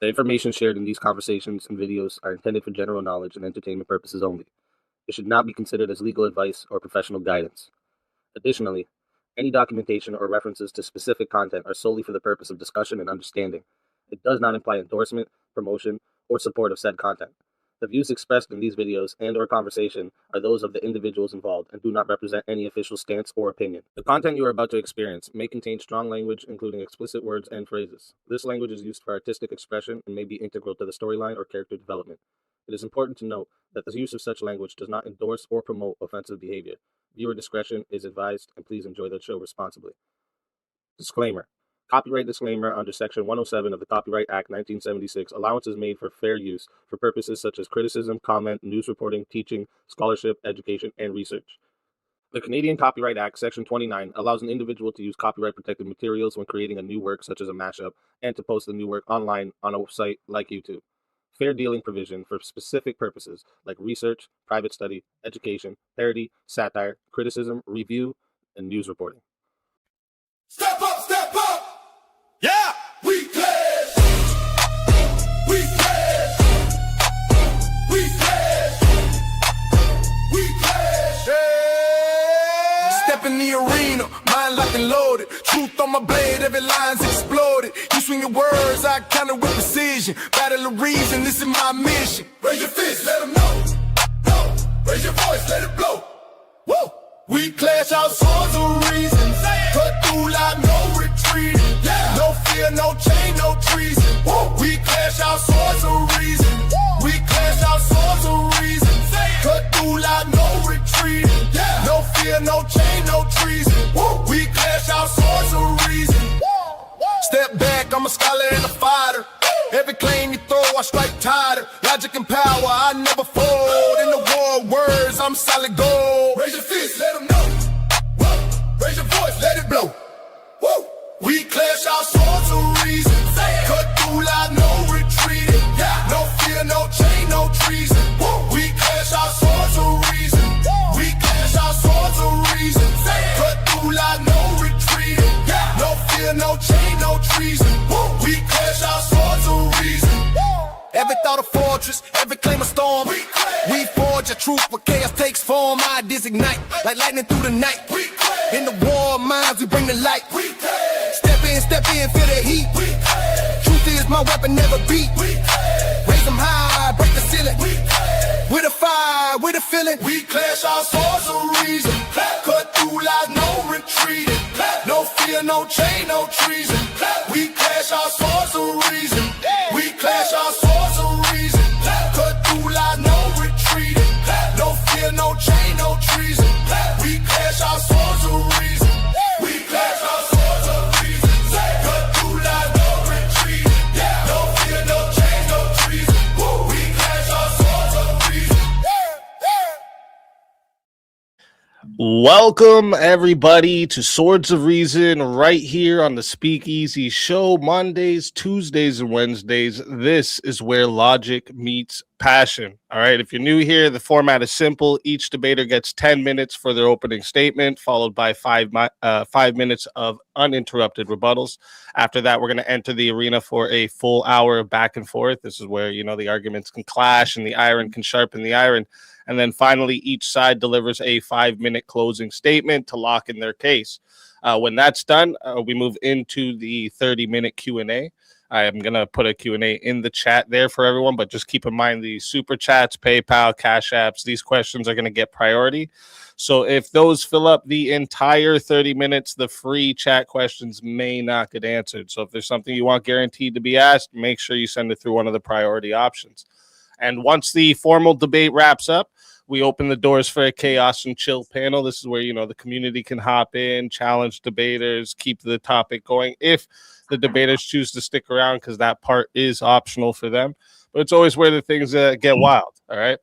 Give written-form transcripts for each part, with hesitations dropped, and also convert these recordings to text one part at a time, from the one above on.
The information shared in these conversations and videos are intended for general knowledge and entertainment purposes only. It should not be considered as legal advice or professional guidance. Additionally, any documentation or references to specific content are solely for the purpose of discussion and understanding. It does not imply endorsement, promotion, or support of said content. The views expressed in these videos and/or conversation are those of the individuals involved and do not represent any official stance or opinion. The content you are about to experience may contain strong language, including explicit words and phrases. This language is used for artistic expression and may be integral to the storyline or character development. It is important to note that the use of such language does not endorse or promote offensive behavior. Viewer discretion is advised, and please enjoy the show responsibly. Disclaimer. Copyright disclaimer under Section 107 of the Copyright Act 1976. Allowance is made for fair use for purposes such as criticism, comment, news reporting, teaching, scholarship, education, and research. The Canadian Copyright Act, Section 29, allows an individual to use copyright-protected materials when creating a new work, such as a mashup, and to post the new work online on a site like YouTube. Fair dealing provision for specific purposes like research, private study, education, parody, satire, criticism, review, and news reporting. Step up, step up! Yeah! We pledge! We pledge! We pledge! We pledge! Yeah! Step in the arena, mind locked and loaded. Truth on my blade, every line's exploded. You swing your words, I counter with precision. Battle of reason, this is my mission. Raise your fist, let them know. No. Raise your voice, let it blow. Woo! We clash our swords of reason. Cut through like no retreating. Yeah. No fear, no chain, no treason. Woo. We clash our swords of reason. Woo. We clash our swords of reason. Cut through like no retreating. Yeah. No fear, no chain, no treason. Woo. We clash our swords of reason. Woo. Step back, I'm a scholar and a fighter. Every claim you throw, I strike tighter. Logic and power, I never fold. In the war of words, I'm solid gold. Raise your fist, let them know. Whoa. Raise your voice, let it blow. Woo. We clash our swords of reason. Cut through like no retreating. Yeah. No fear, no chain, no treason. Woo. We clash our swords of reason. We clash our swords of reason. Cut through like no retreating. Yeah. No fear, no chain, no treason. Woo. We clash our swords of reason. Every thought a fortress, every claim a storm. We forge a truth where chaos takes form. Ideas ignite like lightning through the night. In the war of minds, we bring the light. Step in, feel the heat. Truth is my weapon, never beat. Raise them high, break the ceiling. With a fire, with a feeling. We clash our swords of reason. Cut through like no retreating. No fear, no chain, no treason. We clash our swords of reason. We clash our swords of reason. Cut through like no retreating. No fear, no chain, no treason. We clash our swords of reason. We clash our swords of reason. Cut through like no retreating. No fear, no chain, no treason. We clash our swords of reason. Welcome, everybody, to Swords of Reason right here on the Speakeasy Show. Mondays, Tuesdays, and Wednesdays. This is where logic meets passion. All right, if you're new here, the format is simple. Each debater gets 10 minutes for their opening statement, followed by 5 minutes of uninterrupted rebuttals. After that, we're going to enter the arena for a full hour of back and forth. This is where, the arguments can clash and the iron can sharpen the iron. And then finally, each side delivers a 5-minute closing statement to lock in their case. When that's done, we move into the 30-minute Q&A. I am going to put a Q&A in the chat there for everyone, but just keep in mind the super chats, PayPal, Cash Apps, these questions are going to get priority. So if those fill up the entire 30 minutes, the free chat questions may not get answered. So if there's something you want guaranteed to be asked, make sure you send it through one of the priority options. And once the formal debate wraps up, we open the doors for a chaos and chill panel. This is where, the community can hop in, challenge debaters, keep the topic going if the debaters choose to stick around, because that part is optional for them. But it's always where the things get wild, all right?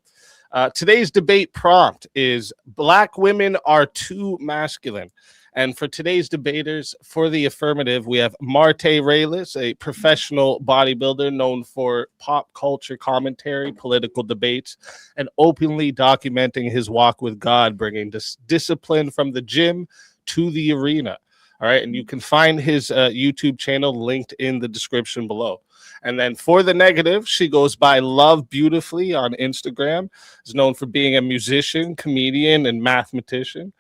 Today's debate prompt is Black women are too masculine. And for today's debaters, for the affirmative, we have Martae Ruelas, a professional bodybuilder known for pop culture commentary, political debates, and openly documenting his walk with God, bringing discipline from the gym to the arena. All right. And you can find his YouTube channel linked in the description below. And then for the negative, she goes by Love Beautifully on Instagram. Is known for being a musician, comedian, and mathematician.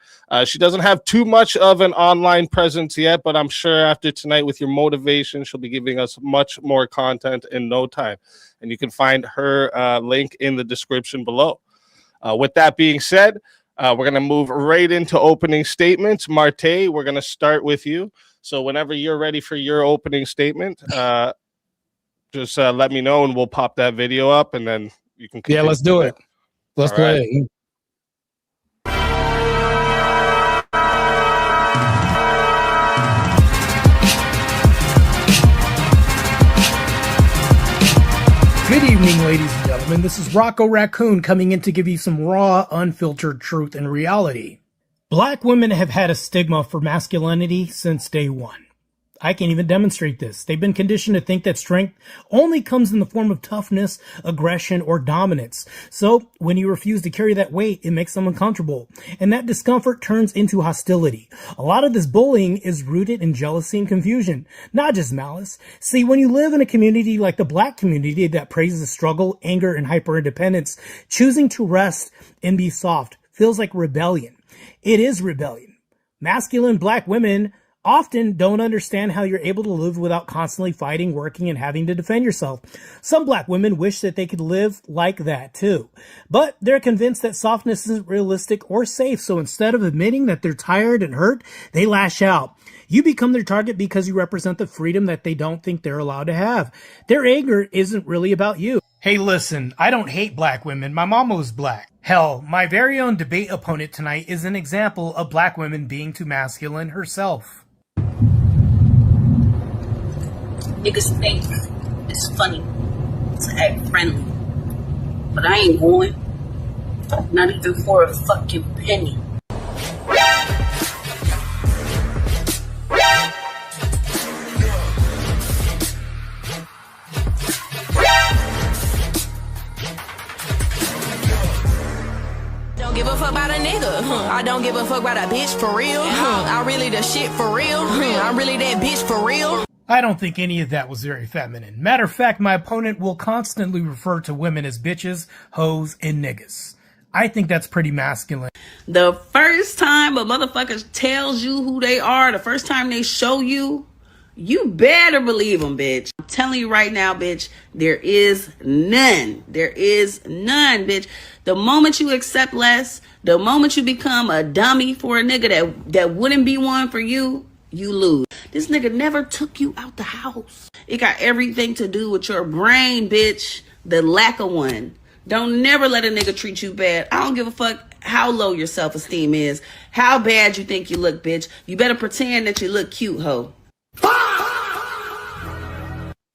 She doesn't have too much of an online presence yet, but I'm sure after tonight with your motivation, she'll be giving us much more content in no time. And you can find her link in the description below. With that being said, we're going to move right into opening statements. Martae, we're going to start with you. So whenever you're ready for your opening statement, just let me know and we'll pop that video up and then you can continue. Yeah, let's do it. Let's play it. Good evening, ladies and gentlemen. This is Rocco Raccoon coming in to give you some raw, unfiltered truth and reality. Black women have had a stigma for masculinity since day one. I can't even demonstrate this. They've been conditioned to think that strength only comes in the form of toughness, aggression, or dominance. So when you refuse to carry that weight, it makes them uncomfortable. And that discomfort turns into hostility. A lot of this bullying is rooted in jealousy and confusion, not just malice. See, when you live in a community like the black community that praises struggle, anger, and hyper-independence, choosing to rest and be soft feels like rebellion. It is rebellion. Masculine black women often don't understand how you're able to live without constantly fighting, working, and having to defend yourself. Some black women wish that they could live like that too, but they're convinced that softness isn't realistic or safe. So instead of admitting that they're tired and hurt, they lash out. You become their target because you represent the freedom that they don't think they're allowed to have. Their anger isn't really about you. Hey, listen, I don't hate black women. My mama was black. Hell, my very own debate opponent tonight is an example of black women being too masculine herself. Niggas think it's funny to act friendly, but I ain't going. Not even for a fucking penny. Don't give a fuck about a nigga. I don't give a fuck about a bitch for real. I really the shit for real. I'm really that bitch for real. I don't think any of that was very feminine. Matter of fact, my opponent will constantly refer to women as bitches, hoes, and niggas. I think that's pretty masculine. The first time a motherfucker tells you who they are, the first time they show you, you better believe them, bitch. I'm telling you right now, bitch, there is none. There is none, bitch. The moment you accept less, the moment you become a dummy for a nigga that wouldn't be one for you, you lose. This nigga never took you out the house. It got everything to do with your brain, bitch. The lack of one. Don't never let a nigga treat you bad. I don't give a fuck how low your self-esteem is, how bad you think you look, bitch. You better pretend that you look cute, ho.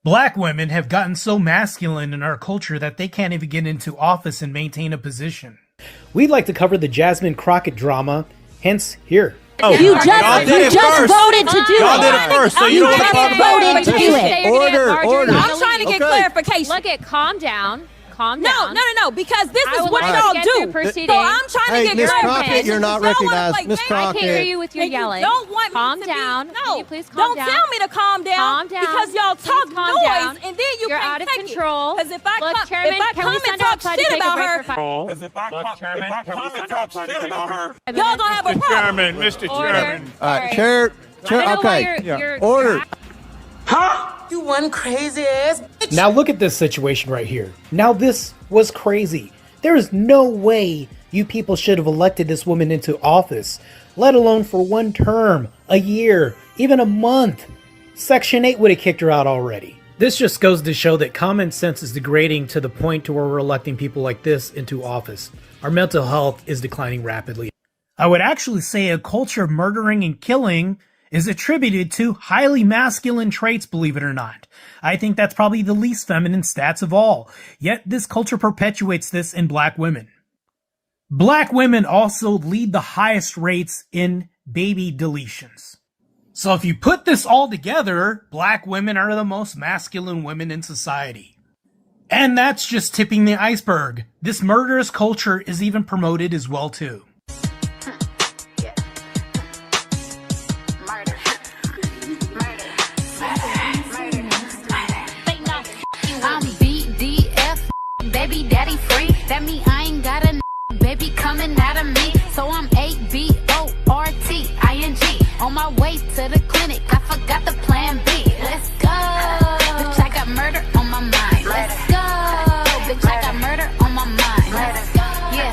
Black women have gotten so masculine in our culture that they can't even get into office and maintain a position. We'd like to cover the Jasmine Crockett drama, hence here. Oh, you just voted to do it. Y'all did it first, so you don't want to talk about voted to do it. Order. I'm trying to get clarification. Look at, calm down. Calm down. No, because this is what y'all do. So I'm trying to get Miss clarification. Crockett, you're not recognized. Miss Crockett. I can't hear you with your yelling. Don't want calm me to down. Be, Can you please calm down? Don't tell me to calm down. Calm down. Because y'all talk noise and then You're out of control. Because if I Look, come Chairman, and talk shit about her, y'all gonna have a problem. Mr. Chairman. All right, Chair, okay. Order. You one crazy ass bitch. Now look at this situation right here. Now this was crazy. There is no way you people should have elected this woman into office, let alone for one term, a year, even a month. Section 8 would have kicked her out already. This just goes to show that common sense is degrading to the point to where we're electing people like this into office. Our mental health is declining rapidly. I would actually say a culture of murdering and killing is attributed to highly masculine traits, believe it or not. I think that's probably the least feminine stats of all. Yet this culture perpetuates this in black women. Black women also lead the highest rates in baby deletions. So if you put this all together, black women are the most masculine women in society. And that's just tipping the iceberg. This murderous culture is even promoted as well too. baby daddy free. That mean I ain't got a baby coming out of me. So I'm ABORTING. On my way to the clinic, I forgot the plan B. Let's go. Bitch, I got murder on my mind. Let's go. Bitch, I got murder on my mind. Let's go. Yeah.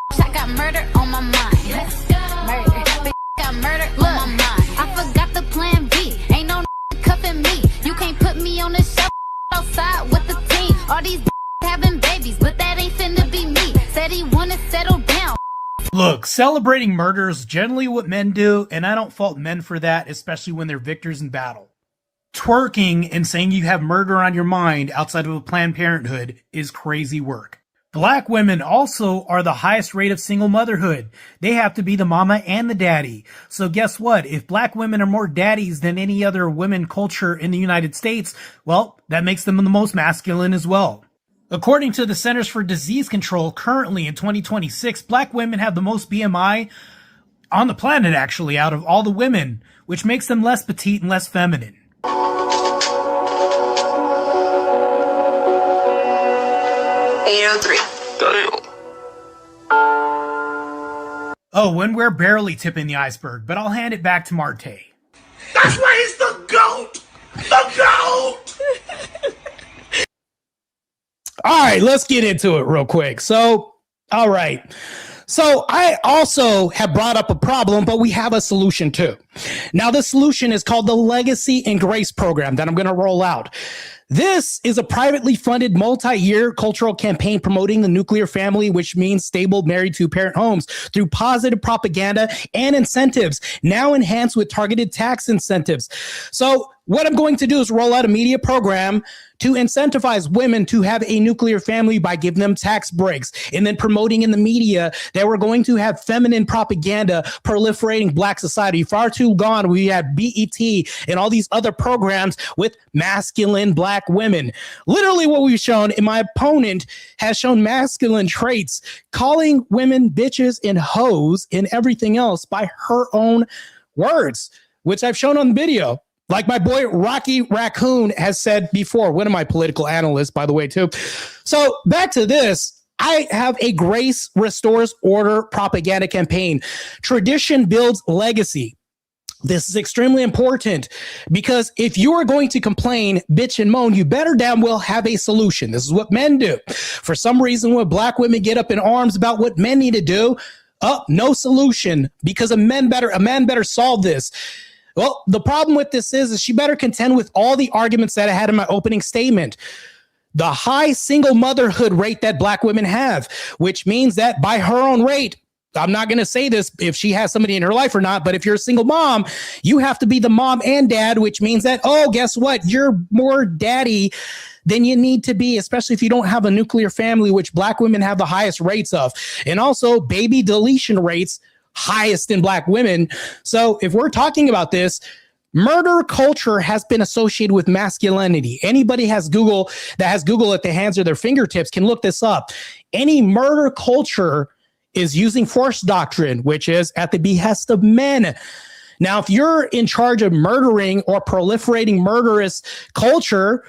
Bitch, I got murder on my mind. Let's go. Murder. Bitch, I got murder on my mind. I forgot the plan B. Ain't no cuffing me. You can't put me on the shelf outside with the team. All these having babies, but that ain't finna be me. Said he wanna settle down. Look, celebrating murder is generally what men do, and I don't fault men for that, especially when they're victors in battle. Twerking and saying you have murder on your mind outside of a Planned Parenthood is crazy work. Black women also are the highest rate of single motherhood. They have to be the mama and the daddy. So guess what? If black women are more daddies than any other women culture in the United States, well, that makes them the most masculine as well. According to the Centers for Disease Control, currently in 2026, black women have the most BMI on the planet, actually, out of all the women, which makes them less petite and less feminine. 803. Oh, and we're barely tipping the iceberg, but I'll hand it back to Martae. That's why he's the GOAT! The GOAT! All right, let's get into it real quick. So, all right. So I also have brought up a problem, but we have a solution too. Now, the solution is called the Legacy and Grace program that I'm going to roll out. This is a privately funded multi-year cultural campaign promoting the nuclear family, which means stable married to parent homes through positive propaganda and incentives, now enhanced with targeted tax incentives. So what I'm going to do is roll out a media program to incentivize women to have a nuclear family by giving them tax breaks and then promoting in the media that we're going to have feminine propaganda proliferating black society. Far too gone, we had BET and all these other programs with masculine black women. Literally what we've shown, and my opponent has shown masculine traits, calling women bitches and hoes and everything else by her own words, which I've shown on video. Like my boy Rocky Raccoon has said before, one of my political analysts, by the way, too. So back to this, I have a Grace Restores Order propaganda campaign. Tradition builds legacy. This is extremely important because if you are going to complain, bitch, and moan, you better damn well have a solution. This is what men do. For some reason, when black women get up in arms about what men need to do, no solution because a man better solve this. Well, the problem with this is she better contend with all the arguments that I had in my opening statement. The high single motherhood rate that black women have, which means that by her own rate, I'm not going to say this if she has somebody in her life or not, but if you're a single mom, you have to be the mom and dad, which means that, guess what? You're more daddy than you need to be, especially if you don't have a nuclear family, which black women have the highest rates of. And also baby deletion rates, highest in black women. So if we're talking about this, murder culture has been associated with masculinity. Anybody that has Google at the hands of their fingertips can look this up. Any murder culture is using force doctrine, which is at the behest of men. Now, if you're in charge of murdering or proliferating murderous culture,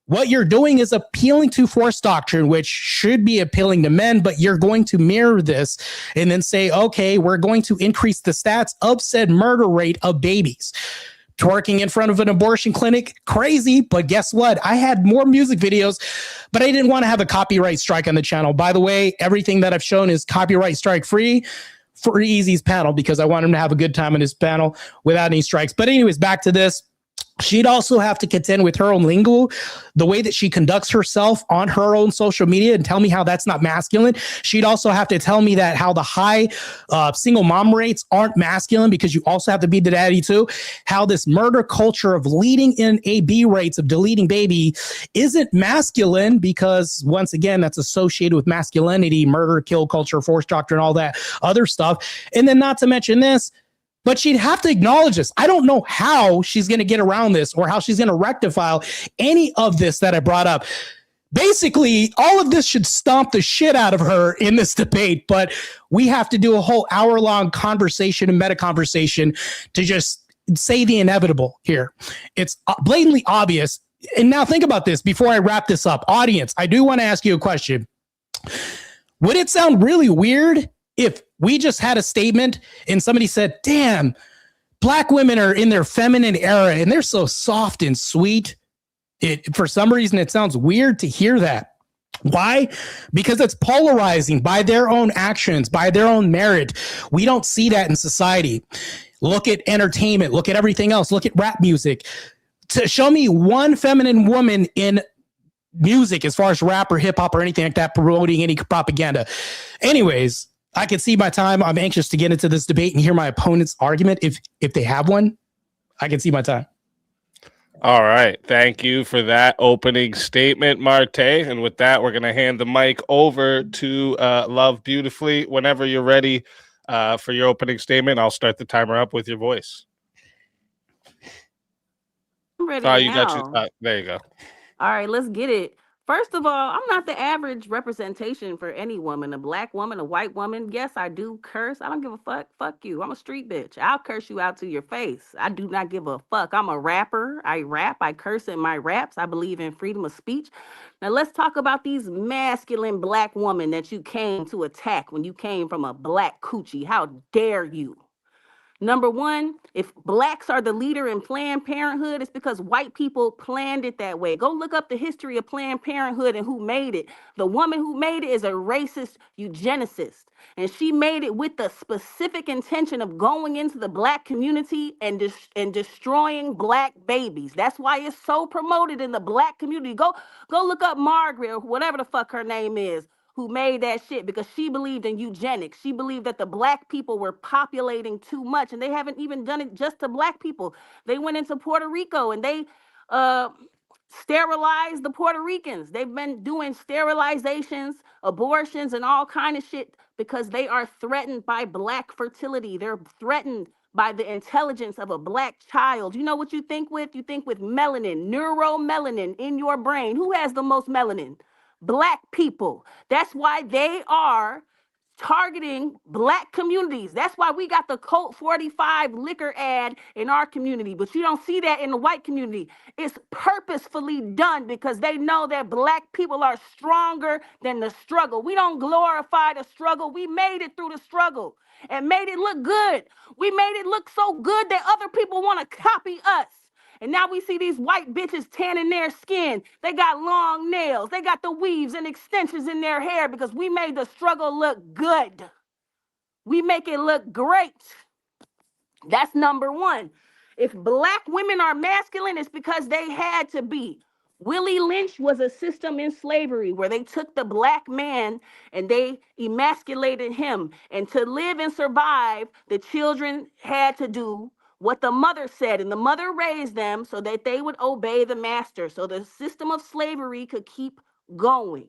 what you're doing is appealing to force doctrine, which should be appealing to men, but you're going to mirror this and then say, okay, we're going to increase the stats of said murder rate of babies. Twerking in front of an abortion clinic, crazy, but guess what? I had more music videos, but I didn't want to have a copyright strike on the channel. By the way, everything that I've shown is copyright strike free for Easy's panel because I want him to have a good time in his panel without any strikes. But anyways, back to this. She'd also have to contend with her own lingo, the way that she conducts herself on her own social media and tell me how that's not masculine. She'd also have to tell me that how the high single mom rates aren't masculine because you also have to be the daddy too. How this murder culture of leading in AB rates of deleting baby isn't masculine because once again, that's associated with masculinity, murder, kill culture, force doctrine, all that other stuff. And then not to mention this, but she'd have to acknowledge this. I don't know how she's going to get around this or how she's going to rectify any of this that I brought up. Basically, all of this should stomp the shit out of her in this debate, but we have to do a whole hour-long conversation and meta conversation to just say the inevitable here. It's blatantly obvious. And now think about this before I wrap this up. Audience, I do want to ask you a question. Would it sound really weird if we just had a statement and somebody said, damn, black women are in their feminine era and they're so soft and sweet? For some reason, it sounds weird to hear that. Why? Because it's polarizing by their own actions, by their own merit. We don't see that in society. Look at entertainment. Look at everything else. Look at rap music. To show me one feminine woman in music as far as rap or hip hop or anything like that promoting any propaganda. Anyways, I can see my time. I'm anxious to get into this debate and hear my opponent's argument if they have one. I can see my time. All right. Thank you for that opening statement, Martae. And with that, we're going to hand the mic over to Love Beautifully. Whenever you're ready for your opening statement, I'll start the timer up with your voice. I'm ready you now. got your, there you go. All right, let's get it. First of all, I'm not the average representation for any woman, a black woman, a white woman. Yes, I do curse. I don't give a fuck. Fuck you. I'm a street bitch. I'll curse you out to your face. I do not give a fuck. I'm a rapper. I rap. I curse in my raps. I believe in freedom of speech. Now let's talk about these masculine black women that you came to attack when you came from a black coochie. How dare you? Number one, if blacks are the leader in Planned Parenthood, it's because white people planned it that way. Go look up the history of Planned Parenthood and who made it. The woman who made it is a racist eugenicist. And she made it with the specific intention of going into the black community and destroying black babies. That's why it's so promoted in the black community. Go look up Margaret or whatever the fuck her name is, who made that shit, because she believed in eugenics. She believed that the black people were populating too much, and they haven't even done it just to black people. They went into Puerto Rico and they sterilized the Puerto Ricans. They've been doing sterilizations, abortions, and all kind of shit because they are threatened by black fertility. They're threatened by the intelligence of a black child. You know what you think with? You think with melanin, neuromelanin in your brain. Who has the most melanin? Black people. That's why they are targeting black communities. That's why we got the Colt 45 liquor ad in our community, but you don't see that in the white community. It's purposefully done because they know that black people are stronger than the struggle. We don't glorify the struggle. We made it through the struggle and made it look good. We made it look so good that other people want to copy us. And now we see these white bitches tanning their skin. They got long nails. They got the weaves and extensions in their hair because we made the struggle look good. We make it look great. That's number one. If black women are masculine, it's because they had to be. Willie Lynch was a system in slavery where they took the black man and they emasculated him. And to live and survive, the children had to do what the mother said, and the mother raised them so that they would obey the master, so the system of slavery could keep going.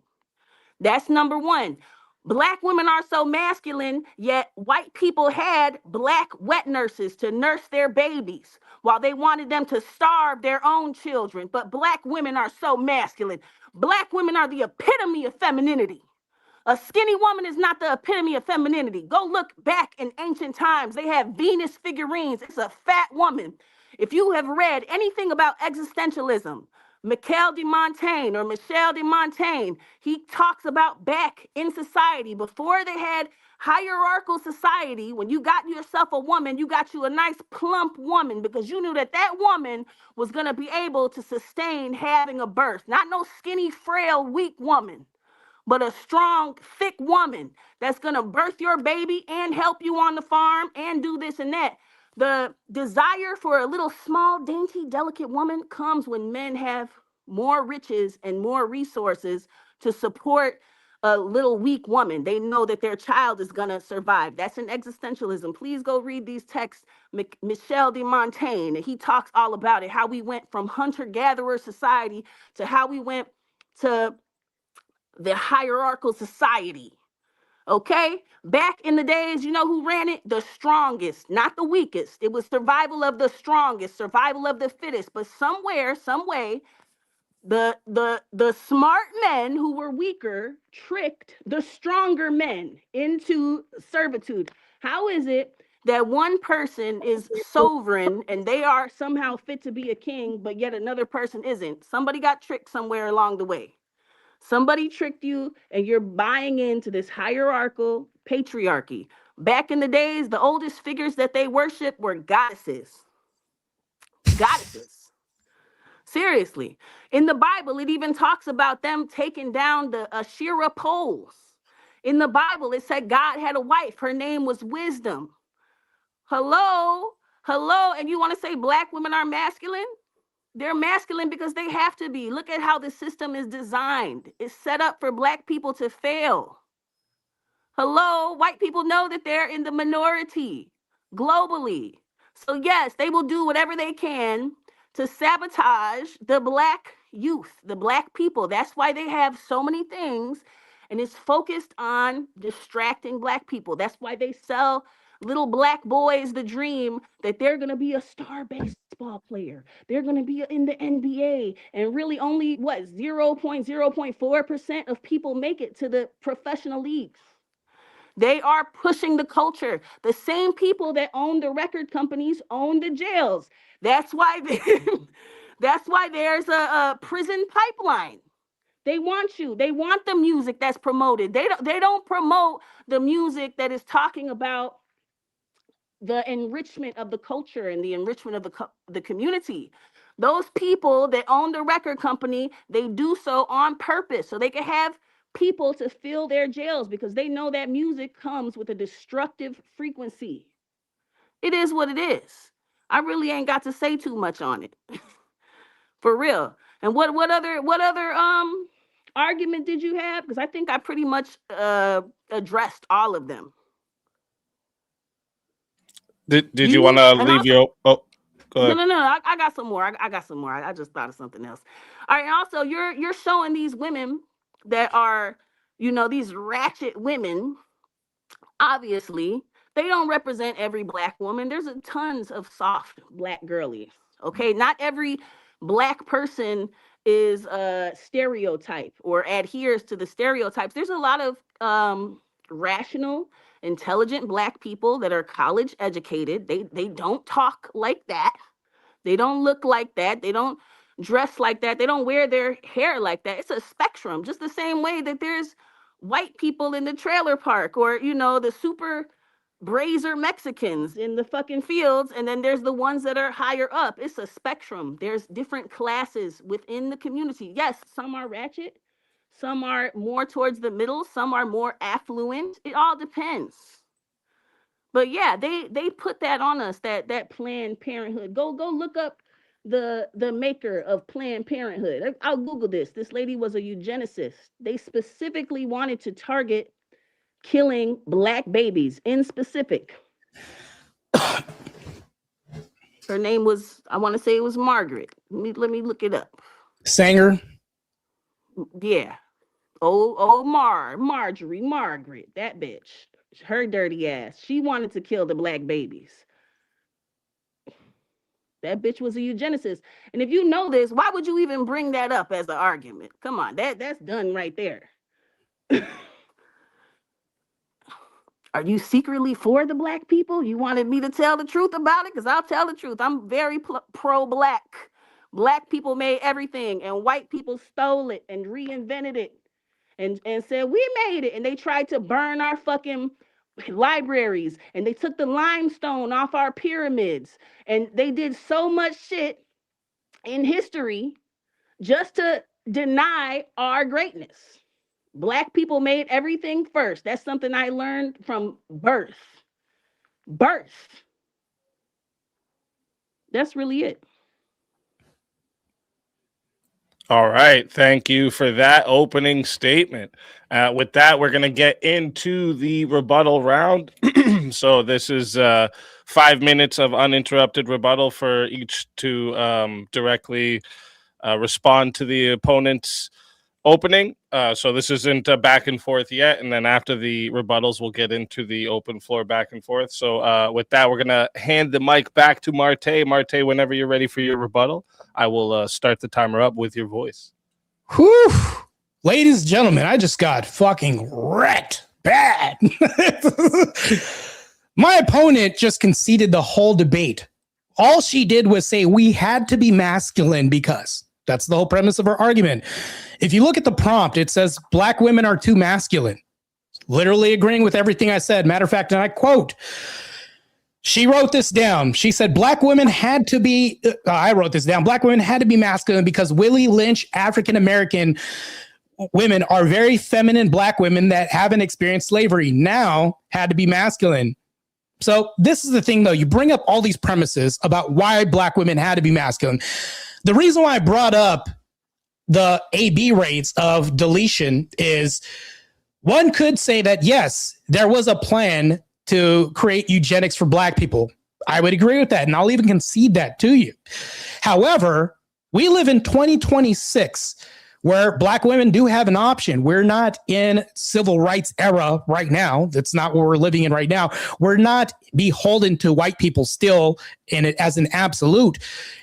That's number one. Black women are so masculine, yet white people had black wet nurses to nurse their babies while they wanted them to starve their own children. But black women are so masculine. Black women are the epitome of femininity. A skinny woman is not the epitome of femininity. Go look back in ancient times. They have Venus figurines. It's a fat woman. If you have read anything about existentialism, Michel de Montaigne, he talks about back in society, before they had hierarchical society, when you got yourself a woman, you got you a nice plump woman because you knew that that woman was going to be able to sustain having a birth. Not no skinny, frail, weak woman, but a strong, thick woman that's going to birth your baby and help you on the farm and do this and that. The desire for a little small, dainty, delicate woman comes when men have more riches and more resources to support a little weak woman. They know that their child is going to survive. That's an existentialism. Please go read these texts. Michel de Montaigne, he talks all about it, how we went from hunter-gatherer society to how we went to the hierarchical society. Okay? Back in the days, you know who ran it? The strongest, not the weakest. It was survival of the strongest, survival of the fittest. But somewhere, some way, the smart men who were weaker tricked the stronger men into servitude. How is it that one person is sovereign and they are somehow fit to be a king, but yet another person isn't? Somebody got tricked somewhere along the way. Somebody tricked you and you're buying into this hierarchical patriarchy. Back in the days, the oldest figures that they worship were goddesses. Goddesses. Seriously. In the Bible, it even talks about them taking down the Asherah poles. In the Bible, it said God had a wife. Her name was Wisdom. Hello? Hello? And you want to say black women are masculine? They're masculine because they have to be. Look at how the system is designed. It's set up for black people to fail. Hello? White people know that they're in the minority globally. So yes, they will do whatever they can to sabotage the black youth, the black people. That's why they have so many things, and it's focused on distracting black people. That's why they sell little black boys the dream that they're going to be a star baseball player. They're going to be in the NBA, and really only 0.4% of people make it to the professional leagues. They are pushing the culture. The same people that own the record companies own the jails. That's why that's why there's a prison pipeline. They want you. They want the music that's promoted. They don't promote the music that is talking about the enrichment of the culture and the enrichment of the community. Those people that own the record company, they do so on purpose so they can have people to fill their jails because they know that music comes with a destructive frequency. It is what it is. I really ain't got to say too much on it. For real. And what other argument did you have? Because I think I pretty much addressed all of them. Did you want to leave your... Oh, go ahead. No. I got some more. I got some more. I just thought of something else. All right. And also, you're showing these women that are, these ratchet women. Obviously, they don't represent every black woman. There's tons of soft black girlies. Okay. Not every black person is a stereotype or adheres to the stereotypes. There's a lot of rational, intelligent black people that are college educated. They don't talk like that. They don't look like that. They don't dress like that. They don't wear their hair like that. It's a spectrum, just the same way that there's white people in the trailer park or, the super brazier Mexicans in the fucking fields. And then there's the ones that are higher up. It's a spectrum. There's different classes within the community. Yes, some are ratchet. Some are more towards the middle. Some are more affluent. It all depends. But yeah, they put that on us, that Planned Parenthood. Go look up the maker of Planned Parenthood. I'll Google this. This lady was a eugenicist. They specifically wanted to target killing black babies in specific. Her name was, I want to say it was Margaret. Let me look it up. Sanger? Yeah. Old Marjorie, Margaret, that bitch. Her dirty ass. She wanted to kill the black babies. That bitch was a eugenicist. And if you know this, why would you even bring that up as an argument? Come on, that's done right there. Are you secretly for the black people? You wanted me to tell the truth about it? Because I'll tell the truth. I'm very pro-black. Black people made everything, and white people stole it and reinvented it. And said, we made it. And they tried to burn our fucking libraries. And they took the limestone off our pyramids. And they did so much shit in history just to deny our greatness. Black people made everything first. That's something I learned from birth. That's really it. All right. Thank you for that opening statement. With that, we're going to get into the rebuttal round. So this is 5 minutes of uninterrupted rebuttal for each to directly respond to the opponent's opening. So this isn't back and forth yet. And then after the rebuttals, we'll get into the open floor back and forth. So with that, we're going to hand the mic back to Martae. Martae, whenever you're ready for your rebuttal, I will start the timer up with your voice. Whew. Ladies and gentlemen, I just got fucking wrecked bad. My opponent just conceded the whole debate. All she did was say we had to be masculine because that's the whole premise of her argument. If you look at the prompt, it says black women are too masculine. Literally agreeing with everything I said. Matter of fact, and I quote, she wrote this down. She said, black women had to be, I wrote this down. Black women had to be masculine because Willie Lynch, African-American women are very feminine black women that haven't experienced slavery now had to be masculine. So this is the thing, though. You bring up all these premises about why black women had to be masculine. The reason why I brought up the AB rates of deletion is one could say that, yes, there was a plan to create eugenics for black people. I would agree with that, and I'll even concede that to you. However, we live in 2026 where black women do have an option. We're not in civil rights era right now. That's not what we're living in right now. We're not beholden to white people still in it as an absolute.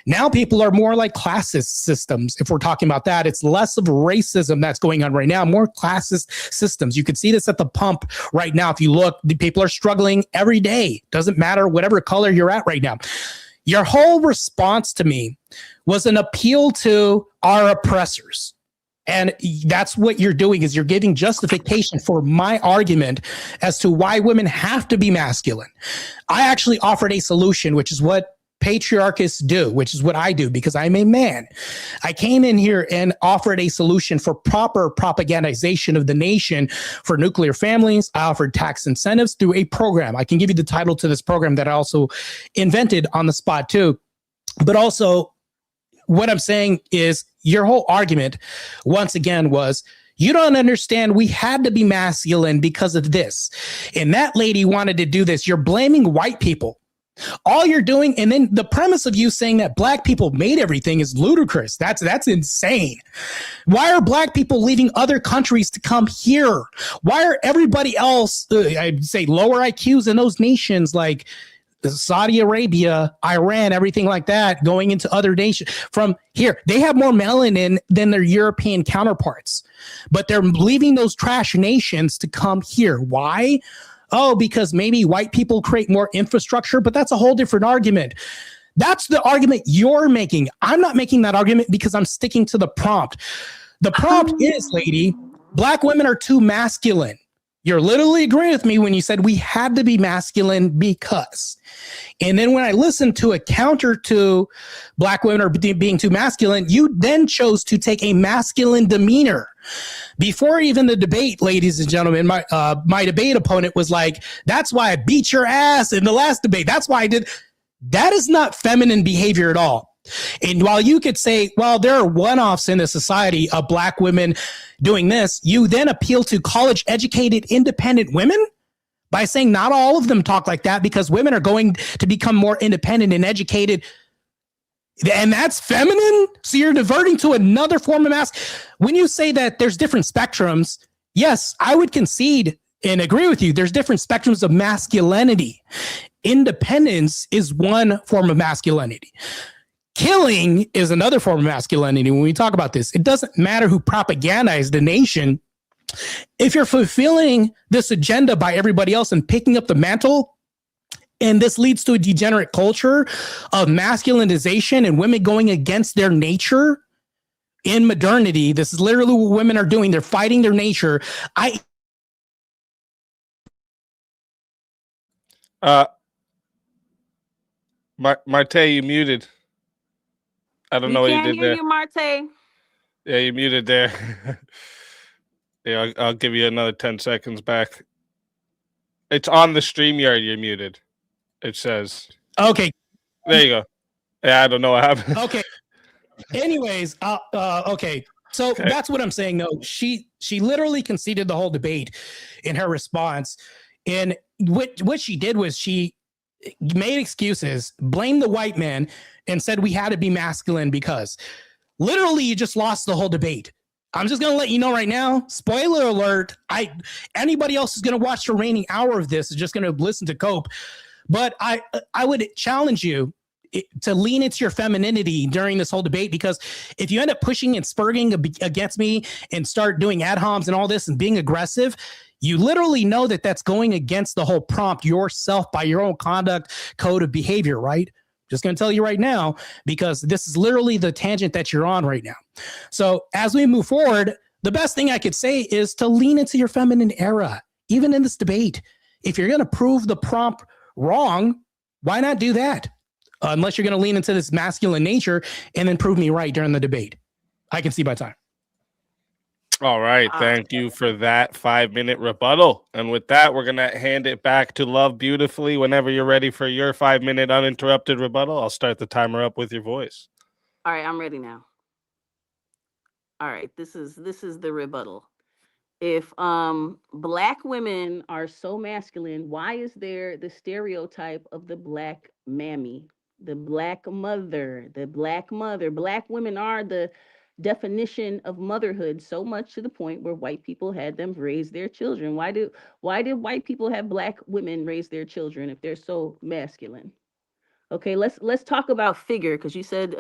Now people are more like classist systems. If we're talking about that, it's less of racism that's going on right now, more classist systems. You can see this at the pump right now. If you look, the people are struggling every day. Doesn't matter whatever color you're at right now. Your whole response to me was an appeal to our oppressors. And that's what you're doing, is you're giving justification for my argument as to why women have to be masculine. I actually offered a solution, which is what patriarchists do, which is what I do because I'm a man. I came in here and offered a solution for proper propagandization of the nation for nuclear families. I offered tax incentives through a program. I can give you the title to this program that I also invented on the spot too. But also, what I'm saying is your whole argument, once again, was you don't understand we had to be masculine because of this. And that lady wanted to do this. You're blaming white people. All you're doing, and then the premise of you saying that black people made everything is ludicrous. That's insane. Why are black people leaving other countries to come here? Why are everybody else, I'd say lower IQs in those nations like Saudi Arabia, Iran, everything like that, going into other nations from here? They have more melanin than their European counterparts, but they're leaving those trash nations to come here. Why? Oh, because maybe white people create more infrastructure, but that's a whole different argument. That's the argument you're making. I'm not making that argument because I'm sticking to the prompt. The prompt is, lady, black women are too masculine. You're literally agreeing with me when you said we had to be masculine because. And then when I listened to a counter to black women are being too masculine, you then chose to take a masculine demeanor. Before even the debate, ladies and gentlemen, my debate opponent was like, that's why I beat your ass in the last debate. That's why I did. That is not feminine behavior at all. And while you could say, well, there are one-offs in the society of black women doing this, you then appeal to college-educated, independent women by saying not all of them talk like that because women are going to become more independent and educated. And that's feminine? So you're diverting to another form of mask. When you say that there's different spectrums, yes, I would concede and agree with you. There's different spectrums of masculinity. Independence is one form of masculinity. Killing is another form of masculinity. When we talk about this, it doesn't matter who propagandized the nation. If you're fulfilling this agenda by everybody else and picking up the mantle, and this leads to a degenerate culture of masculinization and women going against their nature in modernity, this is literally what women are doing. They're fighting their nature. Martae, you muted. I don't know what you did there. You, Martae. Yeah, you muted there. Yeah, I'll give you another 10 seconds back. It's on the StreamYard you're muted. It says. Okay. There you go. Yeah, I don't know what happened. Okay. Anyways, okay. So that's what I'm saying, though. She literally conceded the whole debate in her response. And what she did was she made excuses, blamed the white man, and said we had to be masculine because literally you just lost the whole debate. I'm just going to let you know right now, spoiler alert, anybody else is going to watch the remaining hour of this is just going to listen to Cope. But I would challenge you to lean into your femininity during this whole debate, because if you end up pushing and spurting against me and start doing ad homs and all this and being aggressive, you literally know that that's going against the whole prompt yourself by your own conduct code of behavior, right? Just going to tell you right now, because this is literally the tangent that you're on right now. So as we move forward, the best thing I could say is to lean into your feminine era, even in this debate. If you're going to prove the prompt wrong, why not do that? Unless you're going to lean into this masculine nature and then prove me right during the debate. I can see by time. All right. Thank you for that 5-minute rebuttal. And with that, we're going to hand it back to Love Beautifully. Whenever you're ready for your 5-minute uninterrupted rebuttal, I'll start the timer up with your voice. All right, I'm ready now. All right, this is the rebuttal. If black women are so masculine, why is there the stereotype of the black mammy, the black mother, the black mother? Black women are the definition of motherhood, so much to the point where white people had them raise their children. Why did white people have black women raise their children if they're so masculine? Okay, let's talk about figure, because you said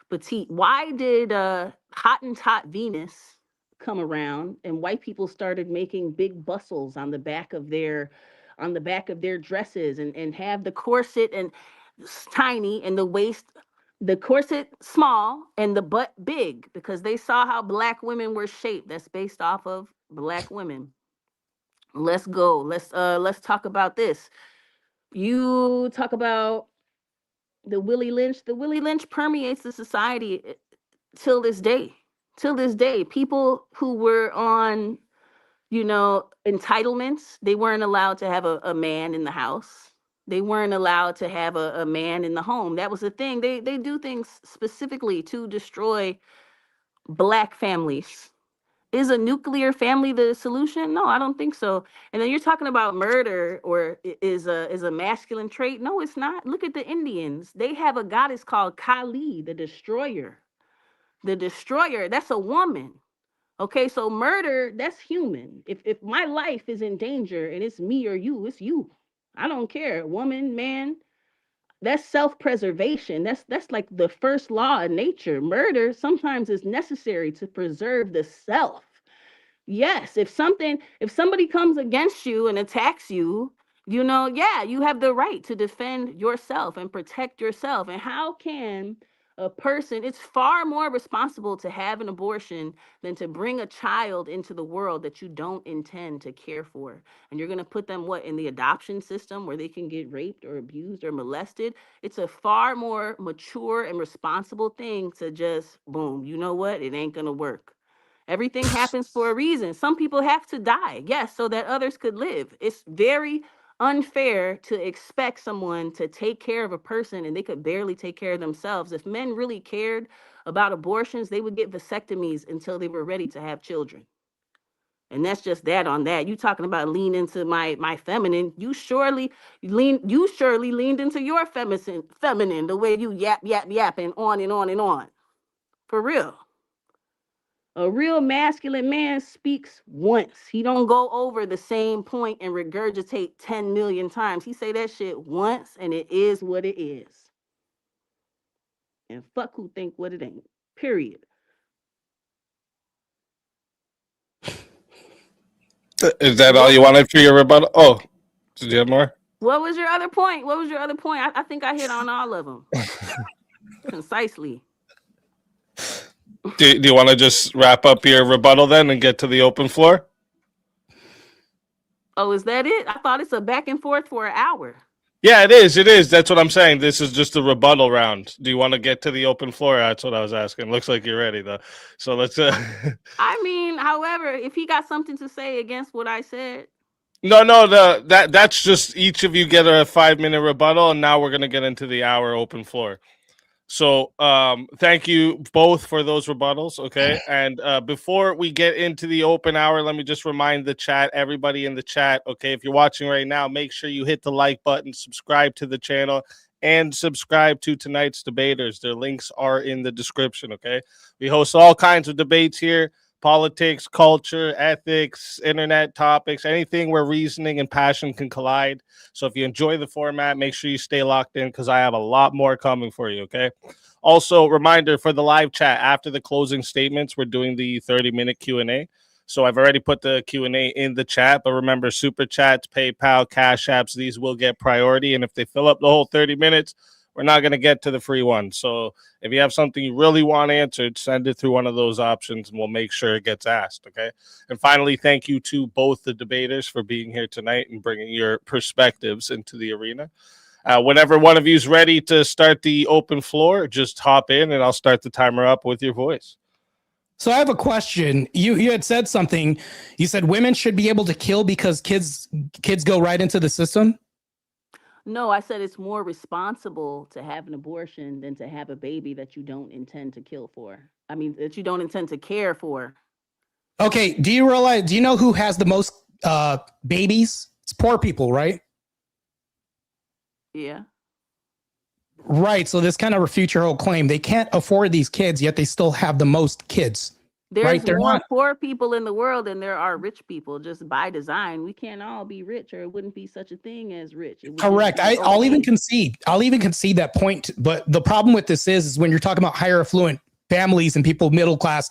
petite. Why did Hottentot Venus come around and white people started making big bustles on the back of their dresses and have the corset and tiny and the waist, the corset small and the butt big, because they saw how black women were shaped. That's based off of black women. Let's go. Let's talk about this. You talk about the Willie Lynch. The Willie Lynch permeates the society till this day. Till this day, people who were on, entitlements, they weren't allowed to have a man in the house. They weren't allowed to have a man in the home. That was the thing. They do things specifically to destroy black families. Is a nuclear family the solution? No, I don't think so. And then you're talking about murder or is a masculine trait. No, it's not. Look at the Indians. They have a goddess called Kali, the destroyer. The destroyer, that's a woman. Okay, so murder, that's human. If my life is in danger and it's me or you, it's you. I don't care. Woman, man, that's self-preservation. That's like the first law of nature. Murder sometimes is necessary to preserve the self. Yes, if somebody comes against you and attacks you, you have the right to defend yourself and protect yourself. And how can a person, it's far more responsible to have an abortion than to bring a child into the world that you don't intend to care for. And you're going to put them, in the adoption system where they can get raped or abused or molested? It's a far more mature and responsible thing to just, boom, you know what? It ain't going to work. Everything happens for a reason. Some people have to die, yes, so that others could live. It's very unfair to expect someone to take care of a person and they could barely take care of themselves. If men really cared about abortions, they would get vasectomies until they were ready to have children. And that's just that on that. You talking about lean into my feminine. You surely leaned into your feminine, the way you yap, and on and on and on. For real. A real masculine man speaks once. He don't go over the same point and regurgitate 10 million times. He say that shit once and it is what it is. And fuck who think what it ain't. Period. Is that all you wanted for your rebuttal? Oh, did you have more? What was your other point? I think I hit on all of them. Concisely. Do you want to just wrap up your rebuttal then and get to the open floor? Oh, is that it? I thought it's a back and forth for an hour. Yeah, it is. It is. That's what I'm saying. This is just a rebuttal round. Do you want to get to the open floor? That's what I was asking. Looks like you're ready, though. So let's... I mean, however, if he got something to say against what I said... No, that's just each of you get a 5-minute rebuttal, and now we're going to get into the hour open floor. So thank you both for those rebuttals, okay? And before we get into the open hour, let me just remind the chat, everybody in the chat, okay? If you're watching right now, make sure you hit the like button, subscribe to the channel, and subscribe to tonight's debaters. Their links are in the description, okay? We host all kinds of debates here. Politics, culture, ethics, internet topics, anything where reasoning and passion can collide. So if you enjoy the format, make sure you stay locked in because I have a lot more coming for you, okay? Also, reminder for the live chat, after the closing statements, we're doing the 30-minute Q&A. So I've already put the Q&A in the chat, but remember, Super Chats, PayPal, Cash Apps, these will get priority. And if they fill up the whole 30 minutes, we're not going to get to the free one. So if you have something you really want answered, send it through one of those options and we'll make sure it gets asked. Okay. And finally, thank you to both the debaters for being here tonight and bringing your perspectives into the arena. Whenever one of you is ready to start the open floor, just hop in and I'll start the timer up with your voice. So I have a question. You had said something. You said women should be able to kill because kids go right into the system. No, I said it's more responsible to have an abortion than to have a baby that you don't intend to kill for. I mean, that you don't intend to care for. Okay. Do you know who has the most babies? It's poor people, right? Yeah. Right. So this kind of refutes your whole claim. They can't afford these kids, yet they still have the most kids. There's right? more poor people in the world than there are rich people, just by design. We can't all be rich, or it wouldn't be such a thing as rich. Correct. I'll even concede that point. But the problem with this is when you're talking about higher affluent families and people middle class,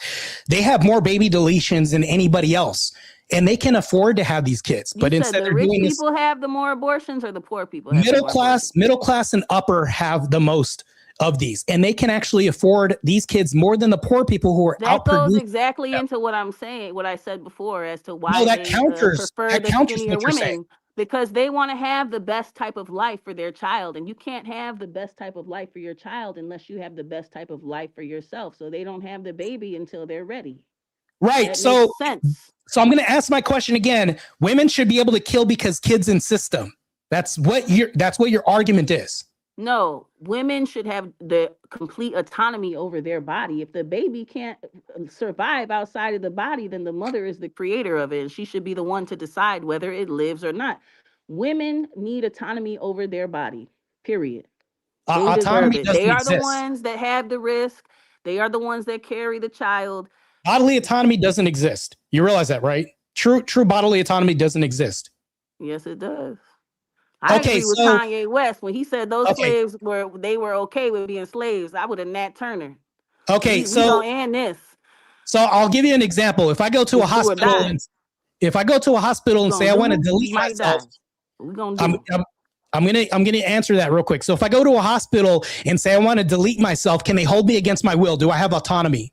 they have more baby deletions than anybody else. And they can afford to have these kids, but instead the rich people have the more abortions, or the poor people have middle class and upper have the most of these, and they can actually afford these kids more than the poor people who are that goes exactly into what I'm saying, what I said before, as to why they prefer the skinnier women, because they want to have the best type of life for their child, and you can't have the best type of life for your child unless you have the best type of life for yourself. So they don't have the baby until they're ready. Right. That so makes sense. So I'm going to ask my question again. Women should be able to kill because kids in system. That's what your argument is. No, women should have the complete autonomy over their body. If the baby can't survive outside of the body, then the mother is the creator of it, and she should be the one to decide whether it lives or not. Women need autonomy over their body, period. They deserve it. They are the ones that have the risk. They are the ones that carry the child. Bodily autonomy doesn't exist. You realize that, right? True bodily autonomy doesn't exist. Yes, it does. I agree with Kanye West when he said those slaves were okay with being slaves. I would have Nat Turner. Okay, we gonna end this. So I'll give you an example. If I go to a hospital and say I want to delete myself, we're gonna do it. I'm gonna answer that real quick. So if I go to a hospital and say I want to delete myself, can they hold me against my will? Do I have autonomy?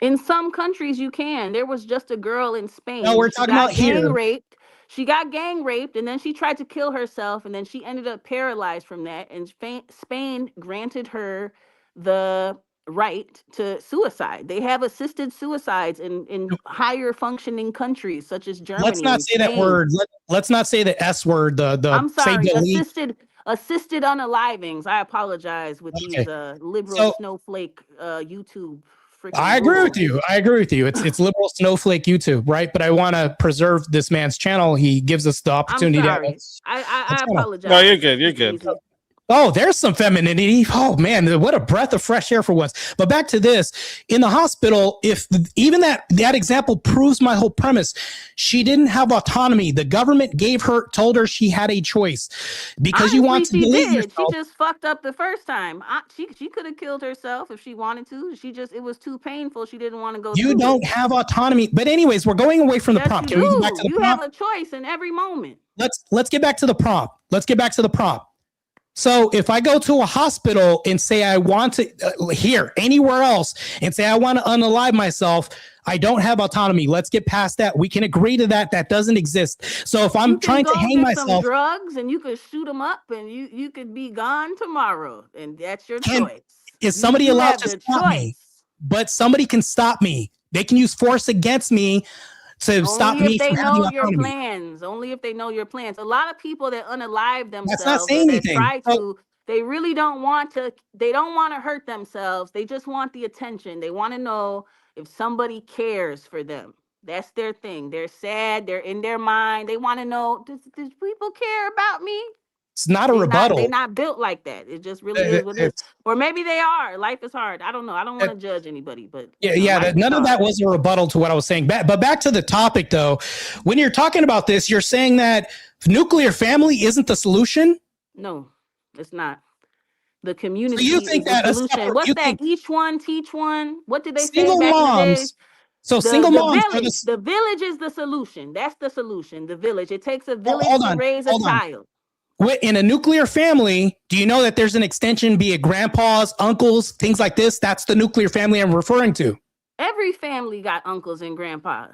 In some countries, you can. There was just a girl in Spain. No, we're talking about here. Raped. She got gang raped, and then she tried to kill herself, and then she ended up paralyzed from that. And Spain granted her the right to suicide. They have assisted suicides in higher functioning countries such as Germany. Let's not say that word. Let's not say the S word. I'm sorry. Assisted unalivings. I apologize with these liberal snowflake YouTube. I agree with you. It's liberal snowflake YouTube, right? But I want to preserve this man's channel. He gives us the opportunity. I apologize. No, you're good. You're good. Oh, there's some femininity. Oh man, what a breath of fresh air for once. But back to this. In the hospital, if even that example proves my whole premise, she didn't have autonomy. The government told her she had a choice. Because you want to delete yourself. She just fucked up the first time. She could have killed herself if she wanted to. It was too painful. She didn't want to go. You don't have autonomy. But anyways, we're going away from the prompt. Can we get back to the prompt? You have a choice in every moment. Let's get back to the prompt. So if I go to a hospital and say I want to anywhere else and say I want to unalive myself, I don't have autonomy. Let's get past that. We can agree to that. That doesn't exist. So if I'm trying to hang myself, some drugs and you could shoot them up and you could be gone tomorrow, and that's your choice. Is somebody allowed to stop me? But somebody can stop me. They can use force against me. To stop me from having autonomy. Only if they know your plans. A lot of people that unalive themselves, that's not saying anything. They really don't want to. They don't want to hurt themselves. They just want the attention. They want to know if somebody cares for them. That's their thing. They're sad. They're in their mind. They want to know, does people care about me? It's not a rebuttal. They're not built like that. It just really is what it is. Or maybe they are. Life is hard. I don't know. I don't want to judge anybody, but none of that was a rebuttal to what I was saying. But back to the topic, though. When you're talking about this, you're saying that nuclear family isn't the solution? No, it's not. The community so you think is that the solution. What's that? Each one, teach one. What did they say back in the day? So single moms. The village is the solution. That's the solution. The village. It takes a village to raise a child. In a nuclear family, do you know that there's an extension, be it grandpas, uncles, things like this? That's the nuclear family I'm referring to. Every family got uncles and grandpas.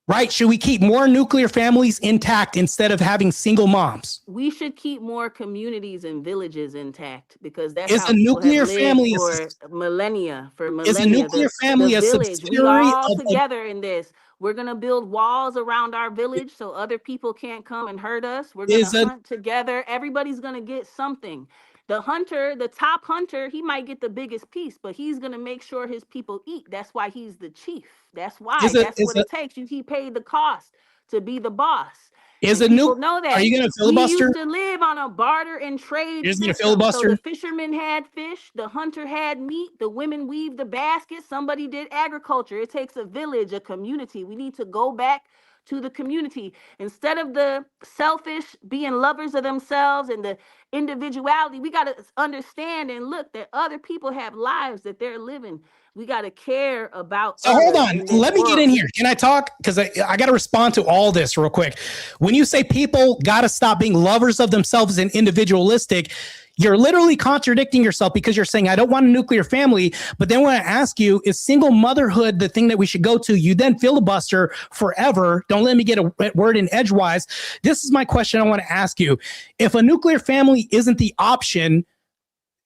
Right? Should we keep more nuclear families intact instead of having single moms? We should keep more communities and villages intact because that's is how a nuclear family for millennia. Is a nuclear family a village. We subsidiary all of together in this. We're gonna build walls around our village so other people can't come and hurt us. We're gonna hunt together. Everybody's gonna get something. The hunter, the top hunter, he might get the biggest piece, but he's gonna make sure his people eat. That's why he's the chief. That's why. That's what it takes. He paid the cost to be the boss. People know that. Are you going to filibuster? We used to live on a barter and trade. You're going to filibuster? So the fisherman had fish, the hunter had meat, the women weaved the basket, somebody did agriculture. It takes a village, a community. We need to go back to the community. Instead of the selfish being lovers of themselves and the individuality, we got to understand and look that other people have lives that they're living. We got to care about. So hold on. Let me get in here. Can I talk? Because I got to respond to all this real quick. When you say people got to stop being lovers of themselves and individualistic, you're literally contradicting yourself because you're saying, I don't want a nuclear family. But then when I ask you, is single motherhood the thing that we should go to? You then filibuster forever. Don't let me get a word in edgewise. This is my question I want to ask you. If a nuclear family isn't the option,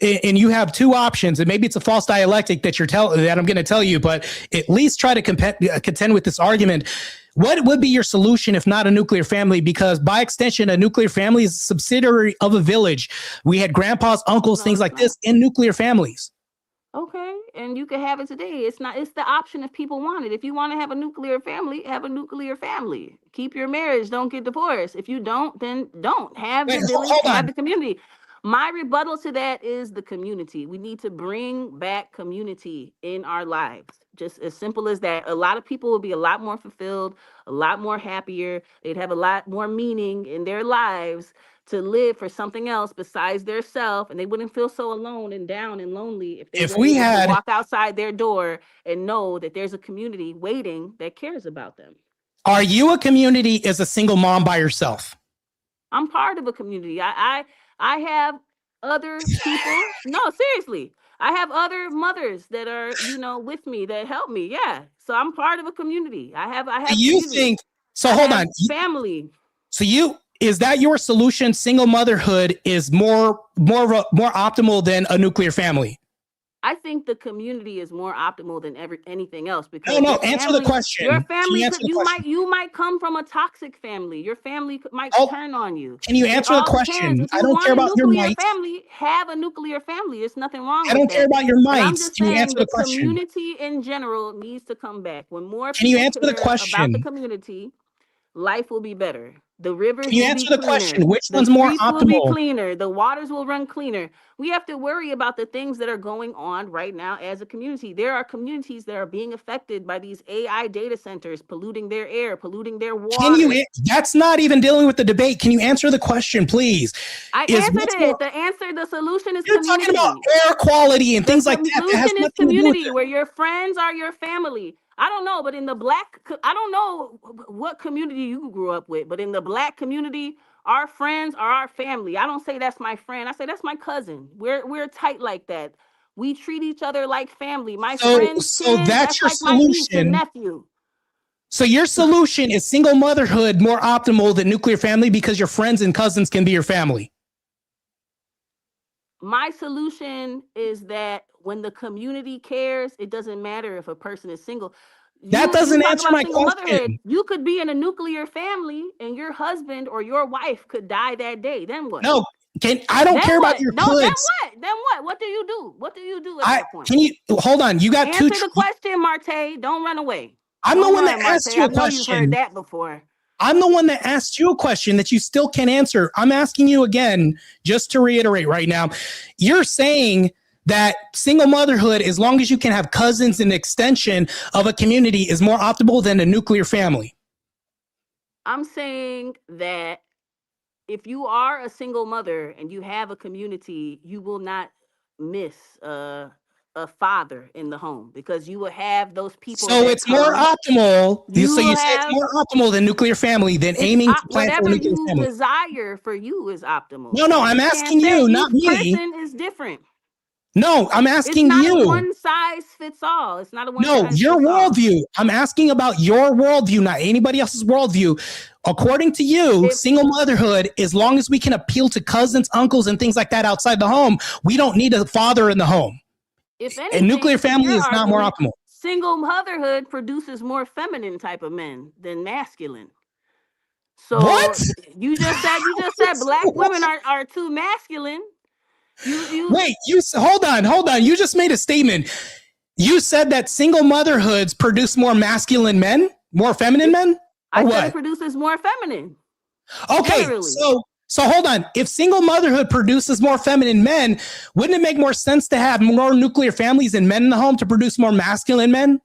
and you have two options, and maybe it's a false dialectic that that I'm going to tell you, but at least try to contend with this argument. What would be your solution if not a nuclear family? Because by extension, a nuclear family is a subsidiary of a village. We had grandpas, uncles, things like this in nuclear families. Okay, and you can have it today. It's the option if people want it. If you want to have a nuclear family, have a nuclear family. Keep your marriage, don't get divorced. If you don't, then don't. Have the village, have the community. My rebuttal to that is the community. We need to bring back community in our lives. Just as simple as that. A lot of people will be a lot more fulfilled, a lot more happier. They'd have a lot more meaning in their lives to live for something else besides their self, and they wouldn't feel so alone and down and lonely if we had to walk outside their door and know that there's a community waiting that cares about them. Are you a community as a single mom by yourself? I'm part of a community. I have other people. No, seriously. I have other mothers that are, with me that help me. Yeah. So I'm part of a community. I have you think so? Hold on. Family. So is that your solution? Single motherhood is more optimal than a nuclear family? I think the community is more optimal than anything else because no. Answer the question. Your family, you might come from a toxic family. Your family might turn on you. Can you answer the question? I don't care about your might. Family, have a nuclear family. There's nothing wrong with that. I don't care about your might. Can you answer the question? Community in general needs to come back. When more can you answer the question about the community, life will be better. The rivers Can you will answer be the cleaner. question? Which the one's more optimal? Will be cleaner. The waters will run cleaner. We have to worry about the things that are going on right now as a community. There are communities that are being affected by these AI data centers, polluting their air, polluting their water. That's not even dealing with the debate. Can you answer the question, please? I answered it. The solution is you're community. Talking about air quality and things like that. The solution is community, where your friends are your family. I don't know, but I don't know what community you grew up with, but in the Black community, our friends are our family. I don't say that's my friend. I say that's my cousin. We're tight like that. We treat each other like family. My friends, so that's your like solution. My niece and nephew. So your solution is single motherhood more optimal than nuclear family because your friends and cousins can be your family. My solution is that when the community cares, it doesn't matter if a person is single. That doesn't answer my question. You could be in a nuclear family and your husband or your wife could die that day. Then what? No, I don't care about your coulds. Then what? What do you do? What do you do at that point? Can you hold on? You got answer the question, Martae. Don't run away. I'm the one that asked you a question. I know you've heard that before. I'm the one that asked you a question that you still can't answer. I'm asking you again, just to reiterate right now. You're saying that single motherhood, as long as you can have cousins and extension of a community, is more optimal than a nuclear family. I'm saying that if you are a single mother and you have a community, you will not miss a father in the home, because you will have those people. So it's more optimal. So you say it's more optimal than nuclear family than aiming to plan for a nuclear family. Whatever you desire for you is optimal. No, I'm asking you, not me. Each person is different. No, I'm asking you. It's not a one size fits all. It's not a one size fits all. No, your worldview. I'm asking about your worldview, not anybody else's worldview. According to you, single motherhood, as long as we can appeal to cousins, uncles, and things like that outside the home, we don't need a father in the home. If anything, and nuclear family is not more optimal. Single motherhood produces more feminine type of men than masculine. So what? You just said black women are too masculine. Wait, hold on. You just made a statement. You said that single motherhoods produce more masculine men, more feminine men? I said it produces more feminine. Okay, so hold on. If single motherhood produces more feminine men, wouldn't it make more sense to have more nuclear families and men in the home to produce more masculine men?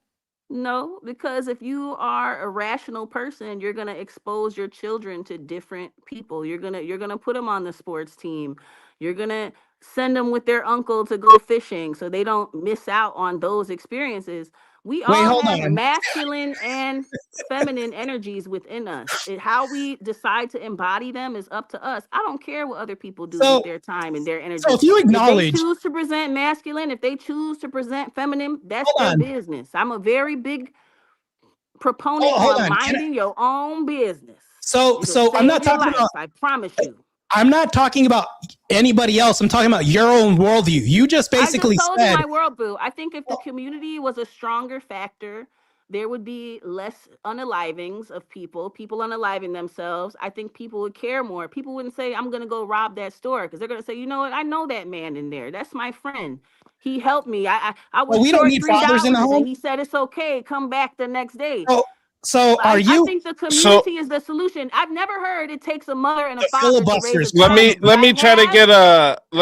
No, because if you are a rational person, you're going to expose your children to different people. You're going to put them on the sports team. You're going to send them with their uncle to go fishing so they don't miss out on those experiences. We all have masculine and feminine energies within us. How we decide to embody them is up to us. I don't care what other people do with their time and their energy. So if you acknowledge, if they choose to present masculine, if they choose to present feminine, that's their business. I'm a very big proponent on minding your own business. So I'm not talking about. I promise you. I'm not talking about anybody else. I'm talking about your own worldview. You just basically told said you my worldview. I think if the community was a stronger factor, there would be less unalivings of people unaliving themselves. I think people would care more. People wouldn't say, I'm going to go rob that store, because they're going to say, you know what? I know that man in there. That's my friend. He helped me. I was we don't need fathers in the home. He said, it's okay. Come back the next day. So I think the community is the solution. I've never heard it takes a mother and a father to raise a child. Let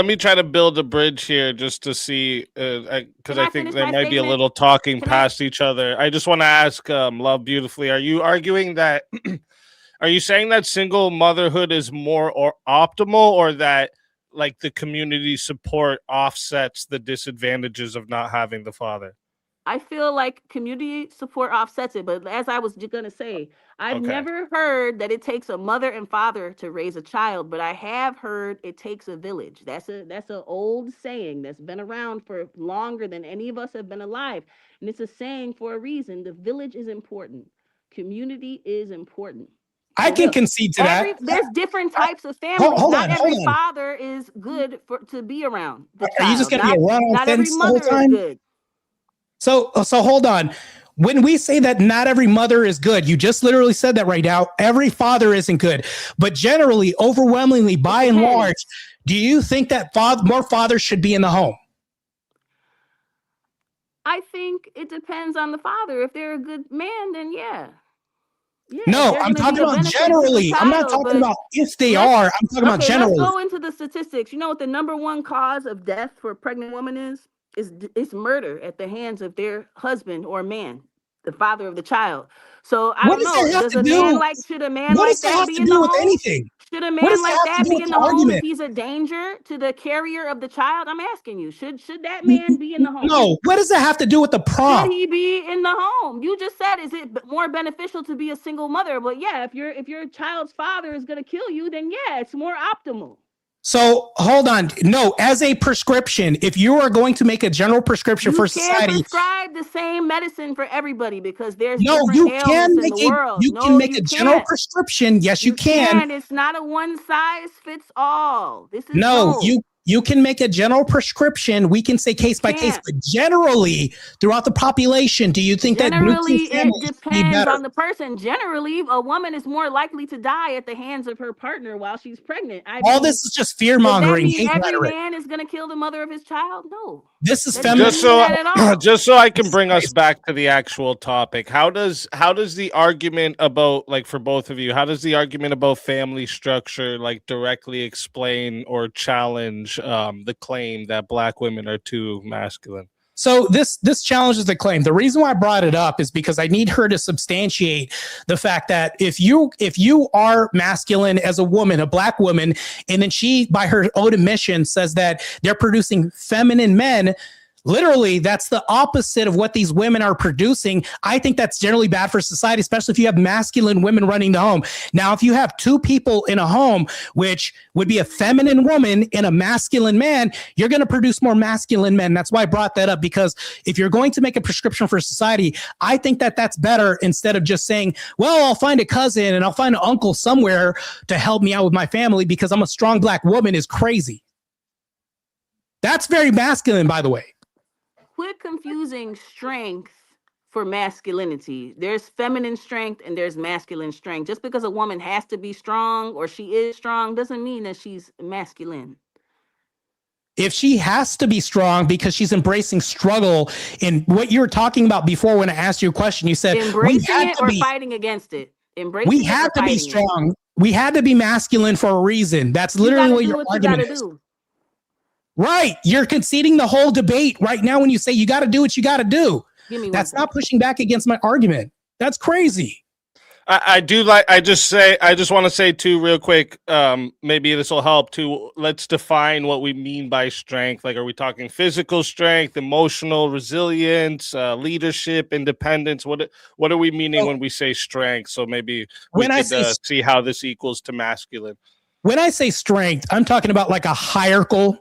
me try to build a bridge here just to see, because I think there might be a little talking past each other. I just want to ask Love Beautifully, are you arguing that are you saying that single motherhood is more or optimal, or that like the community support offsets the disadvantages of not having the father? I feel like community support offsets it, but as I was going to say, I've never heard that it takes a mother and father to raise a child, but I have heard it takes a village. That's an old saying that's been around for longer than any of us have been alive, and it's a saying for a reason. The village is important. Community is important. I can concede to that. There's different types of families. Not every father is good to be around. Are you just going to be a run-on not every fence mother the whole time? is good. So hold on. When we say that not every mother is good, you just literally said that right now. Every father isn't good, but generally, overwhelmingly, by and large, do you think that more fathers should be in the home? I think it depends on the father. If they're a good man, then yeah. No, I'm talking about generally. I'm not talking about if they are. I'm talking about generally. Let's go into the statistics. You know what the number one cause of death for a pregnant woman is? It's murder at the hands of their husband or man, the father of the child. So I don't know. Should a man like that be in the home? Anything? Should a man like that be in the home if he's a danger to the carrier of the child? I'm asking you. Should that man be in the home? No. What does it have to do with the prompt? Should he be in the home? You just said, is it more beneficial to be a single mother? But yeah, if your child's father is going to kill you, then yeah, it's more optimal. So hold on. No, as a prescription, if you are going to make a general prescription for society, you can't prescribe the same medicine for everybody because there's you can make a general prescription. Yes, you can. It's not a one size fits all. This is you can make a general prescription. We can say case by case, but generally throughout the population, do you think that it depends on the person? Generally, a woman is more likely to die at the hands of her partner while she's pregnant. All this is just fear mongering. Every man is going to kill the mother of his child? No. This is feminine. Just so I can bring us back to the actual topic. How does the argument about, like, for both of you, how does the argument about family structure like directly explain or challenge the claim that Black women are too masculine? So this challenges the claim. The reason why I brought it up is because I need her to substantiate the fact that if you are masculine as a woman, a Black woman, and then she, by her own admission, says that they're producing feminine men, Literally, that's the opposite of what these women are producing. I think that's generally bad for society, especially if you have masculine women running the home. Now, if you have two people in a home, which would be a feminine woman and a masculine man, you're going to produce more masculine men. That's why I brought that up, because if you're going to make a prescription for society, I think that that's better instead of just saying, well, I'll find a cousin and I'll find an uncle somewhere to help me out with my family because I'm a strong black woman is crazy. That's very masculine, by the way. Quit confusing strength for masculinity. There's feminine strength and there's masculine strength. Just because a woman has to be strong or she is strong doesn't mean that she's masculine. If she has to be strong because she's embracing struggle, and what you were talking about before when I asked you a question, you said embracing it or fighting against it. Embracing we had to be strong. We had to be masculine for a reason. That's literally what your argument is. Right. You're conceding the whole debate right now when you say you got to do what you got to do. That's not pushing back against my argument. That's crazy. I just want to say too, real quick, maybe this will help too. Let's define what we mean by strength. Like, are we talking physical strength, emotional resilience, leadership, independence? What are we meaning when we say strength? So maybe we could see how this equals to masculine. When I say strength, I'm talking about like a hierarchical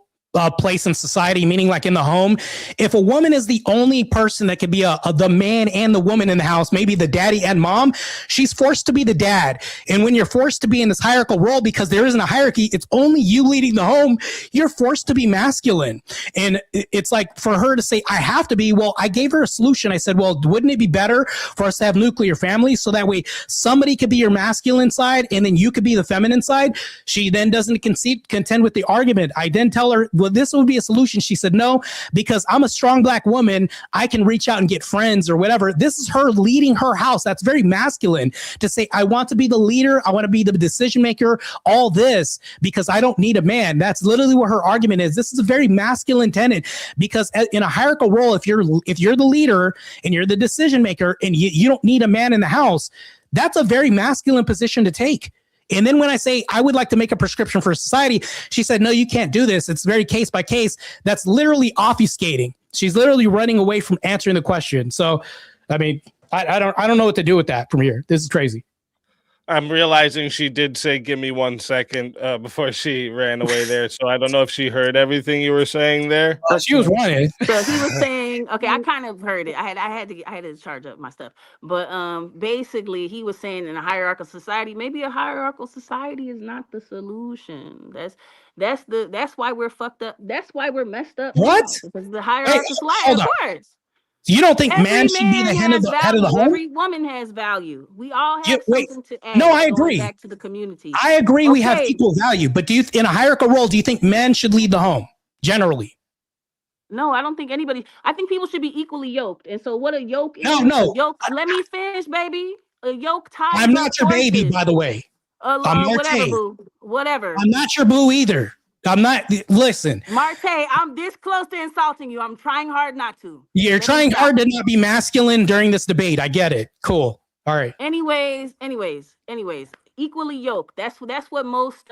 place in society, meaning like in the home. If a woman is the only person that could be the man and the woman in the house, maybe the daddy and mom, she's forced to be the dad. And when you're forced to be in this hierarchical role because there isn't a hierarchy, it's only you leading the home, you're forced to be masculine. And it's like for her to say, I have to be, well, I gave her a solution. I said, well, wouldn't it be better for us to have nuclear families so that way somebody could be your masculine side and then you could be the feminine side? She then doesn't contend with the argument. I then tell her, well, this would be a solution. She said, no, because I'm a strong black woman. I can reach out and get friends or whatever. This is her leading her house. That's very masculine to say, I want to be the leader. I want to be the decision maker, all this because I don't need a man. That's literally what her argument is. This is a very masculine tenet because in a hierarchical role, if you're the leader and you're the decision maker and you don't need a man in the house, that's a very masculine position to take. And then when I say I would like to make a prescription for society, she said, no, you can't do this. It's very case by case. That's literally obfuscating. She's literally running away from answering the question. So, I mean, I don't know what to do with that from here. This is crazy. I'm realizing she did say, give me 1 second before she ran away there. So I don't know if she heard everything you were saying there. She was running. So he was saying, okay, I kind of heard it. I had to charge up my stuff. But basically he was saying in a hierarchical society, maybe a hierarchical society is not the solution. That's why we're fucked up. That's why we're messed up. What? Because the hierarchical society, of course. You don't think man should be the head of the home? Every woman has value. We all have something to add. No, I agree. Back to the community. I agree. Okay. We have equal value. But in a hierarchical role, do you think men should lead the home generally? No, I don't think anybody. I think people should be equally yoked. And so what a yoke is? No. Yoke. Let me finish, baby. A yoke ties. I'm not your baby, by the way. I'm whatever, boo. Whatever. I'm not your boo either. I'm not. Listen, Martae, I'm this close to insulting you. I'm trying hard not to. You're trying hard to not be masculine during this debate. I get it. Cool. All right. Anyways. Equally yoked. That's what most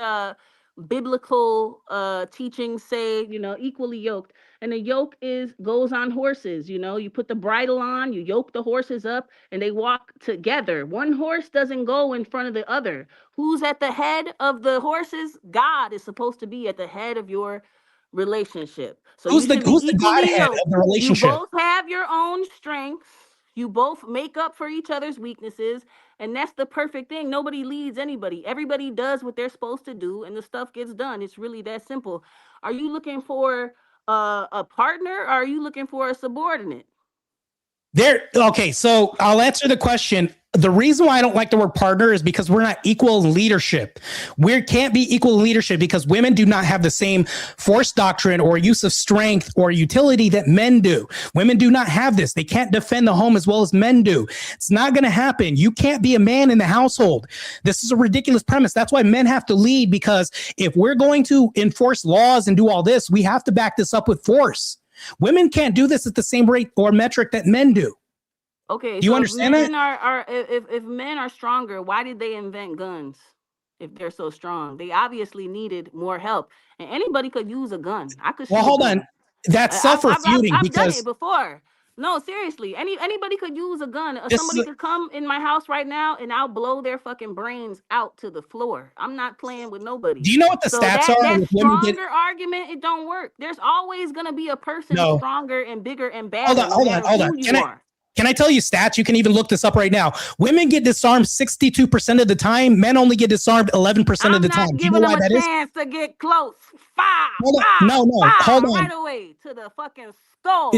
biblical teachings say. Equally yoked. And the yoke goes on horses. You put the bridle on, you yoke the horses up, and they walk together. One horse doesn't go in front of the other. Who's at the head of the horses? God is supposed to be at the head of your relationship. So who's the Godhead of the relationship? You both have your own strengths. You both make up for each other's weaknesses. And that's the perfect thing. Nobody leads anybody. Everybody does what they're supposed to do, and the stuff gets done. It's really that simple. Are you looking for a partner, or are you looking for a subordinate? Okay, so I'll answer the question. The reason why I don't like the word partner is because we're not equal in leadership. We can't be equal in leadership because women do not have the same force doctrine or use of strength or utility that men do. Women do not have this. They can't defend the home as well as men do. It's not going to happen. You can't be a man in the household. This is a ridiculous premise. That's why men have to lead, because if we're going to enforce laws and do all this, we have to back this up with force. Women can't do this at the same rate or metric that men do. Okay, do you understand that? If men are stronger, why did they invent guns? If they're so strong, they obviously needed more help. And anybody could use a gun. I could. Well, hold on. That's self-refuting I've because done it before. No, seriously. Anybody could use a gun. Somebody could come in my house right now and I'll blow their fucking brains out to the floor. I'm not playing with nobody. Do you know what the stats are? That stronger argument, it don't work. There's always gonna be a person stronger and bigger and badder. Hold on. Can I tell you stats? You can even look this up right now. Women get disarmed 62% of the time. Men only get disarmed 11% of the time. I'm not giving them a chance to get close. Hold on. Right away to the fucking skull.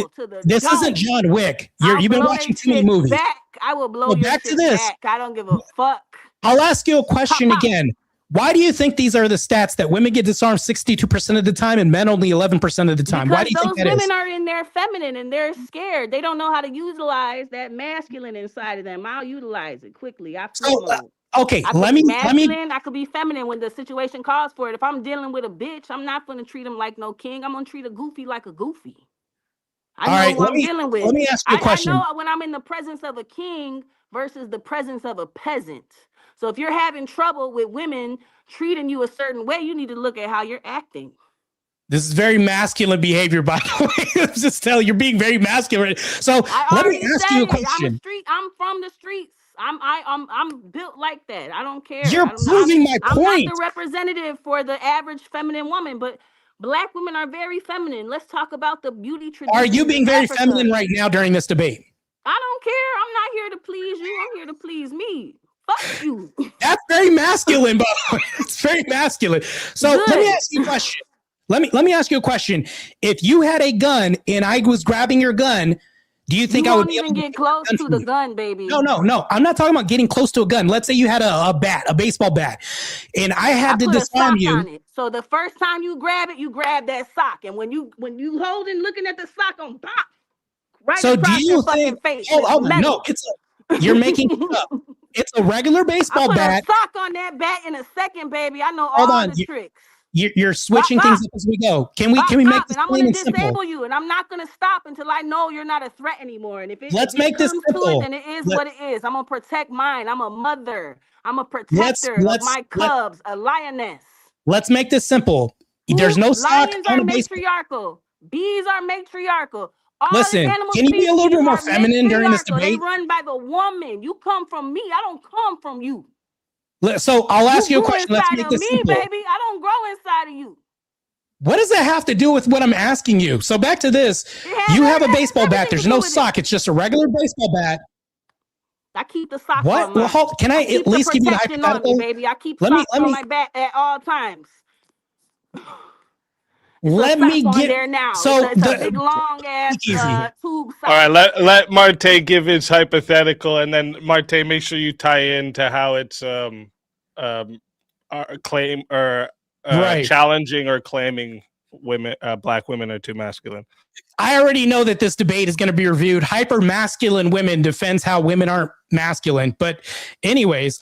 This isn't John Wick. You've been watching too many movies. I will blow your shit back. I don't give a fuck. I'll ask you a question again. Why do you think these are the stats that women get disarmed 62% of the time and men only 11% of the time? Why do you think that is? Those women are in their feminine and they're scared. They don't know how to utilize that masculine inside of them. I'll utilize it quickly. Okay, I could be feminine when the situation calls for it. If I'm dealing with a bitch, I'm not going to treat him like no king. I'm going to treat a goofy like a goofy. I know what I'm dealing with. Let me ask you a question. I know when I'm in the presence of a king versus the presence of a peasant. So if you're having trouble with women treating you a certain way, you need to look at how you're acting. This is very masculine behavior, by the way. I'm just telling you, you're being very masculine. So let me ask you a question. I'm from the streets. I'm built like that. I don't care. You're proving my point. I'm not the representative for the average feminine woman, but Black women are very feminine. Let's talk about the beauty tradition. Are you being very feminine right now during this debate? I don't care. I'm not here to please you. I'm here to please me. Fuck you. That's very masculine, by the way. It's very masculine. So let me ask you a question. Let me ask you a question. If you had a gun and I was grabbing your gun, do you think I would be able to get close to the gun, baby? No. I'm not talking about getting close to a gun. Let's say you had a baseball bat, and I had to disarm you. So the first time you grab it, you grab that sock, and when you holding, looking at the sock on pop, right across your fucking face. You're making it up. It's a regular baseball bat. I put a sock on that bat in a second, baby. I know all the tricks. You're switching things up as we go. Can we make this plain and simple? I'm going to disable you, and I'm not going to stop until I know you're not a threat anymore. And if it Let's make this simple. Then it is what it is. I'm going to protect mine. I'm a mother. I'm a protector of my cubs, a lioness. Let's make this simple. There's no sock Lions are matriarchal. Bees are matriarchal. Listen, can you be a little bit more feminine during this debate? They run by the woman. You come from me. I don't come from you. So I'll ask you a question. Let's make this simple. Baby. I don't grow inside of you. What does that have to do with what I'm asking you? So back to this. You have a baseball bat. There's no sock. It's just a regular baseball bat. I keep the sock on. Well, can I at least give you the hypothetical? On me, baby. I keep socks on my back at all times. Let me get there now. So it's a big long ass tube sock. All right, let Martae give his hypothetical, and then Martae, make sure you tie into how it's claim or challenging or claiming women, Black women are too masculine. I already know that this debate is going to be reviewed. Hyper masculine women defends how women aren't masculine. But anyways,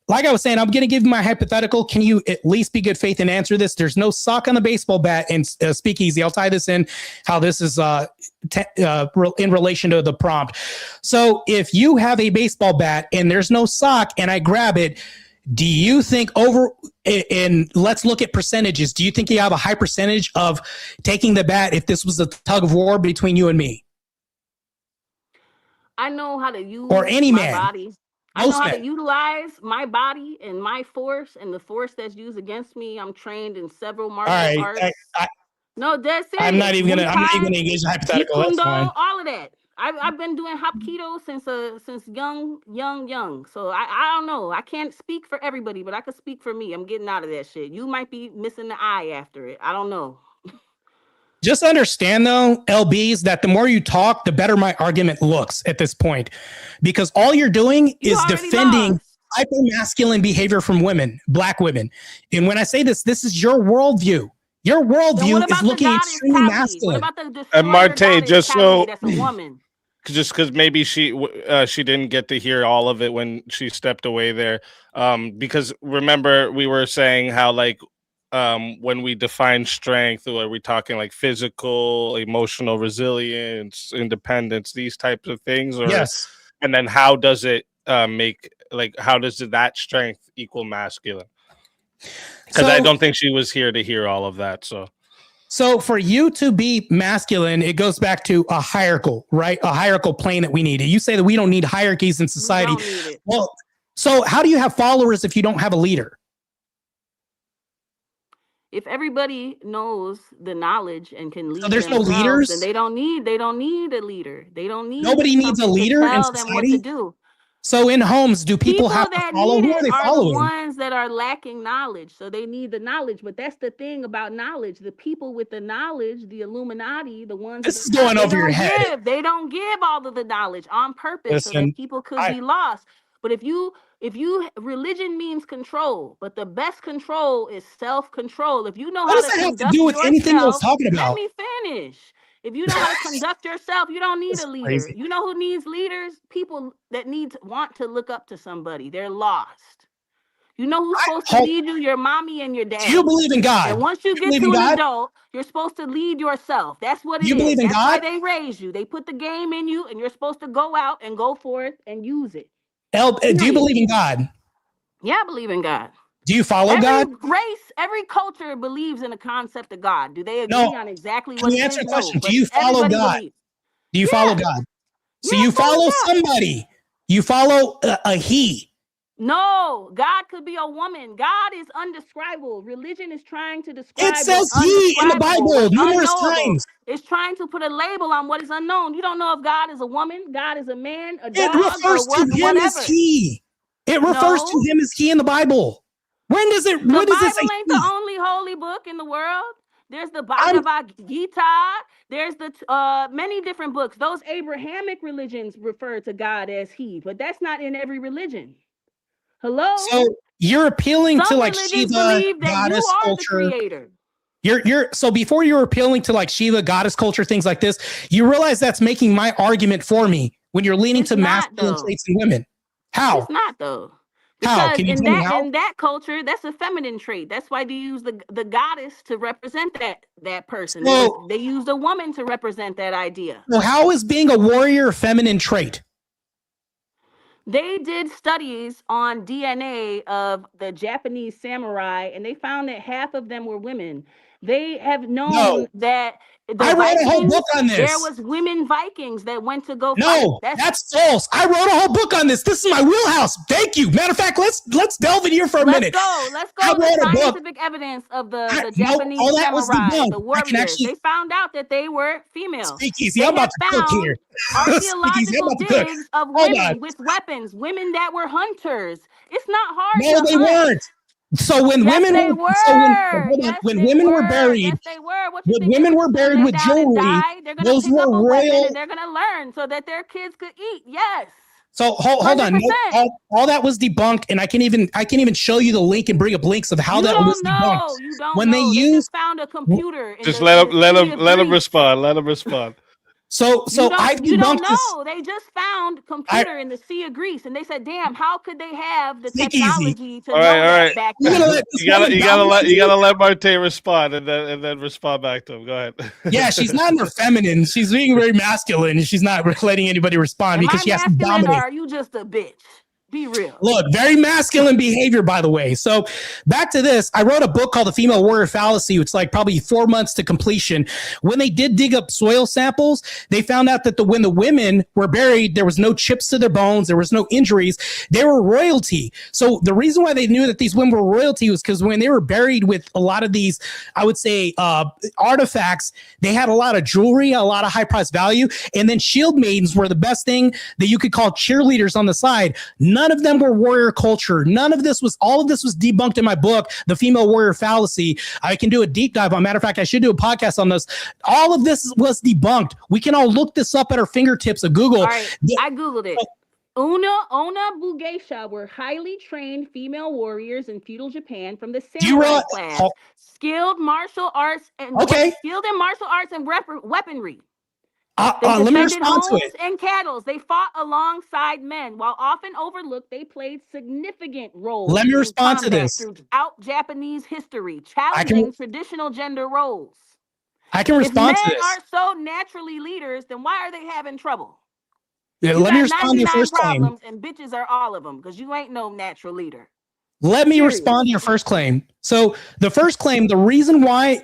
like I was saying, I'm going to give you my hypothetical. Can you at least be good faith and answer this? There's no sock on the baseball bat and speakeasy. I'll tie this in how this is in relation to the prompt. So if you have a baseball bat and there's no sock and I grab it, do you think and let's look at percentages. Do you think you have a high percentage of taking the bat if this was a tug of war between you and me? I know how to use my body. I know how to utilize my body and my force and the force that's used against me. I'm trained in several martial arts. No, that's serious. I'm not even gonna engage the hypothetical. That's fine. All of that. I've been doing Hapkido since young. So I don't know. I can't speak for everybody, but I can speak for me. I'm getting out of that shit. You might be missing the eye after it. I don't know. Just understand, though, LBs, that the more you talk, the better my argument looks at this point. Because all you're doing is defending hyper-masculine behavior from women, Black women. And when I say this is your worldview. Your worldview is looking extremely masculine. And Martae, just so... That's a woman. Just because maybe she didn't get to hear all of it when she stepped away there. Because remember, we were saying how, like, when we define strength, are we talking like physical, emotional resilience, independence, these types of things? Or, yes. And then how does it how does that strength equal masculine? Because I don't think she was here to hear all of that. So So for you to be masculine, it goes back to a hierarchical, right? A hierarchical plane that we need. You say that we don't need hierarchies in society. We don't need it. Well, so how do you have followers if you don't have a leader? If everybody knows the knowledge and can lead, so there's no leaders, then they don't need a leader. They don't need. Nobody needs a leader in society. Them what to do. So in homes, do people have to follow? Who are they following? The ones that are lacking knowledge, so they need the knowledge. But that's the thing about knowledge: the people with the knowledge, the Illuminati, the ones. This is going over your head. They don't give all of the knowledge on purpose, so that people could be lost. But if you religion means control, but the best control is self-control. If you know how to conduct yourself, what does that have to do with anything I was talking about? Let me finish. If you know how to conduct yourself, you don't need a leader. Crazy. You know who needs leaders? People that want to look up to somebody. They're lost. You know who's supposed to lead you? Your mommy and your dad. Do you believe in God? And once you get to an adult, you're supposed to lead yourself. That's what it is. You believe in God? That's why they raise you. They put the game in you, and you're supposed to go out and go for it and use it. Do you believe in God? Yeah, I believe in God. Do you follow God? Every race, every culture believes in the concept of God. Do they agree on exactly what it is? Answer the question. Do you follow God? Do you follow God? So you follow somebody. You follow a he. No, God could be a woman. God is undescribable. Religion is trying to describe. It says he in the Bible numerous times. It's trying to put a label on what is unknown. You don't know if God is a woman, God is a man, a dog, it refers to him as he. It refers to him as he in the Bible. When does it? The Bible ain't the only holy book in the world. There's the Bhagavad Gita. There's the many different books. Those Abrahamic religions refer to God as he, but that's not in every religion. Hello. So you're appealing to like Shiva, goddess culture. You're so before you're appealing to like Shiva, goddess culture, things like this, you realize that's making my argument for me when you're leaning to masculine traits in women. How? It's not though. Because in that culture, that's a feminine trait. That's why they use the goddess to represent that person. So, they used a woman to represent that idea. Well, how is being a warrior a feminine trait? They did studies on DNA of the Japanese samurai, and they found that half of them were women. They have known that I wrote a whole book on this. There was women Vikings that went to go fight. That's false. I wrote a whole book on this. This is my wheelhouse. Thank you. Matter of fact, let's delve in here for a minute. Let's go. The scientific evidence of the Japanese samurai, the warriors. They found out that they were female. Speakeasy. I'm about to cook here. Archaeological digs of women with weapons, women that were hunters. It's not hard. No, they weren't. So when women were buried, when women were buried with jewelry, those were royal. They're gonna learn so that their kids could eat. Yes. So hold on, all that was debunked, and I can even show you the link and bring up links of how that was debunked. You don't when know. They just found a computer. Just let them respond. Let them respond. So you don't know. They just found computer in the Sea of Greece, and they said, "Damn, how could they have the technology to know that back then?" You gotta let Martae respond, and then respond back to him. Go ahead. Yeah, she's not in her feminine. She's being very masculine, and she's not letting anybody respond because she has to dominate. Or are you just a bitch? Be real. Look, very masculine behavior, by the way. So back to this, I wrote a book called The Female Warrior Fallacy. It's like probably 4 months to completion. When they did dig up soil samples, they found out that when the women were buried, there was no chips to their bones. There was no injuries. They were royalty. So the reason why they knew that these women were royalty was because when they were buried with a lot of these, I would say, artifacts, they had a lot of jewelry, a lot of high price value. And then shield maidens were the best thing that you could call cheerleaders on the side. None of them were warrior culture. All of this was debunked in my book, The Female Warrior Fallacy. I can do a deep dive on. Matter of fact, I should do a podcast on this. All of this was debunked. We can all look this up at our fingertips of Google. All right, I Googled it. Ona Bugeisha were highly trained female warriors in feudal Japan from the samurai class, skilled in martial arts and weaponry. Let me respond to it. And cattle. They fought alongside men. While often overlooked, they played significant roles. Let me respond to this. Throughout Japanese history, challenging traditional gender roles. I can respond to this. If men are so naturally leaders, then why are they having trouble? Yeah, let me respond to your first claim. And bitches are all of them because you ain't no natural leader. Let me respond to your first claim. So the first claim, the reason why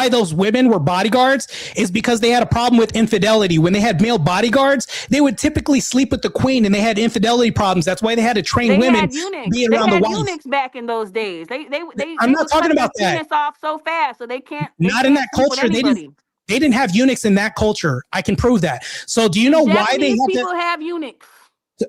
those women were bodyguards is because they had a problem with infidelity. When they had male bodyguards, they would typically sleep with the queen, and they had infidelity problems. That's why they had to train women to be around the wife. They had eunuchs back in those days. I'm not talking about that. Penis off so fast, so they can't. Not in that culture. They didn't have eunuchs in that culture. I can prove that. So do you know why they have eunuchs?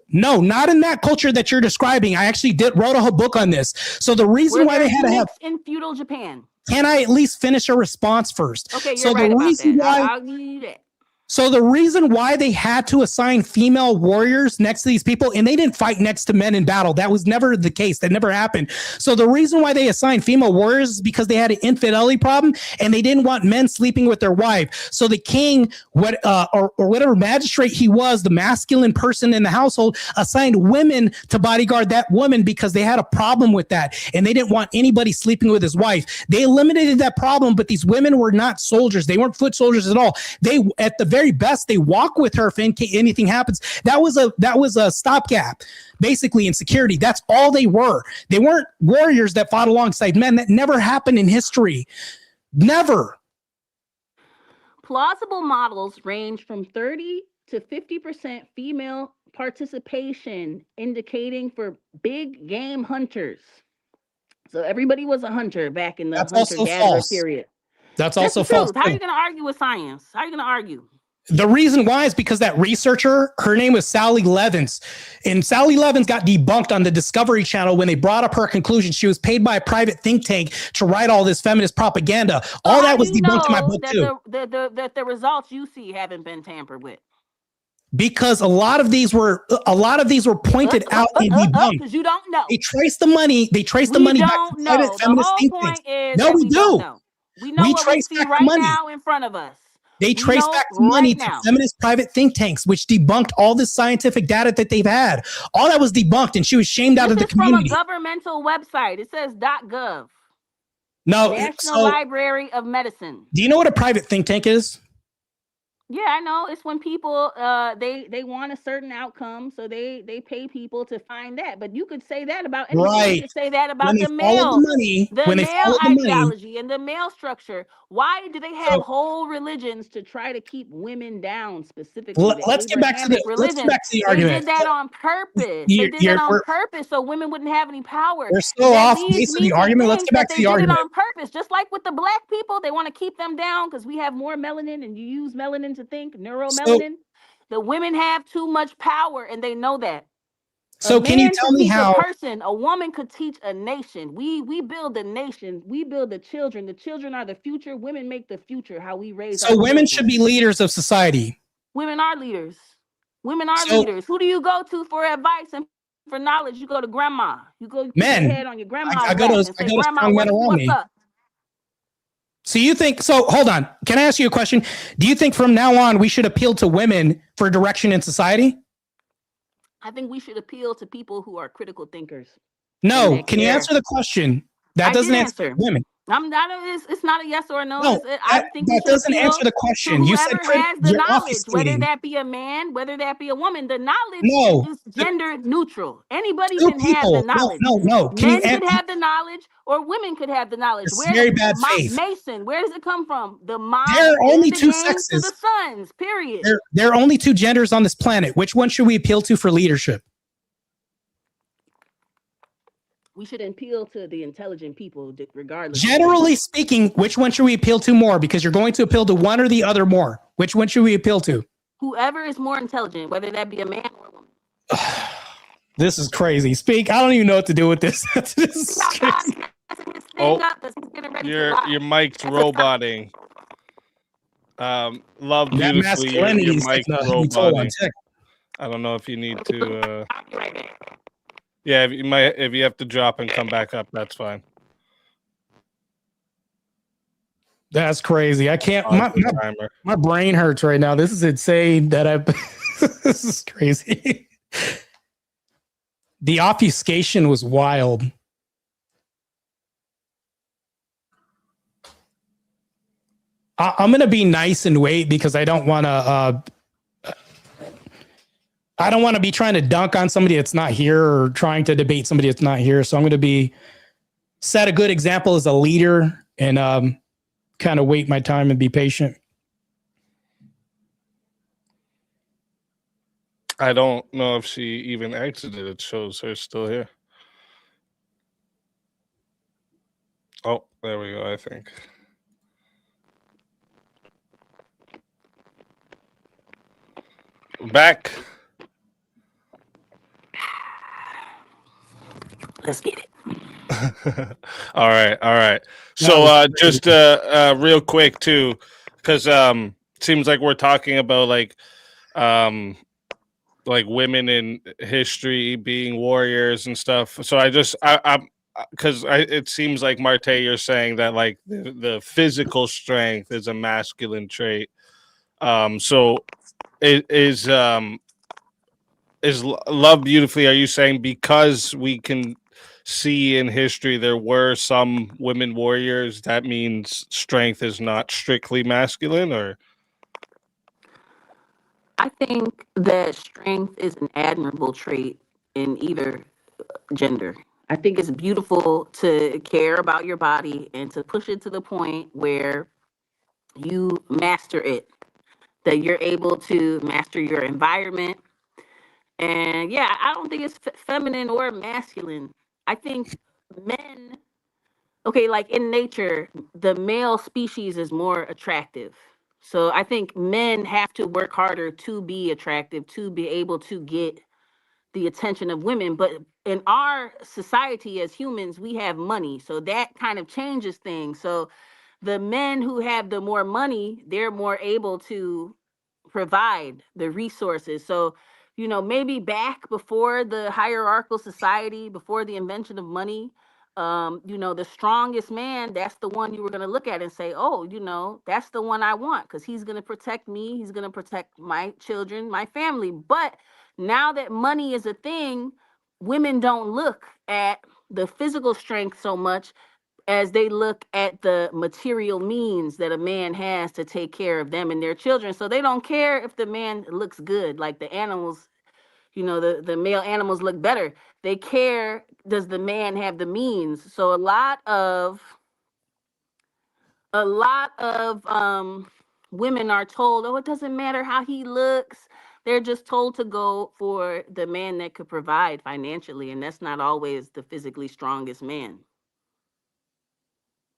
No, not in that culture that you're describing. I actually wrote a book on this. So the reason why they had to have in feudal Japan. Can I at least finish a response first? Okay, you're right about that. I'll give you that. So the reason why they had to assign female warriors next to these people, and they didn't fight next to men in battle. That was never the case. That never happened. So the reason why they assigned female warriors is because they had an infidelity problem, and they didn't want men sleeping with their wife. So the king, or whatever magistrate he was, the masculine person in the household, assigned women to bodyguard that woman because they had a problem with that, and they didn't want anybody sleeping with his wife. They eliminated that problem, but these women were not soldiers. They weren't foot soldiers at all. They, at the very best, they walk with her if anything happens. That was a stopgap, basically, in security. That's all they were. They weren't warriors that fought alongside men. That never happened in history. Never. Plausible models range from 30 to 50% female participation, indicating for big game hunters. So everybody was a hunter back in the hunter-gatherer period. That's also false. How are you going to argue with science? How are you going to argue? The reason why is because that researcher, her name was Sally Levins, and Sally Levins got debunked on the Discovery Channel when they brought up her conclusion. She was paid by a private think tank to write all this feminist propaganda. All that was debunked in my book too. That the results you see haven't been tampered with. Because a lot of these were pointed out and debunked. Because you don't know. They trace the money. They trace the money back to private feminist think tanks. No, we do. We know what we see right now in front of us. They trace back the money to feminist private think tanks, which debunked all this scientific data that they've had. All that was debunked, and she was shamed out of the community. From a governmental website. It says .gov. No, National Library of Medicine. Do you know what a private think tank is? Yeah, I know. It's when people they want a certain outcome, so they pay people to find that. But you could say that about anything. Right. You could say that about the male, the male ideology and the male structure. Why do they have whole religions to try to keep women down specifically? Let's get back to the argument. They did that on purpose. They did that on purpose so women wouldn't have any power. We're still off base of the argument. Let's get back to the argument. They did it on purpose, just like with the black people. They want to keep them down because we have more melanin, and you use melanin to think, neuromelanin. The women have too much power, and they know that. So can you tell me how a woman could teach a nation? We build a nation. We build the children. The children are the future. Women make the future. How we raise. So women should be leaders of society. Women are leaders. Women are leaders. Who do you go to for advice and for knowledge? You go to grandma. You go put your head on your grandma's I go to strong men around me. So you think, hold on. Can I ask you a question? Do you think from now on we should appeal to women for direction in society? I think we should appeal to people who are critical thinkers. No, can you answer the question? That doesn't answer women. I'm not. It's not a yes or a no. I think that doesn't answer the question. You said has the knowledge, whether that be a man, whether that be a woman. The knowledge is gender neutral. Anybody can have the knowledge. No. Men could have the knowledge, or women could have the knowledge. It's very bad faith. Mason, where does it come from? The mind. There are only two sexes. The sons. Period. There are only two genders on this planet. Which one should we appeal to for leadership? We should appeal to the intelligent people, regardless. Generally speaking, which one should we appeal to more? Because you're going to appeal to one or the other more. Which one should we appeal to? Whoever is more intelligent, whether that be a man or a woman. This is crazy. I don't even know what to do with this. Your mic's roboting. Love beautifully. Your mic's roboting. I don't know if you need to. Yeah, if you have to drop and come back up, that's fine. That's crazy. I can't. My brain hurts right now. This is insane. This is crazy. The obfuscation was wild. I'm gonna be nice and wait because I don't want to. I don't want to be trying to dunk on somebody that's not here or trying to debate somebody that's not here. So I'm going to set a good example as a leader and kind of wait my time and be patient. I don't know if she even exited. It shows her still here. Oh, there we go, I think. Back. Let's get it. All right. So just real quick too, because seems like we're talking about like women in history being warriors and stuff. So it seems like Martae, you're saying that like the physical strength is a masculine trait. So is love beautifully? Are you saying because we can see in history there were some women warriors, that means strength is not strictly masculine? Or I think that strength is an admirable trait in either gender. I think it's beautiful to care about your body and to push it to the point where you master it, that you're able to master your environment. And yeah, I don't think it's feminine or masculine. I think men, okay, like in nature, the male species is more attractive. So I think men have to work harder to be attractive, to be able to get the attention of women. But in our society as humans, we have money. So that kind of changes things. So the men who have the more money, they're more able to provide the resources. So, you know, maybe back before the hierarchical society, before the invention of money, you know, the strongest man, that's the one you were going to look at and say, oh, you know, that's the one I want because he's going to protect me. He's going to protect my children, my family. But now that money is a thing, women don't look at the physical strength so much as they look at the material means that a man has to take care of them and their children. So they don't care if the man looks good, like the animals, you know, the male animals look better. They care, does the man have the means? So a lot of women are told, oh, it doesn't matter how he looks. They're just told to go for the man that could provide financially, and that's not always the physically strongest man.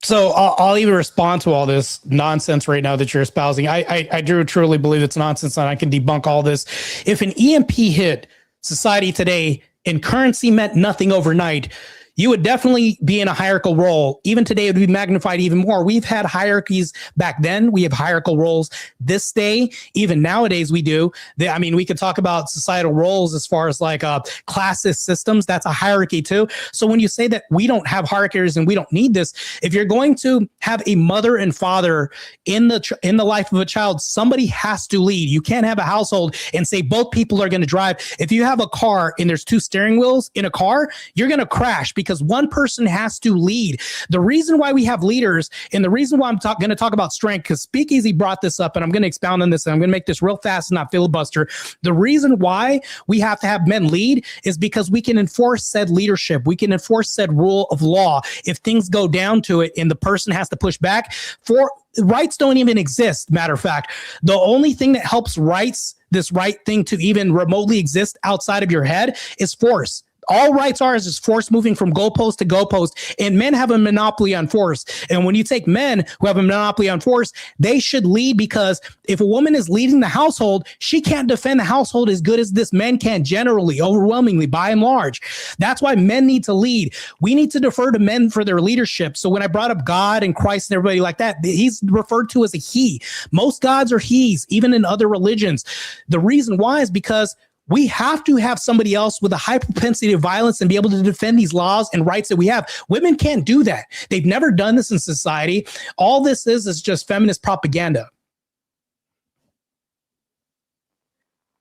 So I'll even respond to all this nonsense right now that you're espousing. I do truly believe it's nonsense, and I can debunk all this. If an EMP hit society today and currency meant nothing overnight, you would definitely be in a hierarchical role. Even today, it would be magnified even more. We've had hierarchies back then. We have hierarchical roles this day. Even nowadays, we do. I mean, we could talk about societal roles as far as like classist systems. That's a hierarchy too. So when you say that we don't have hierarchies and we don't need this, if you're going to have a mother and father in the life of a child, somebody has to lead. You can't have a household and say both people are going to drive. If you have a car and there's two steering wheels in a car, you're going to crash because one person has to lead. The reason why we have leaders and the reason why I'm going to talk about strength, because Speakeasy brought this up and I'm going to expound on this and I'm going to make this real fast and not filibuster. The reason why we have to have men lead is because we can enforce said leadership. We can enforce said rule of law. If things go down to it and the person has to push back, for rights don't even exist. Matter of fact, the only thing that helps rights, this right thing to even remotely exist outside of your head, is force. All rights are is force moving from goalpost to goalpost, and men have a monopoly on force. And when you take men who have a monopoly on force, they should lead, because if a woman is leading the household, she can't defend the household as good as this man can generally, overwhelmingly, by and large. That's why men need to lead. We need to defer to men for their leadership. So when I brought up God and Christ and everybody like that, he's referred to as a he. Most gods are he's, even in other religions. The reason why is because we have to have somebody else with a high propensity of violence and be able to defend these laws and rights that we have. Women can't do that. They've never done this in society. All this is just feminist propaganda.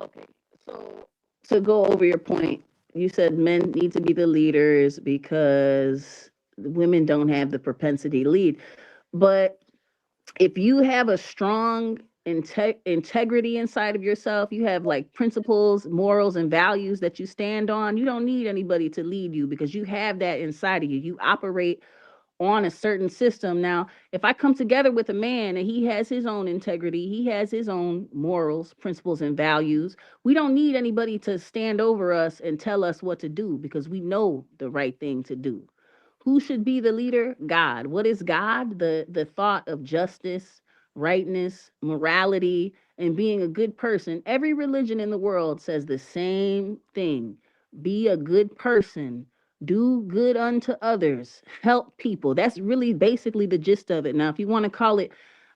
Okay, so to go over your point, you said men need to be the leaders because women don't have the propensity to lead. But if you have a strong integrity inside of yourself. You have like principles, morals, and values that you stand on. You don't need anybody to lead you because you have that inside of you. You operate on a certain system. Now, if I come together with a man and he has his own integrity, he has his own morals, principles, and values, we don't need anybody to stand over us and tell us what to do because we know the right thing to do. Who should be the leader? God. What is God? The thought of justice, rightness, morality, and being a good person. Every religion in the world says the same thing. Be a good person. Do good unto others. Help people. That's really basically the gist of it. Now, if you want to call it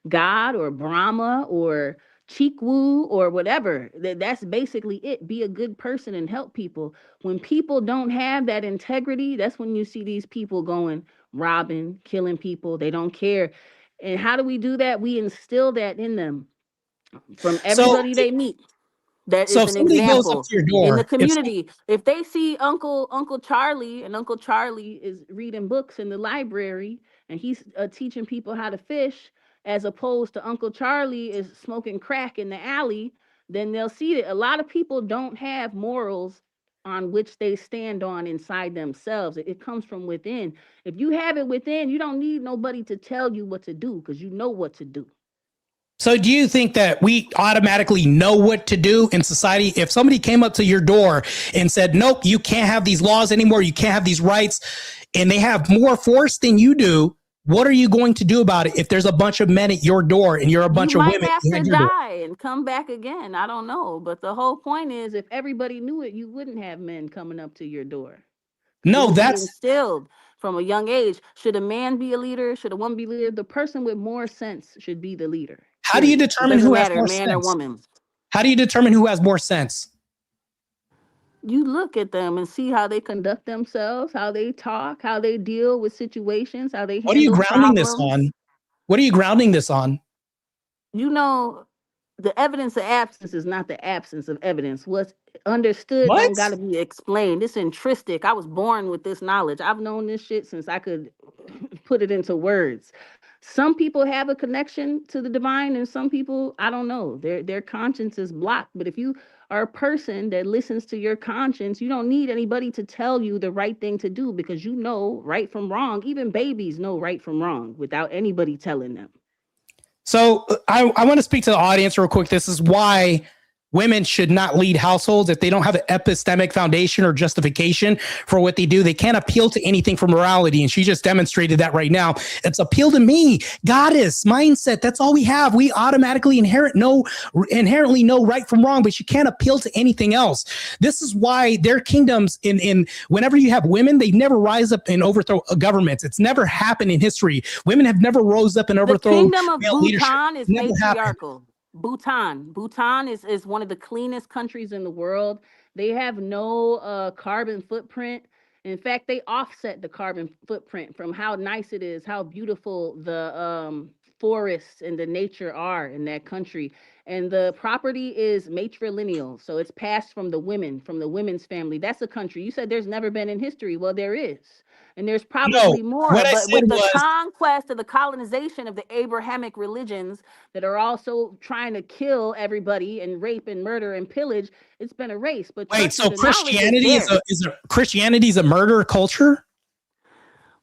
God or Brahma or Chikwu or whatever, that's basically it. Be a good person and help people. When people don't have that integrity, that's when you see these people going robbing, killing people. They don't care. And how do we do that? We instill that in them from everybody they meet. That is an example in the community. If they see Uncle Charlie, and Uncle Charlie is reading books in the library and he's teaching people how to fish, as opposed to Uncle Charlie is smoking crack in the alley, then they'll see that a lot of people don't have morals on which they stand on inside themselves. It comes from within. If you have it within, you don't need nobody to tell you what to do because you know what to do. So do you think that we automatically know what to do in society? If somebody came up to your door and said, nope, you can't have these laws anymore, you can't have these rights, and they have more force than you do, what are you going to do about it if there's a bunch of men at your door and you're a bunch of women? You might have to die and come back again. I don't know. But the whole point is, if everybody knew it, you wouldn't have men coming up to your door. No, that's instilled from a young age. Should a man be a leader? Should a woman be a leader? The person with more sense should be the leader. How do you determine who has more man sense? Or woman? How do you determine who has more sense? You look at them and see how they conduct themselves, how they talk, how they deal with situations, how they handle problems. What are you grounding this on? What are you grounding this on? You know, the evidence of absence is not the absence of evidence. What's understood don't got to be explained. It's intrinsic. I was born with this knowledge. I've known this shit since I could put it into words. Some people have a connection to the divine and some people, I don't know, their conscience is blocked. But if you are a person that listens to your conscience, you don't need anybody to tell you the right thing to do because you know right from wrong. Even babies know right from wrong without anybody telling them. So I want to speak to the audience real quick. This is why women should not lead households if they don't have an epistemic foundation or justification for what they do. They can't appeal to anything for morality. And she just demonstrated that right now. It's appeal to me, goddess mindset. That's all we have. We automatically inherently know right from wrong, but you can't appeal to anything else. This is why their kingdoms in whenever you have women, they never rise up and overthrow governments. It's never happened in history. Women have never rose up and overthrown. The kingdom of Bhutan is matriarchal. Bhutan is one of the cleanest countries in the world. They have no carbon footprint. In fact, they offset the carbon footprint from how nice it is, how beautiful the forests and the nature are in that country. And the property is matrilineal. So it's passed from the women's family. That's a country. You said there's never been in history. Well, there is. And there's probably more, but with the conquest of the colonization of the Abrahamic religions that are also trying to kill everybody and rape and murder and pillage, it's been erased. But wait, so Christianity is a murder culture?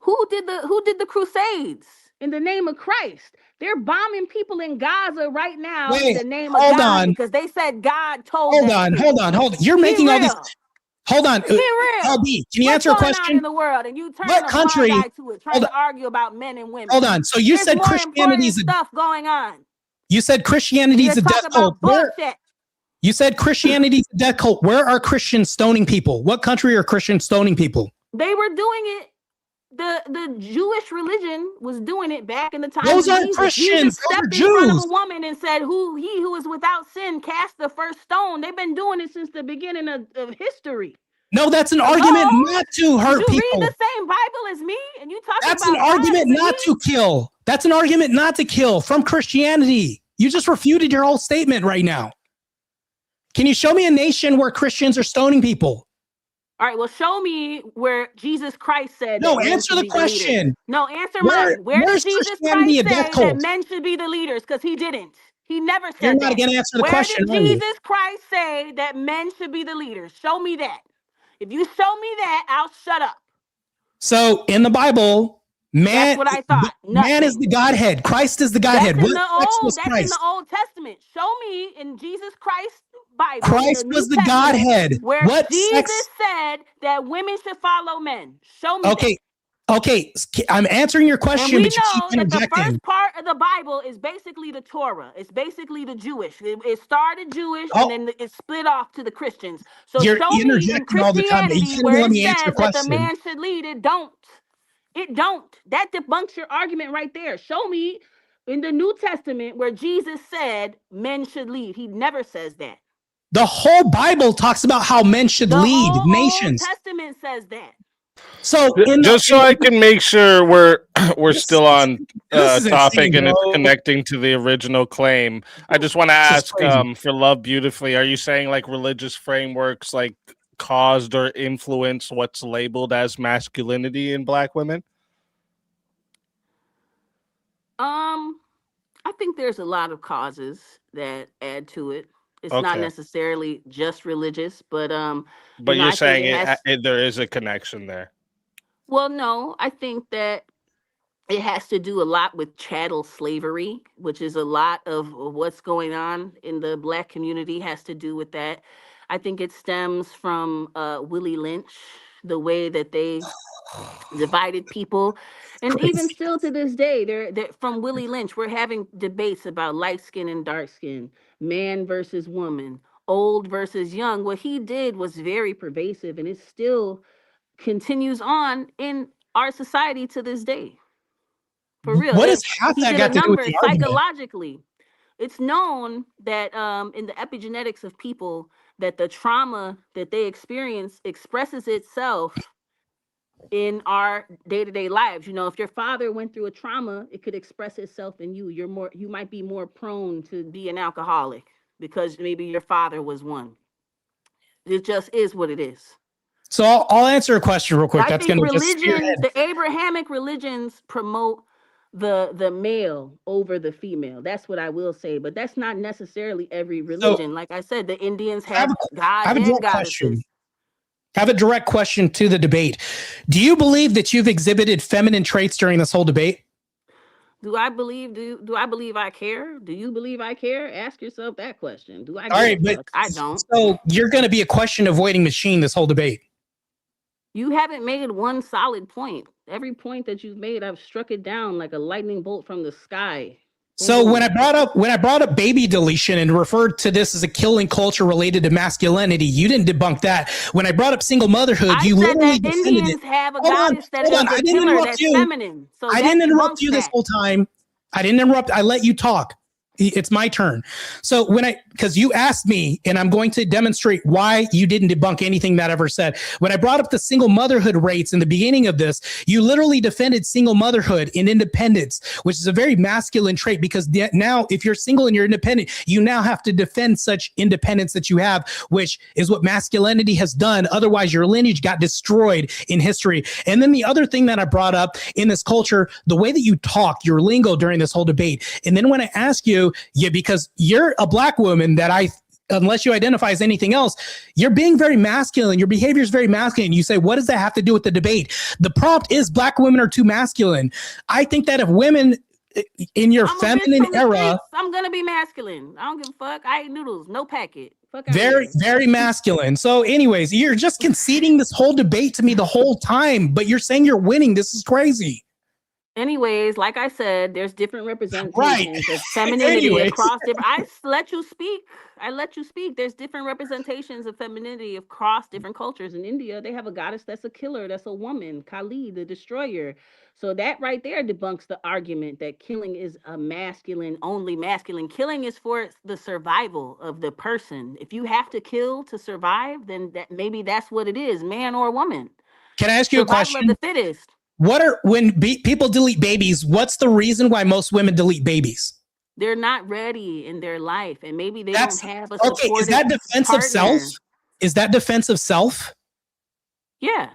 Who did the Crusades in the name of Christ? They're bombing people in Gaza right now in the name of God because they said God told them. Hold on. You're making all this. Hold on. Be real. LB, can you answer a question? In the world, and you turn what country to it, trying to argue about men and women. Hold on. So you said Christianity is stuff going on. You said Christianity is a death cult. You said Christianity is a death cult. Where are Christians stoning people? What country are Christians stoning people? They were doing it. The Jewish religion was doing it back in the time. Those aren't Christians. Jesus stepped in front of a woman and said, "He who is without sin cast the first stone." They've been doing it since the beginning of history. No, that's an argument not to hurt people. You read the same Bible as me, and you talk about that's an argument not to kill. That's an argument not to kill from Christianity. You just refuted your whole statement right now. Can you show me a nation where Christians are stoning people? All right, well, show me where Jesus Christ said. No, that men answer should the be question. leaders. No, answer mine. Where Where's did Jesus Christianity Christ a death say cult? that men should be the leaders? Because he didn't. He never You're said not that. going to answer the Where question, did are you? Jesus Christ say that men should be the leaders? Show me that. If you show me that, I'll shut up. So in the Bible, man, that's what I thought. Man is the Godhead. Christ is the Godhead. That's in Christ? the Old Testament. Show me in Jesus Christ's Bible. Christ in the was New the Testament, Godhead. Where What Jesus sex? said that women should follow men. Show me Okay. that. Okay, I'm answering your question, And we but you keep know that the interjecting. first part of the Bible is basically the Torah. It's basically the Jewish. It started Jewish and then it split off to the Christians. So You're show me in interjecting all the time, but you Christianity can't where let it me answer the says that the question. man should lead. It don't. It don't. That debunks your argument right there. Show me in the New Testament where Jesus said men should lead. He never says that. The whole Bible talks about how men should lead nations. The Old Testament says that. So I can make sure we're still on topic insane, and it's connecting to the original claim. I just want to ask for Love Beautifully, are you saying like religious frameworks like caused or influenced what's labeled as masculinity in Black women? I think there's a lot of causes that add to it. It's not necessarily just religious, but you're saying there is a connection there. Well, no, I think that it has to do a lot with chattel slavery, which is a lot of what's going on in the Black community has to do with that. I think it stems from Willie Lynch, the way that they divided people. And even still to this day, they're from Willie Lynch, we're having debates about light skin and dark skin, man versus woman, old versus young. What he did was very pervasive, and it still continues on in our society to this day. For real. What does half that got to do with the argument? Psychologically, it's known that in the epigenetics of people, that the trauma that they experience expresses itself in our day-to-day lives. You know, if your father went through a trauma, it could express itself in you. You might be more prone to be an alcoholic because maybe your father was one. It just is what it is. So I'll answer a question real quick. That's going to the Abrahamic religions promote the male over the female. That's what I will say, but that's not necessarily every religion. Like I said, the Indians have gods and goddesses. I have a direct question to the debate. Do you believe that you've exhibited feminine traits during this whole debate? Do I believe I care? Do you believe I care? Ask yourself that question. Do I? All right, but I don't. So you're going to be a question avoiding machine this whole debate. You haven't made one solid point. Every point that you've made, I've struck it down like a lightning bolt from the sky. So when I brought up baby deletion and referred to this as a killing culture related to masculinity, you didn't debunk that. When I brought up single motherhood, you literally defended Indians have a goddess that is a killer that's feminine. So I didn't interrupt you this whole time. I didn't interrupt. I let you talk. It's my turn. So because you asked me, and I'm going to demonstrate why you didn't debunk anything that I ever said. When I brought up the single motherhood rates in the beginning of this, you literally defended single motherhood in independence, which is a very masculine trait, because now if you're single and you're independent, you now have to defend such independence that you have, which is what masculinity has done. Otherwise, your lineage got destroyed in history. And then the other thing that I brought up in this culture, the way that you talk, your lingo during this whole debate. And then when I ask you, because you're a Black woman that unless you identify as anything else, you're being very masculine. Your behavior is very masculine. You say, what does that have to do with the debate? The prompt is Black women are too masculine. I think that if women in your feminine era, I'm going to be masculine. I don't give a fuck. I eat noodles, no packet. Very, very masculine. So anyways, you're just conceding this whole debate to me the whole time, but you're saying you're winning. This is crazy. Anyways, like I said, there's different representations of femininity across different. I let you speak. There's different representations of femininity across different cultures. In India, they have a goddess that's a killer, that's a woman, Kali, the destroyer. So that right there debunks the argument that killing is a only masculine. Killing is for the survival of the person. If you have to kill to survive, then maybe that's what it is, man or woman. Can I ask you a question? Survival of the fittest. When people delete babies, what's the reason why most women delete babies? They're not ready in their life, and maybe they don't have a supportive is that defense of self? Is that defense of self? Yeah.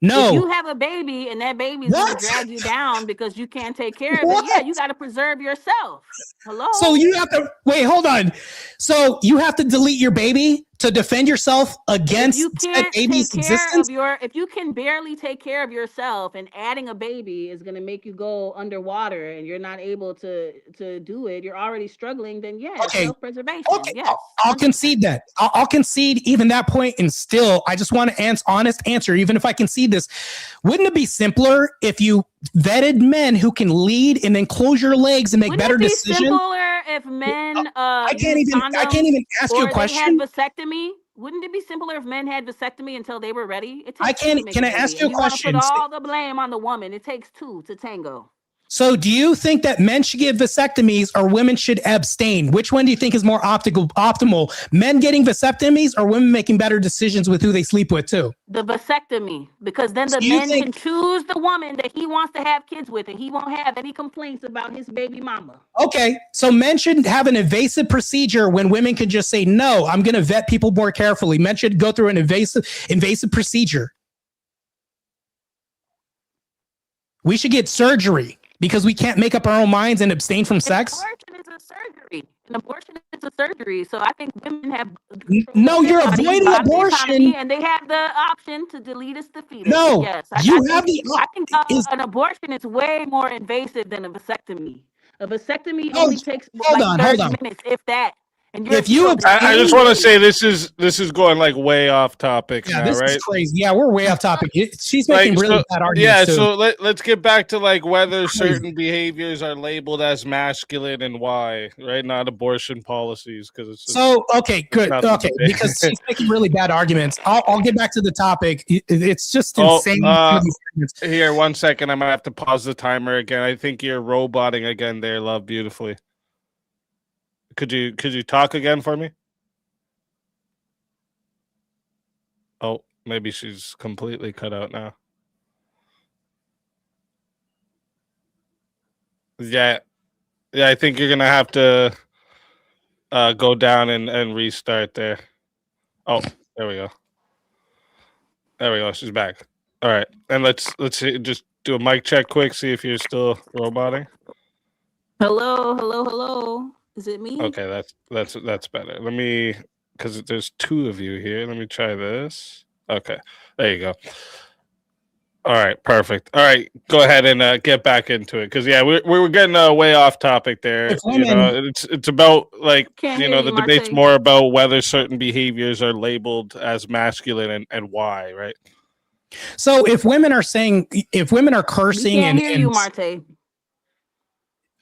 No. If you have a baby and that baby is going to drag you down because you can't take care of it, yeah, you got to preserve yourself. Hello? So you have to wait, hold on. So you have to delete your baby to defend yourself against that baby's existence? If you can barely take care of yourself and adding a baby is going to make you go underwater and you're not able to do it, you're already struggling, then self-preservation. Okay. Yes. I'll concede that. I'll concede even that point, and still, I just want an honest answer, even if I concede this. Wouldn't it be simpler if you vetted men who can lead and then close your legs and make better decisions? Wouldn't it be simpler if men I can't even ask you a question. Had vasectomy? Wouldn't it be simpler if men had vasectomy until they were ready? It takes Can I ask you a question? You want to put all the blame on the woman. It takes two to tango. So do you think that men should get vasectomies or women should abstain? Which one do you think is more optimal? Men getting vasectomies or women making better decisions with who they sleep with too? The vasectomy, because then the men can choose the woman that he wants to have kids with and he won't have any complaints about his baby mama. Okay, so men shouldn't have an invasive procedure when women can just say, no, I'm going to vet people more carefully. Men should go through an invasive procedure. We should get surgery. Because we can't make up our own minds and abstain from sex? Abortion is a surgery. An abortion is a surgery. So I think women have... No, you're avoiding abortion. And they have the option to delete the fetus. No, yes, I think an abortion is way more invasive than a vasectomy. A vasectomy only takes 30 minutes, if that. If you, I just want to say this is going like way off topic. Yeah, now, this right? is crazy. Yeah, we're way off topic. She's making really bad arguments. Yeah, too. so let's get back to like whether certain behaviors are labeled as masculine and why, right? Not abortion policies, because it's okay, good. Okay, because she's making really bad arguments. I'll get back to the topic. It's just insane. Here, 1 second. I might have to pause the timer again. I think you're roboting again there, love, beautifully. Could you talk again for me? Oh, maybe she's completely cut out now. Yeah, I think you're gonna have to go down and restart there. Oh, there we go. There we go. She's back. All right, and let's see, just do a mic check quick. See if you're still roboting. Hello. Is it me? Okay, that's better. Let me, because there's two of you here. Let me try this. Okay, there you go. All right, perfect. All right, go ahead and get back into it, because we were getting way off topic there. It's about like the debate's more about whether certain behaviors are labeled as masculine and why, right? So if women are cursing, we can't hear you, Martae.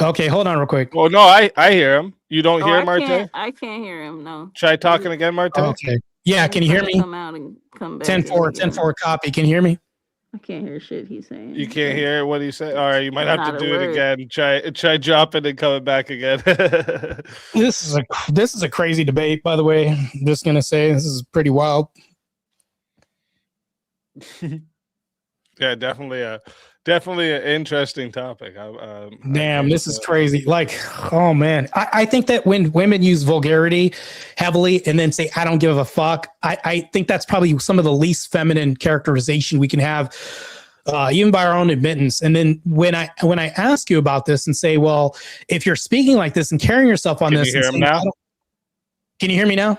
Okay, hold on real quick. Oh no, I hear him. You don't hear Martae? I can't hear him. No. Try talking again, Martae. Okay. Yeah, can you hear me? Come out and come back. 10-4 copy. Can you hear me? I can't hear shit he's saying. You can't hear what he said? All right, you might have to do it again. Try dropping and coming back again. This is a crazy debate, by the way. I'm just gonna say this is pretty wild. Yeah, definitely an interesting topic. Damn, this is crazy. Like, oh man, I think that when women use vulgarity heavily and then say, I don't give a fuck, I think that's probably some of the least feminine characterization we can have, even by our own admittance. And then when I ask you about this and say, well, if you're speaking like this and carrying yourself on this. Can you hear him now? Can you hear me now?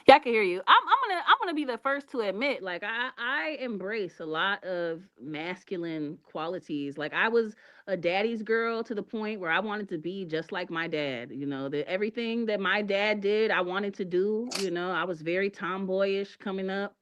Yeah, I can hear you. I'm gonna be the first to admit, like I embrace a lot of masculine qualities. Like I was a daddy's girl to the point where I wanted to be just like my dad. Everything that my dad did, I wanted to do. I was very tomboyish coming up.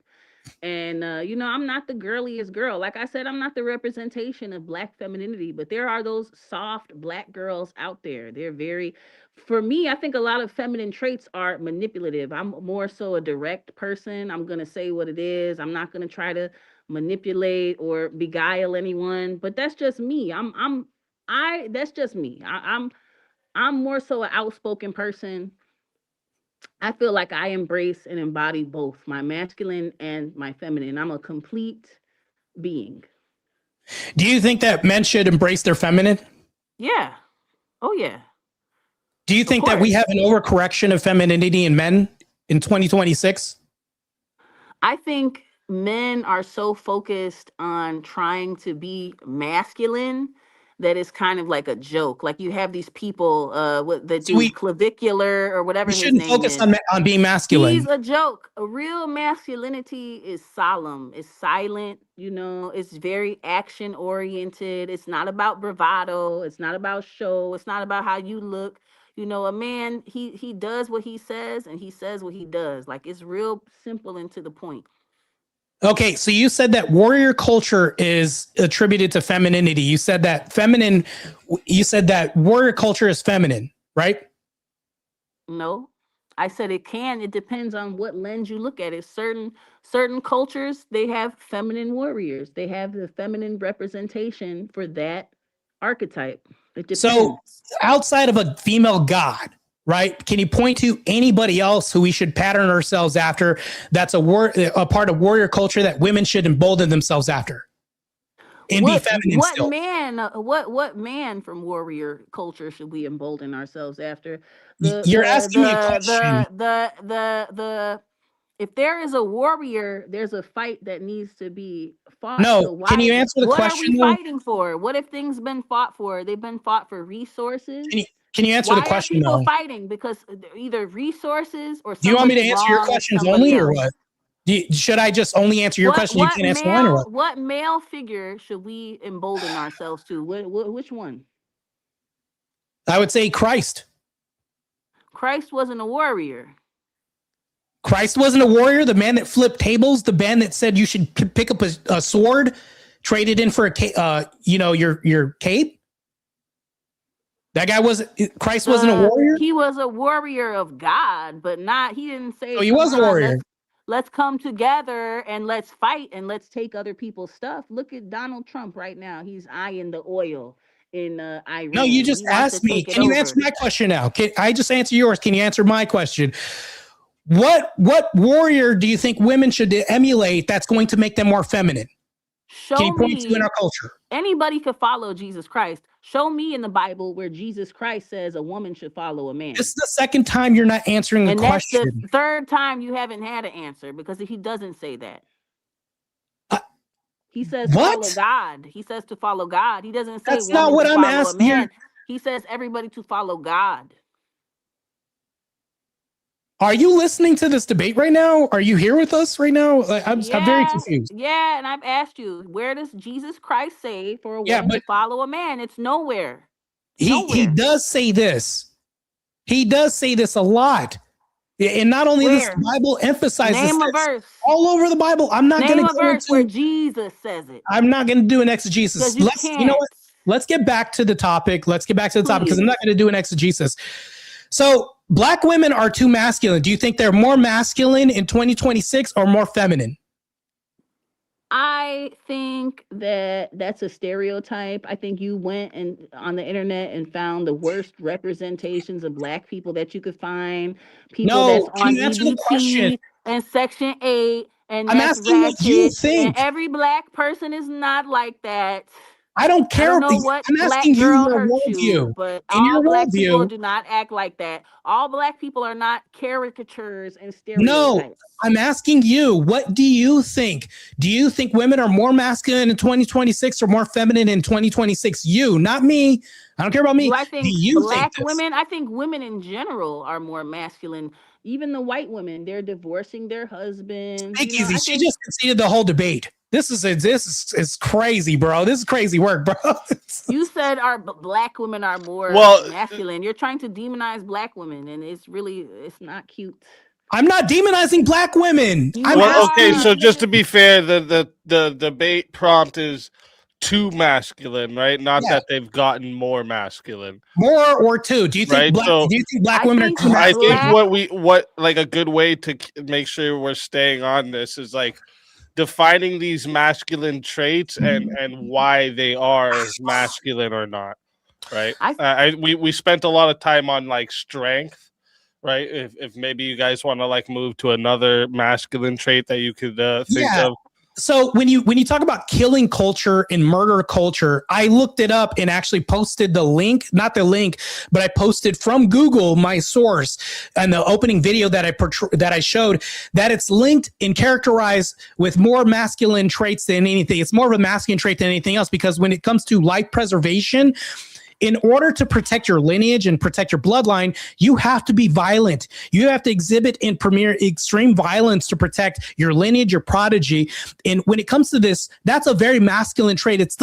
And, I'm not the girliest girl. Like I said, I'm not the representation of Black femininity, but there are those soft Black girls out there. They're very, for me, I think a lot of feminine traits are manipulative. I'm more so a direct person. I'm going to say what it is. I'm not going to try to manipulate or beguile anyone, but that's just me. That's just me. I'm more so an outspoken person. I feel like I embrace and embody both my masculine and my feminine. I'm a complete being. Do you think that men should embrace their feminine? Yeah. Oh, yeah. Do you think that we have an overcorrection of femininity in men in 2026? I think men are so focused on trying to be masculine that it's kind of like a joke. Like you have these people that do clavicular or whatever We his shouldn't name focus is. on being masculine. He's a joke. A real masculinity is solemn. It's silent. It's very action oriented. It's not about bravado. It's not about show. It's not about how you look. A man, he does what he says and he says what he does. Like it's real simple and to the point. Okay, so you said that warrior culture is attributed to femininity. You said that warrior culture is feminine, right? No, I said it can. It depends on what lens you look at it. Certain cultures, they have feminine warriors. They have the feminine representation for that archetype. It depends. So outside of a female god, right? Can you point to anybody else who we should pattern ourselves after that's a part of warrior culture that women should embolden themselves after? And be feminine still. What man from warrior culture should we embolden ourselves after? You're asking me a question. If there is a warrior, there's a fight that needs to be fought. No, so can you answer the question? What are we fighting for? What if things been fought for? They've been fought for resources. Can you answer the question? Why are people fighting? Because either resources or. Do you want me to answer your questions only, or what? Should I just only answer your question? You can't answer mine, or what? What male figure should we embolden ourselves to? Which one? I would say Christ. Christ wasn't a warrior. Christ wasn't a warrior. The man that flipped tables, the man that said you should pick up a sword, trade it in for your cape. That guy Christ wasn't a warrior. He was a warrior of God, but not. He didn't say. Oh, he was a warrior. Let's come together and let's fight and let's take other people's stuff. Look at Donald Trump right now. He's eyeing the oil in Iran. No, you just asked me. Can you answer my question now? Can I just answer yours? Can you answer my question? What warrior do you think women should emulate that's going to make them more feminine? Can you point to in our culture? Anybody could follow Jesus Christ. Show me in the Bible where Jesus Christ says a woman should follow a man. This is the second time you're not answering the question. And that's the third time you haven't had an answer, because he doesn't say that. He says follow God. He says to follow God. He doesn't say that's not what I'm asking here. He says everybody to follow God. Are you listening to this debate right now? Are you here with us right now? I'm very confused. Yeah, and I've asked you, where does Jesus Christ say for a woman to follow a man? It's nowhere. He does say this. He does say this a lot. And not only this, the Bible emphasizes Name a verse. All over the Bible. I'm not going to go verse where Jesus says it. I'm not going to do an exegesis. You know what? Let's get back to the topic. Because I'm not going to do an exegesis. So Black women are too masculine. Do you think they're more masculine in 2026 or more feminine? I think that's a stereotype. I think you went on the internet and found the worst representations of Black people that you could find. People that's on EBT and Section 8. And I'm asking what you think. And every Black person is not like that. I don't care. I don't know what I'm Black asking girl you hurt you, but all Black people do not act like that. All Black people are not caricatures and stereotypes. No, I'm asking you, what do you think? Do you think women are more masculine in 2026 or more feminine in 2026? You, not me. I don't care about me. I think Black women, I think women in general are more masculine. Even the white women, they're divorcing their husbands. Take easy. She just conceded the whole debate. This is crazy, bro. This is crazy work, bro. You said our Black women are more masculine. You're trying to demonize Black women, and it's not cute. I'm not demonizing Black women. Okay, so just to be fair, the debate prompt is too masculine, right? Not that they've gotten more masculine. More or two. Do you think Black women are too masculine? I think what a good way to make sure we're staying on this is like defining these masculine traits and why they are masculine or not, right? We spent a lot of time on like strength, right? If maybe you guys want to like move to another masculine trait that you could think of. So when you talk about killing culture and murder culture, I looked it up and actually posted the link, not the link, but I posted from Google my source and the opening video that I showed that it's linked and characterized with more masculine traits than anything. It's more of a masculine trait than anything else, because when it comes to life preservation, in order to protect your lineage and protect your bloodline, you have to be violent. You have to exhibit and premiere extreme violence to protect your lineage, your prodigy. And when it comes to this, that's a very masculine trait. It's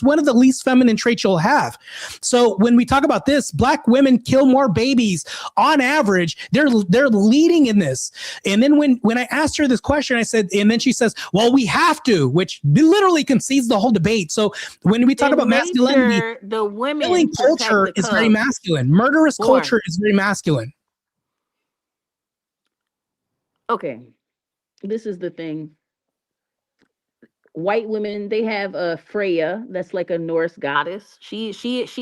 one of the least feminine traits you'll have. So when we talk about this, Black women kill more babies on average. They're leading in this. And then when I asked her this question, I said, and then she says, well, we have to, which literally concedes the whole debate. So when we talk about masculinity, the women killing culture is very masculine. Murderous culture is very masculine. Okay, this is the thing. White women, they have a Freya, that's like a Norse goddess. She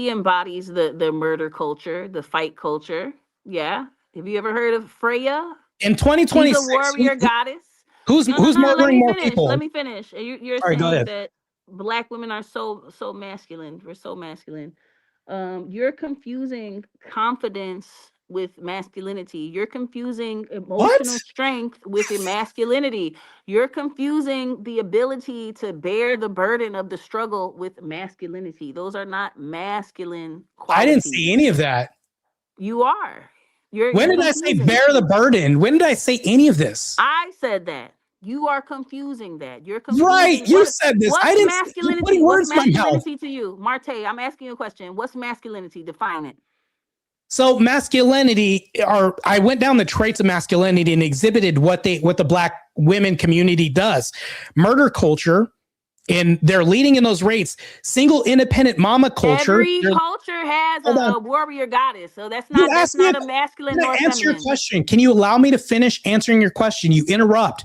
embodies the murder culture, the fight culture. Yeah, have you ever heard of Freya? In 2026, she's a warrior goddess. Who's murdering more people? Let me finish. You're Sorry, saying that Black women are so masculine. We're so masculine. You're confusing confidence with masculinity. You're confusing emotional strength with masculinity. You're confusing the ability to bear the burden of the struggle with masculinity. Those are not masculine qualities. I didn't see any of that. You are. When did I say bear the burden? When did I say any of this? I said that. You are confusing that. You're confusing. Right. You said this. I didn't. Masculinity. What's masculinity to you, Martae? I'm asking you a question. What's masculinity? Define it. So masculinity, I went down the traits of masculinity and exhibited what the Black women community does. Murder culture, and they're leading in those rates. Single independent mama culture. Every culture has a warrior goddess, so that's not a masculine nor feminine. Answer your question. Can you allow me to finish answering your question? You interrupt.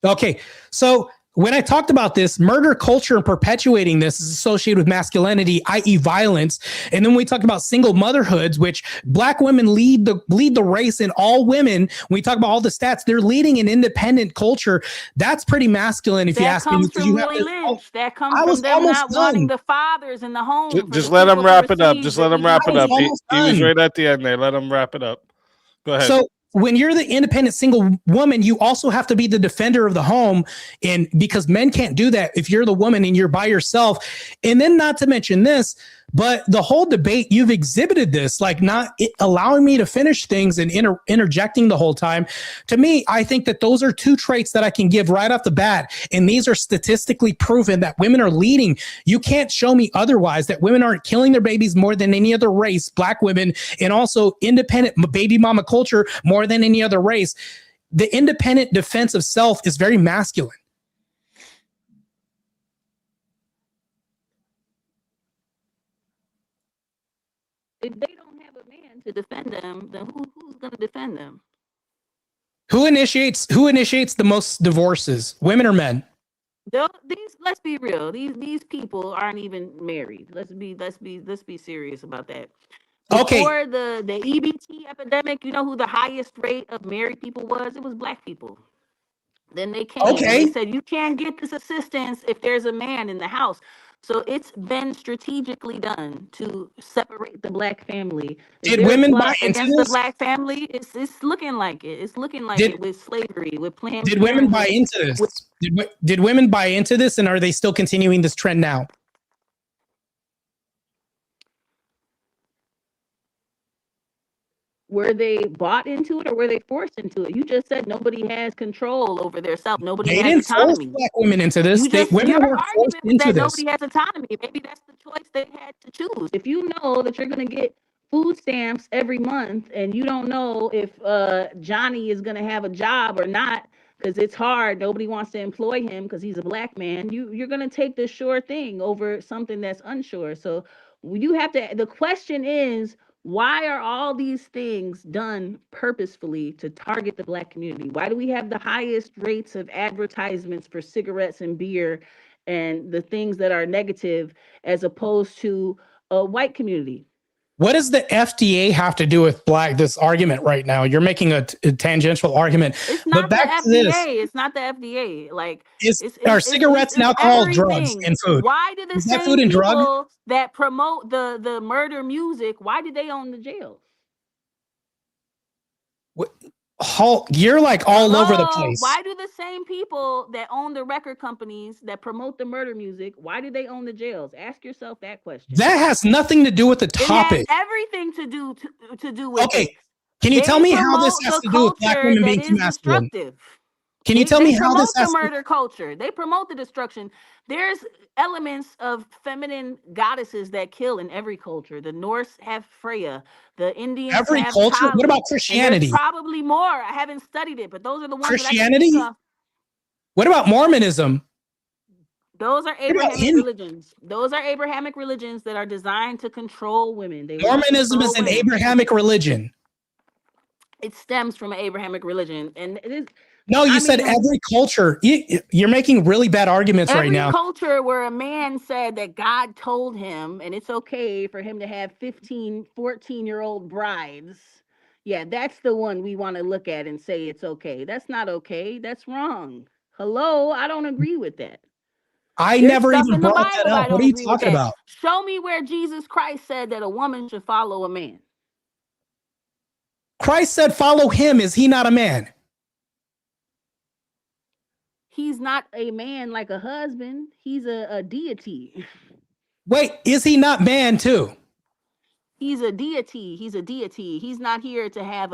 Okay, so when I talked about this, murder culture and perpetuating this is associated with masculinity, i.e. violence. And then we talked about single motherhoods, which Black women lead the race, and all women, when we talk about all the stats, they're leading an independent culture. That's pretty masculine, if you ask me. That comes from them not wanting the fathers in the home. Just let him wrap it up. Just let him wrap it up. He was right at the end there. Let him wrap it up. Go ahead. So when you're the independent single woman, you also have to be the defender of the home. And because men can't do that if you're the woman and you're by yourself. And then not to mention this, but the whole debate, you've exhibited this, like not allowing me to finish things and interjecting the whole time. To me, I think that those are two traits that I can give right off the bat. And these are statistically proven that women are leading. You can't show me otherwise, that women aren't killing their babies more than any other race, Black women, and also independent baby mama culture more than any other race. The independent defense of self is very masculine. If they don't have a man to defend them, then who's going to defend them? Who initiates the most divorces, women or men? Let's be real. These people aren't even married. Let's be serious about that. Before the EBT epidemic, you know who the highest rate of married people was? It was Black people. Then they came and they said, you can't get this assistance if there's a man in the house. So it's been strategically done to separate the Black family. Did women buy into this? The Black family, it's looking like it. It's looking like it with slavery, with Planned Parenthood. Did women buy into this? Did women buy into this, and are they still continuing this trend now? Were they bought into it or were they forced into it? You just said nobody has control over their self. Nobody has autonomy. Black women into this. Women were forced into this. Nobody has autonomy. Maybe that's the choice they had to choose. If you know that you're going to get food stamps every month and you don't know if Johnny is going to have a job or not, because it's hard. Nobody wants to employ him because he's a Black man. You're going to take the sure thing over something that's unsure. So you have to, the question is, why are all these things done purposefully to target the Black community? Why do we have the highest rates of advertisements for cigarettes and beer and the things that are negative as opposed to a white community? What does the FDA have to do with this argument right now? You're making a tangential argument. It's not the FDA. It's not the FDA. Like, are cigarettes and alcohol drugs and food? Why do the same people that promote the murder music, why do they own the jails? You're like all over the place. Why do the same people that own the record companies that promote the murder music, why do they own the jails? Ask yourself that question. That has nothing to do with the topic. It has everything to do with okay. It. Can you tell me how this has to do with black women being too masculine? Can you tell me how this has to murder culture? They promote the destruction. There's elements of feminine goddesses that kill in every culture. The Norse have Freya. The Indians every have culture. Kali. What about Christianity? Probably more. I haven't studied it, but those are the ones. Christianity. What about Mormonism? Those are Abrahamic religions. Those are Abrahamic religions that are designed to control women. Mormonism is an Abrahamic religion. It stems from an Abrahamic religion, and it is. No, you said every culture. You're making really bad arguments right now. Every culture where a man said that God told him, and it's okay for him to have 15, 14-year-old brides. Yeah, that's the one we want to look at and say it's okay. That's not okay. That's wrong. Hello, I don't agree with that. I never even brought that up. What are you talking about? Show me where Jesus Christ said that a woman should follow a man. Christ said, follow him. Is he not a man? He's not a man like a husband. He's a deity. Wait, is he not man too? He's a deity. He's a deity. He's not here to have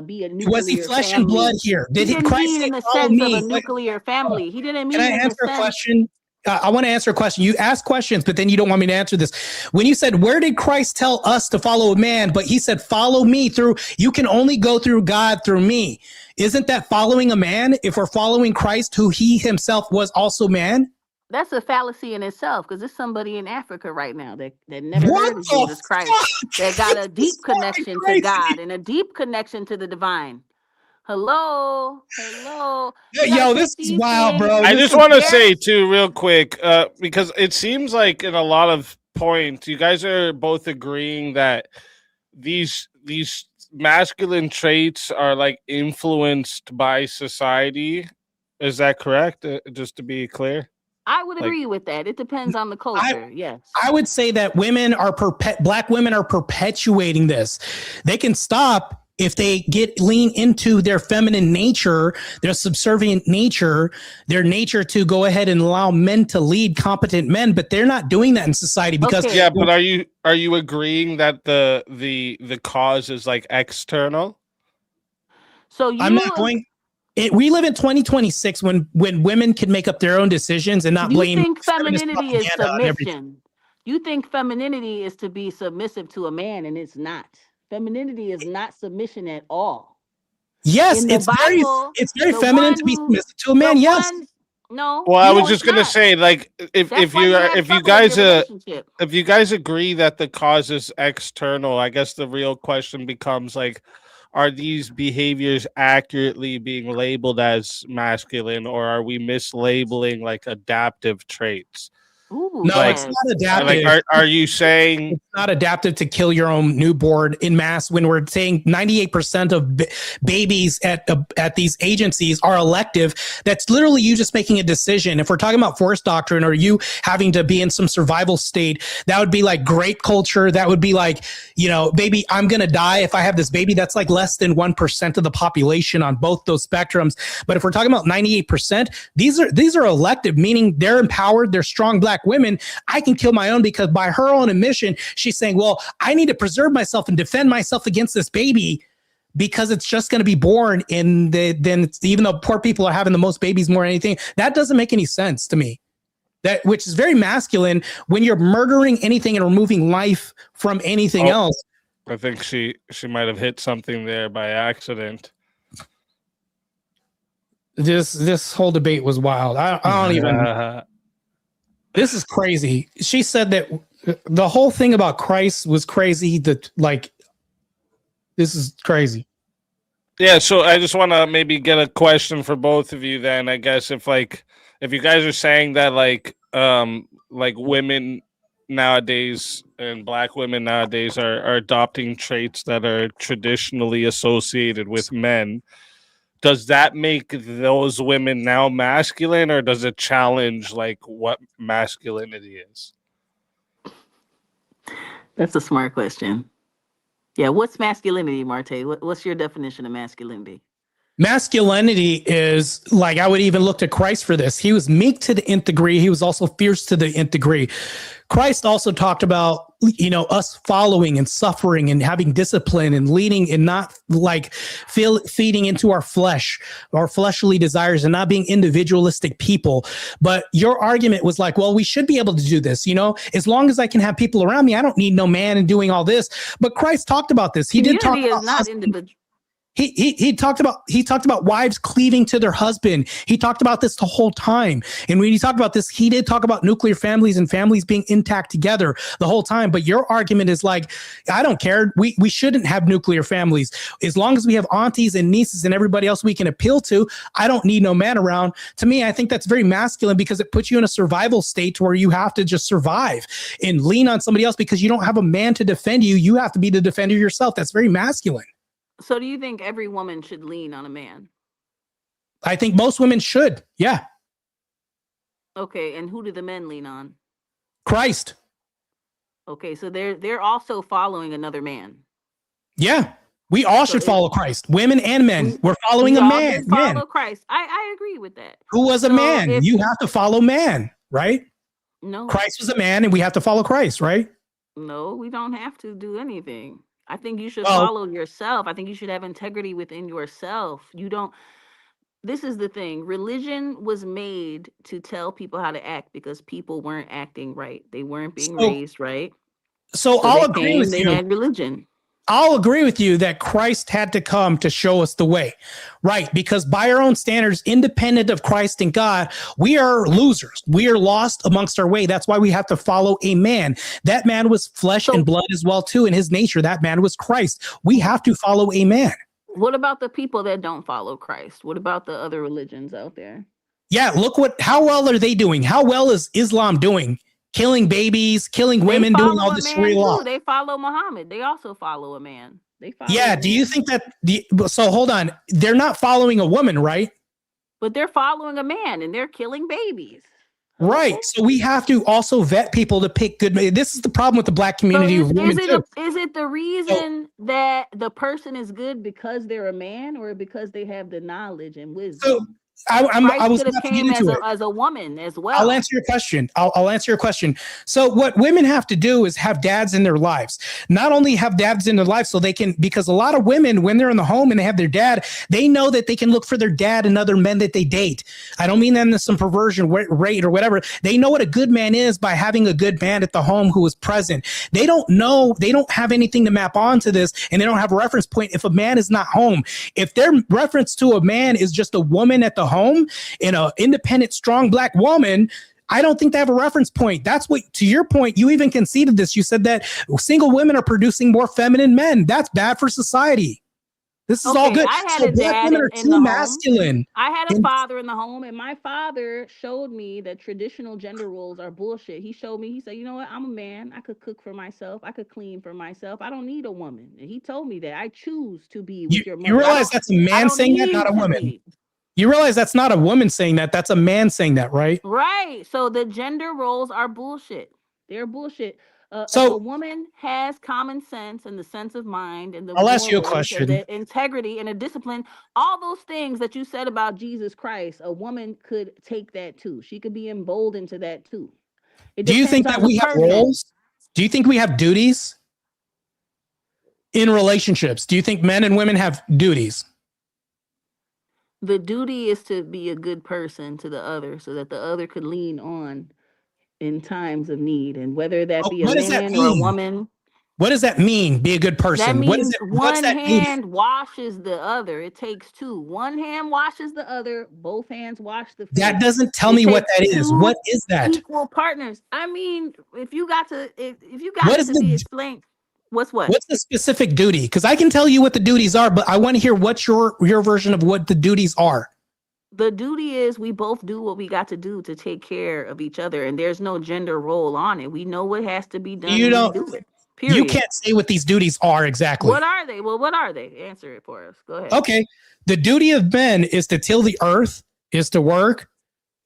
be a nuclear Was he flesh family. and blood here? Did he Christ mean in the sense of a nuclear family? He didn't mean. Can I answer a question? I want to answer a question. You ask questions, but then you don't want me to answer this. When you said, where did Christ tell us to follow a man? But he said, follow me through, you can only go through God through me. Isn't that following a man if we're following Christ, who he himself was also man? That's a fallacy in itself, because there's somebody in Africa right now that never heard of Jesus Christ, that got a deep connection to God and a deep connection to the divine. Hello. Yo, this is wild, bro. I just want to say too, real quick, because it seems like in a lot of points, you guys are both agreeing that these masculine traits are like influenced by society. Is that correct? Just to be clear. I would agree with that. It depends on the culture. Yes. I would say that black women are perpetuating this. They can stop if they lean into their feminine nature, their subservient nature, their nature to go ahead and allow men to lead, competent men, but they're not doing that in society because but are you agreeing that the cause is like external? So I'm not going. We live in 2026 when women can make up their own decisions and not blame. You think femininity is submission? You think femininity is to be submissive to a man, and it's not. Femininity is not submission at all. Yes, it's very feminine to be submissive to a man. Yes. No. Well, I was just gonna say, like, if you guys agree that the cause is external, I guess the real question becomes like, are these behaviors accurately being labeled as masculine, or are we mislabeling like adaptive traits? Ooh, no, it's not adaptive. Like, are you saying it's not adaptive to kill your own newborn in mass when we're saying 98% of babies at these agencies are elective? That's literally you just making a decision. If we're talking about force doctrine or you having to be in some survival state, that would be like great culture. That would be like, baby, I'm going to die if I have this baby. That's like less than 1% of the population on both those spectrums. But if we're talking about 98%, these are elective, meaning they're empowered, they're strong black women. I can kill my own because by her own admission, she's saying, well, I need to preserve myself and defend myself against this baby because it's just going to be born even though poor people are having the most babies more than anything. That doesn't make any sense to me. Which is very masculine when you're murdering anything and removing life from anything else. I think she might have hit something there by accident. This whole debate was wild. I don't even. This is crazy. She said that the whole thing about Christ was crazy. This is crazy. Yeah, so I just want to maybe get a question for both of you then, I guess, if you guys are saying that like women nowadays and black women nowadays are adopting traits that are traditionally associated with men, does that make those women now masculine, or does it challenge like what masculinity is? That's a smart question. Yeah, what's masculinity, Martae? What's your definition of masculinity? Masculinity is like, I would even look to Christ for this. He was meek to the nth degree. He was also fierce to the nth degree. Christ also talked about, us following and suffering and having discipline and leading and not like feeding into our flesh, our fleshly desires, and not being individualistic people. But your argument was like, well, we should be able to do this. As long as I can have people around me, I don't need no man and doing all this. But Christ talked about this. He did talk about not individual. He talked about wives cleaving to their husband. He talked about this the whole time. And when he talked about this, he did talk about nuclear families and families being intact together the whole time. But your argument is like, I don't care. We shouldn't have nuclear families. As long as we have aunties and nieces and everybody else we can appeal to, I don't need no man around. To me, I think that's very masculine because it puts you in a survival state where you have to just survive and lean on somebody else because you don't have a man to defend you. You have to be the defender yourself. That's very masculine. So do you think every woman should lean on a man? I think most women should. Yeah. Okay, and who do the men lean on? Christ. Okay, so they're also following another man. Yeah. We all should follow Christ. Women and men. We're following a man. Follow Christ. I agree with that. Who was a man? You have to follow man, right? No. Christ was a man and we have to follow Christ, right? No, we don't have to do anything. I think you should follow yourself. I think you should have integrity within yourself. This is the thing. Religion was made to tell people how to act because people weren't acting right. They weren't being raised right. So I'll agree with you. They had religion. I'll agree with you that Christ had to come to show us the way, right? Because by our own standards, independent of Christ and God, we are losers. We are lost amongst our way. That's why we have to follow a man. That man was flesh and blood as well, too. In his nature, that man was Christ. We have to follow a man. What about the people that don't follow Christ? What about the other religions out there? Yeah, how well are they doing? How well is Islam doing? Killing babies, killing women, doing all this Sharia law. They follow Muhammad. They also follow a man. Do you think that so hold on, they're not following a woman, right? But they're following a man and they're killing babies. Right. So we have to also vet people to pick good. This is the problem with the black community. So is it the reason that the person is good because they're a man or because they have the knowledge and wisdom? So I was about to get into it. As a woman as well. I'll answer your question. I'll answer your question. So what women have to do is have dads in their lives. Not only have dads in their lives so they can, because a lot of women, when they're in the home and they have their dad, they know that they can look for their dad and other men that they date. I don't mean that in some perversion rate or whatever. They know what a good man is by having a good man at the home who is present. They don't know, they don't have anything to map onto this, and they don't have a reference point if a man is not home. If their reference to a man is just a woman at the home and an independent, strong black woman, I don't think they have a reference point. That's what, to your point, you even conceded this. You said that single women are producing more feminine men. That's bad for society. This is all good. I had a black women are too masculine. I had a father in the home, and my father showed me that traditional gender roles are bullshit. He showed me, he said, you know what? I'm a man. I could cook for myself. I could clean for myself. I don't need a woman. And he told me that I choose to be with your mother. You realize that's a man saying that, not a woman. You realize that's not a woman saying that. That's a man saying that, right? Right. So the gender roles are bullshit. They're bullshit. If a woman has common sense and the sense of mind and the I'll ask you a question. The integrity and a discipline, all those things that you said about Jesus Christ, a woman could take that too. She could be emboldened to that too. Do you think that we have roles? Do you think we have duties in relationships? Do you think men and women have duties? The duty is to be a good person to the other so that the other could lean on in times of need, and whether that be a man or a woman. What does that mean? Be a good person. That means one hand washes the other. It takes two. One hand washes the other. Both hands wash the face. That doesn't tell me what that is. What is that? Equal partners. I mean, if you got to be explained. What's the specific duty? Because I can tell you what the duties are, but I want to hear what's your version of what the duties are. The duty is we both do what we got to do to take care of each other, and there's no gender role on it. We know what has to be done, You and don't. we do it. Period. You can't say what these duties are exactly. What are they? Well, what are they? Answer it for us. Go ahead. Okay. The duty of men is to till the earth, is to work.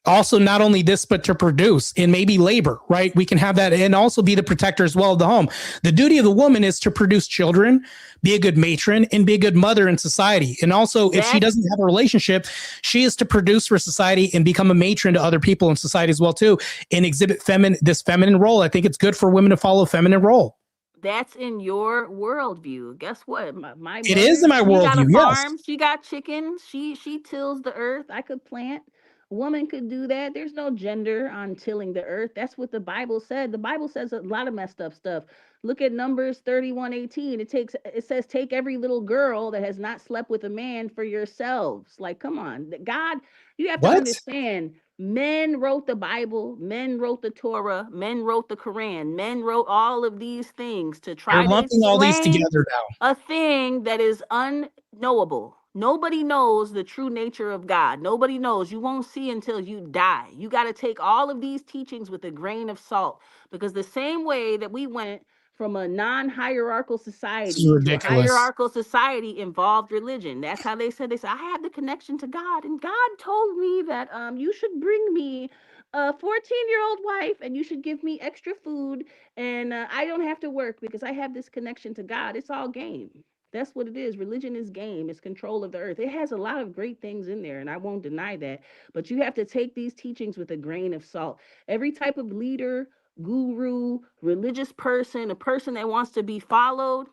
Also, not only this, but to produce and maybe labor, right? We can have that and also be the protector as well of the home. The duty of the woman is to produce children, be a good matron, and be a good mother in society. And also, if she doesn't have a relationship, she is to produce for society and become a matron to other people in society as well, too, and exhibit this feminine role. I think it's good for women to follow a feminine role. That's in your worldview. Guess what? My it is in my worldview. Got a farm. Yes. She got chickens. She tills the earth. I could plant. A woman could do that. There's no gender on tilling the earth. That's what the Bible said. The Bible says a lot of messed up stuff. Look at Numbers 31:18. It says, take every little girl that has not slept with a man for yourselves. Like, come on. God, you have to understand. Men wrote the Bible, men wrote the Torah, men wrote the Quran, men wrote all of these things to try to explain all these together now. A thing that is unknowable. Nobody knows the true nature of God. Nobody knows. You won't see until you die. You got to take all of these teachings with a grain of salt, because the same way that we went from a non-hierarchical society to a hierarchical society involved religion. That's how they said, I have the connection to God, and God told me that you should bring me a 14-year-old wife, and you should give me extra food, and I don't have to work because I have this connection to God. It's all game. That's what it is. Religion is game. It's control of the earth. It has a lot of great things in there, and I won't deny that. But you have to take these teachings with a grain of salt. Every type of leader, guru, religious person, a person that wants to be followed,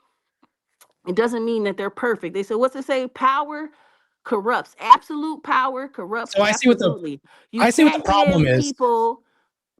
it doesn't mean that they're perfect. They say, what's it say? Power corrupts. Absolute power corrupts. So I see what the problem is. People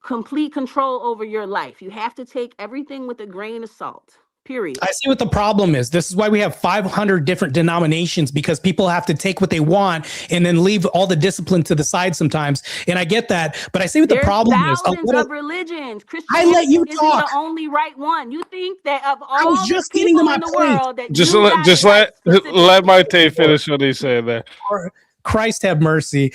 complete control over your life. You have to take everything with a grain of salt. Period. I see what the problem is. This is why we have 500 different denominations, because people have to take what they want and then leave all the discipline to the side sometimes. And I get that, but I see what the problem is. Thousands of religions. I let you talk. The only right one. You think that of all I was just getting to my point. That just let Martae finish what he said there. Christ have mercy.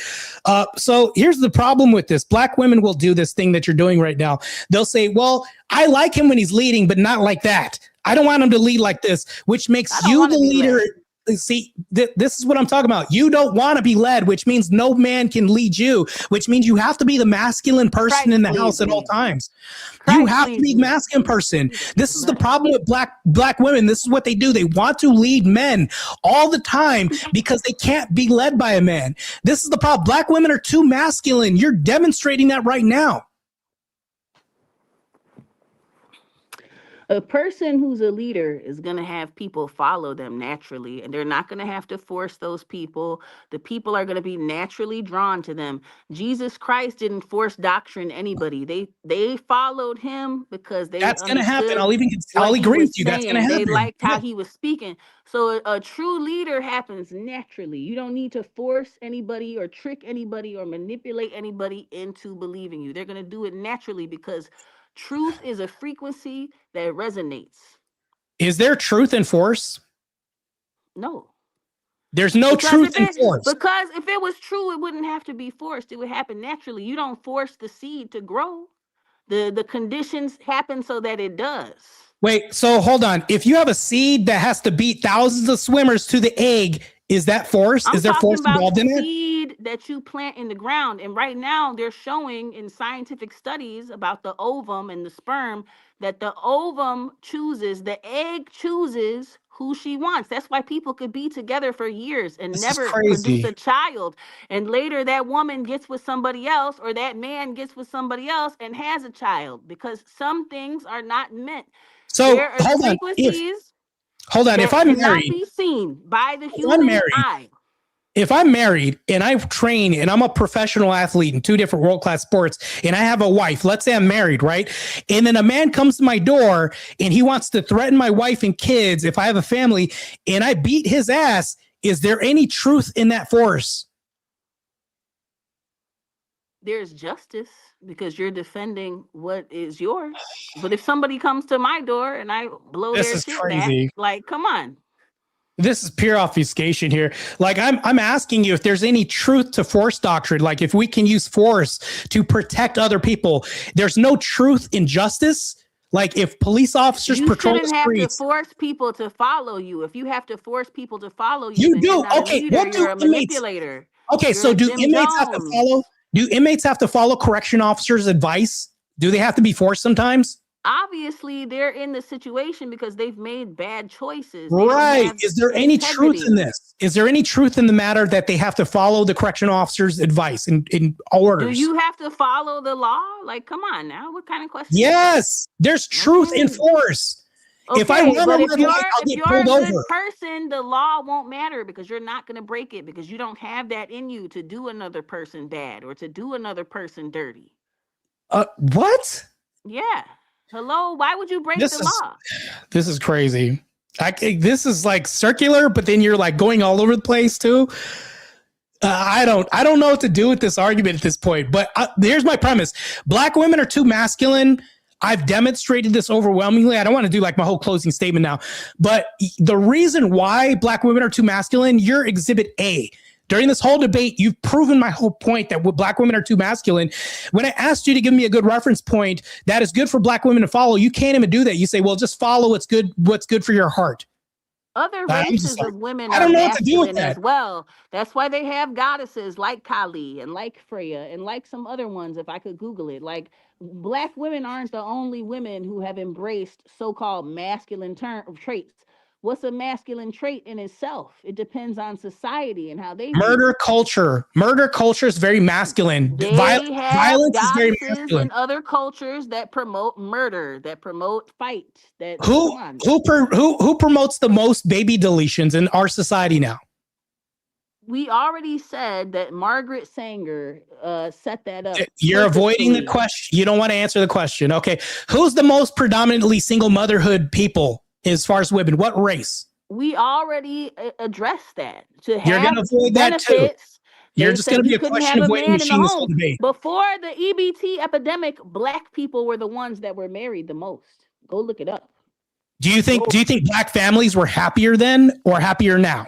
So here's the problem with this. Black women will do this thing that you're doing right now. They'll say, well, I like him when he's leading, but not like that. I don't want him to lead like this, which makes you the leader. See, this is what I'm talking about. You don't want to be led, which means no man can lead you, which means you have to be the masculine person in the house at all times. You have to be the masculine person. This is the problem with black women. This is what they do. They want to lead men all the time because they can't be led by a man. This is the problem. Black women are too masculine. You're demonstrating that right now. A person who's a leader is going to have people follow them naturally, and they're not going to have to force those people. The people are going to be naturally drawn to them. Jesus Christ didn't force doctrine anybody. They followed him because they That's going to happen. I'll agree with you. That's going to happen. They liked how he was speaking. So a true leader happens naturally. You don't need to force anybody or trick anybody or manipulate anybody into believing you. They're going to do it naturally because truth is a frequency that resonates. Is there truth in force? No. There's no truth in force. Because if it was true, it wouldn't have to be forced. It would happen naturally. You don't force the seed to grow. The conditions happen so that it does. Wait, so hold on. If you have a seed that has to beat thousands of swimmers to the egg, is that force? Is there force involved in it? Seed that you plant in the ground. And right now they're showing in scientific studies about the ovum and the sperm that the ovum chooses, the egg chooses who she wants. That's why people could be together for years and never produce a child. And later that woman gets with somebody else, or that man gets with somebody else and has a child, because some things are not meant. So there are frequencies. Hold on, if I'm married, be seen by the human eye. If I'm married and I train and I'm a professional athlete in 2 different world-class sports and I have a wife, let's say I'm married, right? And then a man comes to my door and he wants to threaten my wife and kids if I have a family and I beat his ass, is there any truth in that force? There's justice because you're defending what is yours. But if somebody comes to my door and I blow their shit back, like, come on. This is pure obfuscation here. Like I'm asking you if there's any truth to force doctrine. Like if we can use force to protect other people, there's no truth in justice. Like if police officers patrol the streets, you shouldn't have to force people to follow you. If you have to force people to follow you, you then do. you're not Okay, a leader, what do you're a inmates? manipulator. Okay, You're so a do Jim inmates have to Jones. follow? Do inmates have to follow correction officers' advice? Do they have to be forced sometimes? Obviously, they're in the situation because they've made bad choices. They don't Right. have Is there any truth integrity. in this? Is there any truth in the matter that they have to follow the correction officer's advice in orders? Do you have to follow the law? Like, come on now. What kind of question? Yes. There's truth in force. Okay, if I run but a if red you're, light, I'll if get you're a pulled good over. person, the law won't matter because you're not going to break it because you don't have that in you to do another person bad or to do another person dirty. What? Yeah. Hello? Why would you break the law? This is crazy. This is like circular, but then you're like going all over the place too. I don't know what to do with this argument at this point, but here's my premise. Black women are too masculine. I've demonstrated this overwhelmingly. I don't want to do like my whole closing statement now, but the reason why black women are too masculine, you're exhibit A. During this whole debate, you've proven my whole point that black women are too masculine. When I asked you to give me a good reference point that is good for black women to follow, you can't even do that. You say, well, just follow what's good for your heart. Other races of women I are don't know what to do with masculine that. as well. That's why they have goddesses like Kali and like Freya and like some other ones, if I could Google it. Like, black women aren't the only women who have embraced so-called masculine traits. What's a masculine trait in itself? It depends on society and how they Murder culture. Murder culture is very masculine. They Violence is very goddesses masculine. in other cultures that promote murder, that promote fight. That Who promotes the most baby deletions in our society now? We already said that Margaret Sanger set that up. You're avoiding the question. You don't want to answer the question. Okay. Who's the most predominantly single motherhood people as far as women? What race? We already addressed that. You're going to avoid that too. You're just going to be a question avoiding machine this whole debate. Before the EBT epidemic, black people were the ones that were married the most. Go look it up. Do you think black families were happier then or happier now?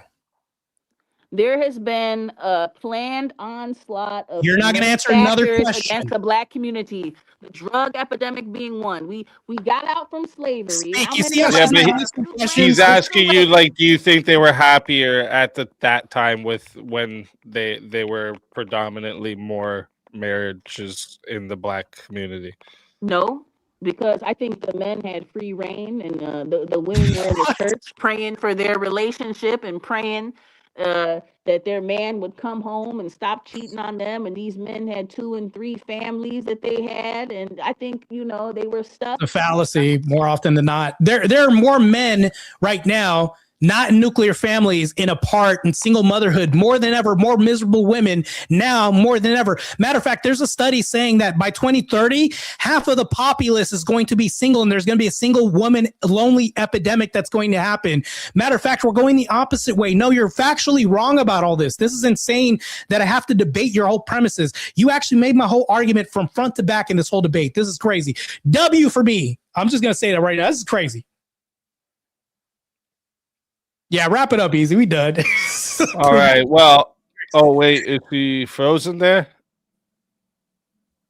There has been a planned onslaught of You're not going to answer another question against the black community. The drug epidemic being one. We got out from slavery. He's asking you, like, do you think they were happier at that time when they were predominantly more marriages in the black community? No, because I think the men had free reign and the women were in the church praying for their relationship and praying that their man would come home and stop cheating on them, and these men had 2 and 3 families that they had, and I think they were stuck. A fallacy more often than not. There are more men right now not in nuclear families, in apart and single motherhood more than ever, more miserable women now more than ever. Matter of fact, there's a study saying that by 2030, half of the populace is going to be single and there's going to be a single woman lonely epidemic that's going to happen. Matter of fact, we're going the opposite way. No, you're factually wrong about all this. This is insane that I have to debate your whole premises. You actually made my whole argument from front to back in this whole debate. This is crazy. W for me. I'm just going to say that right now. This is crazy. Yeah, wrap it up, Easy. We done. All right. Well, oh, wait. Is she frozen there?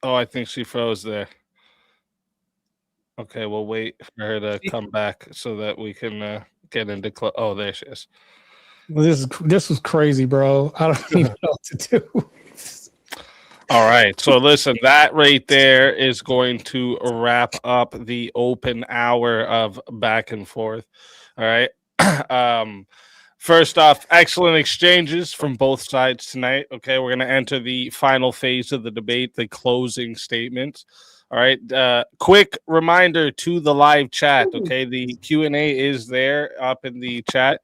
Oh, I think she froze there. Okay, we'll wait for her to come back so that we can get into... Oh, there she is. Well, this was crazy, bro. I don't even know what to do. All right. So listen, that right there is going to wrap up the open hour of back and forth. All right. First off, excellent exchanges from both sides tonight. Okay, we're going to enter the final phase of the debate, the closing statements. All right, quick reminder to the live chat. Okay, the Q&A is there up in the chat.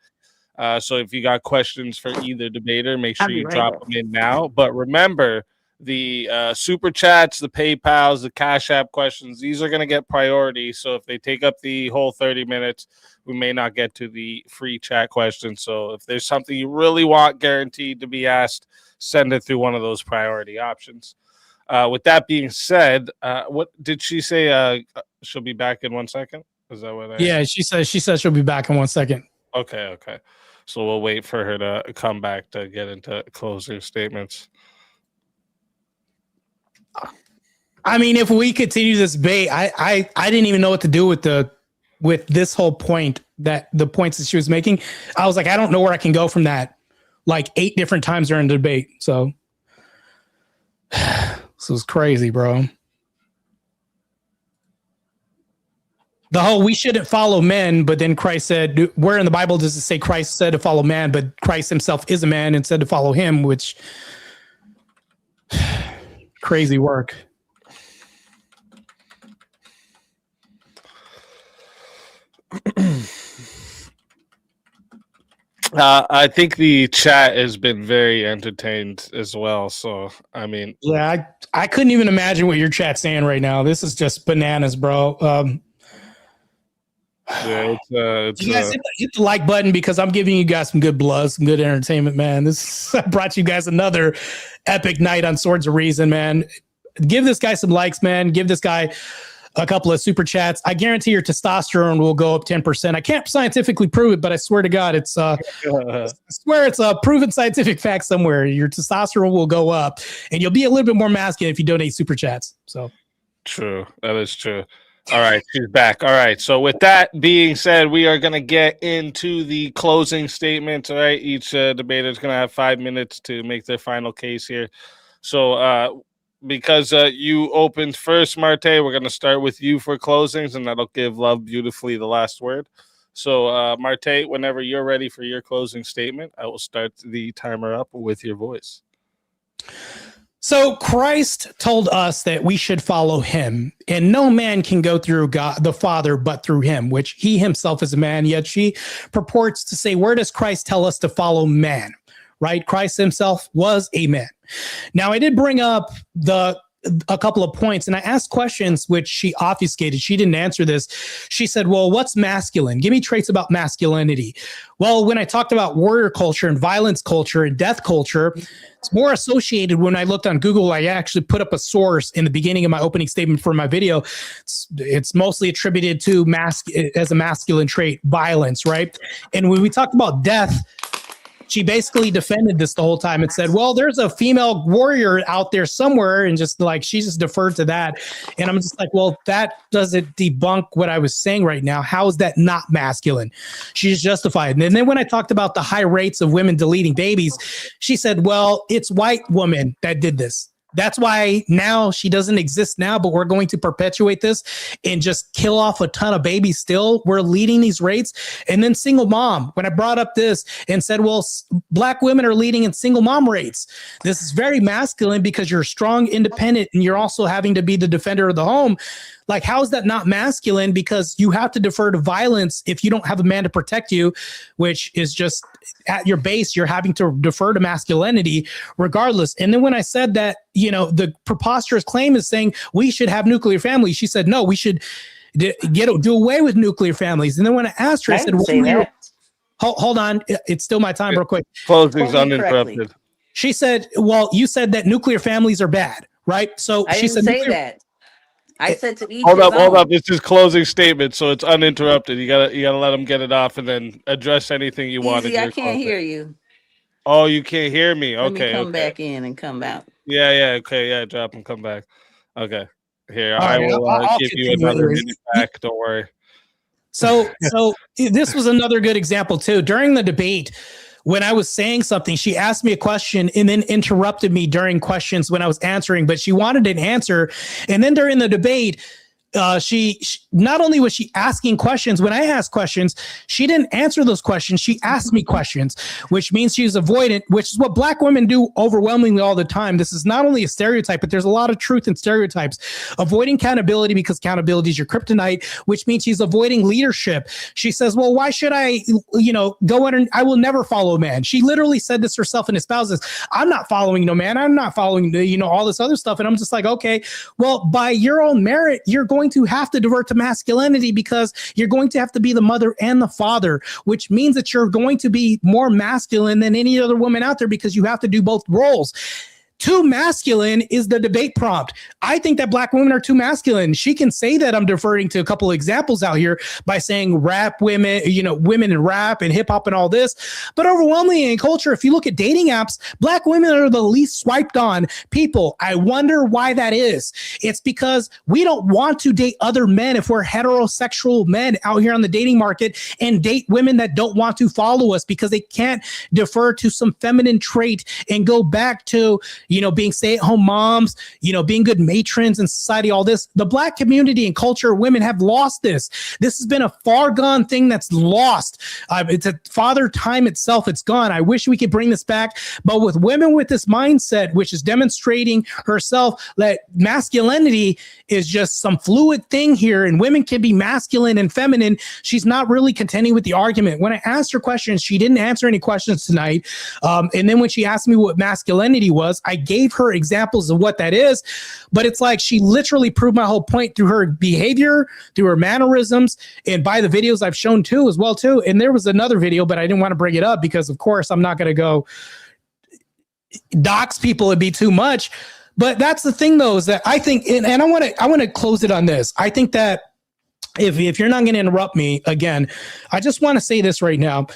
So if you got questions for either debater, make sure you drop them in now. But remember, the super chats, the PayPals, the Cash App questions, these are going to get priority. So if they take up the whole 30 minutes, we may not get to the free chat questions. So if there's something you really want guaranteed to be asked, send it through one of those priority options. With that being said, what did she say? She'll be back in 1 second. Is that what? Yeah, she says she'll be back in 1 second. Okay. So we'll wait for her to come back to get into closing statements. I mean, if we continue this debate, I didn't even know what to do with this whole point, that the points that she was making. I was like, I don't know where I can go from that. Like 8 different times during the debate. So this was crazy, bro. The whole we shouldn't follow men, but then Christ said, where in the Bible does it say Christ said to follow man, but Christ himself is a man and said to follow him, which crazy work. I think the chat has been very entertained as well. So, I mean, yeah, I couldn't even imagine what your chat's saying right now. This is just bananas, bro. Yeah, it's you guys hit the like button because I'm giving you guys some good blood, some good entertainment, man. I brought you guys another epic night on Swords of Reason, man. Give this guy some likes, man. Give this guy a couple of super chats. I guarantee your testosterone will go up 10%. I can't scientifically prove it, but I swear to God, I swear it's a proven scientific fact somewhere. Your testosterone will go up, and you'll be a little bit more masculine if you donate super chats. So true. That is true. All right, she's back. All right. So with that being said, we are going to get into the closing statements. All right. Each debater is going to have 5 minutes to make their final case here. So because you opened first, Martae, we're going to start with you for closings, and that'll give Love beautifully the last word. So Martae, whenever you're ready for your closing statement, I will start the timer up with your voice. So Christ told us that we should follow him, and no man can go through God the Father but through him, which he himself is a man. Yet she purports to say, where does Christ tell us to follow man? Right? Christ himself was a man. Now, I did bring up a couple of points, and I asked questions which she obfuscated. She didn't answer this. She said, well, what's masculine? Give me traits about masculinity. Well, when I talked about warrior culture and violence culture and death culture, it's more associated. When I looked on Google, I actually put up a source in the beginning of my opening statement for my video. It's mostly attributed to as a masculine trait, violence, right? And when we talked about death, she basically defended this the whole time and said, well, there's a female warrior out there somewhere, and just like she just deferred to that. And I'm just like, well, that doesn't debunk what I was saying right now. How is that not masculine? She's justified. And then when I talked about the high rates of women deleting babies, she said, well, it's white women that did this. That's why now she doesn't exist now, but we're going to perpetuate this and just kill off a ton of babies still. We're leading these rates. And then single mom, when I brought up this and said, well, black women are leading in single mom rates. This is very masculine because you're strong, independent, and you're also having to be the defender of the home. Like, how is that not masculine? Because you have to defer to violence if you don't have a man to protect you, which is just at your base, you're having to defer to masculinity regardless. And then when I said that, the preposterous claim is saying we should have nuclear families, she said, no, we should do away with nuclear families. And then when I asked her, I said, hold on, it's still my time real quick. Closing's uninterrupted. She said, well, you said that nuclear families are bad, right? So she said say that. I said to each hold up. This is closing statement, so it's uninterrupted. You gotta let them get it off, and then address anything you want. I can't hear you. Oh, you can't hear me. Let me come back in and come out. Yeah. Okay. Yeah. Drop and come back. Okay. Here, I will give you another minute back. Don't worry. So this was another good example too. During the debate, when I was saying something, she asked me a question and then interrupted me during questions when I was answering, but she wanted an answer. And then during the debate, she not only was she asking questions, when I asked questions, she didn't answer those questions. She asked me questions, which means she's avoidant, which is what black women do overwhelmingly all the time. This is not only a stereotype, but there's a lot of truth in stereotypes. Avoiding accountability because accountability is your kryptonite, which means she's avoiding leadership. She says, well, why should I, go in? I will never follow a man. She literally said this herself and espouses, I'm not following no man. I'm not following, all this other stuff. And I'm just like, okay, well, by your own merit, you're going to have to divert to masculinity because you're going to have to be the mother and the father, which means that you're going to be more masculine than any other woman out there because you have to do both roles. too masculine is the debate prompt. I think that black women are too masculine. She can say that. I'm deferring to a couple of examples out here by saying rap women, women in rap and hip hop and all this. But overwhelmingly in culture, if you look at dating apps, black women are the least swiped on people. I wonder why that is. It's because we don't want to date other men if we're heterosexual men out here on the dating market and date women that don't want to follow us because they can't defer to some feminine trait and go back to being stay-at-home moms, being good matrons in society, all this. The black community and culture, women have lost this. This has been a far gone thing that's lost. It's a father time itself. It's gone. I wish we could bring this back. But with women with this mindset, which is demonstrating herself that masculinity is just some fluid thing here and women can be masculine and feminine, she's not really contending with the argument. When I asked her questions, she didn't answer any questions tonight. And then when she asked me what masculinity was, I gave her examples of what that is, but it's like she literally proved my whole point through her behavior, through her mannerisms, and by the videos I've shown too as well too. And there was another video, but I didn't want to bring it up because of course I'm not going to go dox people. It'd be too much. But that's the thing though, is that I think, and I want to close it on this. I think that if you're not going to interrupt me again, I just want to say this right now.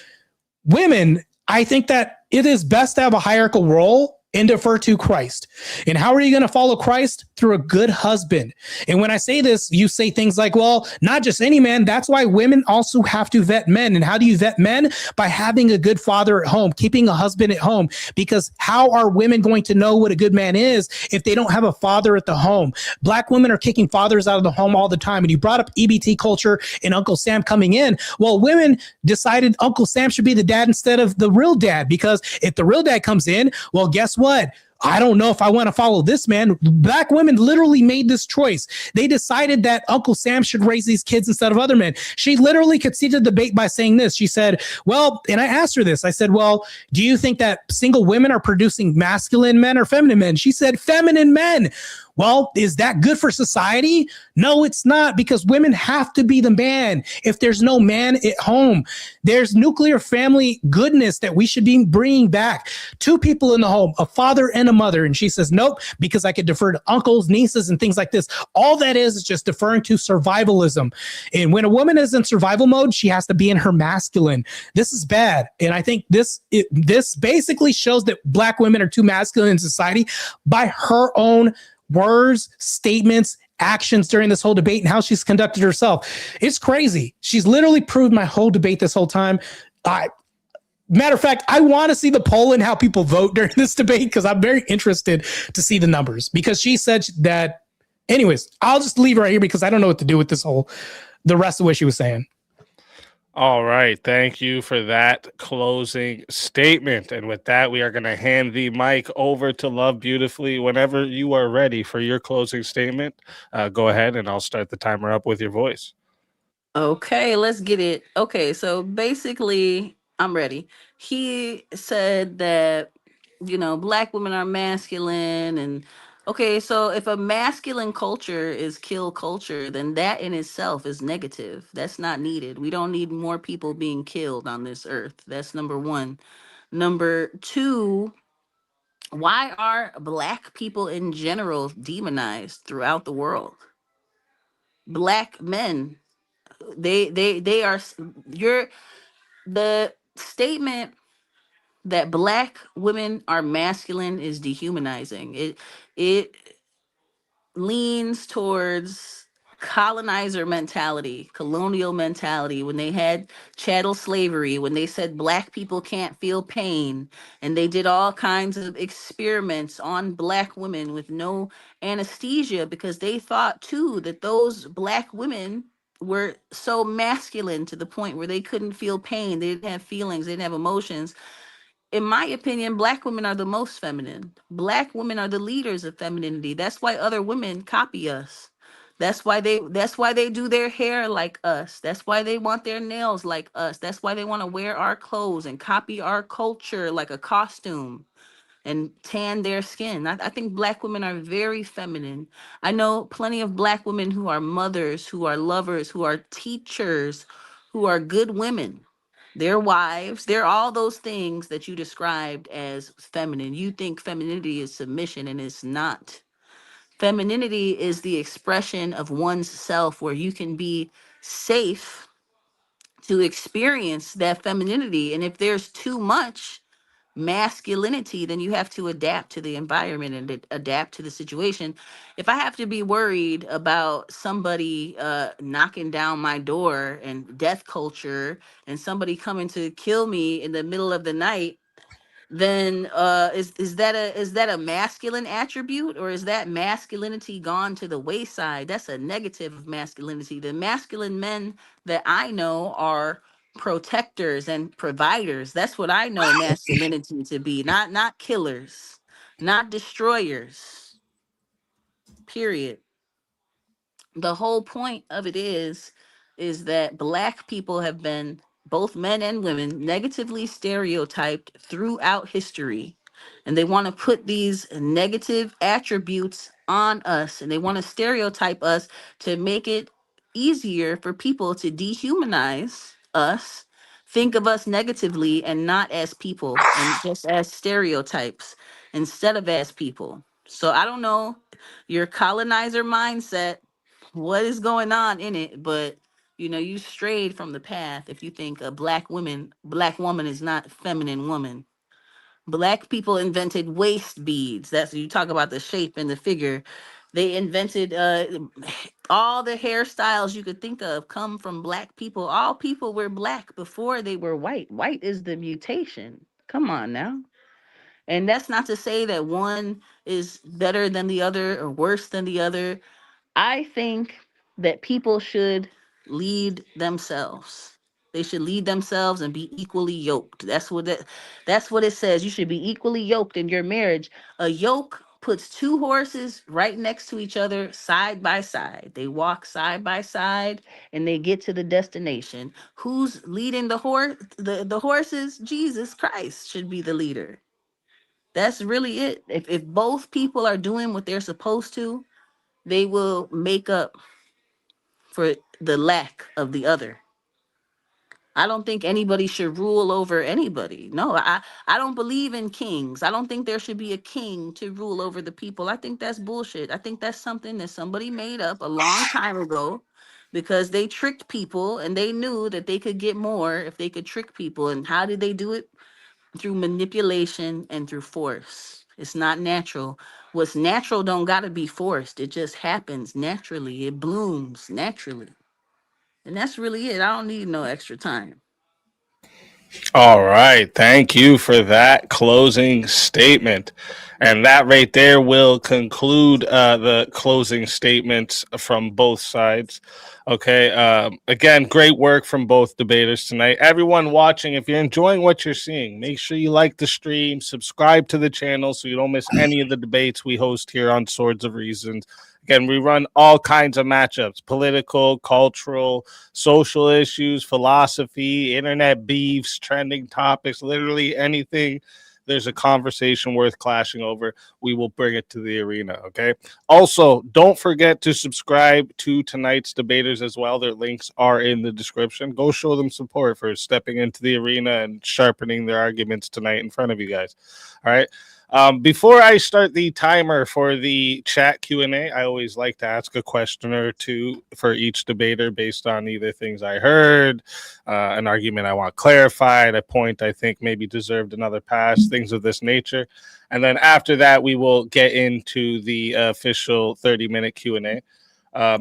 Women, I think that it is best to have a hierarchical role and defer to Christ. And how are you going to follow Christ? Through a good husband. And when I say this, you say things like, well, not just any man. That's why women also have to vet men. And how do you vet men? By having a good father at home, keeping a husband at home. Because how are women going to know what a good man is if they don't have a father at the home? Black women are kicking fathers out of the home all the time. And you brought up EBT culture and Uncle Sam coming in. Well, women decided Uncle Sam should be the dad instead of the real dad. Because if the real dad comes in, well, guess what? I don't know if I want to follow this man. Black women literally made this choice. They decided that Uncle Sam should raise these kids instead of other men. She literally conceded the debate by saying this. She said, well, and I asked her this. I said, well, do you think that single women are producing masculine men or feminine men? She said, feminine men. Well, is that good for society? No, it's not, because women have to be the man. If there's no man at home, there's nuclear family goodness that we should be bringing back. Two people in the home, a father and a mother. And she says, nope, because I could defer to uncles, nieces, and things like this. All that is just deferring to survivalism. And when a woman is in survival mode, she has to be in her masculine. This is bad. And I think this basically shows that black women are too masculine in society by her own words, statements, actions during this whole debate and how she's conducted herself. It's crazy. She's literally proved my whole debate this whole time. Matter of fact, I want to see the poll and how people vote during this debate because I'm very interested to see the numbers, because she said that. Anyways, I'll just leave it right here because I don't know what to do with the rest of what she was saying. All right. Thank you for that closing statement. And with that, we are going to hand the mic over to Love Beautifully. Whenever you are ready for your closing statement, go ahead and I'll start the timer up with your voice. Okay, let's get it. Okay, so basically, I'm ready. He said that, black women are masculine. And okay, so if a masculine culture is kill culture, then that in itself is negative. That's not needed. We don't need more people being killed on this earth. That's number one. Number two, why are black people in general demonized throughout the world? Black men, they are, you're, the statement that black women are masculine is dehumanizing. It leans towards colonizer mentality, colonial mentality, when they had chattel slavery, when they said black people can't feel pain, and they did all kinds of experiments on black women with no anesthesia because they thought too that those black women were so masculine to the point where they couldn't feel pain, they didn't have feelings, they didn't have emotions. In my opinion, black women are the most feminine. Black women are the leaders of femininity. That's why other women copy us. That's why they do their hair like us. That's why they want their nails like us. That's why they want to wear our clothes and copy our culture like a costume and tan their skin. I think black women are very feminine. I know plenty of black women who are mothers, who are lovers, who are teachers, who are good women. their wives. They're all those things that you described as feminine. You think femininity is submission, and it's not. Femininity is the expression of one's self where you can be safe to experience that femininity. And if there's too much masculinity, then you have to adapt to the environment and adapt to the situation. If I have to be worried about somebody knocking down my door and death culture and somebody coming to kill me in the middle of the night, then is that a masculine attribute, or is that masculinity gone to the wayside? That's a negative of masculinity. The masculine men that I know are protectors and providers. That's what I know masculinity to be. Not killers, not destroyers. Period. The whole point of it is that black people have been, both men and women, negatively stereotyped throughout history, and they want to put these negative attributes on us, and they want to stereotype us to make it easier for people to dehumanize us, think of us negatively and not as people, and just as stereotypes instead of as people. So I don't know your colonizer mindset, what is going on in it, but you strayed from the path if you think a black woman is not feminine woman. Black people invented waist beads. That's, you talk about the shape and the figure. They invented all the hairstyles you could think of come from black people. All people were black before they were white. White is the mutation. Come on now. And that's not to say that one is better than the other or worse than the other. I think that people should lead themselves. They should lead themselves and be equally yoked. That's what it says. You should be equally yoked in your marriage. A yoke puts two horses right next to each other, side by side. They walk side by side and they get to the destination. Who's leading the horse? The horses? Jesus Christ should be the leader. That's really it. If both people are doing what they're supposed to, they will make up for the lack of the other. I don't think anybody should rule over anybody. No, I don't believe in kings. I don't think there should be a king to rule over the people. I think that's bullshit. I think that's something that somebody made up a long time ago because they tricked people and they knew that they could get more if they could trick people. And how did they do it? Through manipulation and through force. It's not natural. What's natural don't gotta be forced. It just happens naturally. It blooms naturally. And that's really it. I don't need no extra time. All right. Thank you for that closing statement. And that right there will conclude the closing statements from both sides. Okay. Again, great work from both debaters tonight. Everyone watching, if you're enjoying what you're seeing, make sure you like the stream, subscribe to the channel so you don't miss any of the debates we host here on Swords of Reason. Again, we run all kinds of matchups: political, cultural, social issues, philosophy, internet beefs, trending topics, literally anything there's a conversation worth clashing over, we will bring it to the arena, okay? Also, don't forget to subscribe to tonight's debaters as well. Their links are in the description. Go show them support for stepping into the arena and sharpening their arguments tonight in front of you guys, all right? Before I start the timer for the chat Q&A, I always like to ask a question or two for each debater based on either things I heard, an argument I want clarified, a point I think maybe deserved another pass, things of this nature. And then after that, we will get into the official 30-minute Q&A.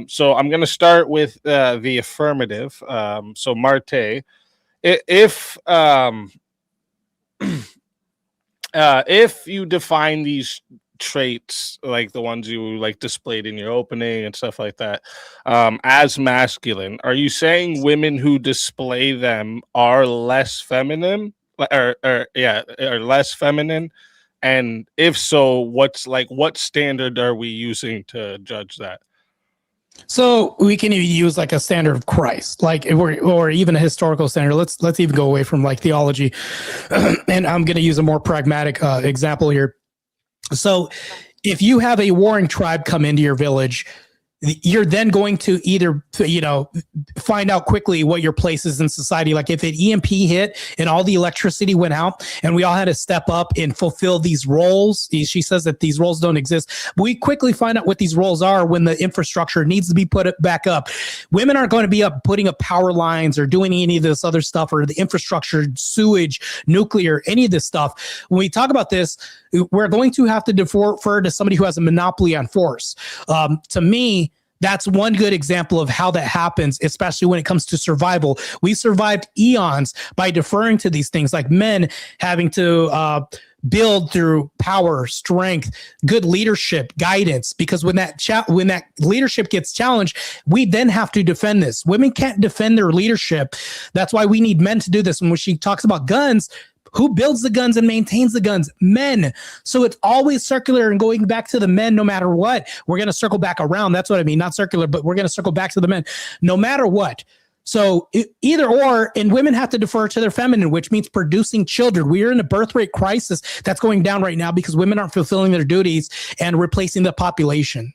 So I'm going to start with the affirmative. So Martae, if you define these traits, like the ones you like displayed in your opening and stuff like that, as masculine, are you saying women who display them are less feminine, or less feminine? And if so, what standard are we using to judge that? So we can even use like a standard of Christ, like or even a historical standard. Let's even go away from like theology, and I'm going to use a more pragmatic example here. So, if you have a warring tribe come into your village, you're then going to either, find out quickly what your place is in society. Like if an EMP hit and all the electricity went out and we all had to step up and fulfill these roles. She says that these roles don't exist. But we quickly find out what these roles are when the infrastructure needs to be put back up. Women aren't going to be up putting up power lines or doing any of this other stuff, or the infrastructure, sewage, nuclear, any of this stuff. When we talk about this, we're going to have to defer to somebody who has a monopoly on force. To me, that's one good example of how that happens, especially when it comes to survival. We survived eons by deferring to these things, like men having to build through power, strength, good leadership, guidance. Because when that leadership gets challenged, we then have to defend this. Women can't defend their leadership. That's why we need men to do this. And when she talks about guns, who builds the guns and maintains the guns? Men. So it's always circular and going back to the men no matter what. We're going to circle back around. That's what I mean. Not circular, but we're going to circle back to the men no matter what. So either or, and women have to defer to their feminine, which means producing children. We are in a birth rate crisis that's going down right now because women aren't fulfilling their duties and replacing the population.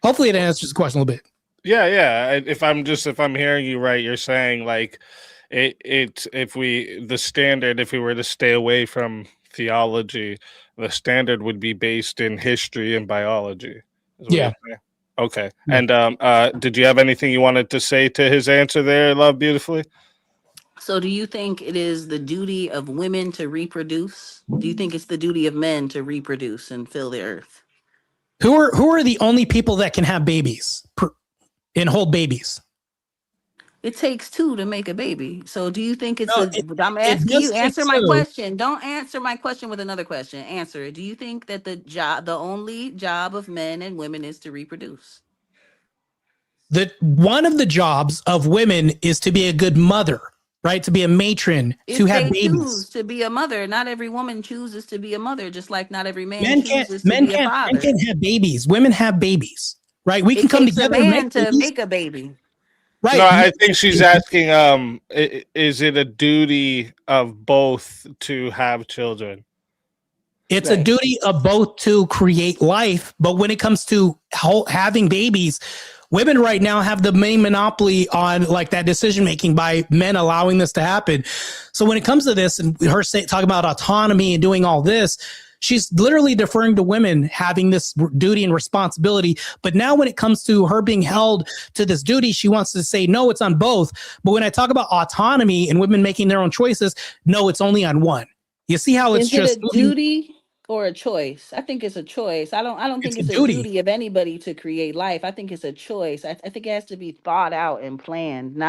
Hopefully it answers the question a little bit. Yeah. If I'm hearing you right, you're saying like, if we were to stay away from theology, the standard would be based in history and biology. Yeah. Okay. And did you have anything you wanted to say to his answer there, Love Beautifully? So do you think it is the duty of women to reproduce? Do you think it's the duty of men to reproduce and fill the earth? Who are the only people that can have babies and hold babies? It takes two to make a baby. So do you think I'm asking you, answer my question. Don't answer my question with another question. Answer it. Do you think that the only job of men and women is to reproduce? One of the jobs of women is to be a good mother, right? To be a matron, to have babies. Choose to be a mother. Not every woman chooses to be a mother, just like not every man chooses to be a father. Men can't have babies. Women have babies, right? We can come together to make a baby. Right. No, I think she's asking, is it a duty of both to have children? It's a duty of both to create life. But when it comes to having babies, women right now have the main monopoly on like that decision making by men allowing this to happen. So when it comes to this and her talking about autonomy and doing all this, she's literally deferring to women having this duty and responsibility. But now when it comes to her being held to this duty, she wants to say, no, it's on both. But when I talk about autonomy and women making their own choices, no, it's only on one. You see how it's just a duty or a choice? I think it's a choice. I don't think it's a duty of anybody to create life. I think it's a choice. I think it has to be thought out and planned.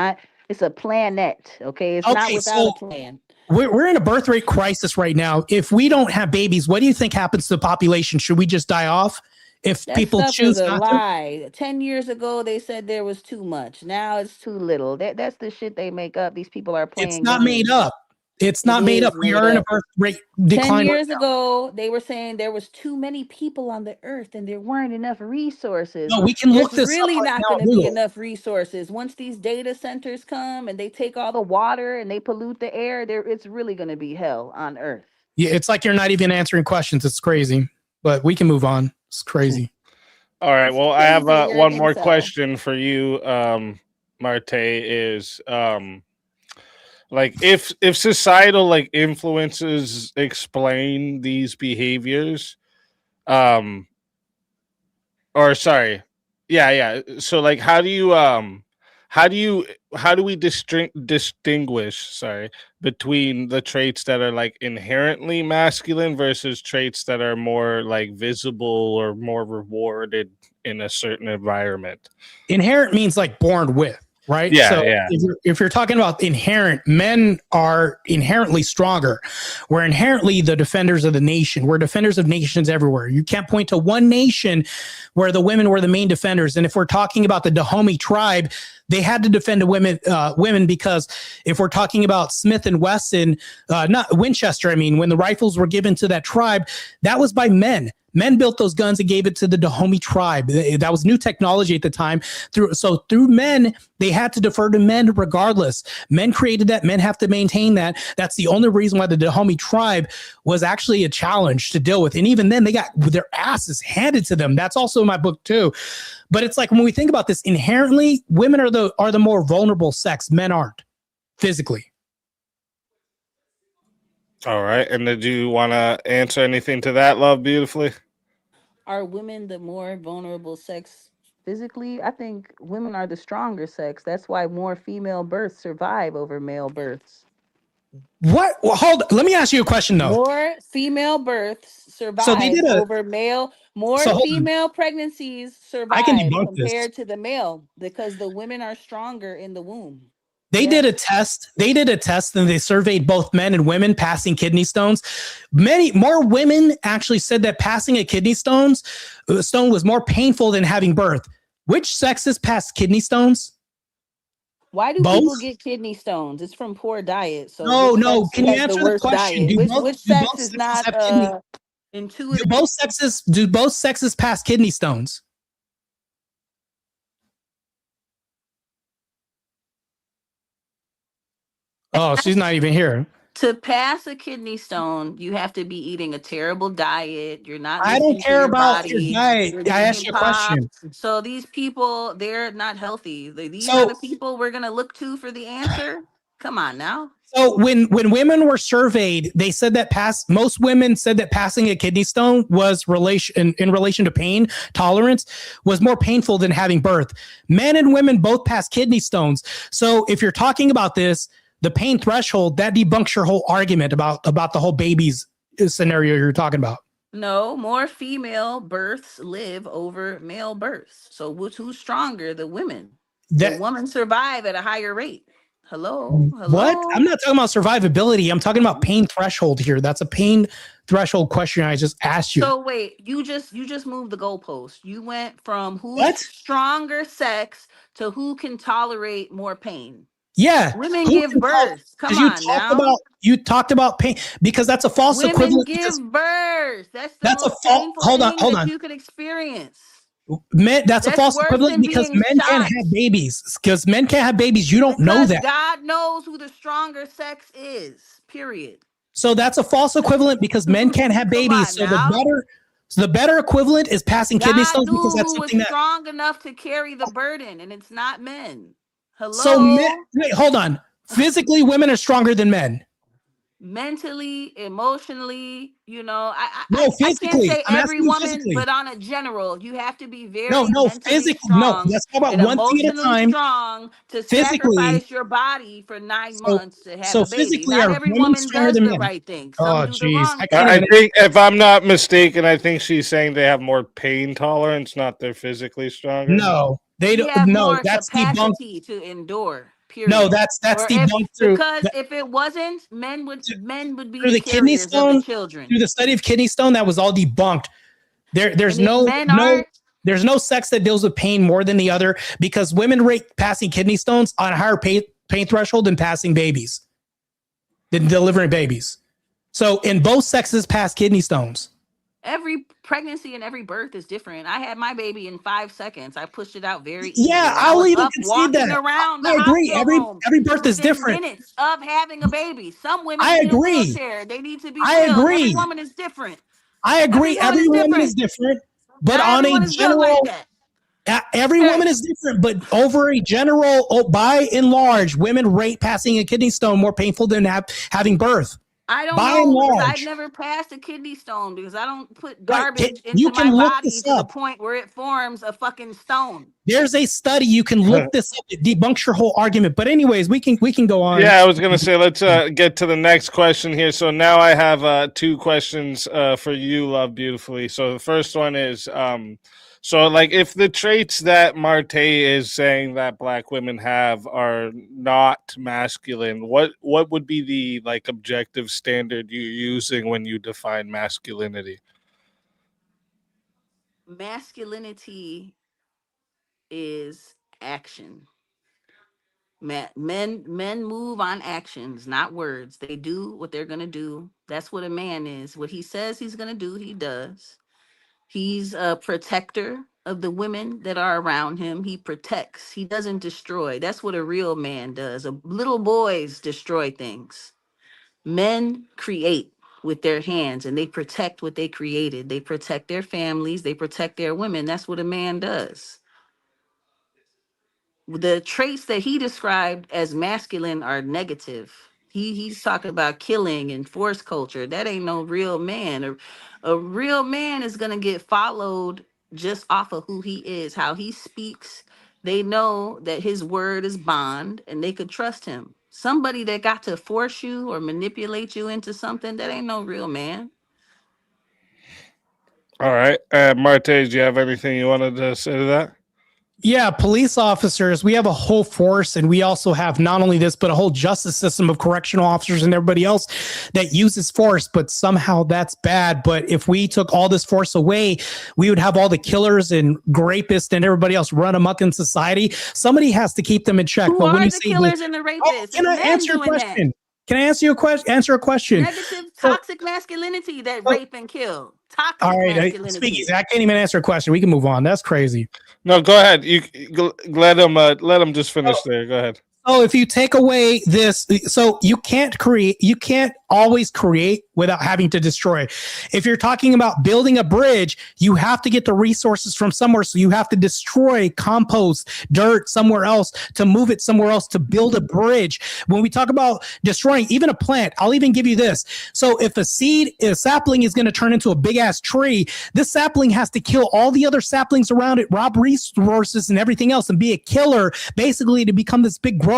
It's a planet. Okay. It's not without a plan. We're in a birth rate crisis right now. If we don't have babies, what do you think happens to the population? Should we just die off? If people choose not to? Lie. 10 years ago, they said there was too much. Now it's too little. That's the shit they make up. These people are playing. It's not made up. It's not made up. We are in a birth rate decline. 10 years ago, they were saying there was too many people on the earth and there weren't enough resources. No, we can look this up. There's really not going to be enough resources. Once these data centers come and they take all the water and they pollute the air, it's really going to be hell on earth. Yeah, it's like you're not even answering questions. It's crazy, but we can move on. It's crazy. All right. Well, I have one more question for you, Martae, is like if societal like influences explain these behaviors, so like how do we distinguish between the traits that are like inherently masculine versus traits that are more like visible or more rewarded in a certain environment? Inherent means like born with. Right. Yeah. So yeah. If you're talking about inherent, men are inherently stronger. We're inherently the defenders of the nation. We're defenders of nations everywhere. You can't point to one nation where the women were the main defenders. And if we're talking about the Dahomey tribe, they had to defend the women because if we're talking about Smith and Wesson, not Winchester, I mean, when the rifles were given to that tribe, that was by men. Men built those guns and gave it to the Dahomey tribe. That was new technology at the time. Through men, they had to defer to men regardless. Men created that. Men have to maintain that. That's the only reason why the Dahomey tribe was actually a challenge to deal with. And even then, they got their asses handed to them. That's also in my book too. But it's like when we think about this, inherently, women are the more vulnerable sex. Men aren't physically. All right. And did you want to answer anything to that, Love Beautifully? Are women the more vulnerable sex physically? I think women are the stronger sex. That's why more female births survive over male births. What? Well, let me ask you a question though. More female births survive over male. More female pregnancies survive compared to the male because the women are stronger in the womb. They did a test. They did a test and they surveyed both men and women passing kidney stones. Many more women actually said that passing a kidney stone was more painful than having birth. Which sexes pass kidney stones? Why do people get kidney stones? It's from poor diet. So no. Can you answer the question? Which sex is not intuitive? Do both sexes pass kidney stones? Oh, she's not even here. To pass a kidney stone, you have to be eating a terrible diet. You're not. I don't care about your diet. I asked you a question. So these people, they're not healthy. These are the people we're gonna look to for the answer. Come on now. So when women were surveyed, they said that most women said that passing a kidney stone was in relation to pain tolerance was more painful than having birth. Men and women both pass kidney stones. So if you're talking about this, the pain threshold, that debunks your whole argument about the whole babies scenario you're talking about. No, more female births live over male births. So who's stronger? The women. The women survive at a higher rate. Hello? What? I'm not talking about survivability. I'm talking about pain threshold here. That's a pain threshold question I just asked you. So wait, you just moved the goalpost. You went from who's stronger sex to who can tolerate more pain. Yeah, women give birth. Come on now. You talked about pain because that's a false equivalent. Women give birth. That's a false. Hold on. You could experience. That's a false equivalent because men can't have babies. Because men can't have babies. You don't know that. God knows who the stronger sex is. Period. So that's a false equivalent because men can't have babies. So the better equivalent is passing kidney stones because that's something that strong enough to carry the burden, and it's not men. Hello. So wait, hold on. Physically, women are stronger than men. Mentally, emotionally, I physically. can't say every woman, but on a general, you have to be very physically strong. Let's talk about one thing at a time. Strong to sacrifice your body for 9 months to have a baby. Physically, not every woman does the right thing. Oh, jeez. I think, if I'm not mistaken, I think she's saying they have more pain tolerance, not they're physically stronger. No, they don't. No, that's capacity to endure. Period. No, that's debunked because if it wasn't, men would be through the kidney stone. Of the children. Through the study of kidney stone, that was all debunked. There's no sex that deals with pain more than the other because women rate passing kidney stones on a higher pain threshold than passing babies, than delivering babies. So in both sexes pass kidney stones. Every pregnancy and every birth is different. I had my baby in 5 seconds. I pushed it out very easy. Yeah, I'll even concede that. I agree. Every birth is different. Minutes of having a baby. Some women I need agree. a wheelchair. They need to be I healed. agree. Every woman is different. I agree. Every woman is different. But on a general, every woman is different. But over a general, by and large, women rate passing a kidney stone more painful than having birth. I don't know. I've never passed a kidney stone because I don't put garbage into my body to the point where it forms a fucking stone. There's a study. You can look this up. It debunks your whole argument. But anyways, we can go on. Yeah, I was gonna say let's get to the next question here. So now I have 2 questions for you, Love Beautifully. So the first one is so like if the traits that Martae is saying that Black women have are not masculine, what would be the like objective standard you're using when you define masculinity? Masculinity is action. Men move on actions, not words. They do what they're gonna do. That's what a man is. What he says he's gonna do, he does. He's a protector of the women that are around him. He protects. He doesn't destroy. That's what a real man does. Little boys destroy things. Men create with their hands and they protect what they created. They protect their families. They protect their women. That's what a man does. The traits that he described as masculine are negative. He's talking about killing and force culture. That ain't no real man. A real man is gonna get followed just off of who he is, how he speaks. They know that his word is bond and they could trust him. Somebody that got to force you or manipulate you into something, that ain't no real man. All right. Martae, do you have anything you wanted to say to that? Yeah, police officers, we have a whole force, and we also have not only this, but a whole justice system of correctional officers and everybody else that uses force, but somehow that's bad. But if we took all this force away, we would have all the killers and rapists and everybody else run amok in society. Somebody has to keep them in check. Who but when are you the say killers and the rapists? can I answer your question? Can I answer your question? Answer a question. Negative, toxic masculinity that rape and kill. Toxic all right, masculinity. I can't even answer a question. We can move on. That's crazy. No, go ahead. You let him just finish there. Go ahead. So if you take away this, so you can't always create without having to destroy. If you're talking about building a bridge, you have to get the resources from somewhere. So you have to destroy compost, dirt somewhere else to move it somewhere else to build a bridge. When we talk about destroying even a plant, I'll even give you this. So if a sapling is going to turn into a big ass tree, this sapling has to kill all the other saplings around it, rob resources and everything else, and be a killer basically to become this big growth,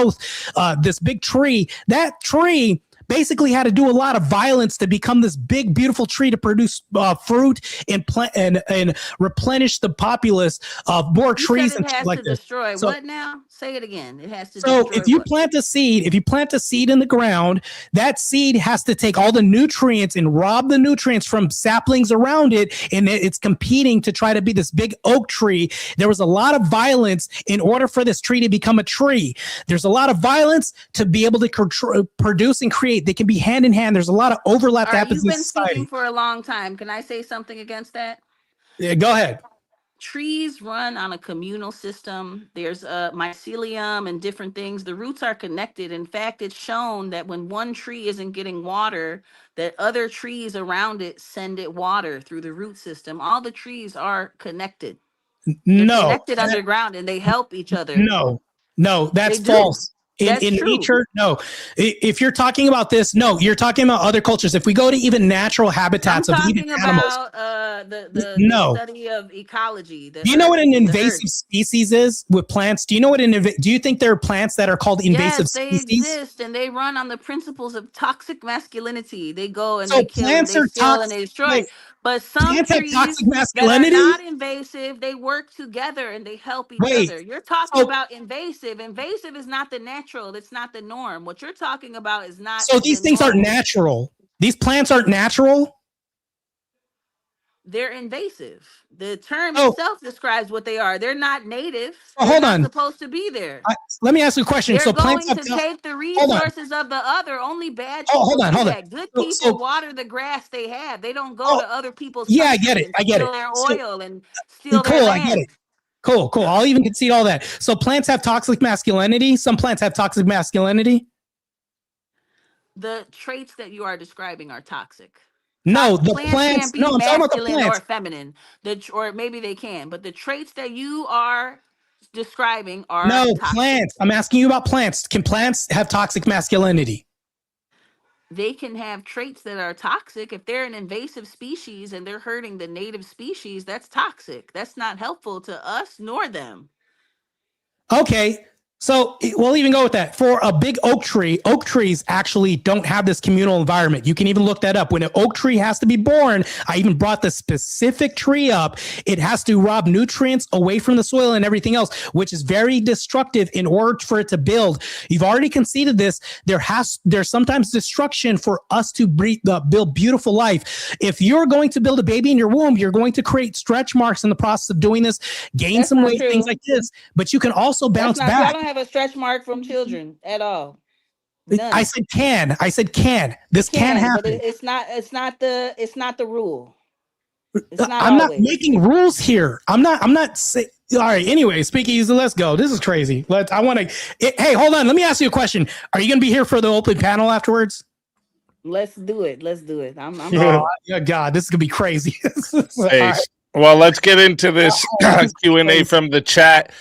this big tree. That tree basically had to do a lot of violence to become this big, beautiful tree to produce fruit and replenish the populace of more trees and stuff like this. Destroy what now? Say it again. It has to. So if you plant a seed in the ground, that seed has to take all the nutrients and rob the nutrients from saplings around it, and it's competing to try to be this big oak tree. There was a lot of violence in order for this tree to become a tree. There's a lot of violence to be able to produce and create. They can be hand in hand. There's a lot of overlap that happens in society. You've been speaking for a long time. Can I say something against that? Yeah, go ahead. Trees run on a communal system. There's mycelium and different things. The roots are connected. In fact, it's shown that when one tree isn't getting water, that other trees around it send it water through the root system. All the trees are connected. They're connected underground, and they help each other. No, that's false. In nature, no. If you're talking about this, no, you're talking about other cultures. If we go to even natural habitats of even animals, the study of ecology. Do you know what an invasive species is with plants? Do you know what do you think there are plants that are called invasive species? They exist, and they run on the principles of toxic masculinity. They go and they kill and they steal and they destroy. But some trees that are not invasive, they work together and they help each other. You're talking about invasive. Invasive is not the natural. It's not the norm. What you're talking about is not. So these things aren't natural. These plants aren't natural. They're invasive. The term itself describes what they are. They're not native. Hold on. Supposed to be there. Let me ask you a question. They're going to take the resources of the other. Only bad people hold on. Good people water the grass they have. They don't go to other people's. Yeah, I get it. Steal their oil and steal their land. I get it. Cool. I'll even concede all that. So plants have toxic masculinity. Some plants have toxic masculinity. The traits that you are describing are toxic. No, the plants. No, I'm talking about the plants. Or feminine. Or maybe they can, but the traits that you are describing are toxic. Plants. I'm asking you about plants. Can plants have toxic masculinity? They can have traits that are toxic. If they're an invasive species and they're hurting the native species, that's toxic. That's not helpful to us nor them. Okay. So we'll even go with that. For a big oak trees actually don't have this communal environment. You can even look that up. When an oak tree has to be born, I even brought the specific tree up. It has to rob nutrients away from the soil and everything else, which is very destructive in order for it to build. You've already conceded this. There's sometimes destruction for us to build beautiful life. If you're going to build a baby in your womb, you're going to create stretch marks in the process of doing this, gain some weight, things like this. But you can also bounce back. Have a stretch mark from children at all. None. I said can. This can happen. But it's not the rule. I'm not making rules here. I'm not saying. All right. Anyway, speakeasy. Let's go. This is crazy. Hey, hold on. Let me ask you a question. Are you going to be here for the open panel afterwards? Let's do it. I'm oh God, this is gonna be crazy. Hey, Well, let's get into this Q&A from the chat.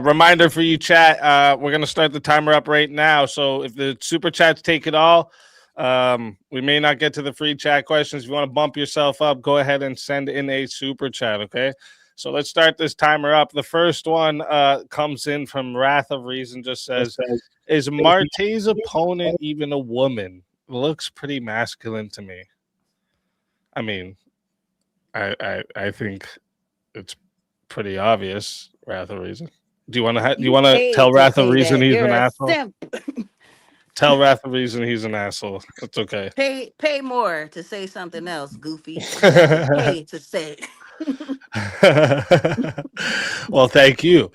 Reminder for you, chat. We're going to start the timer up right now. So if the super chats take it all, we may not get to the free chat questions. If you want to bump yourself up, go ahead and send in a super chat, okay? So let's start this timer up. The first one comes in from Wrath of Reason, just says, is Martae's opponent even a woman? Looks pretty masculine to me. I mean, I think it's pretty obvious. Wrath of Reason. Do you want to tell Wrath of Reason he's an asshole? Tell Wrath of Reason he's an asshole. It's okay. Pay more to say something else, goofy. Pay to say. Well, thank you.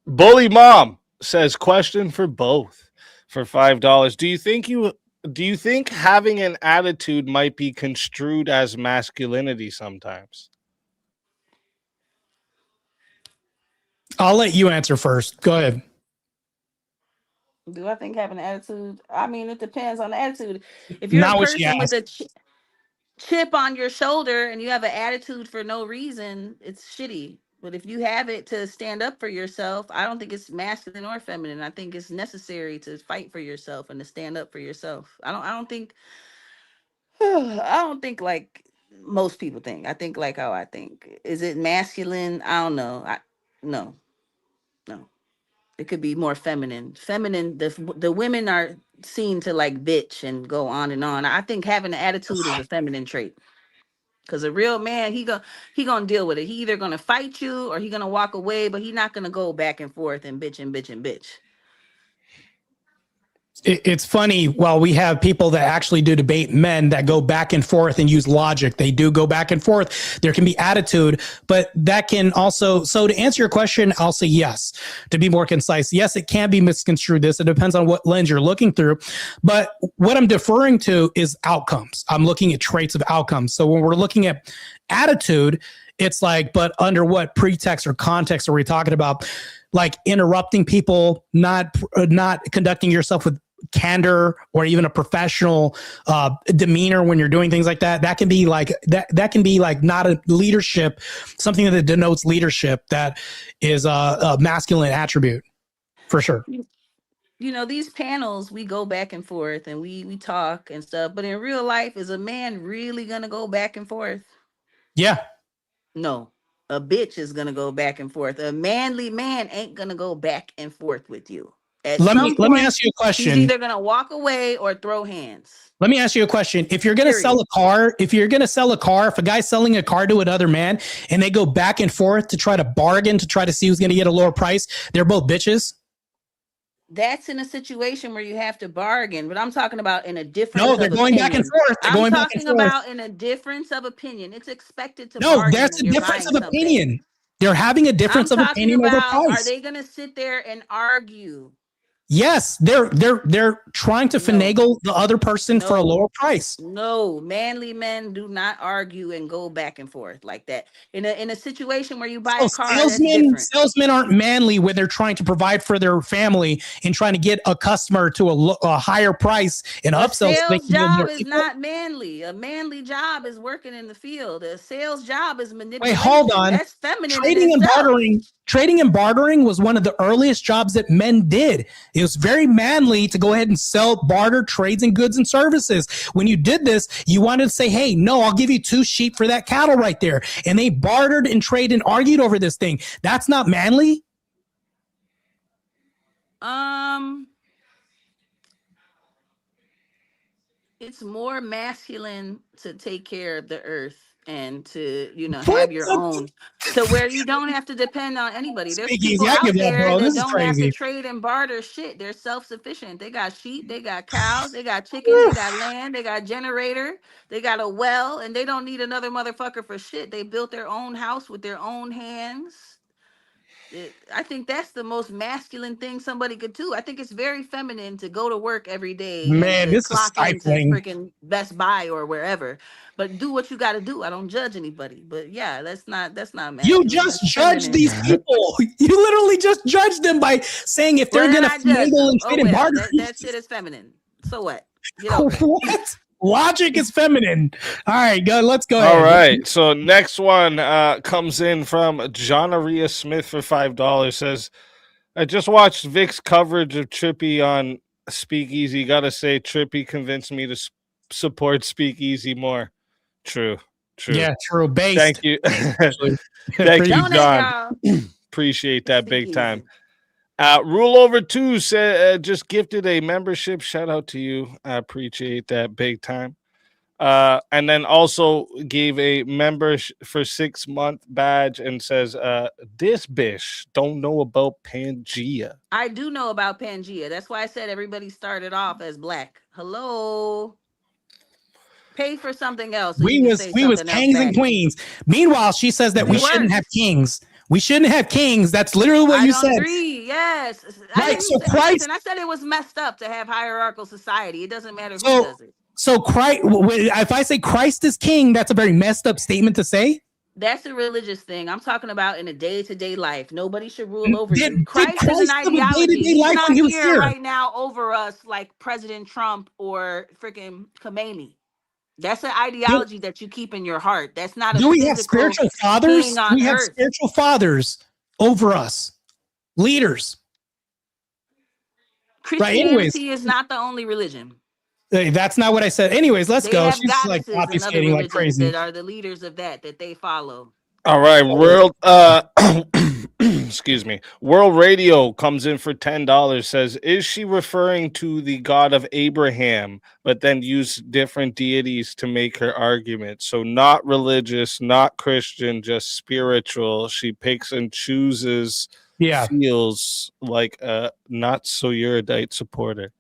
Bully Mom says, question for both for $5. Do you think having an attitude might be construed as masculinity sometimes? I'll let you answer first. Go ahead. Do I think having an attitude? I mean, it depends on the attitude. If you're a person with a chip on your shoulder and you have an attitude for no reason, it's shitty. But if you have it to stand up for yourself, I don't think it's masculine or feminine. I think it's necessary to fight for yourself and to stand up for yourself. I don't think like most people think. I think like how I think. Is it masculine? I don't know. No. It could be more feminine. The women are seen to like bitch and go on and on. I think having an attitude is a feminine trait. Because a real man, he gonna deal with it. He either gonna fight you or he gonna walk away, but he not gonna go back and forth and bitch and bitch and bitch. It's funny, while we have people that actually do debate, men that go back and forth and use logic, they do go back and forth. There can be attitude, but that can also, so to answer your question, I'll say yes. To be more concise, yes, it can be misconstrued. It depends on what lens you're looking through. But what I'm deferring to is outcomes. I'm looking at traits of outcomes. So when we're looking at attitude, it's like, but under what pretext or context are we talking about? Like interrupting people, not conducting yourself with candor or even a professional demeanor when you're doing things like that. That can be like that can be like not a leadership, something that denotes leadership that is a masculine attribute for sure. You know, these panels, we go back and forth and we talk and stuff, but in real life, is a man really gonna go back and forth? Yeah. No. A bitch is gonna go back and forth. A manly man ain't gonna go back and forth with you. Let me ask you a question. He's either gonna walk away or throw hands. Let me ask you a question. If you're gonna sell a car, if a guy's selling a car to another man and they go back and forth to try to bargain to try to see who's gonna get a lower price, they're both bitches. That's in a situation where you have to bargain, but I'm talking about in a difference. No, they're going back and forth. I'm talking about in a difference of opinion. It's expected to bargain. No, that's a difference of opinion. They're having a difference of opinion over price. Are they going to sit there and argue? Yes, they're trying to finagle the other person for a lower price. No, manly men do not argue and go back and forth like that. In a situation where you buy a car, salesmen aren't manly when they're trying to provide for their family and trying to get a customer to a higher price and upsell. Sales job is not manly. A manly job is working in the field. A sales job is manipulation. Wait, hold on. That's feminine. Trading and bartering was one of the earliest jobs that men did. It was very manly to go ahead and sell, barter, trades in goods and services. When you did this, you wanted to say, hey, no, I'll give you 2 sheep for that cattle right there. And they bartered and traded and argued over this thing. That's not manly? It's more masculine to take care of the earth and to, have your own, to where you don't have to depend on anybody. There's people out there that don't have to trade and barter shit. They're self-sufficient. They got sheep, they got cows, they got chickens, they got land, they got generator, they got a well, and they don't need another motherfucker for shit. They built their own house with their own hands. I think that's the most masculine thing somebody could do. I think it's very feminine to go to work every day. Man, this is stifling. Freaking Best Buy or wherever. But do what you got to do. I don't judge anybody. But yeah, that's not masculine. You just judge these people. You literally just judge them by saying if they're going to finagle and trade and barter. That shit is feminine. So what? Get over it. What? Logic is feminine. All right, let's go All ahead. right. So next one comes in from Jonaria Smith for $5. Says, I just watched Vic's coverage of Trippy on Speakeasy. Gotta say, Trippy convinced me to support Speakeasy more. True. Yeah, true. Based. Thank you. Thank you, John. Appreciate that big time. Rule Over 2 said just gifted a membership. Shout out to you. I appreciate that big time. And then also gave a member for 6 month badge and says, this bitch don't know about Pangea. I do know about Pangea. That's why I said everybody started off as black. Hello. Pay for something else. We was kings and queens. Meanwhile, she says that we shouldn't have kings. We shouldn't have kings. That's literally what you said. I agree. Yes. Right. So Christ. I said it was messed up to have hierarchical society. It doesn't matter who does it. So Christ. If I say Christ is king, that's a very messed up statement to say. That's a religious thing. I'm talking about in a day-to-day life. Nobody should rule over you. Christ is an ideology. He's not here right now over us like President Trump or freaking Khomeini. That's an ideology that you keep in your heart. That's not a Do we have spiritual fathers? We have spiritual fathers over us, leaders. Christianity is not the only religion. That's not what I said. Anyways, let's go. She's like obfuscating like crazy. That are the leaders of that they follow. All right, world. Excuse me. World Radio comes in for $10. Says, is she referring to the God of Abraham, but then use different deities to make her argument? So not religious, not Christian, just spiritual. She picks and chooses. Yeah, feels like a not so erudite supporter.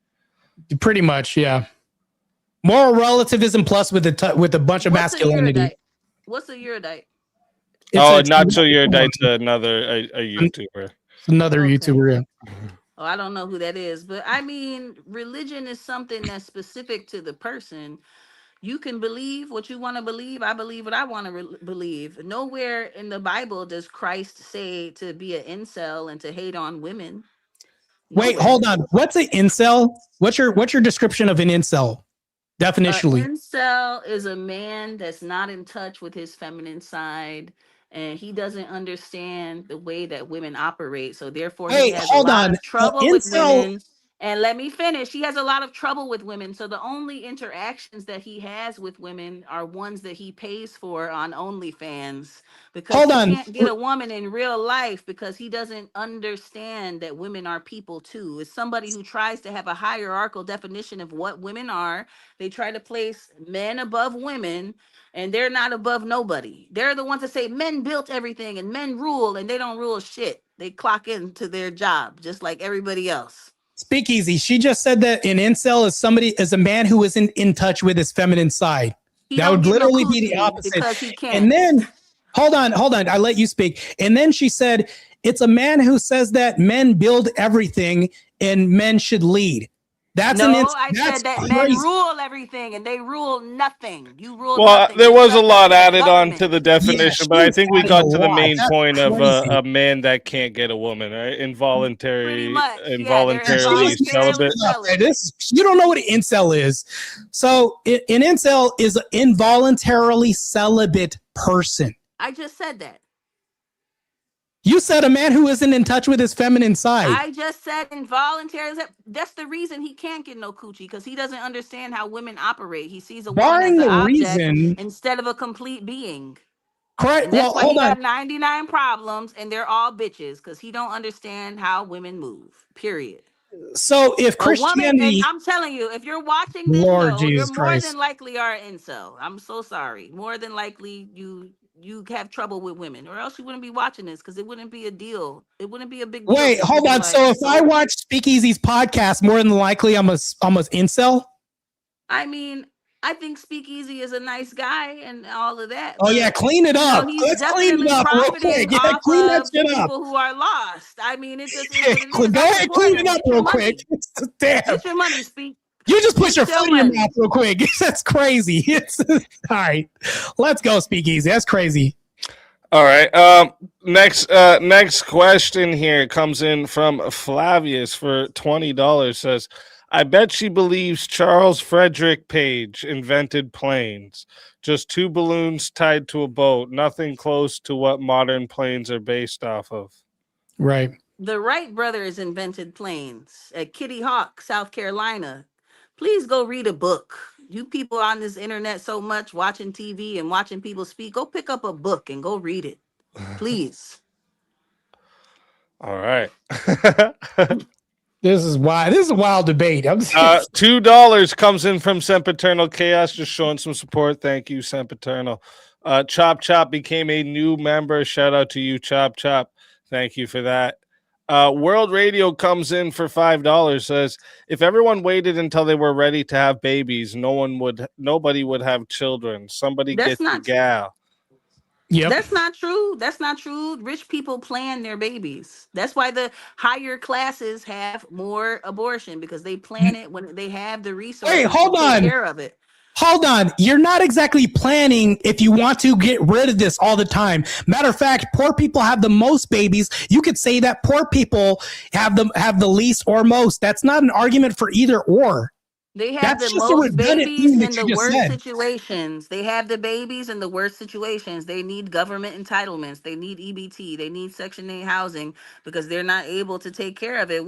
Pretty much, yeah. Moral relativism plus with a bunch of masculinity. What's a erudite? Not so erudite's another a YouTuber. Another YouTuber, yeah. Oh, I don't know who that is, but I mean, religion is something that's specific to the person. You can believe what you want to believe. I believe what I want to believe. Nowhere in the Bible does Christ say to be an incel and to hate on women. Wait, hold on. What's an incel? What's your description of an incel? Definitionally. An incel is a man that's not in touch with his feminine side, and he doesn't understand the way that women operate. So therefore, he has a lot of trouble with women. And let me finish. He has a lot of trouble with women. So the only interactions that he has with women are ones that he pays for on OnlyFans. Because he can't get a woman in real life because he doesn't understand that women are people too. It's somebody who tries to have a hierarchical definition of what women are. They try to place men above women, and they're not above nobody. They're the ones that say men built everything and men rule, and they don't rule shit. They clock into their job just like everybody else. Speakeasy. She just said that an incel is a man who isn't in touch with his feminine side. That would literally be the opposite. Because he can't. And then, hold on. I let you speak. And then she said, it's a man who says that men build everything and men should lead. I said that men rule everything and they rule nothing. You rule nothing. There was a lot added on to the definition, but I think we got to the main point of a man that can't get a woman, right? Involuntarily celibate. You don't know what an incel is. So an incel is an involuntarily celibate person. I just said that. You said a man who isn't in touch with his feminine side. I just said involuntary. That's the reason he can't get no coochie, because he doesn't understand how women operate. He sees a woman as an object instead of a complete being. Correct. That's why he got 99 problems, and they're all bitches, because he don't understand how women move. Period. So if Christianity, I'm telling you, if you're watching this show, you're more than likely are an incel. I'm so sorry. More than likely you have trouble with women, or else you wouldn't be watching this, because it wouldn't be a deal. It wouldn't be a big deal. Wait, hold on. So if I watch Speakeasy's podcast, more than likely I'm a incel? I mean, I think Speakeasy is a nice guy and all of that. Oh yeah, clean it up. Let's clean it up real quick. Yeah, clean that shit up. People who are lost. I mean, it just go ahead, clean it up real quick. Damn. Get your money, Speak. You just put your foot in your mouth real quick. That's crazy. All right. Let's go, Speakeasy. That's crazy. All right. Next question here comes in from Flavius for $20. Says, I bet she believes Charles Frederick Page invented planes. Just two balloons tied to a boat. Nothing close to what modern planes are based off of. Right. The Wright brothers invented planes at Kitty Hawk, South Carolina. Please go read a book. You people on this internet so much, watching TV and watching people speak, go pick up a book and go read it. Please. All right. This is wild. This is a wild debate. $2 comes in from Sempiternal Chaos, just showing some support. Thank you, Sempiternal. Chop Chop became a new member. Shout out to you, Chop Chop. Thank you for that. World Radio comes in for $5. Says, if everyone waited until they were ready to have babies, nobody would have children. Somebody get the gal. Yep. That's not true. That's not true. Rich people plan their babies. That's why the higher classes have more abortion, because they plan it when they have the resources. Wait, hold to on. take care of it. Hold on. You're not exactly planning if you want to get rid of this all the time. Matter of fact, poor people have the most babies. You could say that poor people have the least or most. That's not an argument for either or. They have the most babies in the worst situations. They have the babies in the worst situations. They need government entitlements. They need EBT. They need Section 8 housing because they're not able to take care of it.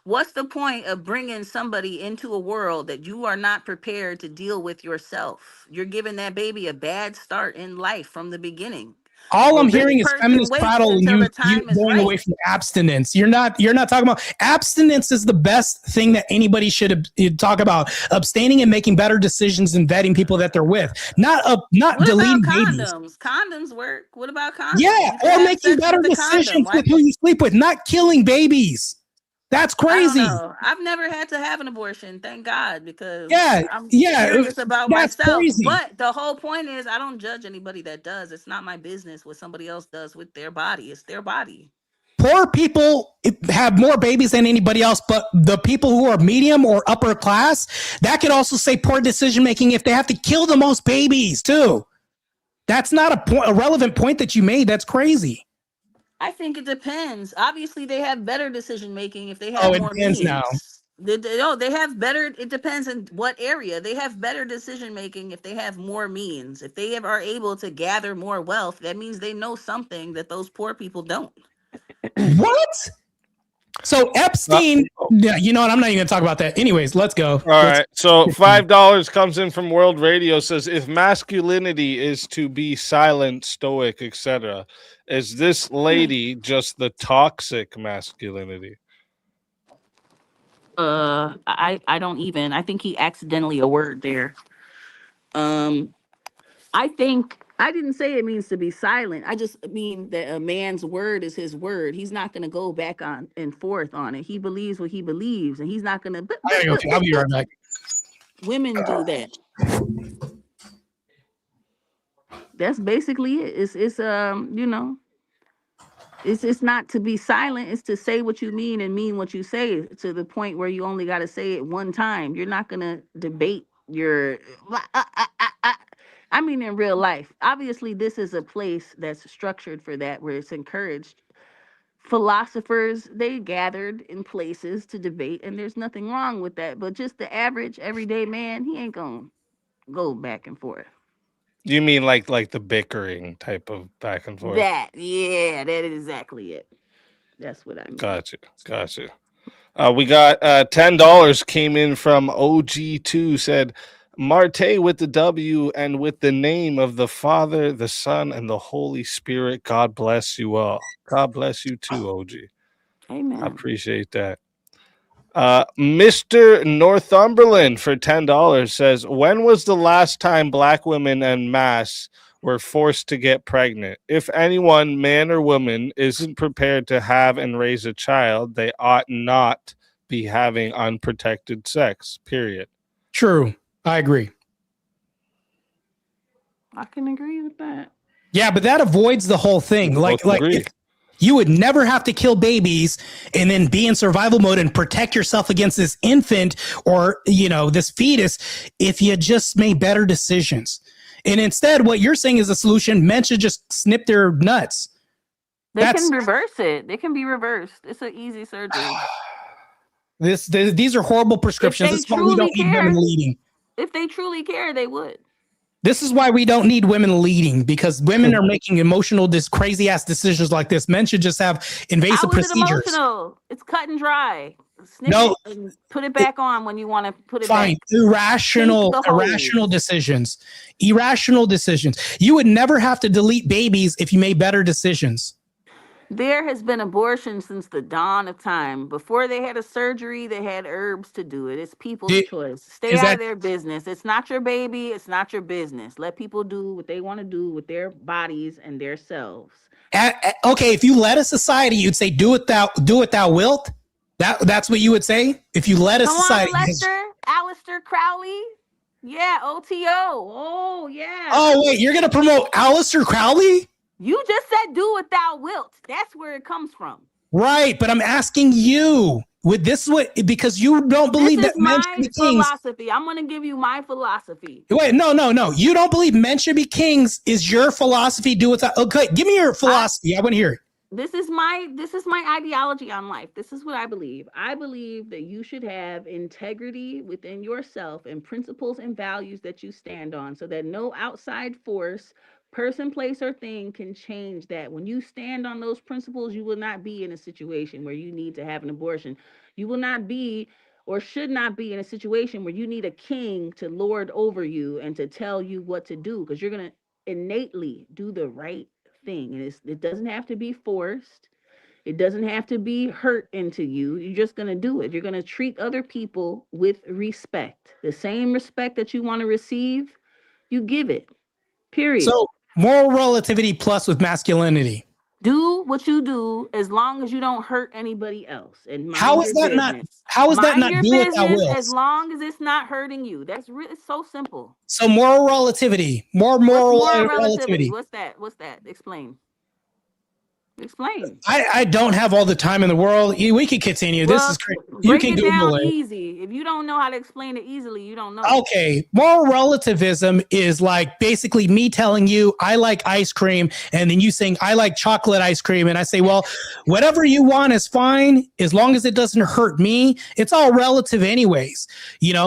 What's the point of bringing somebody into a world that you are not prepared to deal with yourself? You're giving that baby a bad start in life from the beginning. All I'm hearing is feminist prattle and you going away from abstinence. You're not talking about abstinence is the best thing that anybody should talk about. Abstaining and making better decisions and vetting people that they're with. Not deleting babies. Condoms work. What about condoms? Yeah, or making better decisions with who you sleep with, not killing babies. That's crazy. I've never had to have an abortion, thank God, because I'm curious about that's myself. crazy. But the whole point is I don't judge anybody that does. It's not my business what somebody else does with their body. It's their body. Poor people have more babies than anybody else, but the people who are medium or upper class, that could also say poor decision making if they have to kill the most babies too. That's not a relevant point that you made. That's crazy. I think it depends. Obviously, they have better decision making if they have more means. Now. They have better. It depends in what area. They have better decision making if they have more means. If they are able to gather more wealth, that means they know something that those poor people don't. What? So Epstein, you know what? I'm not even going to talk about that. Anyways, let's go. All right. So $5 comes in from World Radio. Says, if masculinity is to be silent, stoic, etc., is this lady just the toxic masculinity? I don't even. I think he accidentally a word there. I think I didn't say it means to be silent. I just mean that a man's word is his word. He's not going to go back on and forth on it. He believes what he believes, and he's not going to. I'll be right back. Women do that. That's basically it. It's it's not to be silent. It's to say what you mean and mean what you say to the point where you only got to say it one time. You're not going to debate your. I mean, in real life, obviously, this is a place that's structured for that, where it's encouraged. Philosophers, they gathered in places to debate, and there's nothing wrong with that. But just the average everyday man, he ain't gonna go back and forth. You mean like the bickering type of back and forth? That is exactly it. That's what I mean. Gotcha. We got $10 came in from OG2. Said, Martae with the W and with the name of the Father, the Son, and the Holy Spirit. God bless you all. God bless you too, OG. Amen. I appreciate that. Mr. Northumberland for $10 says, when was the last time black women en masse were forced to get pregnant? If anyone, man or woman, isn't prepared to have and raise a child, they ought not be having unprotected sex, period. True. I agree. I can agree with that. Yeah, but that avoids the whole thing. Like you would never have to kill babies and then be in survival mode and protect yourself against this infant or, this fetus if you just made better decisions. And instead, what you're saying is a solution. Men should just snip their nuts. They can reverse it. They can be reversed. It's an easy surgery. These are horrible prescriptions. This is why we don't need women leading. If they truly care, they would. This is why we don't need women leading, because women are making emotional, crazy ass decisions like this. Men should just have invasive procedures. It emotional? It's cut and dry. Snip it and put it back on when you want to put it back. Irrational decisions. Irrational decisions. You would never have to delete babies if you made better decisions. There has been abortion since the dawn of time. Before they had a surgery, they had herbs to do it. It's people's choice. Stay out of their business. It's not your baby. It's not your business. Let people do what they want to do with their bodies and their selves. Okay, if you led a society, you'd say, "Do it thou wilt." That's what you would say if you led a society. Aleister Crowley. Yeah, OTO. Oh, yeah. Oh, wait, you're gonna promote Aleister Crowley? You just said do what thou wilt. That's where it comes from. Right, but I'm asking you, because you don't believe that men should be kings. Philosophy. I'm going to give you my philosophy. Wait, no. You don't believe men should be kings. Is your philosophy do what's okay? Give me your philosophy. I want to hear it. This is my ideology on life. This is what I believe. I believe that you should have integrity within yourself and principles and values that you stand on, so that no outside force, person, place, or thing can change that. When you stand on those principles, you will not be in a situation where you need to have an abortion. You will not be or should not be in a situation where you need a king to lord over you and to tell you what to do, because you're going to innately do the right thing. And it doesn't have to be forced. It doesn't have to be hurt into you. You're just going to do it. You're going to treat other people with respect. The same respect that you want to receive, you give it. Period. So moral relativity plus with masculinity. Do what you do as long as you don't hurt anybody else. And how is that not do what thou wilt? As long as it's not hurting you. That's really, it's so simple. So moral relativity. Moral relativity. What's that? Explain. I don't have all the time in the world. We can continue. This is great. You can Google it. Easy. If you don't know how to explain it easily, you don't know. Okay. Moral relativism is like basically me telling you I like ice cream, and then you saying I like chocolate ice cream, and I say, well, whatever you want is fine as long as it doesn't hurt me. It's all relative anyways,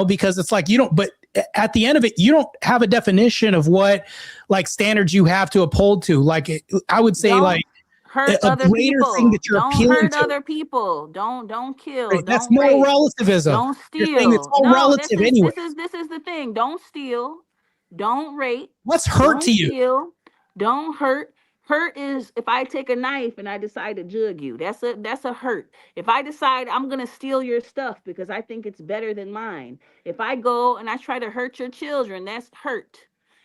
because it's like you don't, but at the end of it, you don't have a definition of what like standards you have to uphold to. Like I would say hurt other people. Don't hurt other people. Don't kill. Right, that's moral relativism. Don't steal. It's all relative anyway. This is the thing. Don't steal. Don't rape. What's hurt to you? Steal, don't hurt. Hurt is if I take a knife and I decide to jug you. That's a hurt. If I decide I'm gonna steal your stuff because I think it's better than mine. If I go and I try to hurt your children, that's hurt.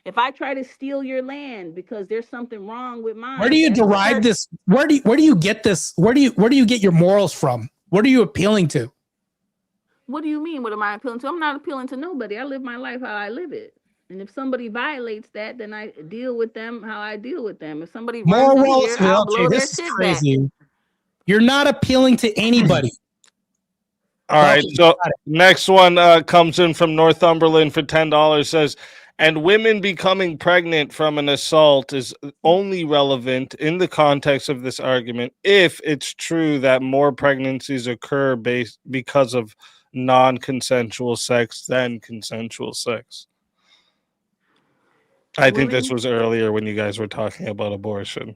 If I try to steal your land because there's something wrong with mine. Where do you derive this? Where do you get this? Where do you get your morals from? What are you appealing to? What do you mean? What am I appealing to? I'm not appealing to nobody. I live my life how I live it. And if somebody violates that, then I deal with them how I deal with them. If somebody runs in here, I'll blow their shit crazy back. You're not appealing to anybody. All right. So next one comes in from Northumberland for $10. Says, and women becoming pregnant from an assault is only relevant in the context of this argument if it's true that more pregnancies occur because of non-consensual sex than consensual sex. I think this was earlier when you guys were talking about abortion.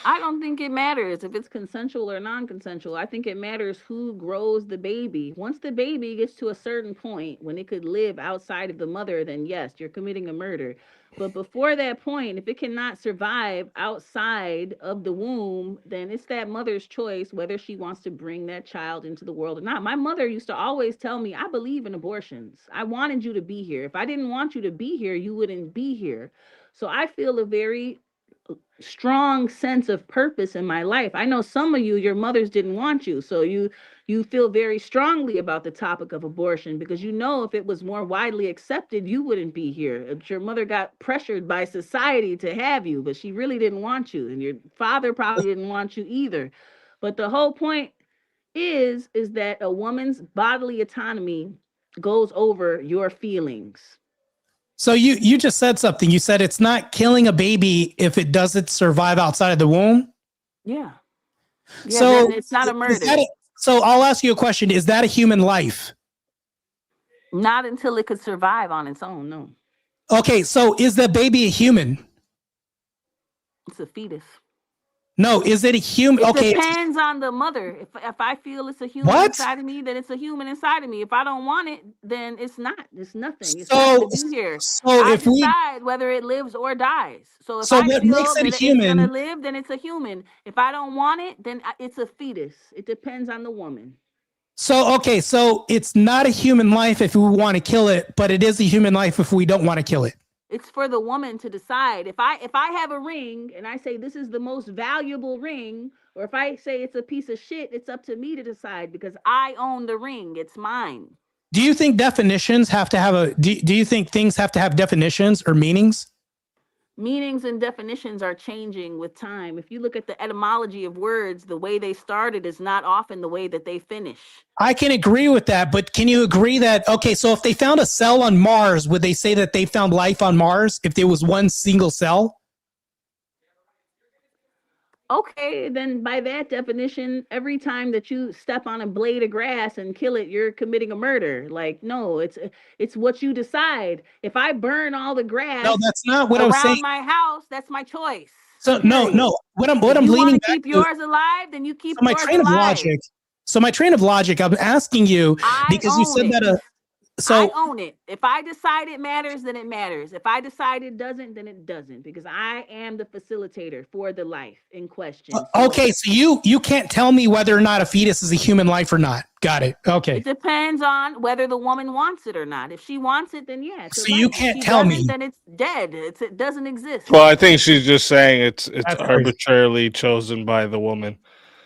I don't think it matters if it's consensual or non-consensual. I think it matters who grows the baby. Once the baby gets to a certain point when it could live outside of the mother, then yes, you're committing a murder. But before that point, if it cannot survive outside of the womb, then it's that mother's choice whether she wants to bring that child into the world or not. My mother used to always tell me, I believe in abortions. I wanted you to be here. If I didn't want you to be here, you wouldn't be here. So I feel a very strong sense of purpose in my life. I know some of you, your mothers didn't want you. So you feel very strongly about the topic of abortion because you know if it was more widely accepted, you wouldn't be here. If your mother got pressured by society to have you, but she really didn't want you. And your father probably didn't want you either. But the whole point is that a woman's bodily autonomy goes over your feelings. So you just said something. You said it's not killing a baby if it doesn't survive outside of the womb. Yeah. So it's not a murder. So I'll ask you a question. Is that a human life? Not until it could survive on its own, no. Okay, so is the baby a human? It's a fetus. No, is it a human? It okay, depends on the mother. If I feel it's a human inside of me, then it's a human inside of me. If I don't want it, then it's not. It's nothing. It's not to be here. So I if we decide whether it lives or dies. So if So I what feel makes it that it's human- gonna live, then it's a human. If I don't want it, then it's a fetus. It depends on the woman. So okay, so it's not a human life if we want to kill it, but it is a human life if we don't want to kill it. It's for the woman to decide. If I have a ring and I say this is the most valuable ring, or if I say it's a piece of shit, it's up to me to decide because I own the ring. It's mine. Do you think definitions have to have a do you think things have to have definitions or meanings? Meanings and definitions are changing with time. If you look at the etymology of words, the way they started is not often the way that they finish. I can agree with that, but can you agree that, okay, so if they found a cell on Mars, would they say that they found life on Mars if there was one single cell? Okay, then by that definition, every time that you step on a blade of grass and kill it, you're committing a murder. Like, no, it's what you decide. If I burn all the grass No, that's not what I'm saying. around my house, that's my choice. So no, what I'm If you leaning want back to keep yours alive, then you keep so my yours train alive. of logic. So my train of logic, I'm asking you because you said that I own it. If I decide it matters, then it matters. If I decide it doesn't, then it doesn't, because I am the facilitator for the life in question. Okay, so you can't tell me whether or not a fetus is a human life or not. Got it. Okay. It depends on whether the woman wants it or not. If she wants it, then yes. So you can't tell me. Then it's dead. It doesn't exist. Well, I think she's just saying it's That's arbitrarily chosen by the woman.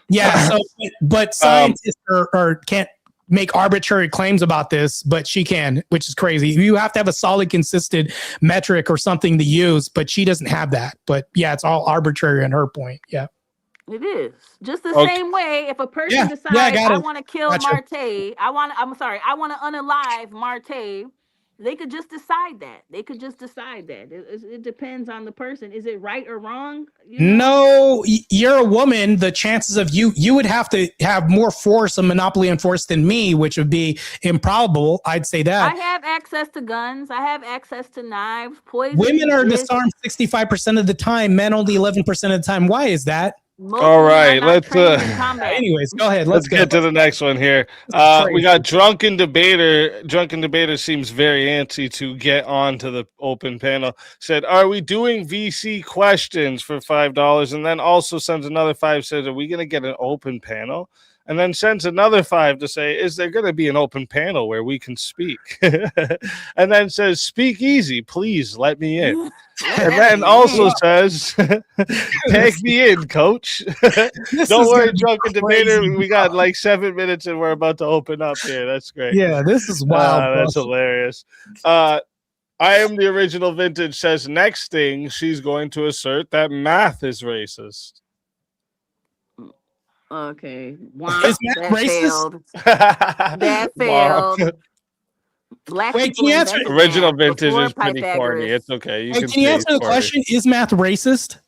Yeah. So, but scientists are can't make arbitrary claims about this, but she can, which is crazy. You have to have a solid, consistent metric or something to use, but she doesn't have that. But yeah, it's all arbitrary on her point. Yeah. It is just the same way. If a person decides I want to kill Martae, I want to unalive Martae, they could just decide that. It depends on the person. Is it right or wrong? No, you're a woman. The chances of you would have to have more force, a monopoly on force than me, which would be improbable. I'd say that. I have access to guns. I have access to knives. Poison. Women are disarmed 65% of the time. Men only 11% of the time. Why is that? All right, let's anyways, go ahead. Let's get to the next one here. We got drunken debater. Drunken debater seems very antsy to get onto the open panel. Said, "Are we doing VC questions for $5?" And then also sends another $5. Says, "Are we going to get an open panel?" And then sends another $5 to say, "Is there going to be an open panel where we can speak?" And then says, "Speak easy, please let me in." And then also says, "Tag me in, coach." Don't worry, drunken debater. We got like 7 minutes and we're about to open up here. That's great. Yeah, this is wild. That's hilarious. I am the original vintage says, next thing she's going to assert that math is racist. Okay. Wow. Is math racist? That failed. Wow. Black Wait, can you answer? Original vintage is pretty corny. It's okay. Can you answer the question? Is math racist?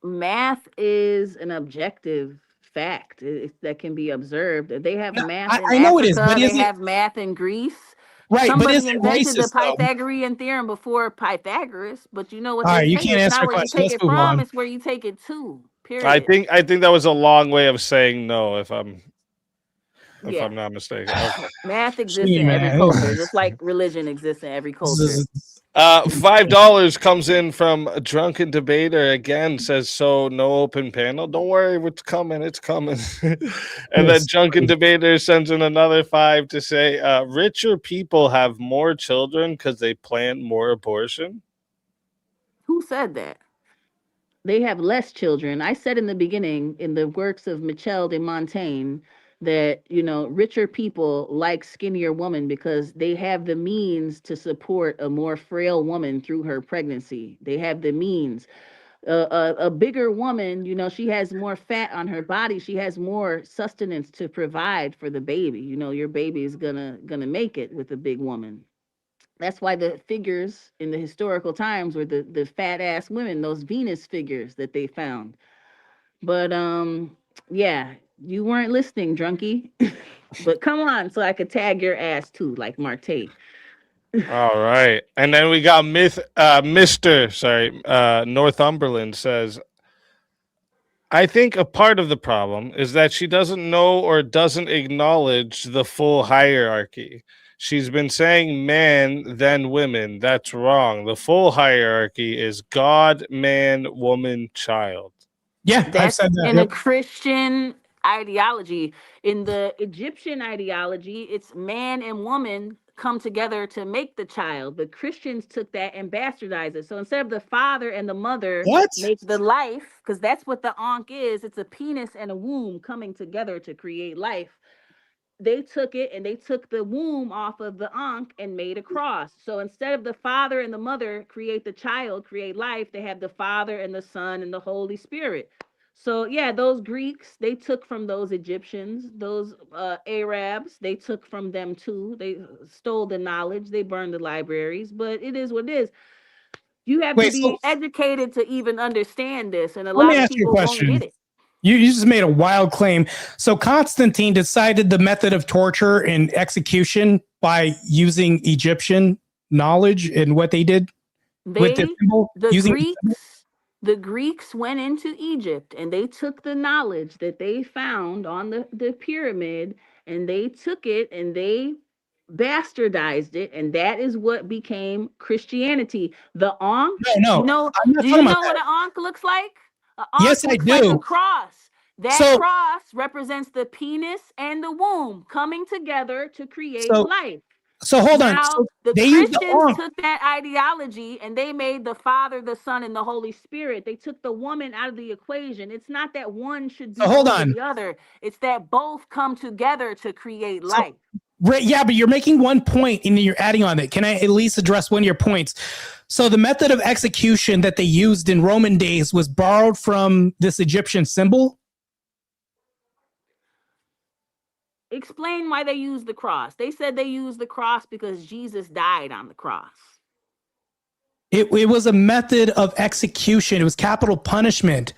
Math is an objective fact that can be observed. They have math in I know Africa, it is, but they have math in Greece. Right, Somebody but is it invented racist, the Pythagorean theorem before Pythagoras, but you know what? All right, you say, can't it's answer not the where you question. take Let's it move from; on. it's where you take it to. Period. I think that was a long way of saying no. If I'm not mistaken. Okay. Math exists in every culture, just like religion exists in every culture. $5 comes in from a drunken debater again. Says, "So no open panel. Don't worry, it's coming. It's coming." And then drunken debater sends in another $5 to say, "Richer people have more children because they plan more abortion." Who said that? They have less children. I said in the beginning, in the works of Michel de Montaigne, that richer people like skinnier women because they have the means to support a more frail woman through her pregnancy. They have the means. A bigger woman, she has more fat on her body. She has more sustenance to provide for the baby. Your baby is gonna make it with a big woman. That's why the figures in the historical times were the fat ass women, those Venus figures that they found. But yeah, you weren't listening, drunkie. But come on, so I could tag your ass too, like Martae. All right. And then we got Mr. Northumberland says, I think a part of the problem is that she doesn't know or doesn't acknowledge the full hierarchy. She's been saying man, then women. That's wrong. The full hierarchy is God, man, woman, child. Yeah, I've said that. In the Christian ideology. In the Egyptian ideology, it's man and woman come together to make the child. The Christians took that and bastardized it. So instead of the father and the mother make the life, because that's what the ankh is, it's a penis and a womb coming together to create life. They took it and they took the womb off of the ankh and made a cross. So instead of the father and the mother create the child, create life, they have the Father and the Son and the Holy Spirit. So yeah, those Greeks, they took from those Egyptians, those Arabs, they took from them too. They stole the knowledge, they burned the libraries, but it is what it is. You have to be educated to even understand this, and a lot of people won't get it. You just made a wild claim. So Constantine decided the method of torture and execution by using Egyptian knowledge and what they did with the symbol. The Greeks went into Egypt and they took the knowledge that they found on the pyramid and they took it and they bastardized it, and that is what became Christianity. The ankh, do you know what an ankh looks like? Yes, I do. Like a cross. That cross represents the penis and the womb coming together to create life. So hold on. Now, So the they used Christians took that ideology and they made the Father, the Son, and the Holy Spirit. They took the woman out of the equation. It's not that one should be over the other. It's that both come together to create life. Right, yeah, but you're making one point and you're adding on it. Can I at least address one of your points? So the method of execution that they used in Roman days was borrowed from this Egyptian symbol? Explain why they used the cross. They said they used the cross because Jesus died on the cross. It was a method of execution. It was capital punishment.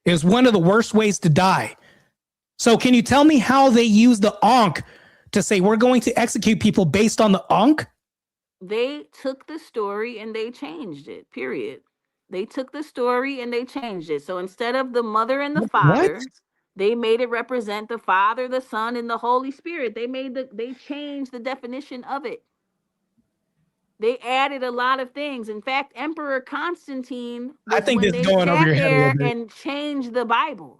It was one of the worst ways to die. So can you tell me how they used the ankh to say we're going to execute people based on the ankh? They took the story and they changed it, period. They took the story and they changed it. So instead of the mother and the father, they made it represent the Father, the Son, and the Holy Spirit. They changed the definition of it. They added a lot of things. In fact, Emperor Constantine was when they sat there and changed the Bible.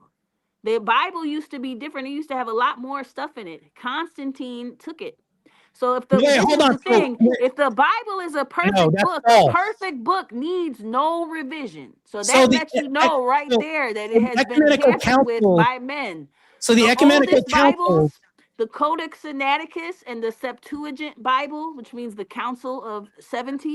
The Bible used to be different. It used to have a lot more stuff in it. Constantine took it. So if the if the Bible is a perfect book needs no revision. So that lets you know right there that it has been tampered with by men. So the ecumenical council, the Codex Sinaiticus and the Septuagint Bible, which means the Council of 70.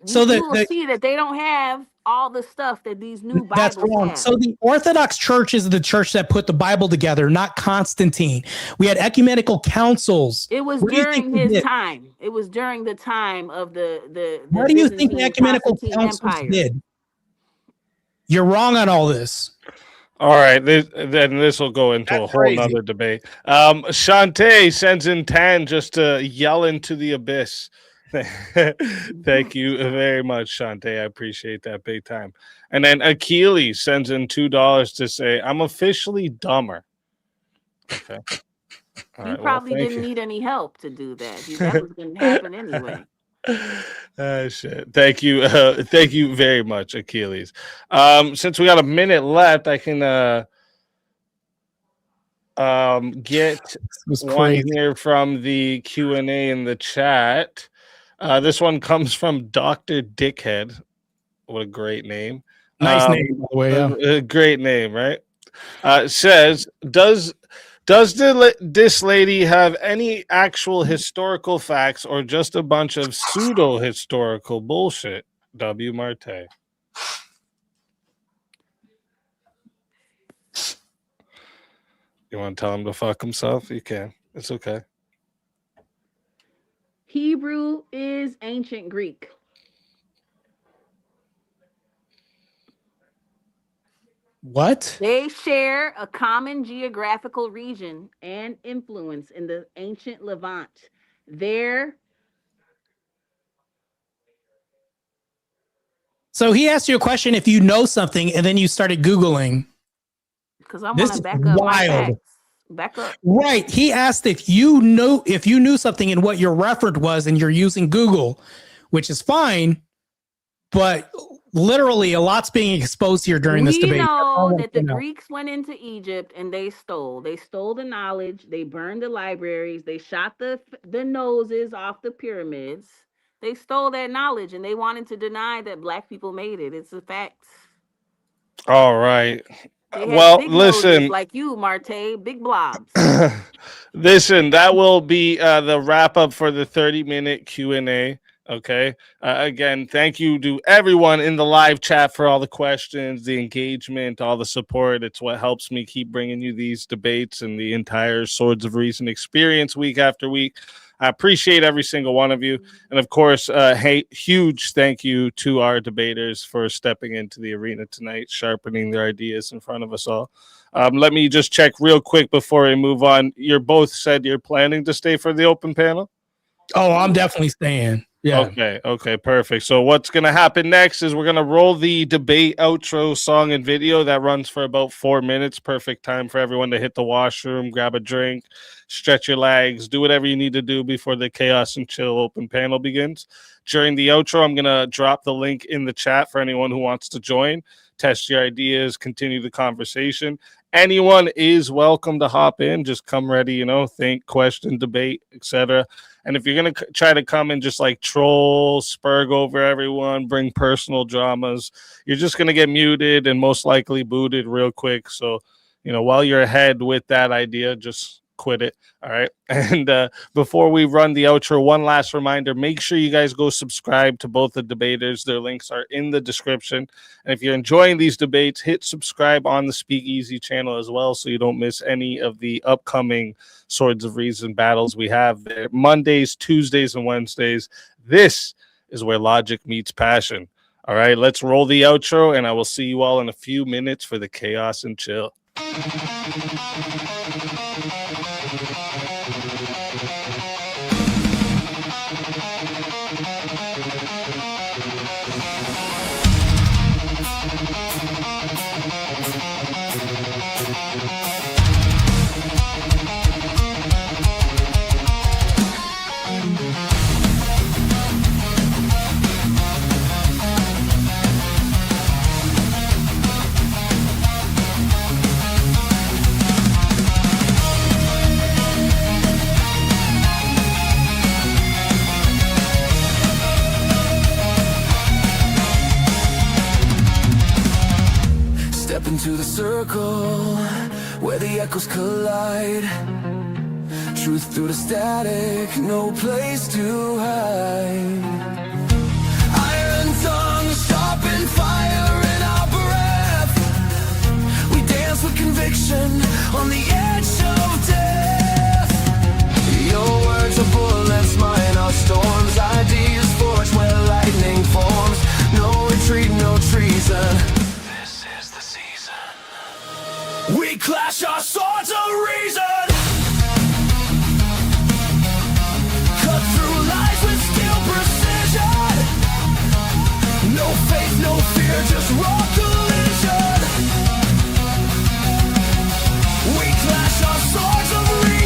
You will see that they don't have all the stuff that these new Bibles that's wrong. have. So the Orthodox Church is the church that put the Bible together, not Constantine. We had ecumenical councils. It was during his time. It was during the time of the what do you think the ecumenical councils did? You're wrong on all this. All right, then this will go into a whole nother debate. Shantae sends in 10 just to yell into the abyss. Thank you very much, Shantae. I appreciate that big time. And then Achilles sends in $2 to say, I'm officially dumber. Okay. You probably didn't need any help to do that. That was going to happen anyway. Shit. Thank you. Thank you very much, Achilles. Since we got a minute left, I can get one here from the Q&A in the chat. This one comes from Dr. Dickhead. What a great name. Nice name, by the way. Yeah. A great name, right? Says, does this lady have any actual historical facts or just a bunch of pseudo-historical bullshit? W. Martae. You want to tell him to fuck himself? You can. It's okay. Hebrew is ancient Greek. What? They share a common geographical region and influence in the ancient Levant. So he asked you a question if you know something, and then you started Googling. Because I want to back up my facts. Back up. Right. He asked if you knew something and what your reference was, and you're using Google, which is fine, but literally a lot's being exposed here during this debate. We know that the Greeks went into Egypt and they stole the knowledge, they burned the libraries, they shot the noses off the pyramids. They stole that knowledge and they wanted to deny that black people made it. It's a fact. All right. Well, listen, like you, Martae, big blobs. Listen, that will be the wrap up for the 30-minute Q&A. Okay. Again, thank you to everyone in the live chat for all the questions, the engagement, all the support. It's what helps me keep bringing you these debates and the entire Swords of Reason experience week after week. I appreciate every single one of you. And of course, huge thank you to our debaters for stepping into the arena tonight, sharpening their ideas in front of us all. Let me just check real quick before we move on. You're both said you're planning to stay for the open panel? Oh, I'm definitely staying. Yeah. Okay, perfect. So what's going to happen next is we're going to roll the debate outro song and video that runs for about 4 minutes. Perfect time for everyone to hit the washroom, grab a drink, stretch your legs, do whatever you need to do before the Chaos and Chill open panel begins. During the outro, I'm going to drop the link in the chat for anyone who wants to join, test your ideas, continue the conversation. Anyone is welcome to hop in. Just come ready, think, question, debate, etc. And if you're going to try to come and just like troll, spurg over everyone, bring personal dramas, you're just going to get muted and most likely booted real quick. So, while you're ahead with that idea, just quit it. All right. And before we run the outro, one last reminder, make sure you guys go subscribe to both the debaters. Their links are in the description. And if you're enjoying these debates, hit subscribe on the Speakeasy channel as well, so you don't miss any of the upcoming Swords of Reason battles we have there. Mondays, Tuesdays, and Wednesdays. This is where logic meets passion. All right, let's roll the outro, and I will see you all in a few minutes for the Chaos and Chill. Step into the circle where the echoes collide. Truth through the static, no place to hide. Iron tongue, sharpened fire in our breath. We dance with conviction on the edge of death. Your words are bullets, mine are storms. Ideas forged where lightning forms. No retreat, no treason. We clash our swords of reason. Cut through lies with steel precision. No faith, no fear, just raw collision. We clash our swords of reason.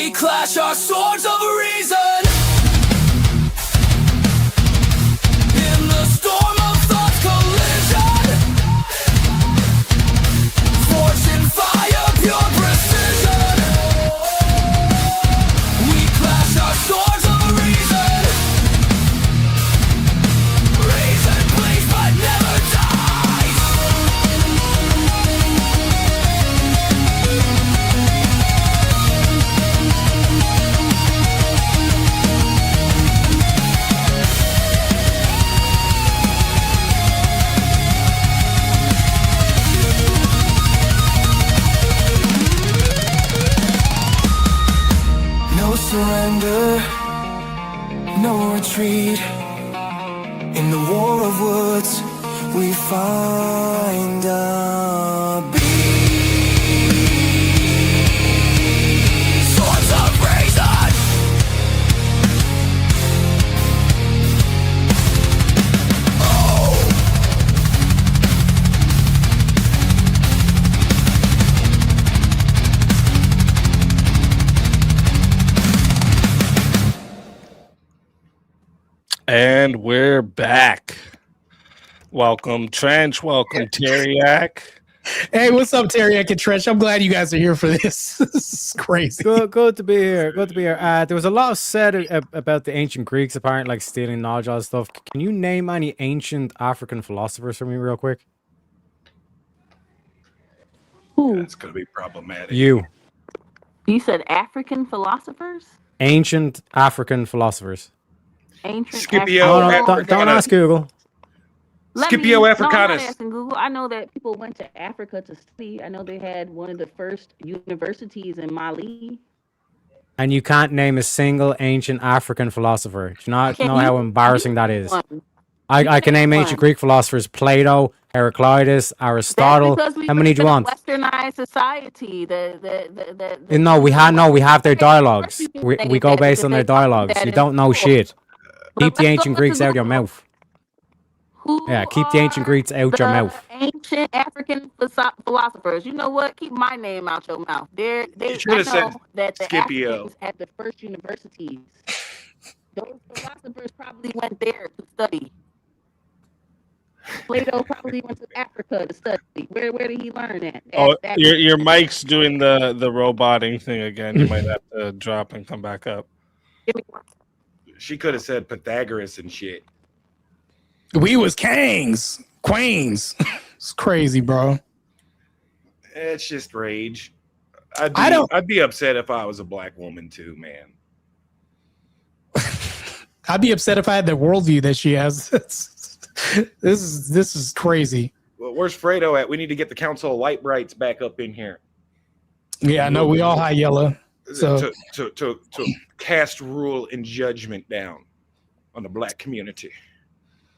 We clash our swords of reason in the storm of thought's collision. Force and fire, pure precision. We clash our swords of reason. Reason plays but never dies. No surrender, no retreat. In the war of words, we find a beat. Swords of reason. And we're back. Welcome, Trench. Welcome, Teriak. Hey, what's up, Teriak and Trench? I'm glad you guys are here for this. This is crazy. Good to be here. Good to be here. There was a lot said about the ancient Greeks, apparently, like stealing knowledge, all that stuff. Can you name any ancient African philosophers for me, real quick? That's going to be problematic. You said African philosophers? Ancient African philosophers. Ancient Scipio African. Don't ask Google. Scipio No, I'm Africanus. not asking Google. I know that people went to Africa to study. I know they had one of the first universities in Mali. And you can't name a single ancient African philosopher. Do you not know how embarrassing that is? I can name ancient Greek philosophers: Plato, Heraclitus, Aristotle. How many do you want? Westernized society. No, we have their dialogues. We go based on their dialogues. You don't know shit. Keep the ancient Greeks out your mouth. Yeah, keep the ancient Greeks out your mouth. Ancient African philosophers. You know what? Keep my name out your mouth. I know that the Africans had the first universities. Those philosophers probably went there to study. Plato probably went to Africa to study. Where did he learn that? Your mic's doing the roboting thing again. You might have to drop and come back up. She could have said Pythagoras and shit. We was Kangs, Queens. It's crazy, bro. It's just rage. I'd be upset if I was a black woman too, man. I'd be upset if I had the worldview that she has. This is crazy. Well, where's Fredo at? We need to get the Council of Light Brights back up in here. Yeah, I know we all high yellow. So to cast rule and judgment down on the black community.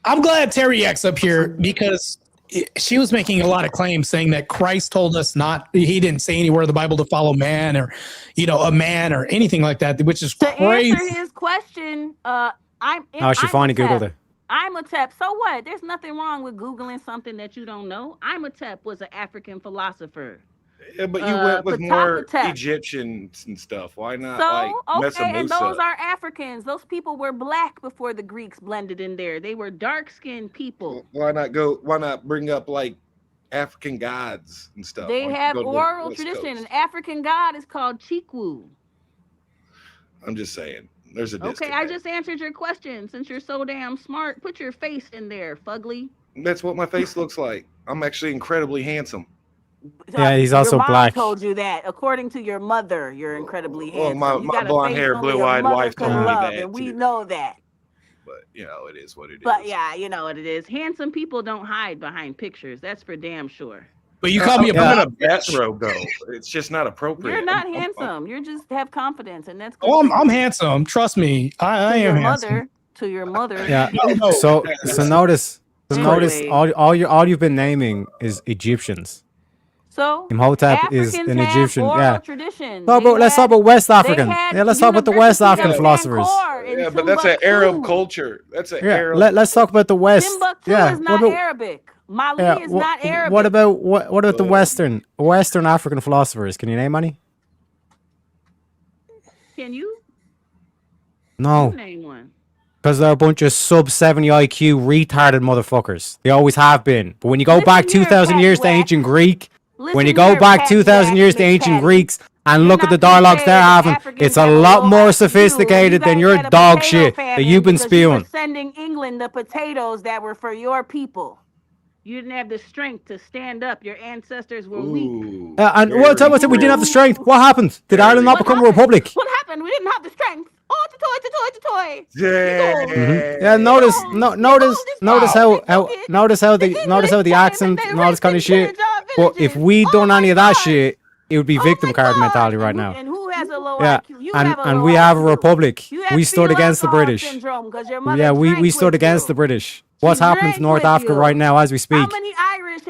I'm glad Teriak's up here because she was making a lot of claims saying that Christ told us he didn't say anywhere in the Bible to follow man or, a man or anything like that, which is crazy. To answer his question, She finally Googled it. Imhotep, so what? There's nothing wrong with Googling something that you don't know. Imhotep was an African philosopher. Yeah, but you went with more Egyptians and stuff. Why not Mesomusa? And those are Africans. Those people were black before the Greeks blended in there. They were dark-skinned people. Why not bring up African gods and stuff? They have oral tradition. An African god is called Chikwu. I'm just saying. There's a disconnect. Okay, I just answered your question. Since you're so damn smart, put your face in there, fugly. That's what my face looks like. I'm actually incredibly handsome. Yeah, he's also your mom black. Told you that. According to your mother, you're incredibly handsome. Well, my blonde hair, blue-eyed wife told me that. And we know that. But it is what it is. But yeah, you know what it is. Handsome people don't hide behind pictures. That's for damn sure. But you call me I'm in a bathrobe though. It's just not appropriate. You're not handsome. You just have confidence, and that's. Oh, I'm handsome. Trust me, I am handsome. To your mother. Yeah. So notice all you've been naming is Egyptians. So Imhotep is an Egyptian. Yeah. Tradition. No, but let's talk about West African. Yeah, let's talk about the West African philosophers. Yeah, but that's an Arab culture. That's an Arab. Let's talk about the West. Timbuktu is not Arabic. Mali is not Arabic. What about the Western African philosophers? Can you name any? Can you? No. Name one. Because they're a bunch of sub 70 IQ retarded motherfuckers. They always have been. But when you go back 2,000 years to ancient Greek, when you go back 2,000 years to ancient Greeks and look at the dialogues they're having, it's a lot more sophisticated than your dog shit that you've been spewing. Sending England the potatoes that were for your people. You didn't have the strength to stand up. Your ancestors were weak. And what time was it? We didn't have the strength. What happened? Did Ireland not become a republic? What happened? We didn't have the strength. Oh, toy. Yeah. Notice how the accent and all this kind of shit. But if we done any of that shit, it would be victim card mentality right now. And who has a low Yeah, IQ? and we have a republic. We stood against the British. Yeah, we stood against the British. What's happening to North Africa right now as we speak?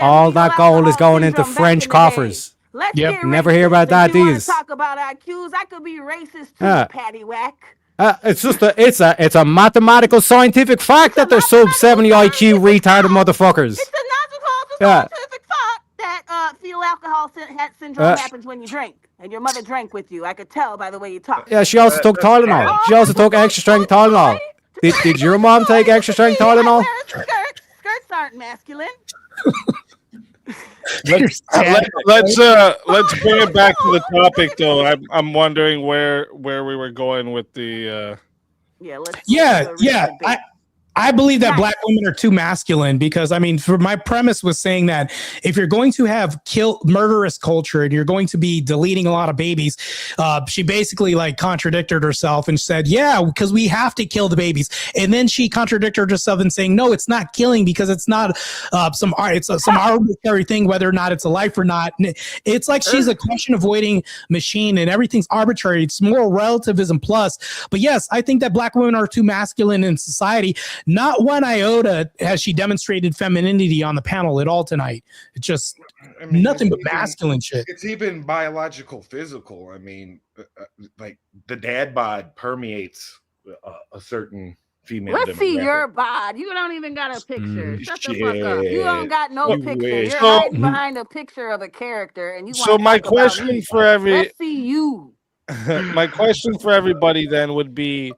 All that gold is going into French coffers. Yep. Never hear about that, these. Talk about IQs. I could be racist too, paddywhack. It's a mathematical scientific fact that they're sub 70 IQ retarded motherfuckers. It's a scientific fact that fetal alcohol syndrome happens when you drink, and your mother drank with you. I could tell by the way you talk. Yeah, she also took Tylenol. She also took extra strength Tylenol. Did your mom take extra strength Tylenol? Skirts aren't masculine. Let's bring it back to the topic though. I'm wondering where we were going with the I believe that black women are too masculine because, I mean, for my premise was saying that if you're going to have murderous culture and you're going to be deleting a lot of babies, she basically like contradicted herself and said, yeah, because we have to kill the babies. And then she contradicted herself in saying, no, it's not killing because it's not some arbitrary thing, whether or not it's a life or not. It's like she's a question avoiding machine and everything's arbitrary. It's more relativism plus. But yes, I think that black women are too masculine in society. Not one iota has she demonstrated femininity on the panel at all tonight. It's just nothing but masculine shit. It's even biological, physical. I mean, like the dad bod permeates a certain female. Let's see your bod. You don't even got a picture. Shut the fuck up. You don't got no picture. You're hiding behind a picture of a character, and you. So my question for let's see you. My question for everybody then would be.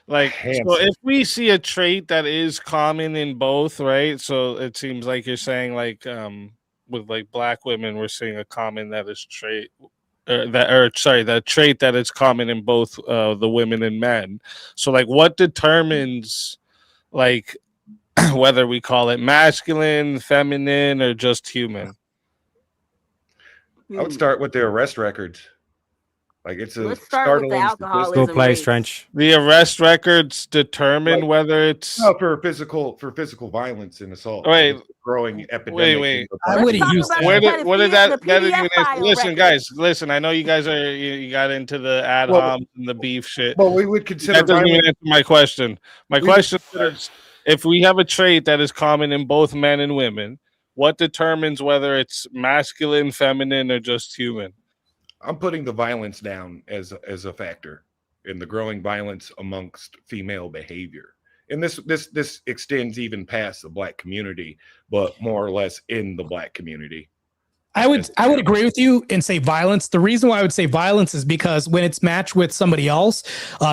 Like, so if we see a trait that is common in both, right? So it seems like you're saying, like, with like black women, we're seeing a common that is trait, that trait that is common in both the women and men. So, like, what determines, like, whether we call it masculine, feminine, or just human? I would start with the arrest records. Like it's a Let's start with the alcoholism. Still plays Trench. The arrest records determine whether it's for physical violence and assault. Wait, growing epidemic. Wait. I wouldn't use that. What did that listen, guys, listen. I know you guys are you got into the ad homs and the beef shit. Well, we would consider that doesn't even answer my question. My question is, if we have a trait that is common in both men and women, what determines whether it's masculine, feminine, or just human? I'm putting the violence down as a factor in the growing violence amongst female behavior. And this extends even past the black community, but more or less in the black community. I would agree with you and say violence. The reason why I would say violence is because when it's matched with somebody else,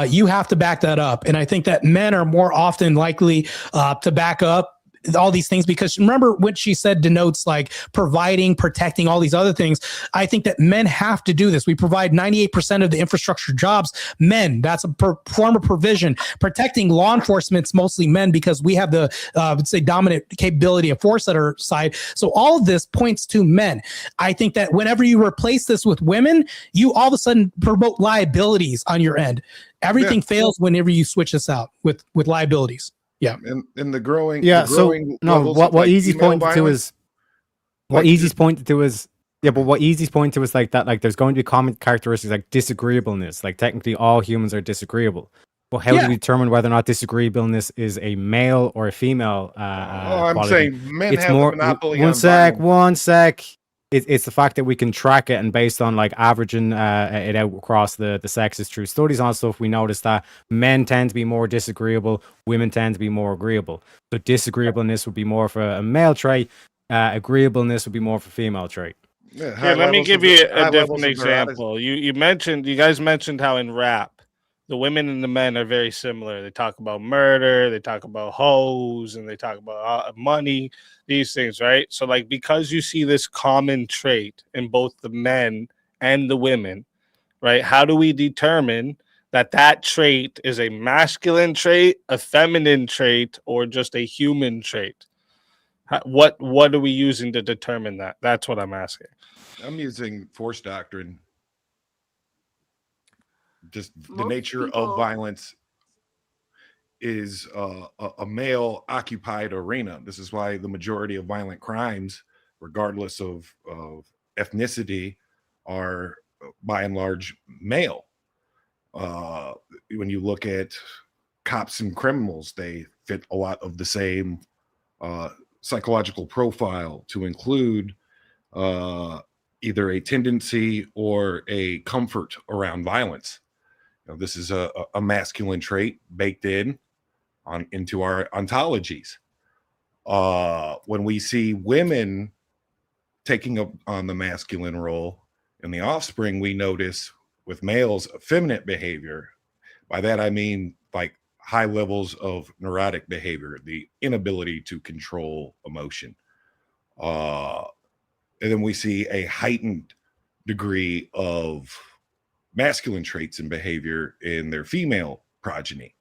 you have to back that up. And I think that men are more often likely to back up all these things, because remember what she said denotes like providing, protecting, all these other things. I think that men have to do this. We provide 98% of the infrastructure jobs. Men, that's a form of provision. Protecting law enforcement's mostly men because we have the, let's say, dominant capability of force at our side. So all of this points to men. I think that whenever you replace this with women, you all of a sudden promote liabilities on your end. Everything fails whenever you switch this out with liabilities. Yeah, and the growing. Yeah, the growing so no, what Easy's pointed to is, but what Easy's pointing to is like that. Like, there's going to be common characteristics like disagreeableness. Like, technically, all humans are disagreeable. But how do we determine whether or not disagreeableness is a male or a female? I'm quality? saying men have a monopoly. One sec. It's the fact that we can track it, and based on like averaging it out across the sexes through studies on stuff, we notice that men tend to be more disagreeable, women tend to be more agreeable. So disagreeableness would be more for a male trait, agreeableness would be more for a female trait. Yeah, let me give you a different example. You guys mentioned how in rap, the women and the men are very similar. They talk about murder, they talk about hoes, and they talk about money, these things, right? So like, because you see this common trait in both the men and the women, right? How do we determine that trait is a masculine trait, a feminine trait, or just a human trait? What are we using to determine that? That's what I'm asking. I'm using force doctrine. Just the nature of violence is a male occupied arena. This is why the majority of violent crimes, regardless of ethnicity, are by and large male. When you look at cops and criminals, they fit a lot of the same psychological profile, to include either a tendency or a comfort around violence. This is a masculine trait baked into our ontologies. When we see women taking up on the masculine role in the offspring, we notice with males effeminate behavior. By that I mean like high levels of neurotic behavior, the inability to control emotion. And then we see a heightened degree of masculine traits and behavior in their female progeny.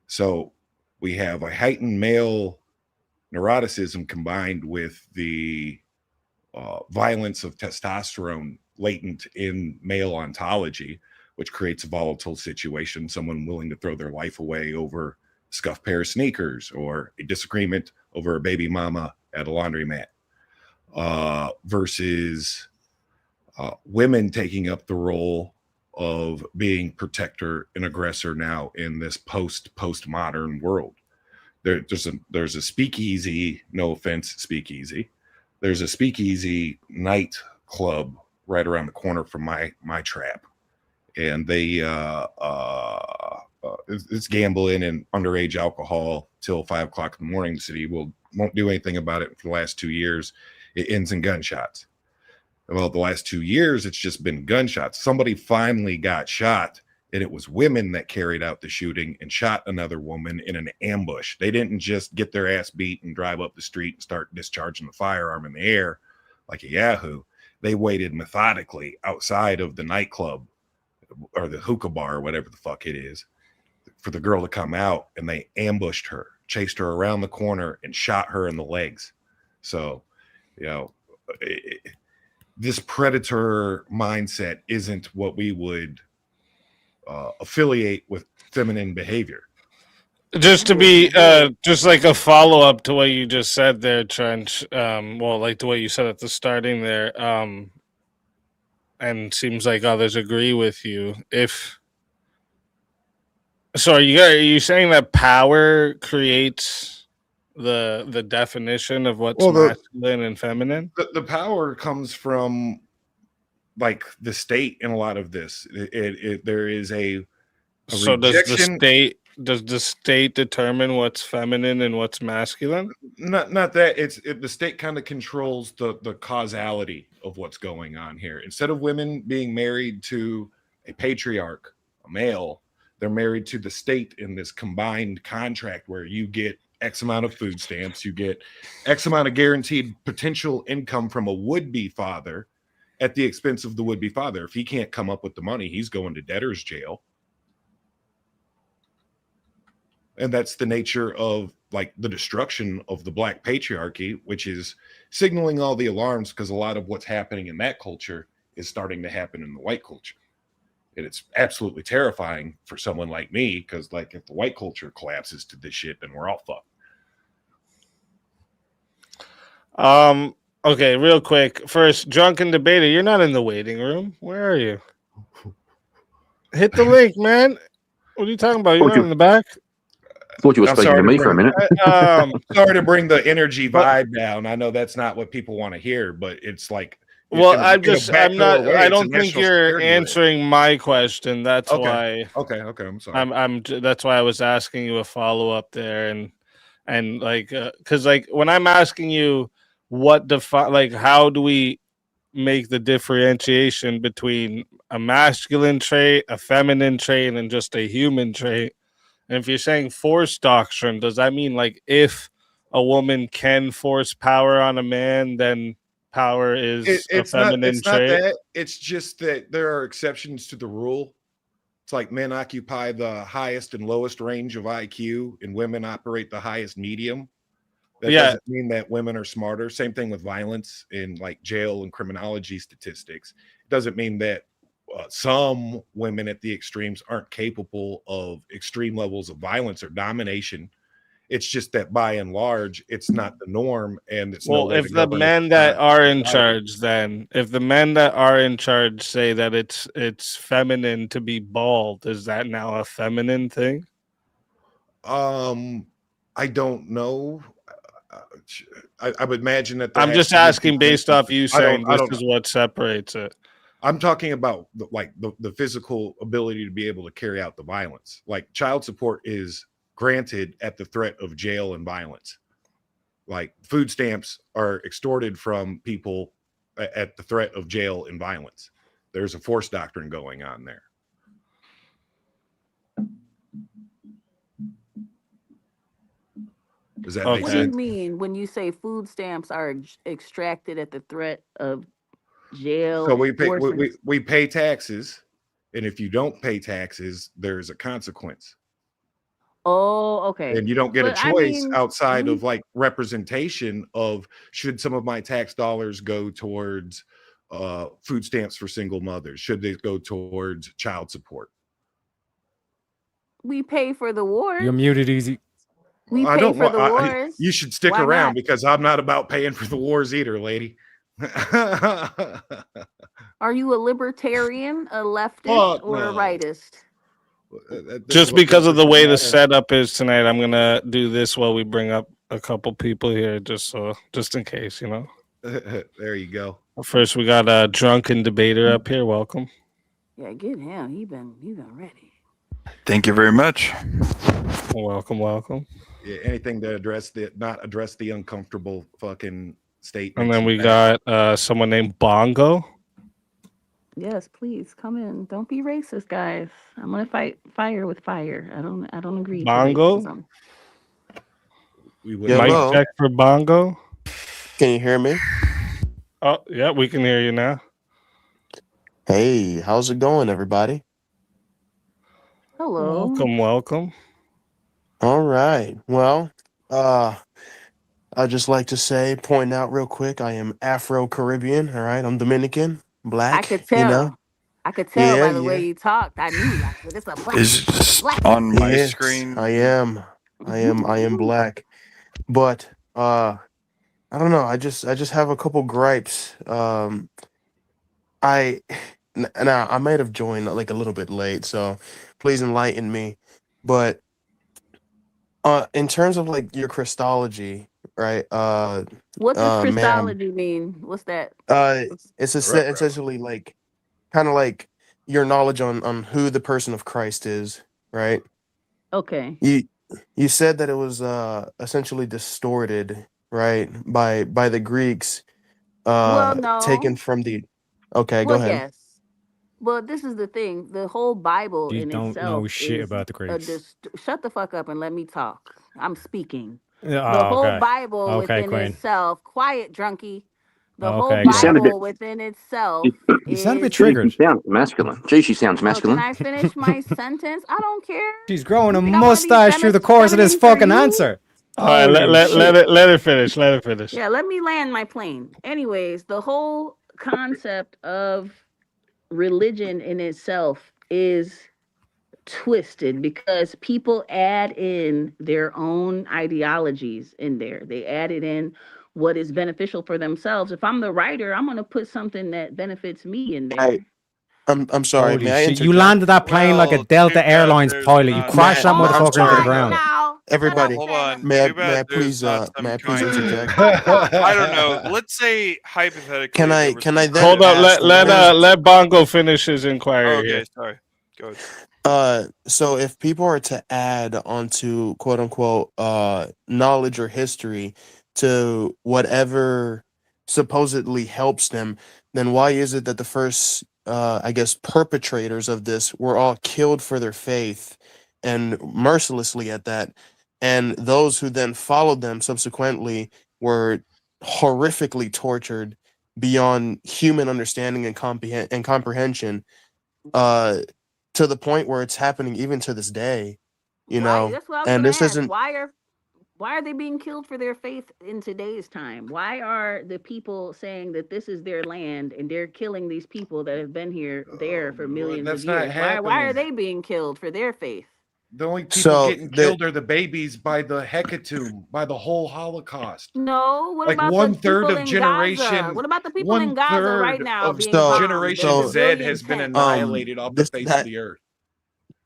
So we have a heightened male neuroticism combined with the violence of testosterone latent in male ontology, which creates a volatile situation, someone willing to throw their life away over a scuffed pair of sneakers or a disagreement over a baby mama at a laundromat, versus women taking up the role of being protector and aggressor now in this postmodern world. There's a speakeasy, no offense, speakeasy. There's a speakeasy night club right around the corner from my trap, and they it's gambling and underage alcohol till 5 o'clock in the morning. The city won't do anything about it for the last 2 years. It ends in gunshots. Well, the last 2 years, it's just been gunshots. Somebody finally got shot, and it was women that carried out the shooting and shot another woman in an ambush. They didn't just get their ass beat and drive up the street and start discharging the firearm in the air like a yahoo. They waited methodically outside of the nightclub or the hookah bar or whatever the fuck it is for the girl to come out, and they ambushed her, chased her around the corner, and shot her in the legs. So, this predator mindset isn't what we would affiliate with feminine behavior. Just to be just like a follow-up to what you just said there, Trench, well, like the way you said at the starting there, and seems like others agree with you. Are you saying that power creates the definition of what's masculine and feminine? The power comes from like the state in a lot of this. There is a so rejection. Does the state determine what's feminine and what's masculine? Not that. The state kind of controls the causality of what's going on here. Instead of women being married to a patriarch, a male, they're married to the state in this combined contract where you get X amount of food stamps, you get X amount of guaranteed potential income from a would-be father at the expense of the would-be father. If he can't come up with the money, he's going to debtor's jail. And that's the nature of like the destruction of the black patriarchy, which is signaling all the alarms, because a lot of what's happening in that culture is starting to happen in the white culture. And it's absolutely terrifying for someone like me, because like if the white culture collapses to this shit, then we're all fucked. Okay, real quick. First, drunken debater, you're not in the waiting room. Where are you? Hit the link, man. What are you talking about? You're not in the back? I thought you were speaking to me for a minute. Sorry to bring the energy vibe down. I know that's not what people want to hear, but it's like, well, I don't think you're answering my question. That's why. Okay. I'm sorry. That's why I was asking you a follow up there, and like, because like when I'm asking you how do we make the differentiation between a masculine trait, a feminine trait, and just a human trait. And if you're saying force doctrine, does that mean like if a woman can force power on a man, then power is a feminine trait? Not that. It's just that there are exceptions to the rule. It's like men occupy the highest and lowest range of IQ, and women operate the highest medium. That doesn't mean that women are smarter. Same thing with violence in like jail and criminology statistics. It doesn't mean that some women at the extremes aren't capable of extreme levels of violence or domination. It's just that by and large, it's not the norm, and it's if the men that are in charge, then if the men that are in charge say that it's feminine to be bald, is that now a feminine thing? I don't know. I would imagine that. I'm just asking based off you saying this is what separates it. I'm talking about the physical ability to be able to carry out the violence. Like child support is granted at the threat of jail and violence. Like food stamps are extorted from people at the threat of jail and violence. There's a force doctrine going on there. Does that make sense? What do you mean when you say food stamps are extracted at the threat of jail? So we pay taxes, and if you don't pay taxes, there's a consequence. Oh, okay. And you don't get a choice outside of like representation of should some of my tax dollars go towards food stamps for single mothers? Should they go towards child support? We pay for the wars. You're muted, Easy. We pay for the wars. You should stick around because I'm not about paying for the wars either, lady. Are you a libertarian, a leftist, or a rightist? Just because of the way the setup is tonight, I'm gonna do this while we bring up a couple people here, just in case, you know. There you go. First, we got a drunken debater up here. Welcome. Yeah, get him. He been ready. Thank you very much. Welcome. Yeah, anything to not address the uncomfortable fucking statements. And then we got someone named Bongo. Yes, please come in. Don't be racist, guys. I'm gonna fight fire with fire. I don't agree. Bongo. To racism. Mic check for Bongo. Can you hear me? Oh yeah, we can hear you now. Hey, how's it going, everybody? Hello. Welcome. All right. Well, I'd just like to point out real quick, I am Afro-Caribbean. All right, I'm Dominican, black. I could tell. You know? I could tell by the way you talked. I knew that it's a black. Is it on my screen? I am black. But I don't know. I just have a couple gripes. I might have joined like a little bit late, so please enlighten me. But in terms of like your Christology, right? What does Christology mean? What's that? It's essentially like kind of like your knowledge on who the person of Christ is, right? Okay. You said that it was essentially distorted, right, by the Greeks, well, no. taken from the. Okay, go ahead. Yes. Well, this is the thing. The whole Bible You in don't itself know shit is about the Greeks. Shut the fuck up and let me talk. I'm speaking. Oh, The whole okay. Bible Okay, within Queen. itself. Quiet, drunkie. The Okay, whole Queen. Bible within itself. You sound a bit is- triggered. She sounds masculine. Gee, she sounds Oh, masculine. can I finish my sentence? I don't care. She's growing a You think I wanna be mustache through the course of this feminine for fucking you? answer. All right, let her finish. Let her finish. Yeah, let me land my plane. Anyways, the whole concept of religion in itself is twisted because people add in their own ideologies in there. They added in what is beneficial for themselves. If I'm the writer, I'm going to put something that benefits me in there. I'm sorry. Holy May I shit, interject? you landed that plane like a Delta Airlines pilot. You crashed that I'm motherfucker into sorry. the ground. Everybody, Hold on. may Too I bad please there's not some interject? I don't know. Let's say hypothetically. Can I then Hold up? ask Let Bongo finish his inquiry Okay, here. sorry. Go ahead. So if people are to add onto quote unquote knowledge or history to whatever supposedly helps them, then why is it that the first I guess, perpetrators of this were all killed for their faith, and mercilessly at that. And those who then followed them subsequently were horrifically tortured beyond human understanding and comprehension, to the point where it's happening even to this day. You know, that's what I was and gonna this ask. isn't. Why are they being killed for their faith in today's time? Why are the people saying that this is their land and they're killing these people that have been there for millions of years? Why are they being killed for their faith? The only people getting killed are the babies by the hecatomb, by the whole Holocaust. No, what like about 1/3 the of generation? Gaza? What about the people in Gaza right now being Generation Z has been annihilated off the face of the earth.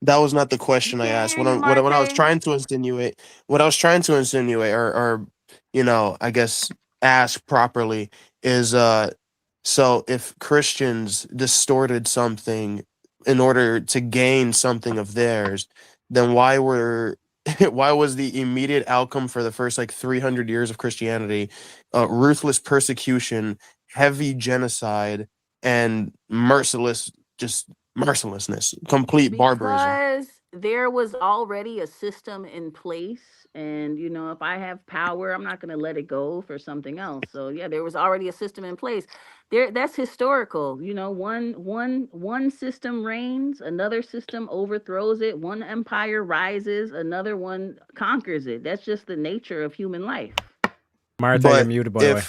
That was not the question I asked. What I was trying to insinuate, or you know, I guess ask properly is, so if Christians distorted something in order to gain something of theirs, then why was the immediate outcome for the first like 300 years of Christianity ruthless persecution, heavy genocide, and mercilessness, complete barbarism? Because there was already a system in place, and you know, if I have power, I'm not going to let it go for something else. So yeah, there was already a system in place. That's historical. You know, one system reigns, another system overthrows it. One empire rises, another one conquers it. That's just the nature of human life. Martae, you're muted, by the way.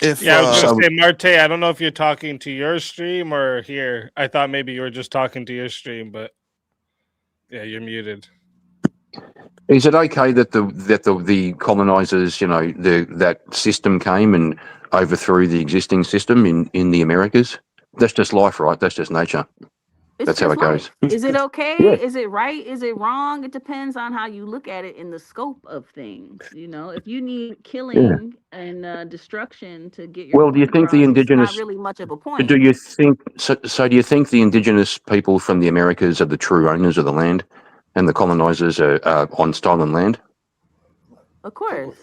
I was going to say, Martae, I don't know if you're talking to your stream or here. I thought maybe you were just talking to your stream, but yeah, you're muted. Is it okay that the colonizers, you know, that system came and overthrew the existing system in the Americas? That's just life, right? That's just nature. That's how it goes. Is it okay? Yeah. Is it right? Is it wrong? It depends on how you look at it in the scope of things. You know, if you need killing and destruction to get your Do you think the indigenous? it's not really much of a point. Do you think so? Do you think the indigenous people from the Americas are the true owners of the land, and the colonizers are on stolen land? Of course.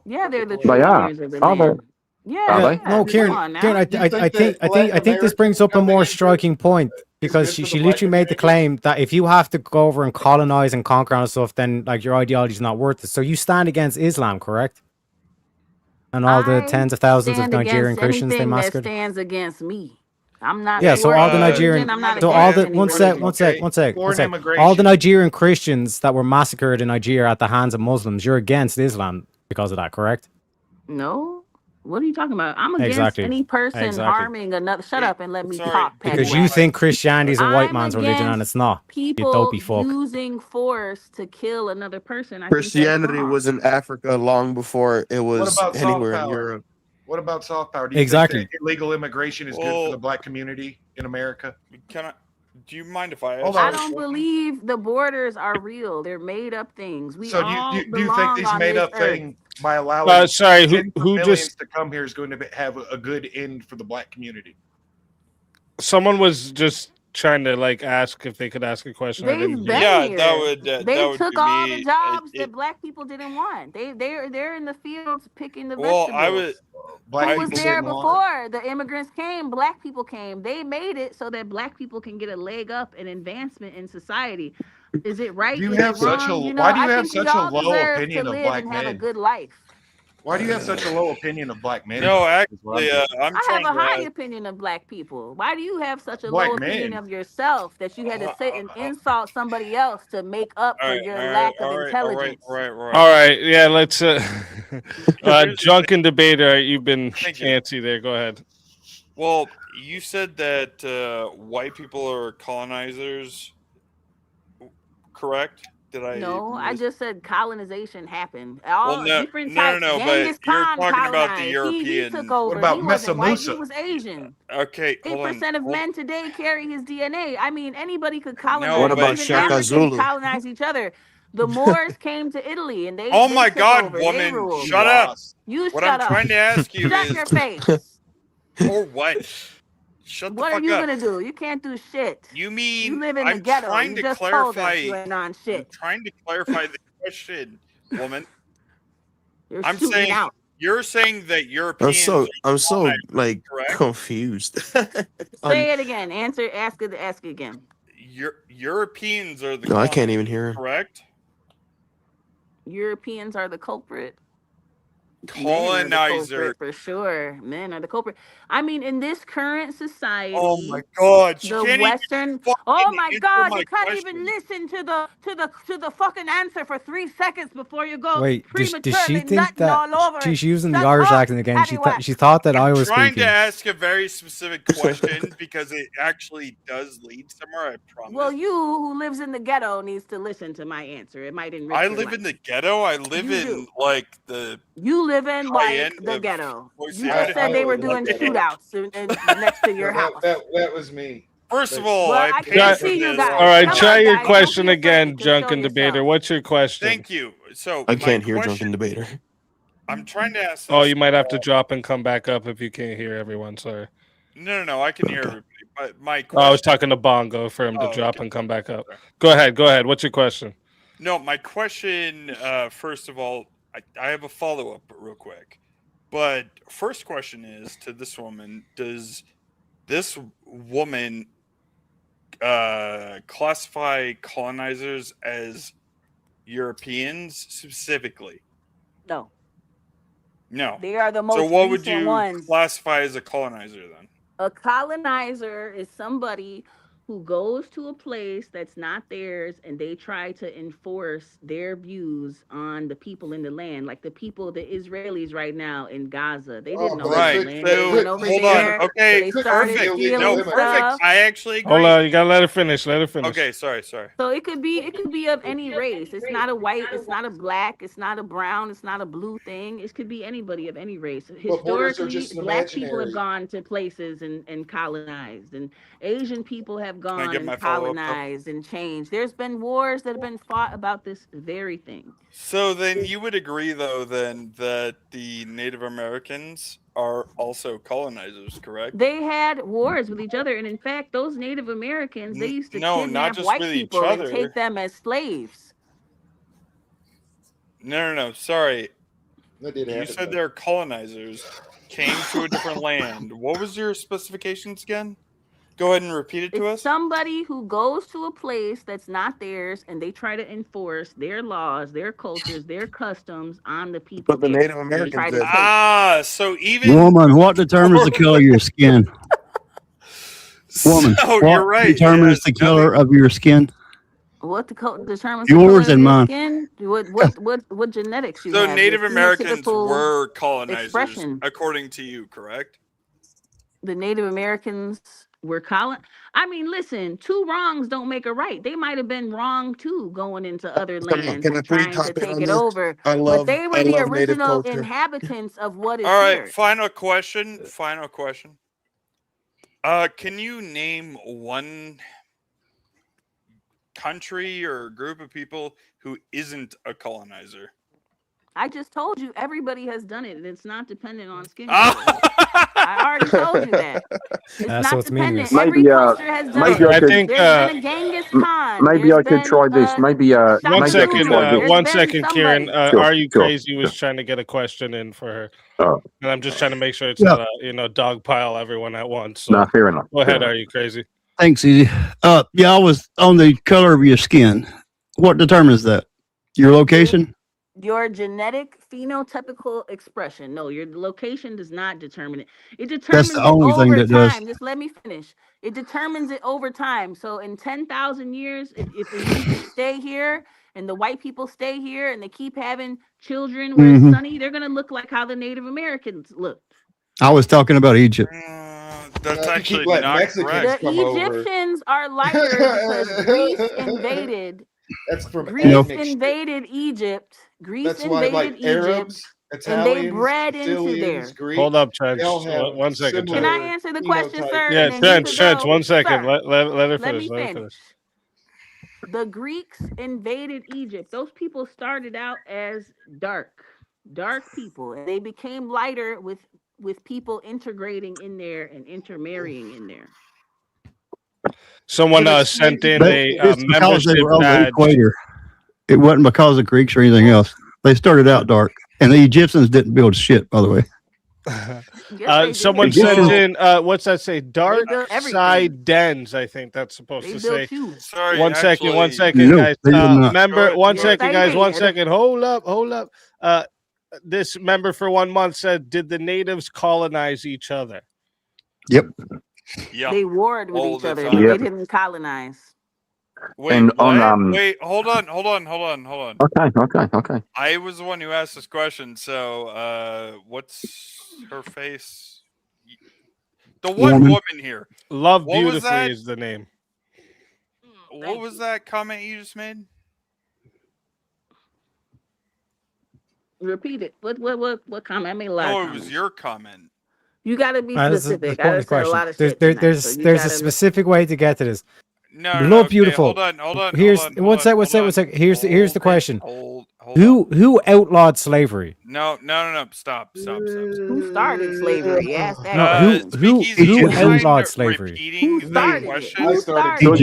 Yeah, they're the They true are. owners of the Are land. they? Yeah. No, Kieran, I think this brings up a more striking point, because she literally made the claim that if you have to go over and colonize and conquer and stuff, then like your ideology is not worth it. So you stand against Islam, correct? And all the tens of thousands of Nigerian Christians they massacred. That stands against me. I'm not. Yeah, so all the Nigerian, one sec. All the Nigerian Christians that were massacred in Nigeria at the hands of Muslims, you're against Islam because of that, correct? No. What are you talking about? I'm against any person harming another. Shut up and let me talk. Because you think Christianity is a white man's religion and it's not. People using force to kill another person. Christianity was in Africa long before it was anywhere in Europe. What about soft power? Do you think that illegal immigration is good for the black community in America? Do you mind if I? I don't believe the borders are real. They're made up things. Do you think these made up things by allowing who just to come here is going to have a good end for the black community? Someone was just trying to like ask if they could ask a question. They took all the jobs that black people didn't want. They're in the fields picking the vegetables. Who was there before the immigrants came? Black people came. They made it so that black people can get a leg up and advancement in society. Is it right? Why do you have such a low opinion of black men? Have a good life. Why do you have such a low opinion of black men? No, actually, I have a high opinion of black people. Why do you have such a low opinion of yourself that you had to sit and insult somebody else to make up for your lack of intelligence? All right, yeah, let's drunken debater. You've been fancy there. Go ahead. Well, you said that white people are colonizers, correct? No, I just said colonization happened. Different types. No, but you're talking about the European. He took over. What about he wasn't white, Mesomusa? he was Asian. Okay, 8% of men today carry his DNA. I mean, anybody could colonize. What about Shaka Zulu? Colonize each other. The Moors came to Italy and they. Oh my took God, over. woman! Shut up. You what shut I'm trying to ask you shut is. Your face. Or what? Shut the fuck up. What are you gonna do? You can't do shit. You mean you live in the ghetto? Trying you to just clarify. Told us you ain't on shit. I'm trying to clarify the question, woman. You're I'm shooting saying out. You're saying that Europeans I'm so like correct? confused. Say it again. Ask it again. Europeans are the No, I can't even hear him. Correct? Europeans are the culprit. Colonizer for sure. Men are the culprit. I mean, in this current society. Oh my God! The Western. Oh my God! You can't even listen to the fucking answer for 3 seconds before you go. Wait, does she think nutting that all over she's it. using the Shut Irish up, accent again? paddywhack. She thought that I was trying speaking. to ask a very specific question because it actually does lead somewhere. I promise. Well, you who lives in the ghetto needs to listen to my answer. It might enrich I your live life. in the ghetto. I live You in do. like the. You live in like the ghetto. You just said they were doing shootouts next to your house. That was me. First of all, Well, I can't see you guys. All right, Come try on, your guys. question Don't be afraid again, to Drunken show Debater. yourself. What's your question? Thank you. So I can't hear Drunken Debater. I'm trying to ask. Oh, you might have to drop and come back up if you can't hear everyone. Sorry. No. I can hear everybody. But my question. Oh, I was talking to Bongo for him to drop and come back up. Go ahead. What's your question? No, my question. First of all, I have a follow up real quick. But first question is to this woman: does this woman classify colonizers as Europeans specifically? No. No. They are the most So what would recent you ones. classify as a colonizer then? A colonizer is somebody who goes to a place that's not theirs and they try to enforce their views on the people in the land, like the Israelis right now in Gaza. They didn't know right. the land. They went over there. Okay, They started perfect. stealing stuff. I actually agree. Hold on, you gotta let her finish. Okay, sorry. So it could be of any race. It's not a white, it's not a black, it's not a brown, it's not a blue thing. It could be anybody of any race. Historically, black people have gone to places and colonized, and Asian people have gone and colonized and changed. There's been wars that have been fought about this very thing. So then you would agree, though, then that the Native Americans are also colonizers, correct? They had wars with each other, and in fact, those Native Americans, they used to kidnap white people and take them as slaves. No. Sorry. You said they're colonizers, came to a different land. What was your specifications again? Go ahead and repeat it to us. Somebody who goes to a place that's not theirs and they try to enforce their laws, their cultures, their customs on the people. But the Native Americans did. So even Woman, what determines the color of your skin? Woman, so what you're right. determines the color of your skin? What determines yours and mine? Skin? What genetics you so have? Native Americans were colonizers, according to you, correct? The Native Americans were I mean, listen, two wrongs don't make a right. They might have been wrong too, going into other lands and trying to take it over. But they were the original inhabitants of what is All right, here. final question. Can you name one country or group of people who isn't a colonizer? I just told you everybody has done it, and it's not dependent on skin color. I already told you that. It's not dependent. Every culture has done it. I think there's been a Genghis Khan. Maybe I could try this. One second, Kieran. Are you crazy? Sure. Was trying to get a question in for her, and I'm just trying to make sure it's not a dog pile everyone at once. So no, fair enough. Go ahead. Are you crazy? Thanks, Easy. I was on the color of your skin. What determines that? Your location? Your genetic phenotypical expression. No, your location does not determine it. It determines That's the only thing that time. does. Just let me finish. It determines it over time. So in 10,000 years, if the Indians stay here and the white people stay here and they keep having children where it's sunny, they're going to look like how the Native Americans looked. I was talking about Egypt. That's actually not correct. The Egyptians are lighter because Greece invaded. That's from Greece invaded Egypt. Greece invaded Egypt, Arabs, and they bred into there. Greeks, hold up, Trench. 1 second. Can I answer the question, sir? Yeah, Trench. 1 second. Sir, let her finish. Let me finish. The Greeks invaded Egypt. Those people started out as dark people, and they became lighter with people integrating in there and intermarrying in there. Someone sent in a membership they were on badge. the equator. It wasn't because of Greeks or anything else. They started out dark. And the Egyptians didn't build shit, by the way. Someone says in what's that say? Dark side dens. I think that's supposed to say. Sorry, One second, No, guys. they did not. Member, one second, guys. 1 second. Hold up. This member for 1 month said, "Did the natives colonize each other?" Yep. Yeah. They warred with All each the other, time. but Yep. they didn't colonize. Wait, And what? on, Wait, hold on. Okay. I was the one who asked this question. So, what's her face? The one woman here. Love What was Beautifully that? is the name. What was that comment you just made? Repeat it. What comment? I made a lot of No, it comments. was your comment. You got to be This is specific. the I point of just said a question. lot of shit There's tonight, so you there's a gotta- specific way to get to this. No, Love no, okay, Beautiful. hold on. Here's one sec. Here's the question. Who outlawed slavery? No. Stop. Who started slavery? Yes, that No, who Speakeasy, outlawed slavery? repeating Who the started it? question. Who started it? Good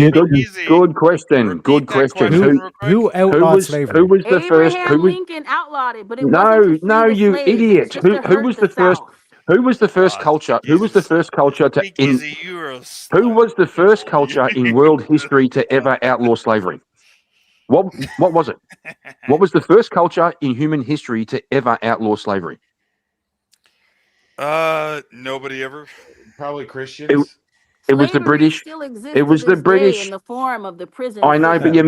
question. Good question. Who outlawed slavery? Who was the first? Abraham Lincoln outlawed it, but it wasn't to free the you slaves. It was idiot. just to Who hurt was the the first? South. Who was the first culture? Who was the first culture to in? Speakeasy, you're a Who was the first culture in world history to ever outlaw slavery? What was it? What was the first culture in human history to ever outlaw slavery? Nobody ever. Probably Christians. It was the Slavery British. still exists It was to the this day British. in the form of the prison I know, system. but you're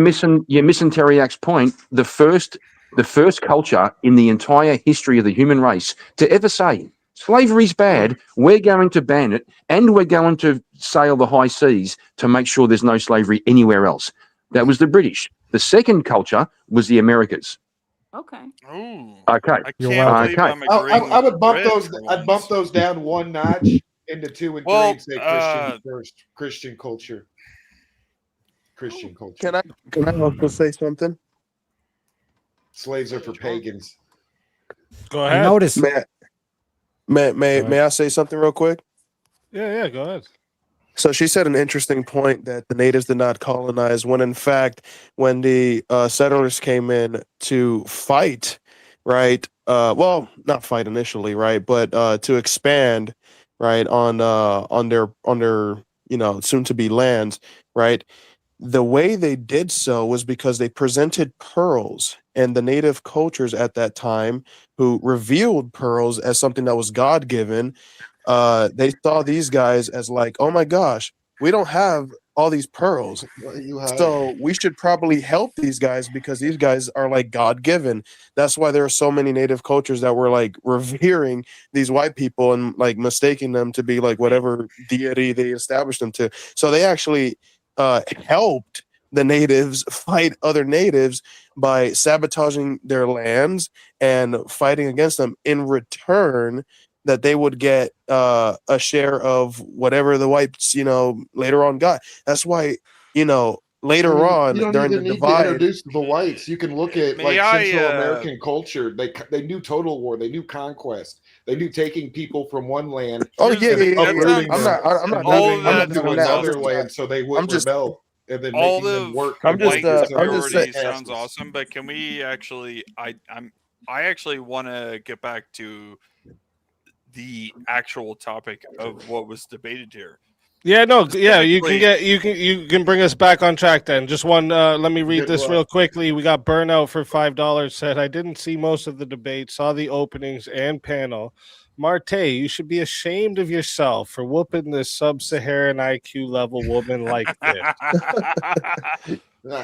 missing Teriak's point. The first culture in the entire history of the human race to ever say slavery's bad, we're going to ban it, and we're going to sail the high seas to make sure there's no slavery anywhere else. That was the British. The second culture was the Americas. Okay. Ooh. Okay. You're welcome. Okay. I would bump those. I'd bump those down one notch into 2 and 3 and say Christian first. Christian culture. Christian culture. Can I also say something? Slaves are for pagans. Go I ahead. noticed. May I say something real quick? Yeah, go ahead. So she said an interesting point that the natives did not colonize, when in fact, when the settlers came in to fight, right? Well, not fight initially, right? But to expand, right, on their soon to be lands, right? The way they did so was because they presented pearls, and the native cultures at that time, who revealed pearls as something that was God given, they saw these guys as like, oh my gosh, we don't have all these pearls, so we should probably help these guys because these guys are like God given. That's why there are so many native cultures that were like revering these white people and like mistaking them to be like whatever deity they established them to. So they actually helped the natives fight other natives by sabotaging their lands and fighting against them. In return, that they would get a share of whatever the whites, later on got. That's why, later on you don't during even the need divide. to introduce the whites. You can look at Central American culture. They knew total war. They knew conquest. They knew taking people from one land. Oh yeah. uprooting I'm them not and doing to that. another land so they wouldn't rebel. And then all making them work. I'm just superiority saying. sounds awesome, but can we actually? I actually want to get back to the actual topic of what was debated here. Yeah, you can bring us back on track then. Just one. Let me read this real quickly. We got Burnout for $5. Said I didn't see most of the debate, saw the openings and panel. Martae, you should be ashamed of yourself for whooping this sub-Saharan IQ level woman like this.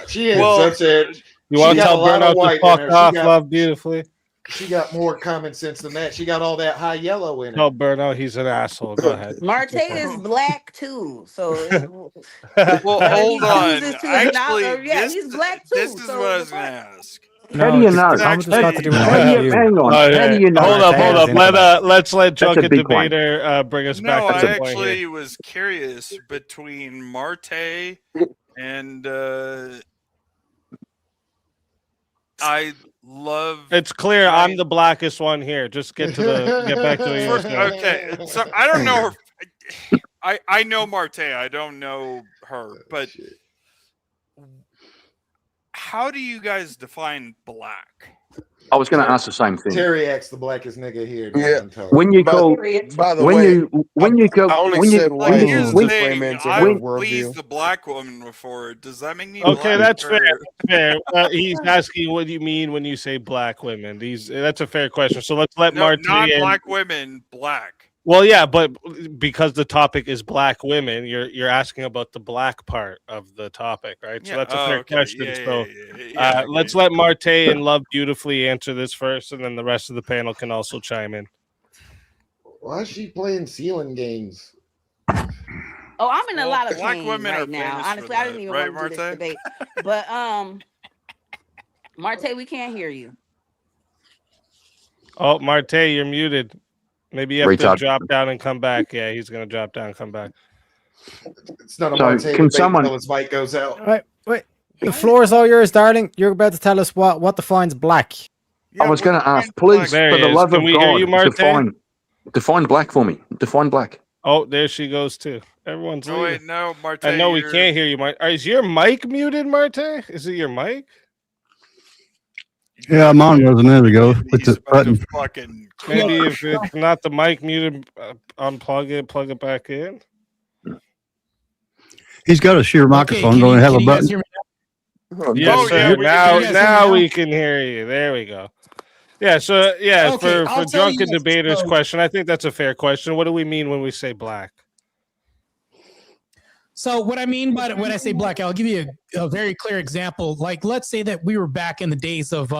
She is such a. You want to tell Burnout to fuck off, Love Beautifully? She got more common sense than that. She got all that high yellow in her. No, Burnout, he's an asshole. Go ahead. Martae is black too, so well, hold on. Actually, he's black too. This is what I was going to ask. How do you know? Hang on. How do you know? Hold up. Let's let Drunken Debater bring us back to the point here. I actually was curious between Martae and I love. It's clear I'm the blackest one here. Just get back to it. Okay, so I don't know her. I know Martae. I don't know her, but how do you guys define black? I was going to ask the same thing. Terry acts the blackest nigga here. Yeah. When you call, by the when way, you, when you go, I only when said you, white when, Here's when, the frame thing. into her I've worldview. pleased the black woman before. Does that make me Okay, black? that's fair. or- Fair. He's asking what you mean when you say black women. That's a fair question. So let's let No, Martae in. non-black women, black. Well, yeah, but because the topic is black women, you're asking about the black part of the topic, right? So Yeah. that's a Oh, fair okay. question. Yeah, So yeah, let's let Martae and Love Beautifully answer this first, and then the rest of the panel can also chime in. Why is she playing ceiling games? Oh, I'm in a lot of black pain women right are now. famous Honestly, for I didn't that, even right, want to do this Martae? debate. But Martae, we can't hear you. Oh, Martae, you're muted. Maybe you have to Retard. drop down and come back. Yeah, he's gonna drop down and come back. It's not a So, Martae can debate someone- until his mic goes out. All right, wait. The floor is all yours, darling. You're about to tell us what defines black. I was going to ask, please, There for he the is. love Can of we hear you, God, Martae? define black for me. Define black. Oh, there she goes too. Everyone's Oh leaving. wait, no, Martae. I know we you're- can't hear you, Martae. Is your mic muted, Martae? Is it your mic? Yeah, mine was a minute ago with He's the about to button. fucking. Maybe if it's not the mic muted, unplug it, plug it back in. He's got a sheer microphone. Don't have a button. Yes, Oh, sir. yeah, we can now, hear you. now we can hear you. There we go. Yeah. So, yeah, Okay, for I'll tell drunken you this, debaters so- question, I think that's a fair question. What do we mean when we say black? So what I mean by when I say black, I'll give you a very clear example. Like, let's say that we were back in the days of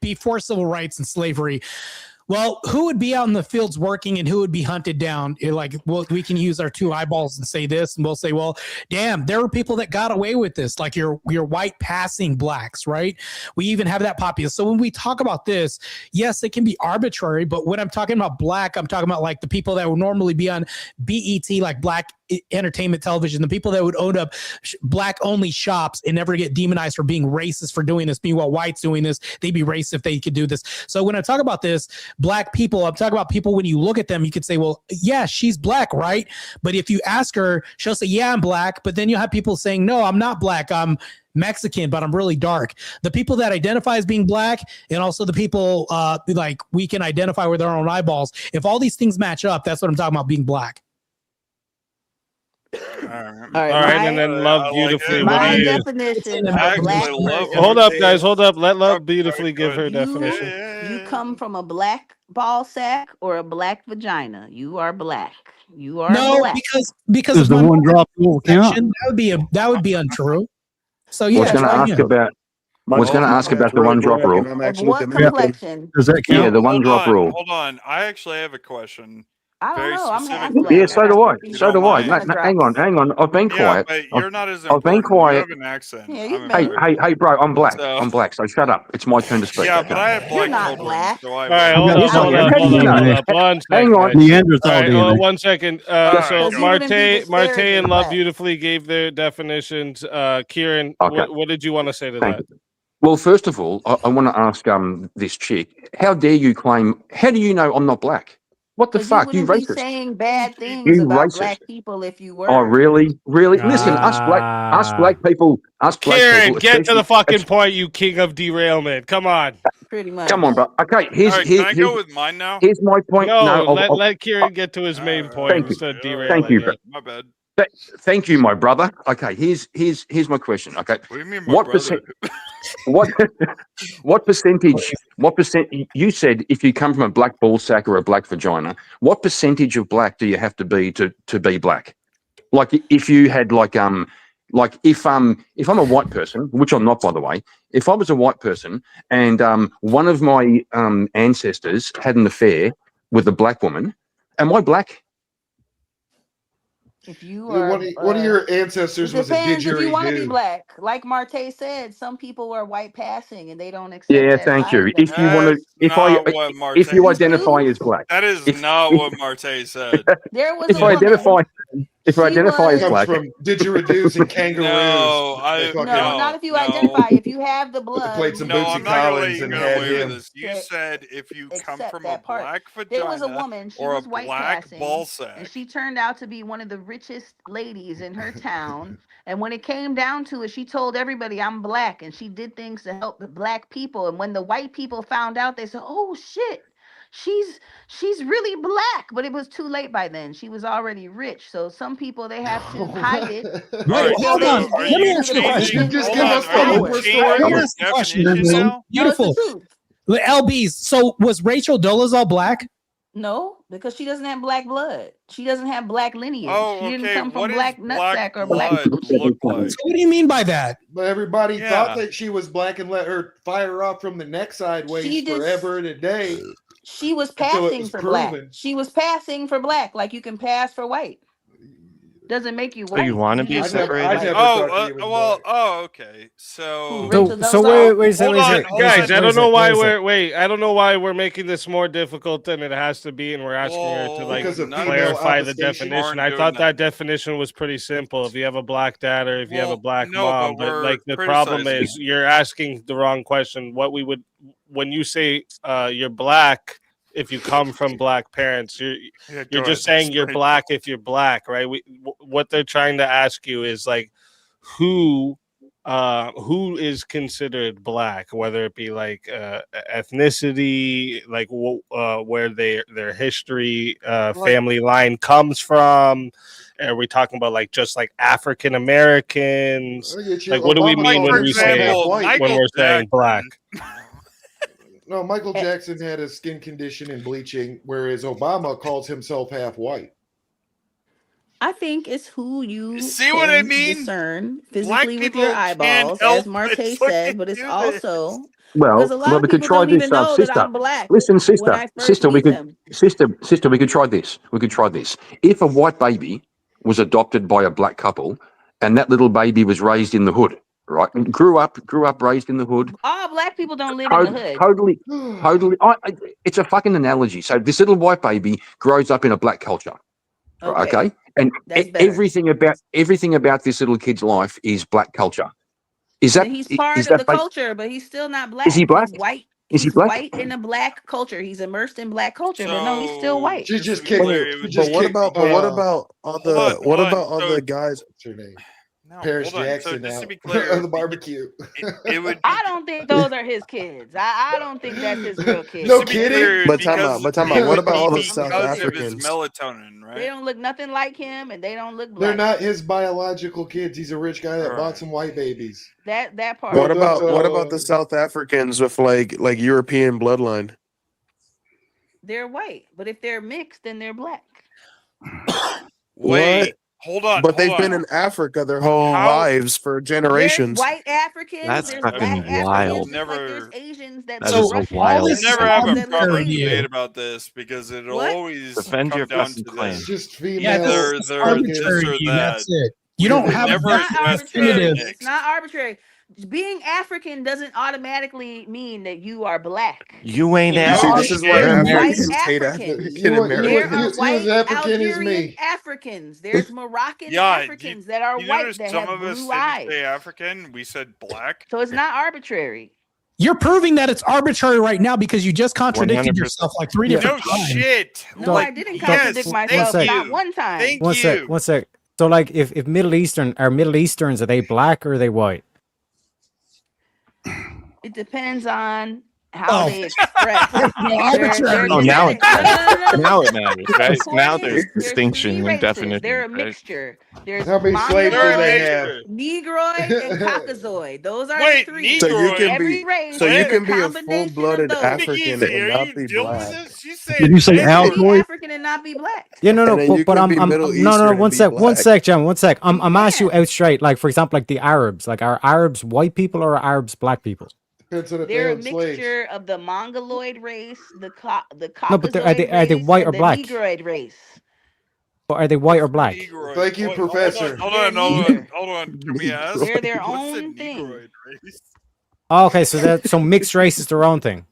before civil rights and slavery. Well, who would be out in the fields working and who would be hunted down? Like, well, we can use our two eyeballs and say this, and we'll say, well, damn, there were people that got away with this, like your white passing blacks, right? We even have that populace. So when we talk about this, yes, it can be arbitrary, but when I'm talking about black, I'm talking about like the people that would normally be on BET, like Black Entertainment Television, the people that would own up black only shops and never get demonized for being racist for doing this. Meanwhile, whites doing this, they'd be racist if they could do this. So when I talk about this, black people, I'm talking about people, when you look at them, you could say, well, yeah, she's black, right? But if you ask her, she'll say, yeah, I'm black. But then you'll have people saying, no, I'm not black. I'm Mexican, but I'm really dark. The people that identify as being black, and also the people like we can identify with our own eyeballs. If all these things match up, that's what I'm talking about, being black. All right, and then Love Beautifully. What My do you? definition of a black person. Hold up, guys. Hold up. Let Love Beautifully give her definition. You come from a black ball sack or a black vagina. You are black. You are black. because Does the of one drop rule count? that would be untrue. So yeah, I was going to ask about. I was going to ask about the one drop rule. What complexion? Does that count? Yeah, the one drop rule. Hold on. I actually have a question. I don't know. I'm specific. gonna Yeah, so do I. So do I. mind. Hang on. I've been quiet. Yeah, but you're not as I've been important. quiet. You have an accent. Yeah, Hey, bro, I'm black. So- I'm black. So shut up. It's my turn to speak. Yeah, but I have You're black not children, black. so I All right, hold Yes, I am. How do you know? One second. Hang on. Neanderthal All right, DNA. 1 second. So Because even in people's Martae spirits, and it's Love black. Beautifully gave their definitions. Kieran, Okay. what did you want to say to Thank that? you. Well, first of all, I want to ask this chick, how dare you claim, how do you know I'm not black? What the fuck? You wouldn't be racist. saying bad things You about racist. black people if you were. Oh, really? Listen, us black people, Kieran, get to the especially- fucking point, you king of derailment. Come on. Pretty much. Come on, bro. Okay, here's All right, can I go with mine now? Here's my point. No, I'll- let Kieran get to his main point Thank you. instead of derailing Thank you, it. bro. My bad. Thank you, my brother. Okay, here's my question. Okay, What do you mean, my what brother? percent? What percentage? What percent? You said if you come from a black ball sack or a black vagina, what percentage of black do you have to be to be black? Like if you had like if I'm a white person, which I'm not, by the way, if I was a white person and one of my ancestors had an affair with a black woman, am I black? If you are, One of your ancestors it was a depends if you want to be didgeridoo. black. Like Martae said, some people are white passing and they don't accept. Yeah, that thank side you. of them. If you want to, if you identify as black, That is not what Martae said. There was if a I woman. identify, If you identify as Comes black, from didgeridoos and kangaroos. No, not if you identify. If you have the blood. Played some No, Bootsy I'm not gonna let Collins you and get had away with him. this. You said if you come Accept from a that part. black There was a vagina woman, she or a was white black passing, ball and sack. she turned out to be one of the richest ladies in her town. And when it came down to it, she told everybody, I'm black, and she did things to help the black people. And when the white people found out, they said, oh shit, she's really black. But it was too late by then. She was already rich. So some people, they have to hide it Right, until so they are get you to the changing? position Just Hold give on, us the are you Oprah changing story. your Ask the question, definition then. now? Beautiful. LBs. So was Rachel Dolezal black? No, because she doesn't have black blood. She doesn't have black lineage. Oh, She didn't okay. come from What does black black nutsack or black blood look like? So what do you mean by that? But everybody Yeah. thought that she was black and let her fire off from the neck sideways She did- forever and a day. She was Until it passing was for proven. black. She was passing for black, like you can pass for white. Doesn't make you So white. you want to be just separated? look like- Okay. So Rachel So Dolezal? wait a second, Hold wait a on, second, hold wait a on. Guys, second, I don't know wait a why second. I don't know why we're making this more difficult than it has to be, and we're asking her to like Because of female clarify the obfuscation. definition. I Aren't thought doing that definition was pretty simple. If you have a black dad or if you have a black no, mom, but but we're like the problem criticizing. is you're asking the wrong question. What we would when you say you're black. If you come from black parents, Yeah, you're go just ahead. saying you're black if you're black, right? What they're trying to ask you is like who is considered black, whether it be like ethnicity, like where their history, family line comes from. Are we talking about like just like African Americans? Like what do we mean when we say when we're saying black? No, Michael Jackson had a skin condition and bleaching, whereas Obama calls himself half white. I think it's who you See what I can mean? discern Black physically with your people can't eyeballs, help as Martae but said, but it's do also well, because a lot of we could people try don't this, even know that sister. I'm black. Listen, when sister, I first we meet could, them. sister, we could try this. We could try this. If a white baby was adopted by a black couple, and that little baby was raised in the hood, right, and grew up raised in the hood. All black people don't live in the hood. Totally. It's a fucking analogy. So this little white baby grows up in a black culture. Okay, and That's better. everything about this little kid's life is black culture. Is that He's part is of that the culture, but he's still not black. Is he black? He's white. Is he He's black? white in a black culture. He's immersed in black culture, but no, he's still white. She just But what about all the guys? What's her name? No, Paris hold on. So Jackson just out to be clear, on the barbecue. it would. I don't think those are his kids. I don't think that's his real kids. No To be kidding? clear, But time out. because But time out. it What would about all be the South because of his Africans? melatonin, They right? don't look nothing like him, and they don't look black. They're not his biological kids. He's a rich guy that bought some white babies. That part. What about the South Africans with like European bloodline? They're white, but if they're mixed, then they're black. Wait, hold on. But they've been in Africa their whole lives for generations. There's white Africans. That's there's fucking black Africans. wild. just like there's Asians that That live is a Russian wild Asians Never have a that live proper Asian. debate about this because it'll What? always Defend come your down fucking to claim. this. Just female. Yeah, They're it's this arbitrary. or that. That's it. You don't They have never a It's not addressed arbitrary. definitive. It's not arbitrary. Being African doesn't automatically mean that you are black. You ain't There See, are this is African. why white Africans hate Africans. You African There Americans. are you as white African as Algerian me. Africans. There's Moroccan Yeah, Africans that are You white notice that some have of us blue didn't eyes. say African. We said black. So it's not arbitrary. You're proving that it's arbitrary right now because you just contradicted 100%. yourself like three No different times. shit. No, I didn't contradict Yes, myself. thank Not you. one time. Thank One you. sec. So like if Middle Easterns, are they black or are they white? It depends on how they express. arbitrary. Oh, now it No. now it matters, right? The point Now is, there's three distinction and races. definition. They're a Right? mixture. There's How many slaves do they Mongoloid, have? Negroid, and Caucasoid. Those are Wait, the three. So you Negroid? can Every be race so you is can be a combination of full-blooded those. African Easy, and are not you be doing black. this? You say Did you say You can be altoid? African and not be black. Yeah, no, And then you but can I'm be Middle no, Eastern and one be sec, black. John, one sec. I'm asking you can. out straight. Like for example, like the Arabs. Like are Arabs white people or are Arabs black people? Depends on if they They're a own slaves. mixture of the Mongoloid race, the No, but Caucasoid are they race, white or and the black? Negroid race. But are they white or black? Negroid. Thank you, Wait, Professor. Hold They're on. neither. Hold on. Can we ask? They're their What's the own thing. Negroid race? Oh, okay, so mixed race is their own thing.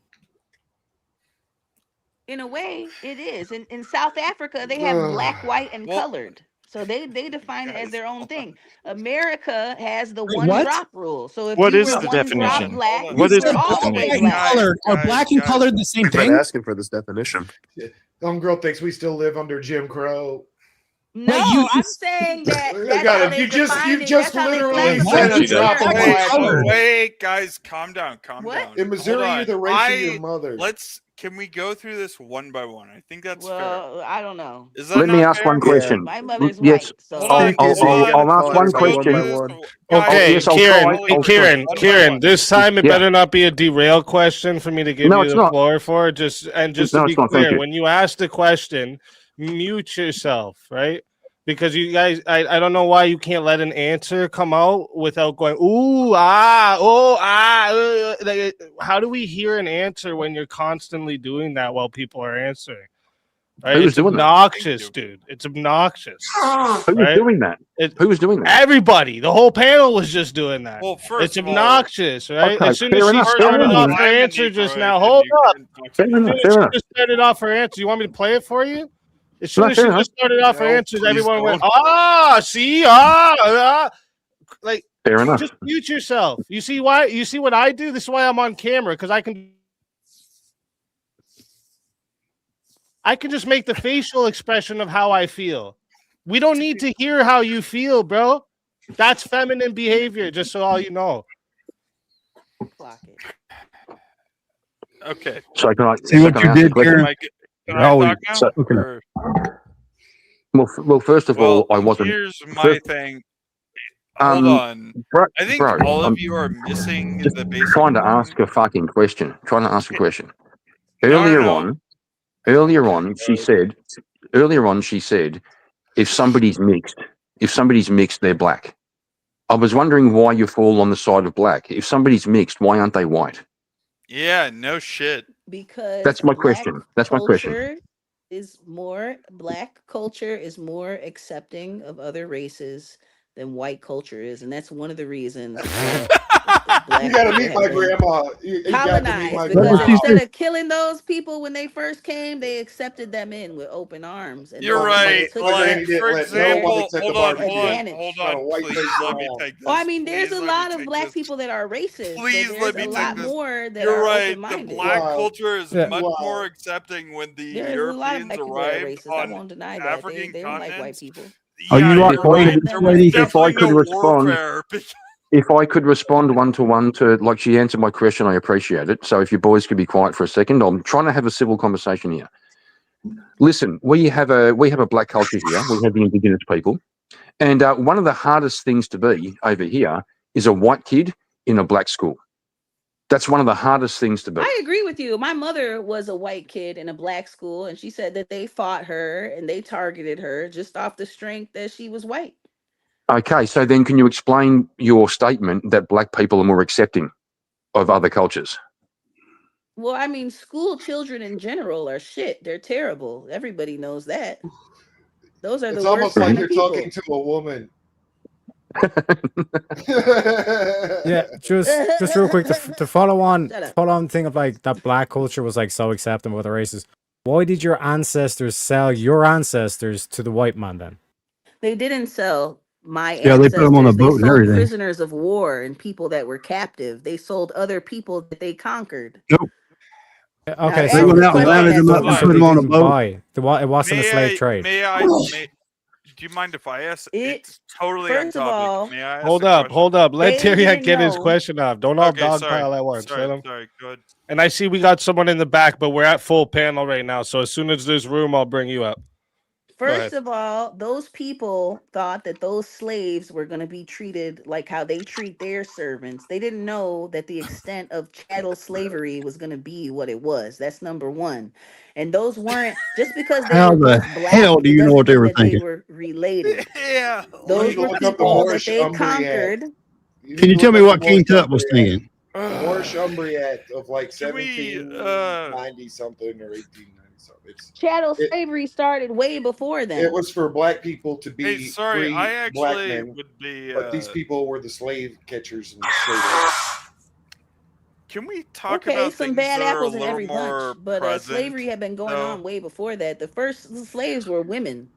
In a way, it is. In South Africa, they have black, white, and Well, colored. So they define it as their own thing. America has the Wait, one what? drop rule. So if What you is were the one drop definition? black, What you is were the all the way definition? black. Are black and colored the same I've been thing? asking for this definition. Homegirl thinks we still live under Jim Crow. No, I'm saying that that's got how it. they You just define it. just That's how they literally classify said it. a drop of black. Wait, guys, calm down, calm down. In Missouri, Hold you're the on. race of your mother. Can we go through this one by one? I think that's fair. Well, I don't know. Is that Let me not ask fair? one question. My mother's Yes, white, so I'll ask one question. Okay, Yes, I'll Kieran, try. Kieran, this time it Yeah. better not be a derail question for me to give No, you it's the not. floor for. Just No, to be it's not. Thank clear, you. when you ask the question, mute yourself, right? Because you guys, I don't know why you can't let an answer come out without going, ooh, ah, oh, ah. Like, how do we hear an answer when you're constantly doing that while people are answering? Right? Who was It's doing that? obnoxious, dude. It's obnoxious. Who was doing that? Who was doing that? Everybody, the whole panel was just doing that. Well, first it's of all- obnoxious, right? Okay, as soon as fair she enough, fair started enough. off her answer just now, hold up. Fair As soon enough, as fair she enough. just started off her answer, you want me to play it for you? As soon No, as she fair enough. just started off her No, answers, please everyone went, don't. see, like, Fair enough. just mute yourself. You see why? You see what I do? This is why I'm on camera, because I can just make the facial expression of how I feel. We don't need to hear how you feel, bro. That's feminine behavior, just so all you know. Okay. So can I See what can I you ask a did, question? Kieran? Can I talk now? So- Or- Well, first of all, I wasn't. Here's my first- thing. Hold on. Bro, I think bro, all I'm of you are missing just the basic. trying to ask a fucking question. Trying to ask a question. No, Earlier no. on, she said, if somebody's mixed, they're black. I was wondering why you fall on the side of black. If somebody's mixed, why aren't they white? Yeah, no shit. Because That's my black question. That's my question. Black culture is more accepting of other races than white culture is, and that's one of the reasons black You gotta people meet have my been grandma. You got to meet colonized my because grandma. instead of killing those people when they first came, they accepted them in with open arms. And You're those right. people took My Like, granny didn't for let no whites example, at the hold barbecue. Not a on. white Please face let me on. take this. Well, I mean, there's Please a let me lot of take black this. people that are racist, Please but let there's me a take lot this. more that You're are right. The open-minded. black Wow. culture is Yeah. much Wow. more accepting when the There's a lot of Europeans black people that are arrived racist. I on won't deny that. African They don't like white continents. people. Are you Yeah, right, you're right. lady? There was If I definitely could no respond, warfare. if I could respond one to one to, like, she answered my question, I appreciate it. So if you boys could be quiet for a second, I'm trying to have a civil conversation here. Listen, we have a black culture here. We have the indigenous people, and one of the hardest things to be over here is a white kid in a black school. That's one of the hardest things to be. I agree with you. My mother was a white kid in a black school, and she said that they fought her and they targeted her just off the strength that she was white. Okay, so then can you explain your statement that black people are more accepting of other cultures? Well, I mean, school children in general are shit. They're terrible. Everybody knows that. Those are It's the almost worst like kind you're of people. talking to a woman. Yeah, just real quick to follow on Shut up. the thing of like that black culture was like so accepting of other races. Why did your ancestors sell your ancestors to the white man then? They didn't sell my Yeah, they put them on a ancestors. They boat and sold everything. prisoners of war and people that were captive. They sold other people that they conquered. Nope. Okay, They so went out and question, rounded that's them a up and lie. put them on a didn't boat. buy. It wasn't a slave trade. Do you mind if I ask? It- It's totally first on of topic. all- May I ask Hold a up, question? Let They Tyriak didn't get his know. question off. Don't all Okay, sorry. dogpile at once. Sorry, Let him. sorry, good. And I see we got someone in the back, but we're at full panel right now. So as soon as there's room, I'll bring you up. First of all, those people thought that those slaves were going to be treated like how they treat their servants. They didn't know that the extent of chattel slavery was going to be what it was. That's number one. And those weren't just because they How were the both black. hell do It you know doesn't what they mean were that they thinking? were related. Yeah. Those You were look up the people that Moorish they Umbriat. conquered. Can you tell me what King Tut was thinking? The Moorish Umbriat of like Can we, 1790 something or 1890 something. Chattel slavery started way before then. It was for black people to be Hey, sorry, free I black actually men, would be. but these people were the slave catchers and slave owners. Can we talk Okay, about some things bad that are a apples in little every more bunch, but present? slavery had been going though? on way before that. The first slaves were women.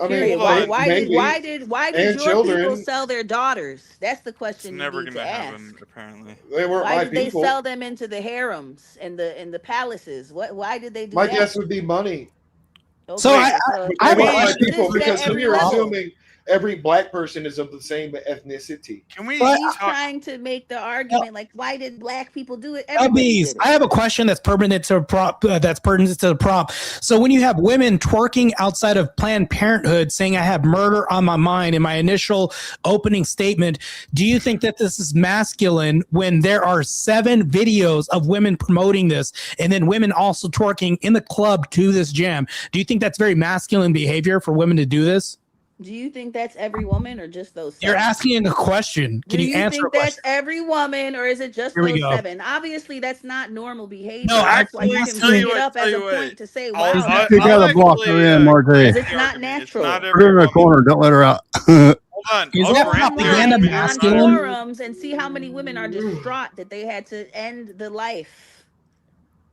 Period. Why did your children. people sell their daughters? That's the question. It's never you need gonna to happen. ask. Apparently, They weren't why my did people. they sell them into the harems and the palaces? Why did they do My that? guess would be money. Okay, So I I want my this people at because every you're level. assuming every black person is of the same ethnicity. Can we? He's trying to make the argument like, why did black people do it? Everybody LBs, did it. I have a question that's pertinent to the prompt. So when you have women twerking outside of Planned Parenthood saying I have murder on my mind in my initial opening statement, do you think that this is masculine when there are 7 videos of women promoting this and then women also twerking in the club to this jam? Do you think that's very masculine behavior for women to do this? Do you think that's every woman or just those 7? You're asking a question. Can you answer a think question? that's every woman or is it just Here we those go. 7? Obviously, that's not normal behavior. No, That's why actually, you can bring it up as a point to say, wow. You gotta block her in, Martae. It's not natural. Put her in a corner. Don't let her out. Hold on. Is I'll that grant the propaganda argument. masculine? Forums and see how many women are distraught that they had to end the life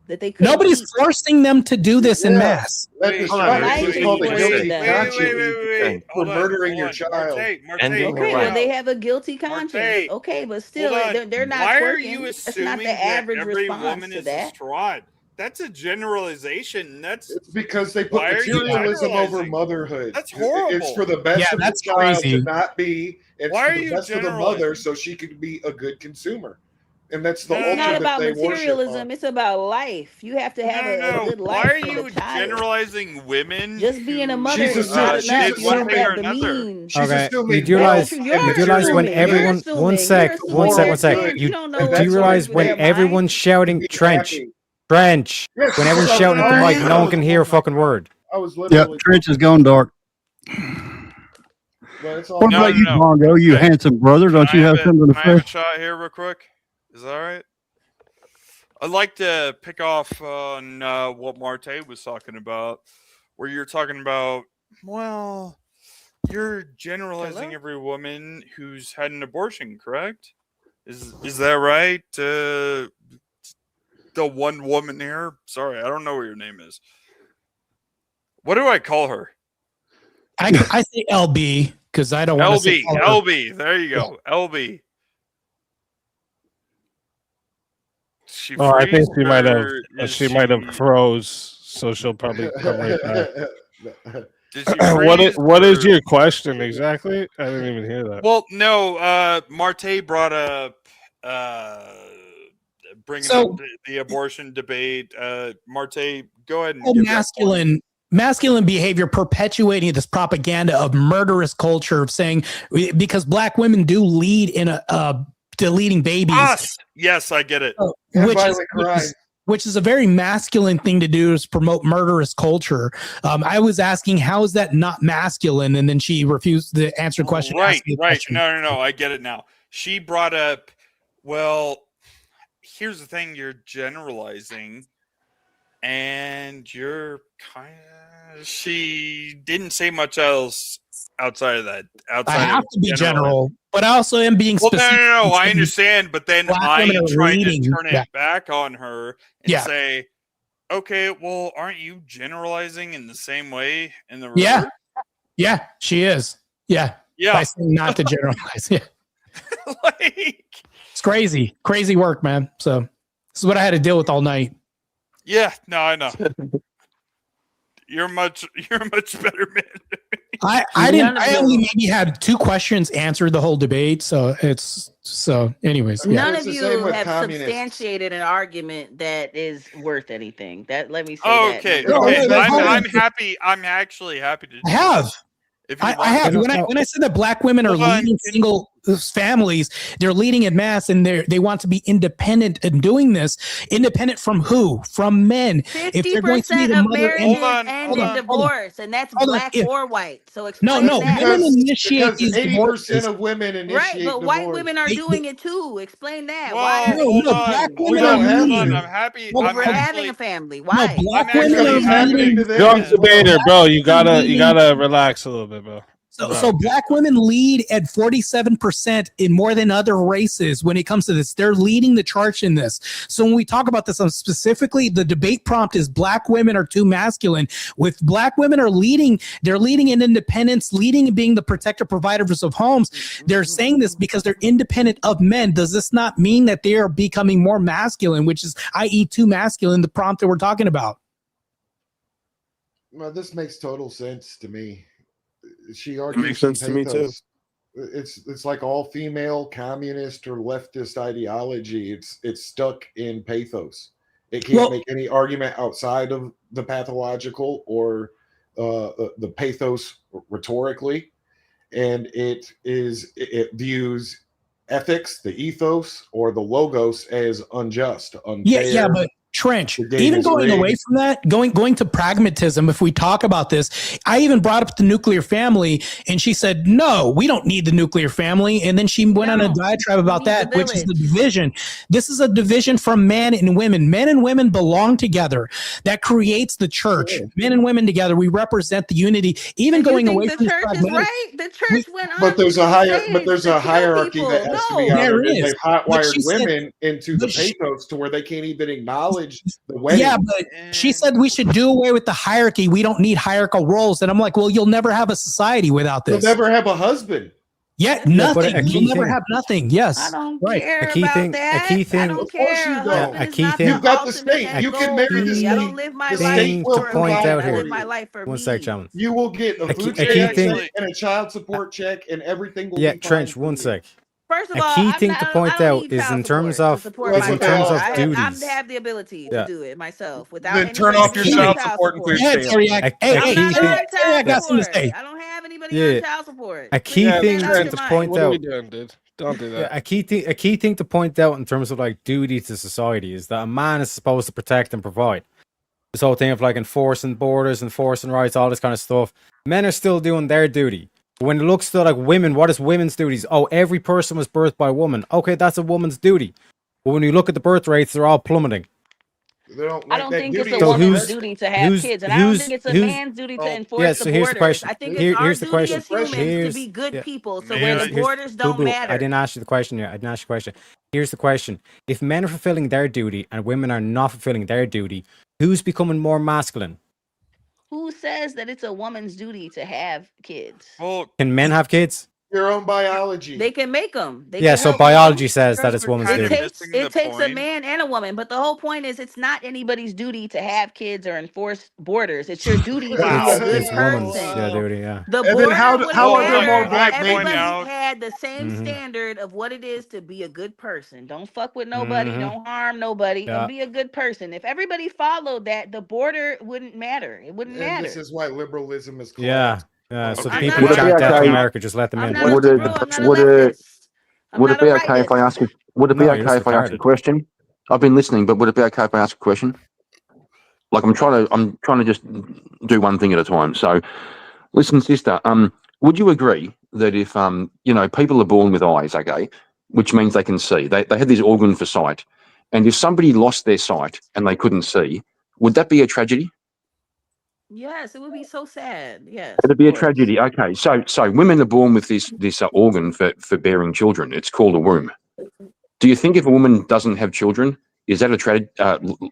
that they couldn't Nobody's keep. forcing them to do this in mass. That Hold on, is called a guilty wait. conscience for murdering your child. Okay, well, they have a guilty conscience. Okay, but still, they're not Why are working. you That's assuming not the that average every response woman to is that. distraught? That's a generalization. It's because they put Why are you materialism over generalizing? mother,hood. That's horrible. It's for the best of the that's child crazy. to not be. It's Why for are the you best of the generalizing? mother so she could be a good consumer. And that's the It's ultra not that about they worship materialism. on. It's about life. You have to have a good life. Why are for you the child. generalizing women? Just being a mother She's is not assuming- enough. she's You have to assuming- have the means. Okay. assuming You do realize, You're you do realize when assuming. everyone, You're one sec, assuming. one You're sec, one sec. assuming. You, You don't know do what's you realize going when through their everyone's shouting Be trench, happy. trench, Yes, when everyone's so shouting at the mic, no one can hear a fucking word. I was Yep, literally. trench is going dark. Well, it's all What about you, Bongo? You handsome brother. Don't you have something to Can I have a say? shot here real quick? Is that all right? I'd like to pick off on what Martae was talking about, where you're talking about, well, you're generalizing every woman who's had an abortion, correct? Is that right? The one woman here. Sorry, I don't know what your name is. What do I call her? I say LB because I don't want to say LB. There you go. LB. She Oh, I think freezed she might have froze, so she'll probably come right back. Did she What is your question exactly? I didn't even hear that. Well, no. Martae brought up bringing up the abortion debate. Martae, go ahead and give masculine behavior perpetuating this propaganda of murderous culture of saying because black women do lead in deleting babies. Yes, I get it. Which is a very masculine thing to do, is promote murderous culture. I was asking, how is that not masculine? And then she refused to answer the question. Right. No. I get it now. She brought up, well, here's the thing. You're generalizing and you're kind of, she didn't say much else outside of that. I have to be general, but I also am being specific. No, I understand. But then I tried to turn that. it back on her and say, okay, well, aren't you generalizing in the same way in the reverse? Yeah, she is. Yeah. By saying not to generalize. Yeah. It's crazy work, man. So this is what I had to deal with all night. Yeah, no, I know. You're a much better man. I only maybe had 2 questions answered the whole debate. So anyways. Yeah. None of you have substantiated an argument that is worth anything. That let me say that. Okay. I'm happy. I'm actually happy to do I have. this. I have. When I said that black women are leading single families, they're leading in mass, and they want to be independent in doing this. Independent from who? From men. 50% of marriages end in divorce, and that's black or white. So explain that. Women initiate these 80% of women initiate right, but white divorce. women are doing it too. Explain that. Well, Why? Black women are leading. I'm happy. We're having a family. Why? Black women are leading. Young debater, bro. You gotta relax a little bit, bro. So black women lead at 47% in more than other races when it comes to this. They're leading the charge in this. So when we talk about this, specifically, the debate prompt is black women are too masculine. With black women are leading, they're leading in independence, leading in being the protector providers of homes. They're saying this because they're independent of men. Does this not mean that they are becoming more masculine, which is, i.e., too masculine, the prompt that we're talking about? Well, this makes total sense to me. She It argues makes sense to me too. It's like all female communist or leftist ideology. It's stuck in pathos. It can't make any argument outside of the pathological or the pathos rhetorically, and it views ethics, the ethos, or the logos as unjust, unfair. Yeah, but Trench, even going away from that, going to pragmatism, if we talk about this, I even brought up the nuclear family, and she said, no, we don't need the nuclear family. And then she went on a diatribe about that, which is the division. This is a division from men and women. Men and women belong together. That creates the church. Men and women together, we represent the unity. Even going away from the church is right. The church went on. But there's a hierarchy that has to be honored. They've hotwired women into the pathos to where they can't even acknowledge the wedding. Yeah, but she said we should do away with the hierarchy. We don't need hierarchical roles. And I'm like, well, you'll never have a society without this. You'll never have a husband. Yeah, nothing. You'll never have nothing. Yes. I don't right. care about that. A key thing. I don't care. A key thing. You've got the state. You can marry the state. I don't live my The life state to will point provide out for here. you. my life for One me. sec, gentlemen. You will get a food check and a child support check, and everything will be fine. Trench, one sec. First of A all, key I'm thing not- to I point don't out need is child in terms support of to support my duties. I have the ability to do it myself without. Then turn off your child support and quit Yeah, staying. Teriak. A Hey, key thing. I got something to say. I don't have anybody on child support. A key Please thing get out to your mind. point What are we out. doing, dude? Don't do that. A key thing to point out in terms of like duty to society is that a man is supposed to protect and provide. This whole thing of like enforcing borders, enforcing rights, all this kind of stuff. Men are still doing their duty. When it looks to like women, what is women's duties? Oh, every person was birthed by a woman. Okay, that's a woman's duty. But when you look at the birth rates, they're all plummeting. I don't think it's a woman's duty to have kids, and I don't think it's a man's duty to enforce the here's the borders. question. I think Here's it's our the duty question. as humans to be good people, so where the borders don't matter. I didn't ask you the question yet. I didn't ask you the question. Here's the question. If men are fulfilling their duty and women are not fulfilling their duty, who's becoming more masculine? Who says that it's a woman's duty to have kids? Well, Can men have kids? Your own biology. They can make them. Yeah, so biology says that it's woman's duty. It takes a man and a woman, but the whole point is it's not anybody's duty to have kids or enforce borders. It's your duty to be a good It's woman's person. duty, yeah. The Evan, border how wouldn't are there matter more if black everybody men? had the same Mhm. standard of what it is to be a good person. Don't fuck with nobody. Mhm. Don't harm nobody. Yeah. And be a good person. If everybody followed that, the border wouldn't matter. It wouldn't And matter. this is why liberalism is called. Yeah. So the Okay. people who Would it be jacked out okay- to America, just let them in. Would it be okay if I ask a would it be No, you're okay just if I ask a retarded. question? I've been listening, but would it be okay if I ask a question? Like I'm trying to just do one thing at a time. So listen, sister, would you agree that if people are born with eyes, okay, which means they can see, they have this organ for sight, and if somebody lost their sight and they couldn't see, would that be a tragedy? Yes, it would be so sad. Yes. It'd be a tragedy. Okay, so women are born with this organ for bearing children. It's called a womb. Do you think if a woman doesn't have children, is that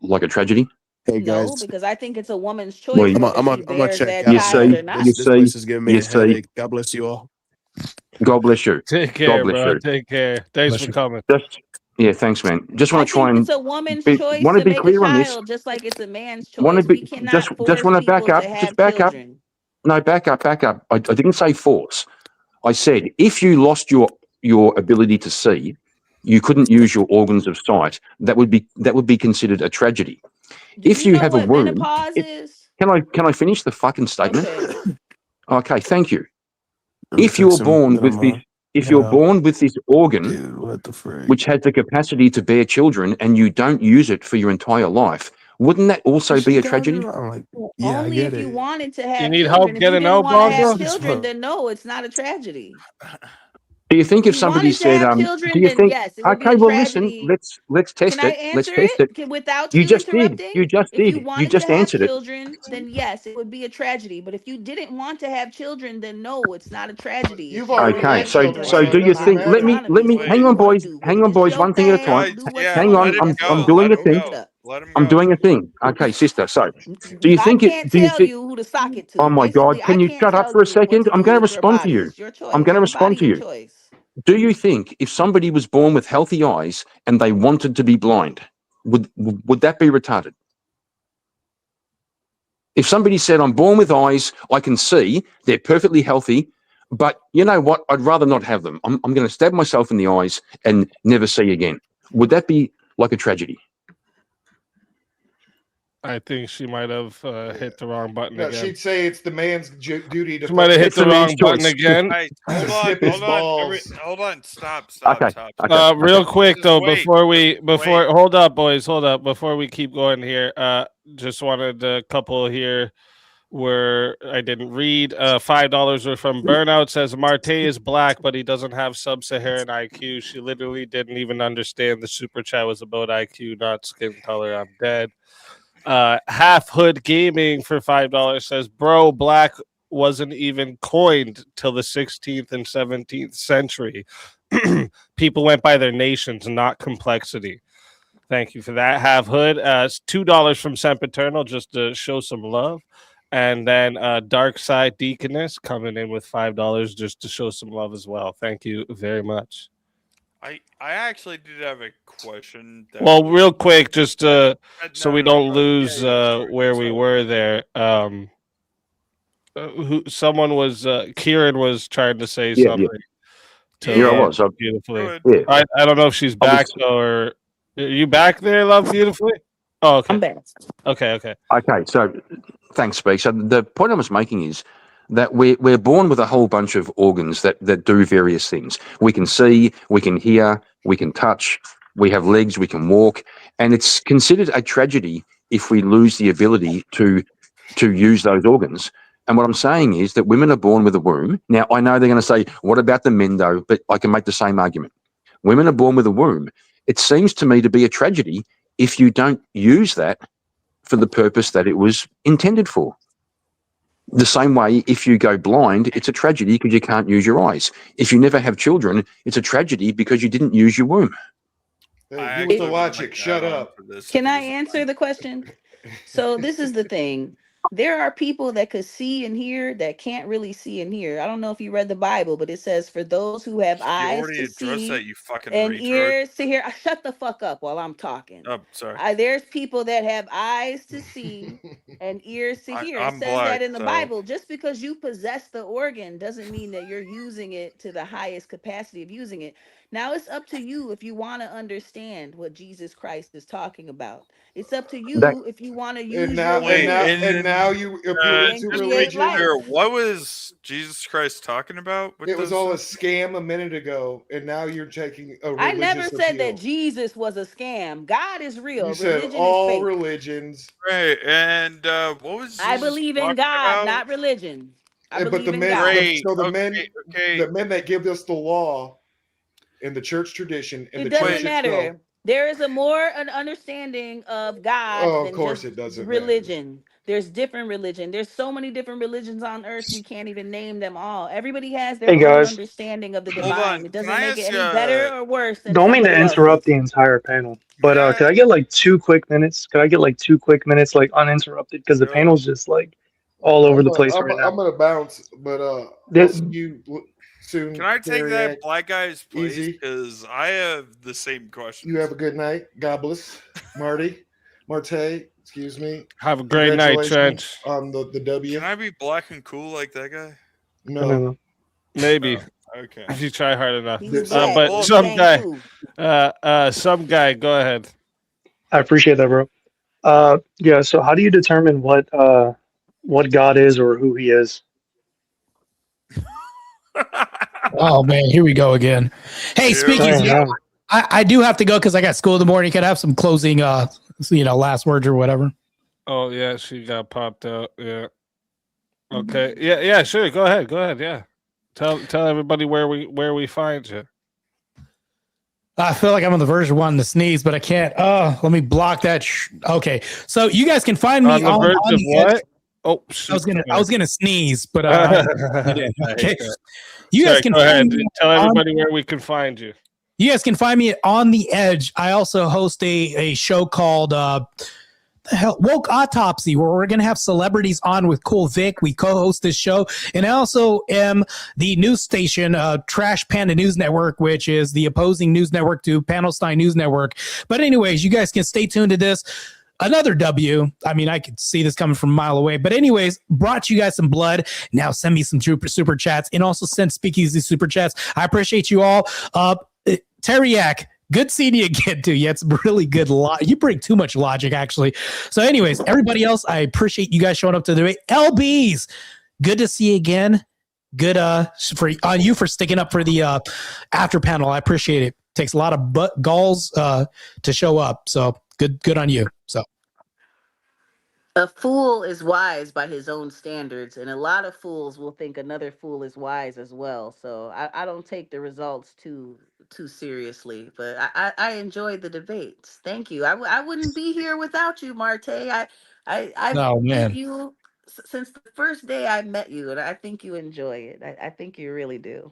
like a tragedy? Hey guys, No, because I think it's a woman's choice. Well, whether I'm she gonna bears check that out. child or not. This place is giving me a you see. headache. God bless you all. God bless you. Take care, God bless bro. you. Take care. Thanks Bless for you. coming. Yeah, thanks, man. Just want to try and It's a woman's be, choice want to be make a clear on this. child, just like it's a man's Want choice. to be We cannot just force want to people back up. to Just have back up. children. No, back up. I didn't say force. I said if you lost your ability to see, you couldn't use your organs of sight. That would be considered a tragedy. If you have a womb, menopause is? can I finish the fucking statement? Okay, thank you. Let me If you're fix some born with minimum. this, if you're Yeah. born with this organ, Dude, what the frick? which has the capacity to bear children, and you don't use it for your entire life, wouldn't that also be a tragedy? I'm like, yeah, I Only get if you it. wanted to have need children. help If you getting didn't out, want to have Bongo? children, then no, it's not a tragedy. Do you think if you somebody wanted to said, have do children, you then think, yes, it would be okay, a well, listen, tragedy. let's test Can I it. Let's answer test it. it without You you just did. interrupting? You just If you did. You wanted to just have answered it. children, then yes, it would be a tragedy. But if you didn't want to have children, then no, it's not a tragedy. You've If you already Okay, had wanted to children, so so do it you doesn't think? Let matter. me autonomy, hang on, boys. Hang on, It's boys. your One thing at a thing. time. Guys, Do what yeah, you Hang on. want. let him That's go. I'm fine. doing Let a him Open thing. it go. up. Let him I'm go. doing a thing. Okay, sister. So, do you I think it? can't Do you tell think? you who to sock it Oh to. my God! Basically, I Can you can't shut up tell for a you what second? to I'm do going to with your respond to body. you. It's your I'm choice. going to Your body, respond to your you. choice. Do you think if somebody was born with healthy eyes and they wanted to be blind, would that be retarded? If somebody said, I'm born with eyes, I can see, they're perfectly healthy, but you know what? I'd rather not have them. I'm going to stab myself in the eyes and never see again. Would that be like a tragedy? I think she might have hit the wrong button No, again. she'd say it's the man's duty to She might have hit It's the a man's wrong button choice. again. Hey, to hold on, snip his hold on, balls. hold on. Stop. Okay. Real quick though, Wait, before hold up, boys, hold up. Before we keep going here, just wanted a couple here where I didn't read. $5 were from Burnout. Says Martae is black, but he doesn't have sub-Saharan IQ. She literally didn't even understand the super chat was about IQ, not skin color. I'm dead. Half Hood Gaming for $5 says, bro, black wasn't even coined till the 16th and 17th century. People went by their nations, not complexity. Thank you for that. Half Hood. It's $2 from Sempiternal just to show some love. And then Dark Side Deaconess coming in with $5 just to show some love as well. Thank you very much. I actually did have a question. Well, real quick, just so we don't no, lose where we were there. Someone was Kieran was trying to say Yeah, something. Yeah, I was. Beautifully. Yeah. I don't know if she's back though, or are you back there, Love Beautifully? Oh, okay. I'm back. Okay. Okay, so thanks, Speak. So the point I was making is that we're born with a whole bunch of organs that do various things. We can see, we can hear, we can touch, we have legs, we can walk, and it's considered a tragedy if we lose the ability to use those organs. And what I'm saying is that women are born with a womb. Now, I know they're going to say, what about the men though? But I can make the same argument. Women are born with a womb. It seems to me to be a tragedy if you don't use that for the purpose that it was intended for. The same way, if you go blind, it's a tragedy because you can't use your eyes. If you never have children, it's a tragedy because you didn't use your womb. Hey, you with the logic, shut up. Can I answer the question? So this is the thing. There are people that could see and hear that can't really see and hear. I don't know if you read the Bible, but it says for those who have You eyes already to addressed see that, you fucking and retard. ears to hear. Shut the fuck up while I'm talking. Oh, sorry. There's people that have eyes to see and ears to hear. It I'm says black, that in the so- Bible. Just because you possess the organ doesn't mean that you're using it to the highest capacity of using it. Now it's up to you if you want to understand what Jesus Christ is talking about. It's up to you if you want to use your will and now you appeal and to create religion. life. What was Jesus Christ talking about? With It was those all a things? scam a minute ago, and now you're taking a I religious never said appeal. that Jesus was a scam. God is real. You said Religion is all fake. religions. Right, and what was Jesus I believe in talking God, about? not religion. I But believe the in men, God. the men that give us the law in the church tradition, and It the doesn't church itself. matter. There is an understanding of God Oh, of than course just it doesn't religion. There's different religion. There's so many different religions on earth. We can't even name them all. Everybody has their Hey, own guys. understanding of the Hold divine. on, It can doesn't I make it ask any better or worse than Don't mean to somebody interrupt else's. the entire panel, but could I get like 2 quick minutes? Could I get like 2 quick minutes, like uninterrupted? Because the panel's just like all over the place right now. I'm gonna bounce, but I'll see you soon. Can I take Carriac. that black guy's place? Easy. Because I have the same question. You have a good night. God bless. Martae, excuse me. Have a great night, Congratulations Trench. on the W. Can I be black and cool like that guy? No. Maybe. Okay. If you try hard enough. He's black, But but he some ain't guy, cool. some guy, go ahead. I appreciate that, bro. Yeah. So, how do you determine what God is or who He is? Oh man, here we go again. Hey, speakeasy. I do have to go because I got school in the morning. Can I have some closing, last words or whatever? Oh yeah, she got popped out. Yeah. Okay. Yeah. Sure. Go ahead. Yeah. Tell everybody where we find you. I feel like I'm on the verge of wanting to sneeze, but I can't. Oh, let me block that. Okay, so you guys can find me on the verge of what? edge. Oh, shoot. I was gonna sneeze, but I didn't. Okay, you guys can go ahead. find me. Tell everybody where we can find you. You guys can find me on the edge. I also host a show called the hell, Woke Autopsy, where we're going to have celebrities on with Cool Vic. We co-host this show. And I also am the news station, Trash Panda News Network, which is the opposing news network to Panelstein News Network. But anyways, you guys can stay tuned to this. Another W. I mean, I could see this coming from a mile away. But anyways, brought you guys some blood. Now send me some super chats and also send Speakeasy super chats. I appreciate you all. Teriak, good seeing you again, too. Yeah, it's really good. You bring too much logic, actually. So anyways, everybody else, I appreciate you guys showing up to the debate. LBs, good to see you again. Good on you for sticking up for the after panel. I appreciate it. Takes a lot of galls to show up. So good on you. So a fool is wise by his own standards, and a lot of fools will think another fool is wise as well. So I don't take the results too seriously, but I enjoyed the debates. Thank you. I wouldn't be here without you, Martae. I've met you since the first day I met you, and I think you enjoy it. I think you really do.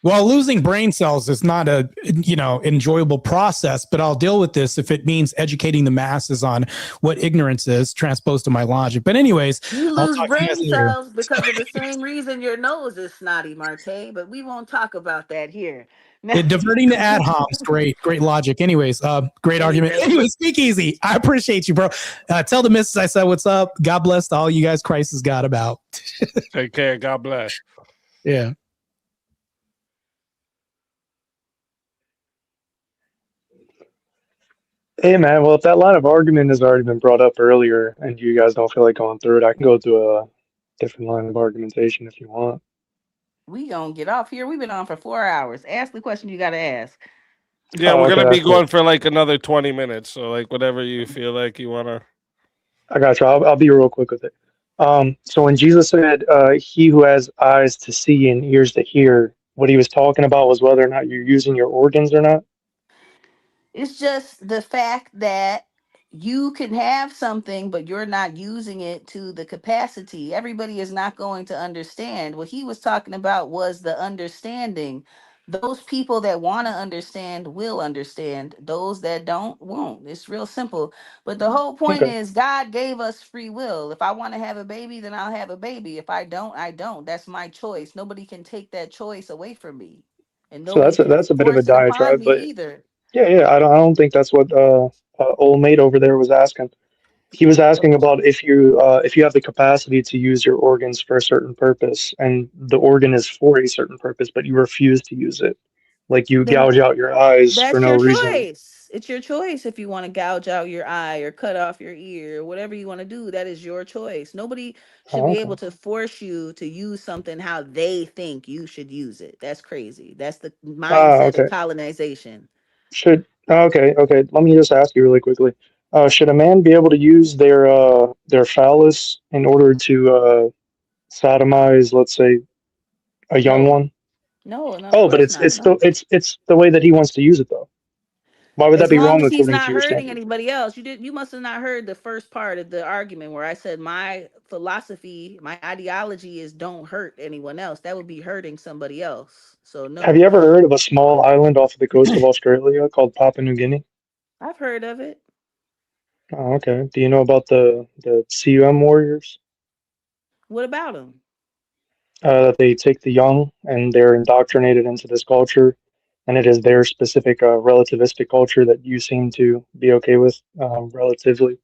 Well, losing brain cells is not a enjoyable process, but I'll deal with this if it means educating the masses on what ignorance is, transposed to my logic. But anyways, you lose brain cells because of the same reason your nose is snotty, Martae. But we won't talk about that here. Diverting the ad homs, great logic. Anyways, great argument. Anyways, speak easy. I appreciate you, bro. Tell the missus I said what's up. God bless to all you guys Christ has got about. Take care. God bless. Yeah. Hey man, well if that line of argument has already been brought up earlier and you guys don't feel like going through it, I can go to a different line of argumentation if you want. We gonna get off here. We've been on for 4 hours. Ask the question you gotta ask. Yeah, we're gonna be going for like another 20 minutes. So like whatever you feel like you wanna. I got you. I'll be real quick with it. So when Jesus said, "He who has eyes to see and ears to hear," what he was talking about was whether or not you're using your organs or not. It's just the fact that you can have something, but you're not using it to the capacity. Everybody is not going to understand. What he was talking about was the understanding. Those people that want to understand will understand. Those that don't won't. It's real simple. But the whole point is God gave us free will. If I want to have a baby, then I'll have a baby. If I don't, I don't. That's my choice. Nobody can take that choice away from me. And So nobody that's a bit of a force it upon diatribe, me but either. yeah, I don't think that's what old mate over there was asking. He was asking about if you have the capacity to use your organs for a certain purpose, and the organ is for a certain purpose, but you refuse to use it, like you gouge out your eyes for That's no your reason. choice. It's your choice if you want to gouge out your eye or cut off your ear, whatever you want to do. That is your choice. Nobody should be able to force you to use something how they think you should use it. That's crazy. That's the mindset of colonization. Okay. Let me just ask you really quickly. Should a man be able to use their phallus in order to sodomize, let's say, a young one? No, Oh, but it's the way that he wants to use it though. Why would that As be long wrong as he's according to not your hurting standard? anybody else. You must have not heard the first part of the argument where I said my philosophy, my ideology is don't hurt anyone else. That would be hurting somebody else. So no. Have you ever heard of a small island off of the coast of Australia called Papua New Guinea? I've heard of it. Oh, okay. Do you know about the CUM warriors? What about them? That they take the young and they're indoctrinated into this culture, and it is their specific relativistic culture that you seem to be okay with, relatively.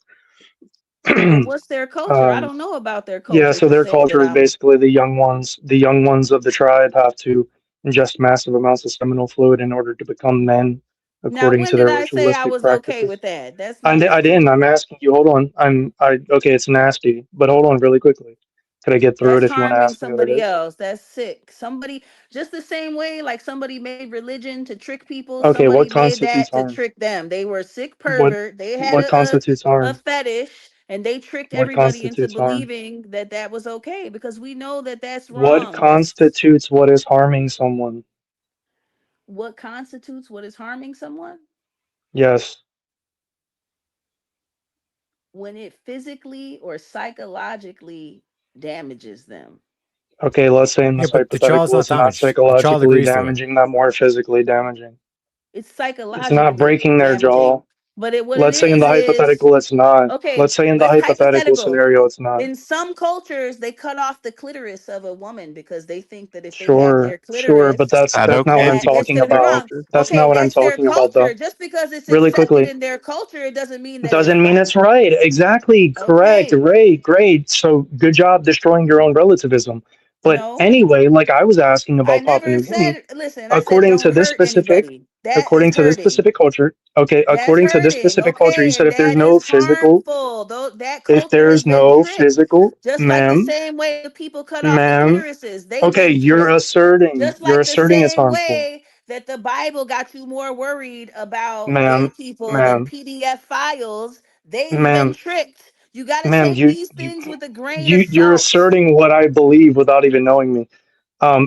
What's their culture? I don't know about their Yeah, culture so to their say that culture is I'm. basically the young ones. The young ones of the tribe have to ingest massive amounts of seminal fluid in order to become men, Now, according when to did their I say I ritualistic was okay practices. with that? That's I nonsense. didn't. I'm asking you. Hold on. Okay. It's nasty, but hold on really quickly. Could I get through it That's if you want to harming ask me what it somebody is? else. That's sick. Somebody, just the same way like somebody made religion to trick people, Okay. What somebody made constitutes that to harm? trick them. They were sick What pervert. They had what constitutes a harm? fetish. And they tricked What everybody into constitutes harm? believing that that was okay because we know that that's What wrong. That's constitutes what is harming someone? what constitutes what is harming someone Yes. when it physically or psychologically damages them. Okay, let's say in Yeah, this but the child's hypothetical, not it's not damaged. The child psychologically agrees to it. damaging, not more physically damaging. It's It's not psychologically breaking their jaw. damaging, but what it Let's say in the is hypothetical, it's not. okay. Let's say in the Let's hypothetical hypothetical. scenario, it's not. In some cultures, they cut off the clitoris of a woman because they think that if they have Sure, their sure, but clitoris, that's not what I'm that it's talking gonna be about. wrong. That's not Okay, what I'm that's their talking about, though. culture. Just because it's Really accepted quickly. in their culture, it doesn't mean that it's Doesn't mean right. it's right. Exactly. Correct. Okay. Great. So good job destroying your own relativism. But No, anyway, like I was asking I about Papua never New Guinea, said. Listen, I said according to don't this hurt specific, anybody. That is hurting. culture, okay, That's according to this hurting. specific culture, you Okay, said and if there's that no is physical, harmful. Though that if culture has there's been no tricked. physical, Just like the ma'am, same way the people cut off the ma'am, clitorises, they've okay, been tricked. Just you're like the asserting it's same harmful, way that the Bible got you more worried about gay ma'am, people than ma'am, PDF files, they've been ma'am, tricked. You got to ma'am, take these things with a grain of you're salt. asserting what I believe without even knowing me.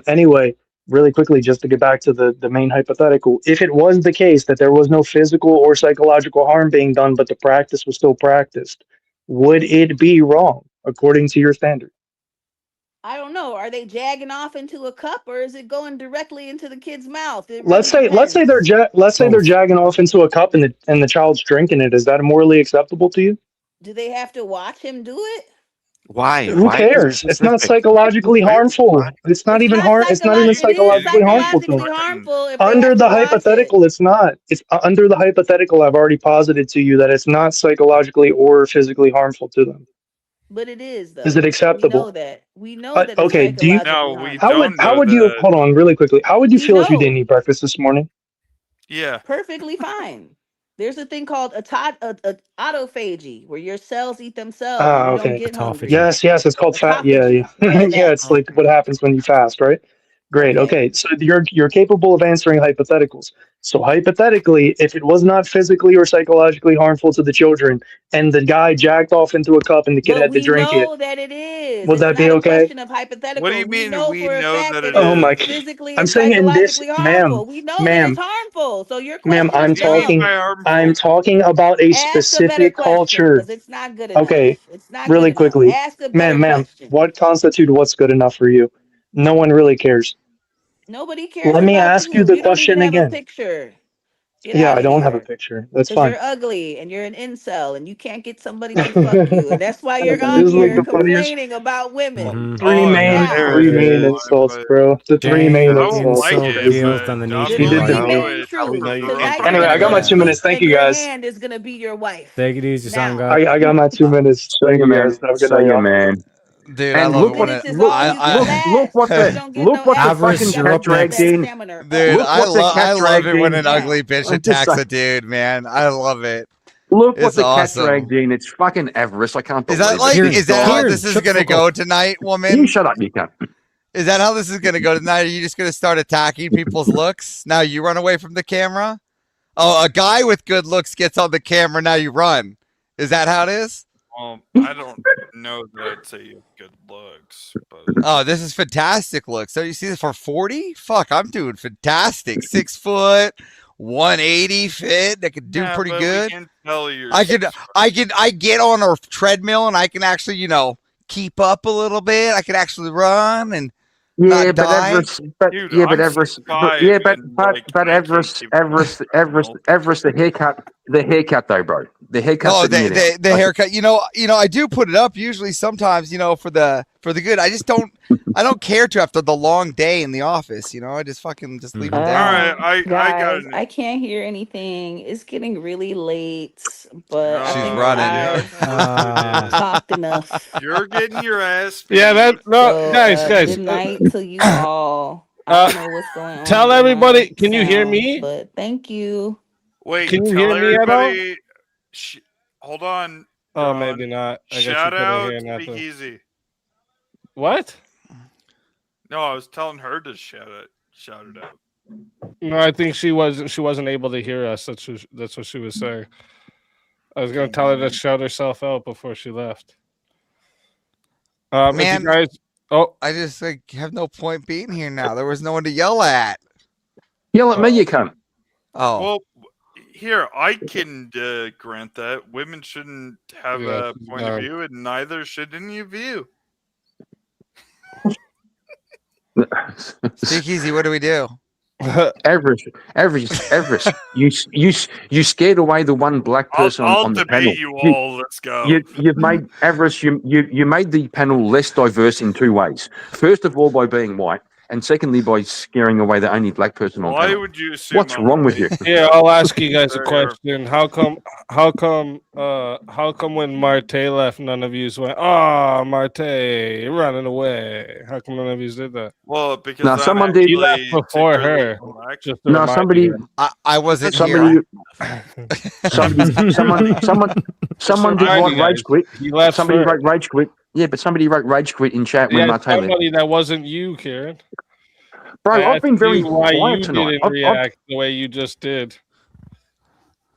Anyway, really quickly, just to get back to the main hypothetical, if it was the case that there was no physical or psychological harm being done, but the practice was still practiced, would it be wrong according to your standard? I don't know. Are they jagging off into a cup or is it going directly into the kid's mouth? It Let's really say depends. let's say they're Both. jagging off into a cup and the child's drinking it. Is that morally acceptable to you? Do they have to watch him do it? Why? Who Why be cares? It's not specific? psychologically harmful. Why? It's not It's even not hard. It's not even it is psychologically harmful to them. psychologically harmful if they Under have to the watch it. hypothetical, it's not. It's under the hypothetical. I've already posited to you that it's not psychologically or physically harmful to them. But it is Is it though. We know acceptable? that. We know that it's Okay. Do you? psychologically No, we harmful. don't know How would you? that. Hold on, really quickly. How would you We feel if you didn't know eat breakfast this morning? Yeah. perfectly fine. There's a thing called autophagy where your cells eat themselves and Ah, you don't okay. get hungry. Autophagy. Yes, it's called fat. Yeah, yeah, Autophagy. Yeah, yeah. that. It's like what happens when you fast, right? Great. Okay. Okay, so you're capable of answering hypotheticals. So hypothetically, if it was not physically or psychologically harmful to the children, and the guy jacked off into a cup and the kid But had to we drink it, know that it is. would It's that be not a okay? question of What do you hypothetical. We mean know we for a know fact that that it it Oh is my! is? physically I'm and saying in this, psychologically ma'am, harmful. We know that it's ma'am, harmful. So your ma'am. question I'm is What do you mean talking. dumb. by I'm harmful? talking about a Ask a better specific question culture. because it's not good Okay, enough. It's not good really enough. quickly, Ask a better ma'am. question. What constitutes what's good enough for you? No one really cares. Nobody cares Let me about ask you you. the You don't even question have a again. picture. Get Yeah, out I of don't have a here. picture. That's Because fine. you're ugly and you're an incel and you can't get somebody to fuck you. And that's why you're This on is like here the funniest complaining about women. three Oh, Get main yeah, out. three there main is. insults, But bro. The three main Shame, I don't insults. like insult, it, Crazy. guilt, but and the need I'm to He be did willing the to right. do mute. Main it. truth. So I'm Tonight you're Anyway, going I to perfectly got go my to willing. 2 minutes. sleep Thank and you your guys. hand is going to be your wife. Take it easy, son Now. God. I got my 2 minutes. Say Thank your you guys. man. Have a good Say night, your y'all. man. Dude, I And love look it what when This it. is all you can look what last. You the don't get look no what the extra. Avarice, fucking You got you're to cat up keep dragged that next. in. stamina up. Dude, Look what the cat I love dragged it when in. an Now. ugly bitch I'm just attacks saying. a dude, man. I love it. Look what It's the cat awesome. dragged in. It's fucking avarice. I can't Is that believe it. like? Good Is that Kieran, how God. this Kieran, is shut the gonna fuck go up. tonight, You woman? shut up, you cunt. Is that how this is gonna go tonight? Are you just gonna start attacking people's looks? Now you run away from the camera? Oh, a guy with good looks gets on the camera, now you run. Is that how it is? I don't know that I'd say you have good looks, but Oh, this is fantastic look. So you see this for 40? Fuck, I'm doing fantastic. 6 foot, 180 fit. I could do yeah, pretty but we good. can tell you're I get on a treadmill and I can actually, keep up a little bit. I could actually run and Yeah, not but die. Everest, but dude. yeah, but I'm Everest, but 6'5" yeah, and like I can't keep up on a treadmill. Everest, the haircut though, bro, the haircut's Oh, letting you down. the haircut. I do put it up usually sometimes, for the good. I don't care to after the long day in the office, I just fucking just leave it All down. right, I got Guys, it. I can't hear anything. It's getting really late, but I She's think running. Yeah, I've talked enough. you're getting your ass beat. Yeah, that no, So, guys. good night to you all. I don't know what's going on Tell with everybody. my Can you hear sound, me? but thank you. Wait, Can you tell hear me at all? everybody. Hold on, Oh, John. maybe not. I guess you Shout couldn't out hear nothing. Speakeasy. What? No, I was telling her to shout it out. No, I think she wasn't able to hear us. That's what she was saying. I was gonna tell her to shout herself out before she left. If Man, you guys, I just have no point being here now. There was no one to yell at. Yell at me, you cunt. Oh, Well, here I can grant that women shouldn't have a point of view, and neither should any of you. Speakeasy, what do we do? Everest, you scared away the one black person I'll on the debate panel. you all. Let's go. You've made Everest. You made the panel less diverse in two ways. First of all, by being white, and secondly, by scaring away the only black person on Why panel. would you assume What's I'm wrong with you? Yeah, I'll ask you guys a question. How come when Martae left, none of you went, "Oh, Martae, you're running away"? How come none of you did that? Well, because No, someone did. He left before her. Just to No, remind somebody. you. I wasn't Somebody. here. Someone did remind write you guys, rage quit. he left Somebody first. wrote rage quit. Yeah, but somebody wrote rage quit in chat when Yeah, Martae left. somebody that wasn't you, Kieran. Bro, I I've been asked very you why quiet you tonight. didn't react the way you just did.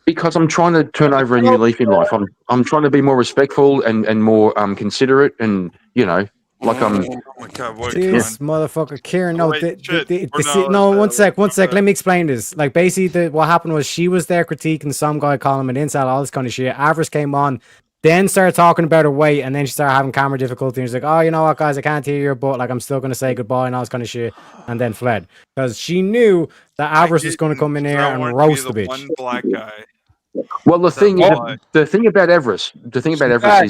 Because I'm trying to turn over a new leaf in life. I'm trying to be more respectful and more considerate, and like I'm. Oh my God, what This motherfucker, Kieran. No, Wait, shit, one sec. Let me explain this. Like, basically, what happened was she was there critiquing some guy, calling him an incel, all this kind of shit. Avarice came on, then started talking about her weight, and then she started having camera difficulty. And she's like, "Oh, you know what, guys, I can't hear you, but like, I'm still gonna say goodbye and all this kind of shit." And then fled because she knew that Avarice was gonna come in here and roast the bitch. One black guy. Well, the thing about Everest, is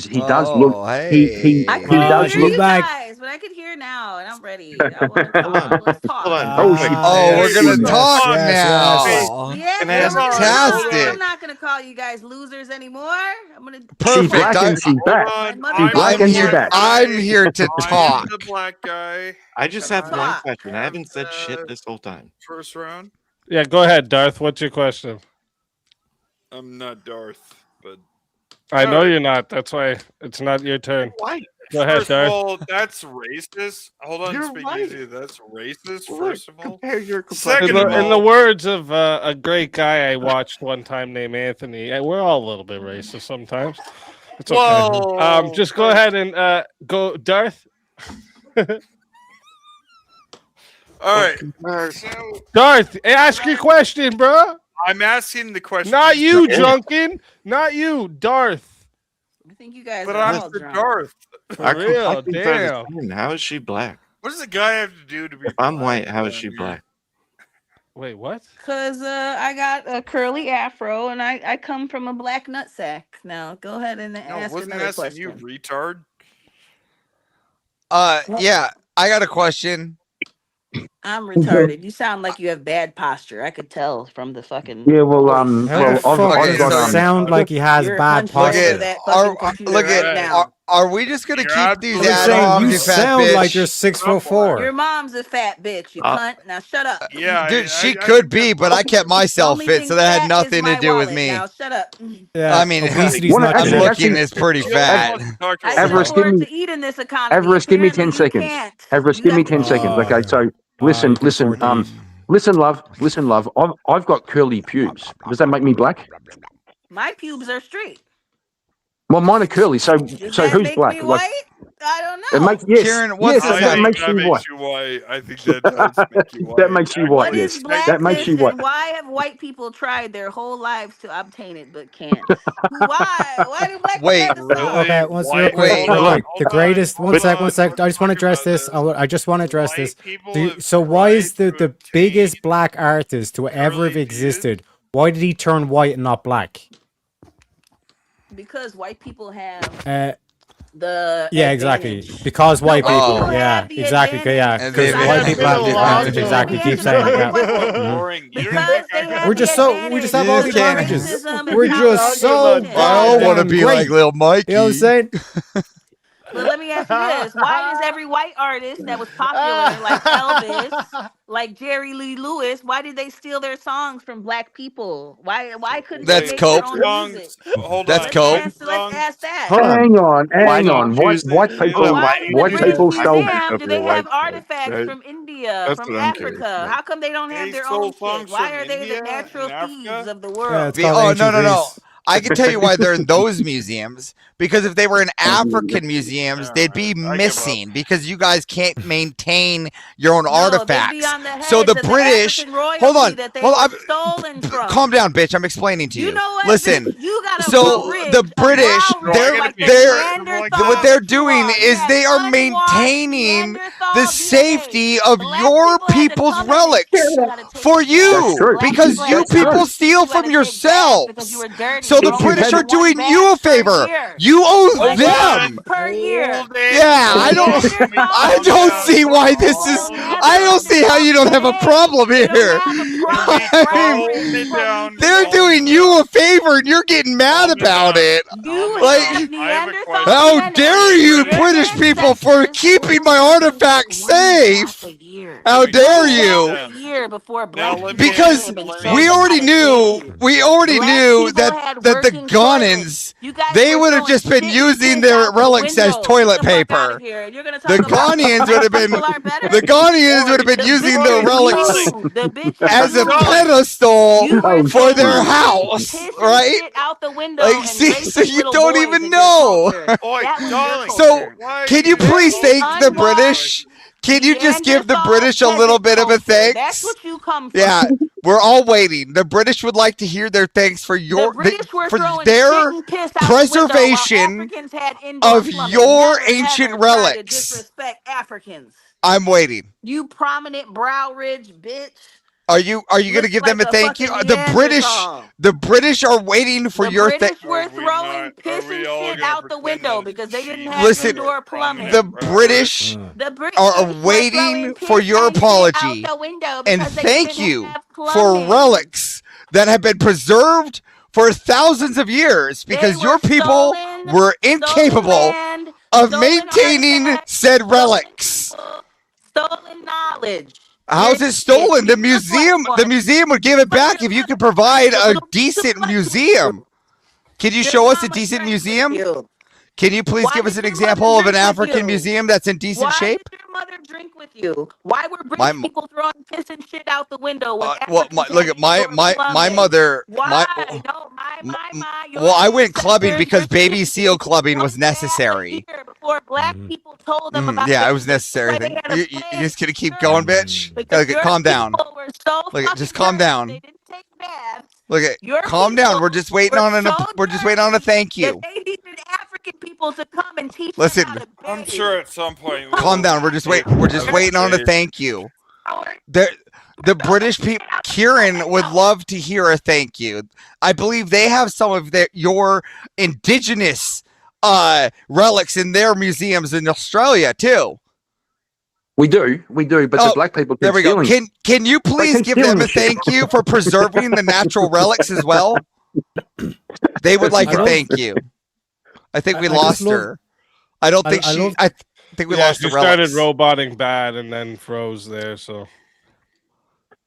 he does look. He does look. Guys, but I could hear now, and I'm ready. I want to talk. Let's talk. We're gonna talk now. Yeah, Fantastic. I'm not gonna call you guys losers anymore. I'm gonna. Perfect. I'm here to talk. The black guy. I just have one question. I haven't said shit this whole time. First round. Yeah, go ahead, Darth. What's your question? I'm not Darth, but I know you're not. That's why it's not your turn. White. Go ahead, First of Darth. all, that's racist. Hold on, You're speak right. easy. That's racist. Look, First of all, compare your second of In the all, words of a great guy I watched one time named Anthony, we're all a little bit racist sometimes. It's okay. Whoa. Just go ahead and go, Darth. all right. Darth, ask your question, bro. I'm asking the question. Not you, Junkin. Not you, Darth. I think you guys But are I'm all the drunk. Darth. For real, damn. How is she black? What does a guy have to do to be? If I'm white, how is she black? Wait, what? Cause I got a curly afro and I come from a black nutsack. Now go ahead and ask wasn't another asking you, question. retard. Yeah, I got a question. I'm retarded. You sound like you have bad posture. I could tell from the fucking. Yeah, well, How the fuck I've does got it sound like he has You're bad hunched over posture? that fucking computer right now. Are we just gonna keep these I'm ad saying homs, you you fat sound bitch? like you're 6'4". Your mom's a fat bitch. You cunt. Now shut up. Yeah, Dude, she could be, but I kept myself Only fit, thing so that had fat is nothing to my do with wallet. me. Now shut up. Yeah, I mean, obesity's not I'm genetic. looking is pretty fat. I can Everest, give afford me- to eat in this economy. Everest, give me 10 Apparently you seconds. can't. Everest, You give me have to 10 cheat. seconds. Okay, so listen, love. I've got curly pubes. Does that make me black? My pubes are straight. Well, mine are curly. So Does that who's make black? me Like, white? I don't it know. makes yes. Kieran, what's yes, his that name? makes That you makes white. you white. I think that does make you white. That makes you white. What Yes, is that blackness makes you white. and why have white people tried their whole lives to obtain it but can't? Why? Why do black people Wait, have to stop? Okay, once real quick, real quick. The greatest. One sec. I just want to address this. I just want to address this. So why is the biggest black artist to ever have existed? Why did he turn white and not black? Because white people have Yeah, the exactly. advantage. Because white white people. people Yeah, have the exactly. Yeah, advantage. because And white they people have the have advantage. the Exactly. Keep saying it. Yeah. Because they have We're just the so advantage. we just have all the You can't- advantages. Racism and We're just so colonization. I don't want to goddamn be great. like Lil Mikey. You know what I'm saying? But let me ask you this: why is every white artist that was popular, like Elvis, like Jerry Lee Lewis, why did they steal their songs from black people? Why couldn't That's they make cope. their own music? Hold That's on. cope. Let's ask that. Hang on. White people. Why in the White British people stole. Museum do they have artifacts from India, That's from what I'm curious Africa? about. How come they don't have They their stole own shit? songs Why from are they India the natural and thieves Africa? of the Yeah, world? it's called ancient no. Greece. I can tell you why they're in those museums. Because if they were in African museums, they'd be missing because you guys can't maintain your own artifacts. So the British, hold on, calm down, bitch. I'm explaining to you. You know what? Listen, You gotta so the British, what they're doing is they are maintaining the safety of your people's relics for you because you people steal from yourselves. So the British are doing you a favor. You owe them per year. Yeah, I don't see why this is. I don't see how you don't have a problem here. They're doing you a favor and you're getting mad about it. Like, how dare you, British people, for keeping my artifacts safe? How dare you? Because we already knew that the Ghanaians, they would have just been using their relics as toilet paper. The Ghanaians would have been using their relics as a pedestal for their house, right? Like, see, so you don't even know. So, can you please thank the British? Can you just give the British a little bit of a thanks? That's what you come from. Yeah, we're all waiting. The British would like to hear their thanks for their preservation of your ancient relics. Disrespect Africans. I'm waiting. You prominent brow ridge bitch. Are you going to give them a thank you? The British are waiting for your thank. The British were throwing piss and shit out the window because they didn't have indoor plumbing. The British are waiting for your apology and thank you for relics that have been preserved for thousands of years because your people were incapable of maintaining said relics. Stolen knowledge. How's it stolen? The museum would give it back if you could provide a decent museum. Can you show us a decent museum? Can you please give us an example of an African museum that's in decent shape? Why did your mother drink with you? Why were British people throwing piss and shit out the window? Well, look at my mother. Why? Well, I went clubbing because baby seal clubbing was necessary. Before black people told them about yeah, it was necessary. You just gonna keep going, bitch? Calm down. Just calm down. They didn't take baths. Look at, calm down. We're just waiting on a thank you. They needed African people to come and teach Listen, them how to bathe. I'm sure at some point. Calm down. We're just waiting on a thank you. The British people, Kieran would love to hear a thank you. I believe they have some of your indigenous relics in their museums in Australia too. We do, but the black people. There we go. Can you please give them a thank you for preserving the natural relics as well? They would like a thank you. I think we lost her. I don't think she. I think we lost the relics. Started roboting bad and then froze there. So,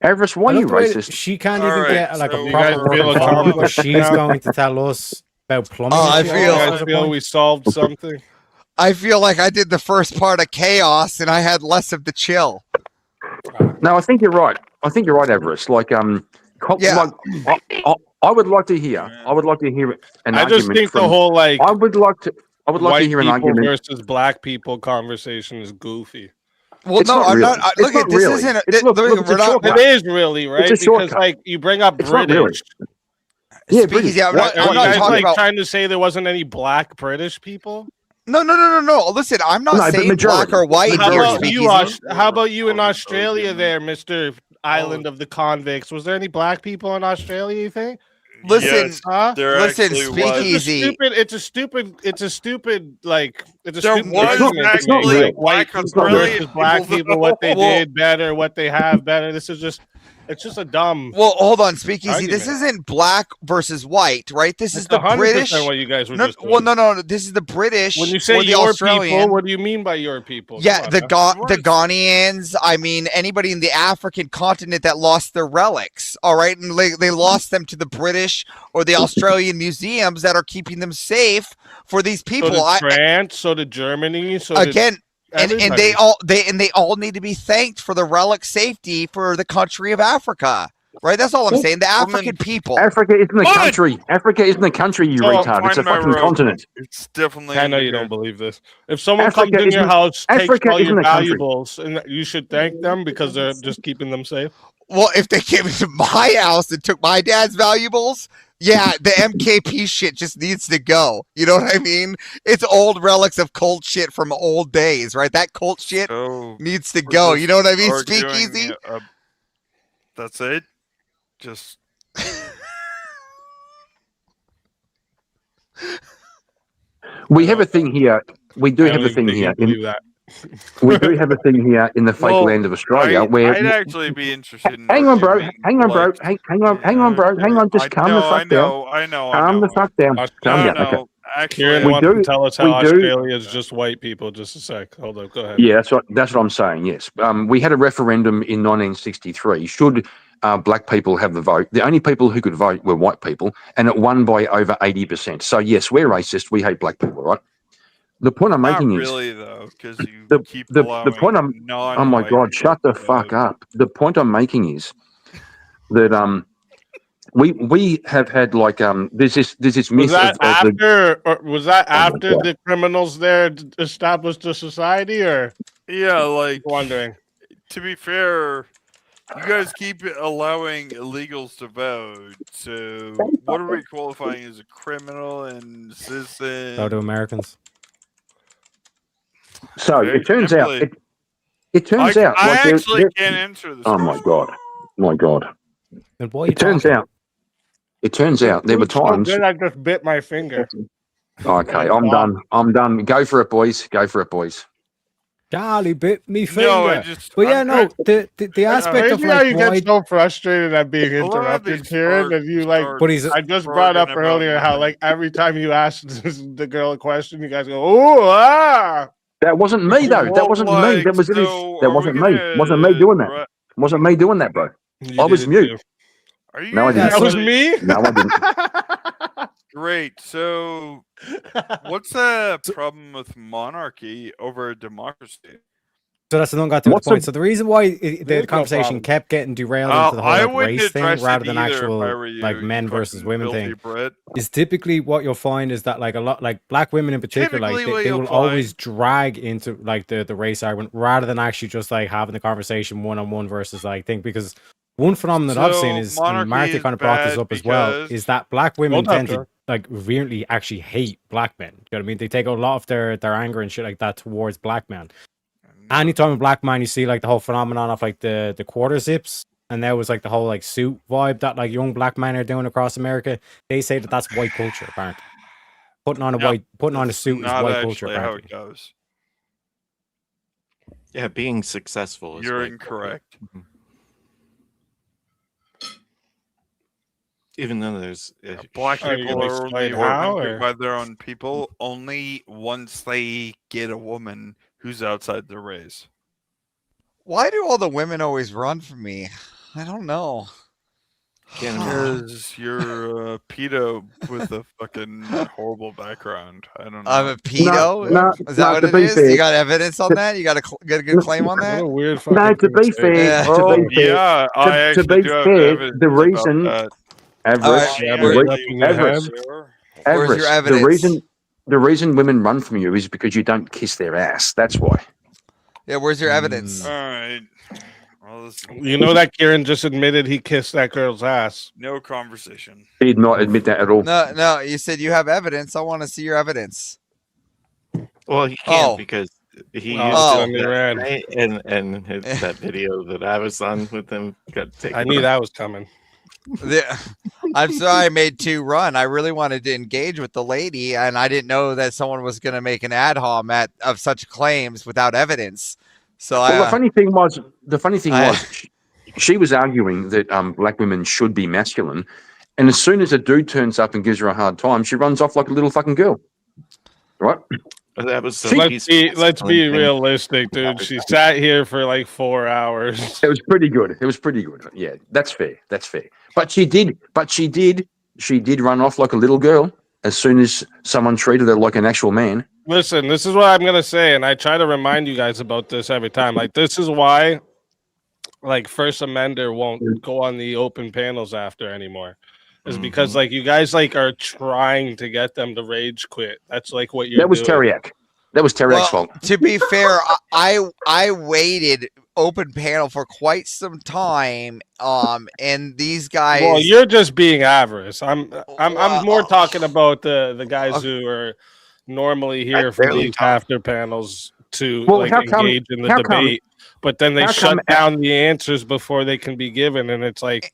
Everest, why are you racist? She can't even get like a proper word where she's going to tell us about plumbing. I feel we solved something. I feel like I did the first part of chaos and I had less of the chill. No, I think you're right. Everest. Like, I would like to hear. I would like to hear an argument. I just think the whole like. I would like to hear an argument versus black people conversation is goofy. Well, no, I'm not. Look at this. Isn't it is really right because like you bring up British. Yeah, I'm not talking about trying to say there wasn't any black British people. No. Listen, I'm not saying black or white. How about you in Australia there, Mr. Island of the Convicts? Was there any black people in Australia, you think? Listen, listen, speakeasy. It's a stupid like it's a there stupid was actually like white people versus black people, what they did better, what they have better. It's just a dumb. Well, hold on, speakeasy. argument. This isn't black versus white, right? This is the 100% British. What you guys were no, just doing. well, no. This is the British. When you say the your Australian, people, what do you mean by your people? Yeah, the Ghanaians. I mean, anybody in the African continent that lost their relics. All right, and they lost them to the British or the Australian museums that are keeping them safe for these people. So did France, so did Germany. So again. And they all need to be thanked for the relic safety for the country of Africa. Right? That's all I'm saying. The African people. Africa isn't a country. Africa isn't a country, you retard. It's a fucking continent. It's definitely. I know you don't believe this. If someone Africa comes in your isn't- house, takes Africa all your isn't a country. valuables, and you should thank them because they're just keeping them safe. Well, if they came into my house and took my dad's valuables, yeah, the MKP shit just needs to go. You know what I mean? It's old relics of cult shit from old days, right? That cult shit needs to go. You know what I mean? Speakeasy. That's it. Just. We have a thing here. We do have a thing here. We do have a thing here in the fake land of Australia where. I'd actually be interested in. Hang on, bro. Hang on, bro. Hang on, bro. Hang on. Just calm the fuck down. I know. Calm the fuck down. Calm down. Okay. Kieran wants to tell us how Australia is just white people. Just a sec. Hold on. Go ahead. Yeah, that's what I'm saying. Yes, we had a referendum in 1963. Should black people have the vote? The only people who could vote were white people, and it won by over 80%. So yes, we're racist. We hate black people, right? The point I'm making is really though, because you keep the point I'm. Oh my god! Shut the fuck up. The point I'm making is that we have had like there's this myth. Was that after the criminals there established a society, or yeah, like wondering? To be fair, you guys keep allowing illegals to vote. So what are we qualifying as a criminal and citizen? So do Americans. So it turns out. It turns out. I like actually can't answer this. Oh my god! My god! And boy, it turns out. It turns out there were times. Then I just bit my finger. Okay, I'm done. I'm done. Go for it, boys. Go for it, boys. Charlie bit me finger. No, but yeah, no, the aspect of Maybe how like you why get so frustrated at being interrupted, Kieran, and you like. But he's. I just brought up earlier how like every time you ask the girl a question, you guys go, "Oh, ah." That wasn't me though. That wasn't me. That was that wasn't me. Wasn't me doing that. Wasn't me doing that, bro. I was mute. Are you No, I didn't. That was me. No, I didn't. Great. So, what's the problem with monarchy over democracy? So that's another got to the point. So the reason why the conversation kept getting derailed into the whole like, race thing rather than actual like men versus women thing is typically what you'll find is that like a lot like black women in particular like they will always drag into like the race argument rather than actually just like having the conversation one-on-one versus like thing because one phenomenon that I've seen is and Martae kind of brought this up as well is that black women tend to like really actually hate black men. You know what I mean? They take a lot of their anger and shit like that towards black men. Anytime a black man, you see like the whole phenomenon of like the quarter zips, and there was like the whole like suit vibe that like young black men are doing across America. They say that that's white culture, apparently. Putting on a suit is white culture, apparently. How it goes. Yeah, being successful. You're incorrect. Even though there's black people are only working by their own people only once they get a woman who's outside the race. Why do all the women always run from me? I don't know. Because you're a pedo with a fucking horrible background. I don't know. I'm a pedo? Is that what it is? You got evidence on that? You got a good claim on that? Weird no, to be fair, to be fair, the reason Where's your evidence? The reason women run from you is because you don't kiss their ass. That's why. Yeah, where's your evidence? All right. Well, you know that Kieran just admitted he kissed that girl's ass. No conversation. He did not admit that at all. No, you said you have evidence. I want to see your evidence. Well, he can't because he used it and that video that I was on with him got taken. I knew that was coming. I'm sorry I made 2 run. I really wanted to engage with the lady, and I didn't know that someone was going to make an ad hoc of such claims without evidence. So the funny thing was, she was arguing that black women should be masculine, and as soon as a dude turns up and gives her a hard time, she runs off like a little fucking girl. Right? That was let's be realistic, dude. She sat here for like 4 hours. It was pretty good. Yeah, that's fair. But she did run off like a little girl as soon as someone treated her like an actual man. Listen, this is what I'm gonna say, and I try to remind you guys about this every time. Like, this is why like first amender won't go on the open panels after anymore. Is because Mm-hmm. like you guys like are trying to get them to rage quit. That's like what you're That was doing. Teriak. That was Teriak's fault. To be fair, I waited open panel for quite some time. And these guys. Well, you're just being avarice. I'm more talking about the guys who are normally here for these after panels to like engage in the debate, but then they shut down the answers before they can be given, and it's like.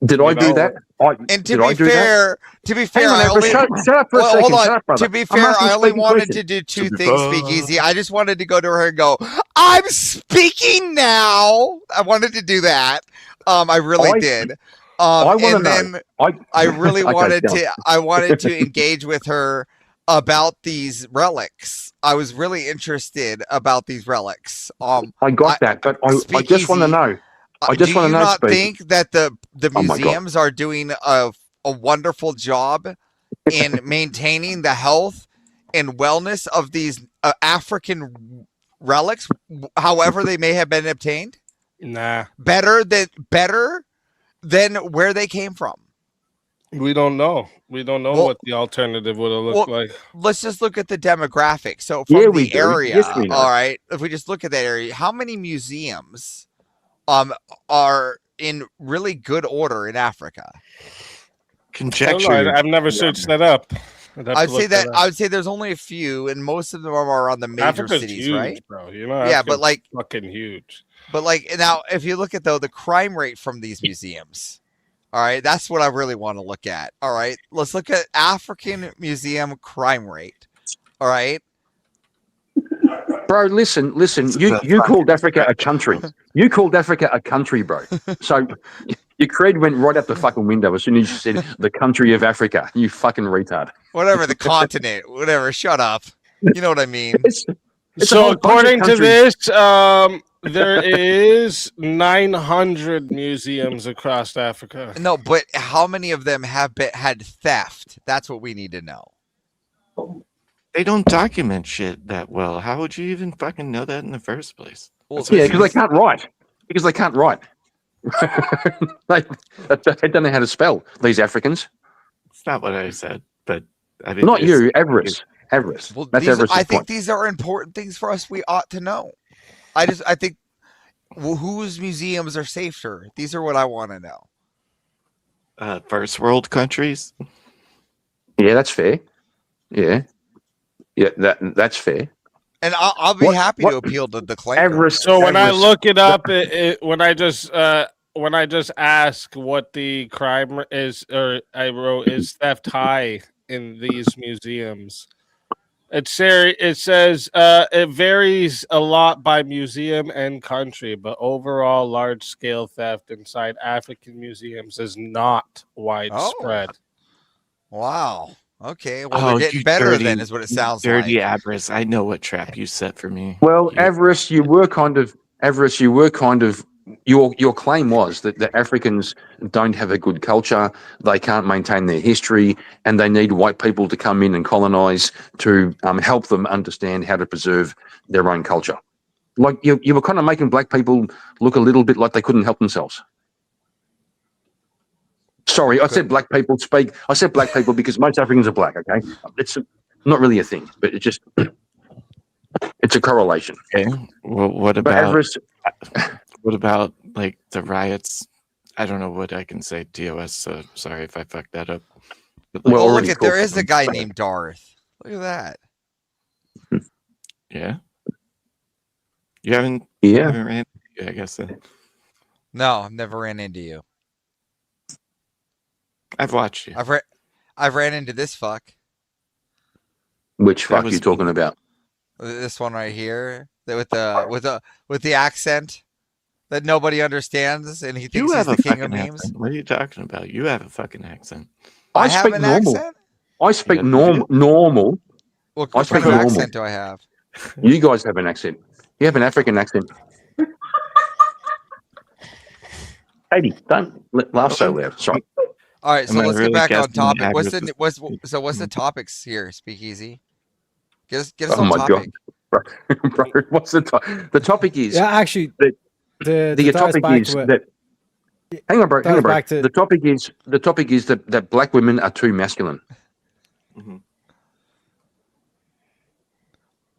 Did I do that? And to be fair, I only shut up for a second. hold on. Shut up, brother. To be I'm fair, asking I only speaking wanted question. to do two things, Speakeasy. I just wanted to go to her and go, I'm speaking now. I wanted to do that. I really did. I want to and know. then I really Okay, wanted go. I wanted to engage with her about these relics. I was really interested about these relics. I got that, but I just want to know. I just want to know. Do you not Speak. think that the Oh my God. museums are doing a wonderful job in maintaining the health and wellness of these African relics, however they may have been obtained? Nah. Better than where they came from. We don't know. We don't know what the alternative would have looked like. Let's just look at the demographics. So from we the do. area, Yes, we know. all right, if we just look at that area, how many museums are in really good order in Africa? Conjecture. I've never searched that up. I'd say there's only a few, and most of them are on the major Africa's cities, huge, right? bro. You know, yeah, but Africa's like fucking huge. But like now, if you look at the crime rate from these museums, all right, that's what I really want to look at. All right, let's look at African museum crime rate. All right. Bro, listen. You called Africa a country. You called Africa a country, bro. So your cred went right out the fucking window as soon as you said the country of Africa. You fucking retard. Whatever the continent, whatever. Shut up. You know what I mean? It's So according to this, there is 900 museums across Africa. No, but how many of them have had theft? That's what we need to know. They don't document shit that well. How would you even fucking know that in the first place? Well, yeah, because they can't write. Because they can't write. they don't know how to spell, these Africans. It's not what I said, but I mean, not you, Everest. Everest. Well, That's Everest's I think point. these are important things for us. We ought to know. I think whose museums are safer. These are what I want to know. First world countries. Yeah, that's fair. Yeah, that's fair. And I'll be happy to appeal to the claim. So when I look it up, when I just ask what the crime is, or I wrote is theft high in these museums. It says it varies a lot by museum and country, but overall large scale theft inside African museums is not widespread. Wow. Okay. Well, they're getting better then, is what it sounds like. Dirty Avarice. I know what trap you set for me. Well, Avarice, you were kind of your claim was that the Africans don't have a good culture, they can't maintain their history, and they need white people to come in and colonize to help them understand how to preserve their own culture. Like you were kind of making black people look a little bit like they couldn't help themselves. Sorry, I said black people speak. I said black people because most Africans are black, okay? It's not really a thing, but it's a correlation. Okay. Well, what about like the riots? I don't know what I can say, TOS, so sorry if I fucked that up. But, like, Well, look at there is a guy named Darth. Look at that. Yeah. You haven't ran, I guess. No, I've never ran into you. I've watched you. I've ran into this fuck. Which fuck are you talking about? This one right here, with the accent that nobody understands, and he thinks he's the king of memes. Accent. What are you talking about? You have a fucking accent. I have speak an normal. accent? I speak normal. What I kind speak of normal. accent do I have? You guys have an accent. You have an African accent. Katie, don't laugh so loud. Sorry. All right, so let's get back on topic. What's Mm-hmm. the topics here? Speakeasy. Get us Oh on my topic. god, bro, what's the topic? The topic is Yeah, actually, the topic is that. Hang on, bro. Hang on, bro. The topic is that black women are too masculine. Mm-hmm.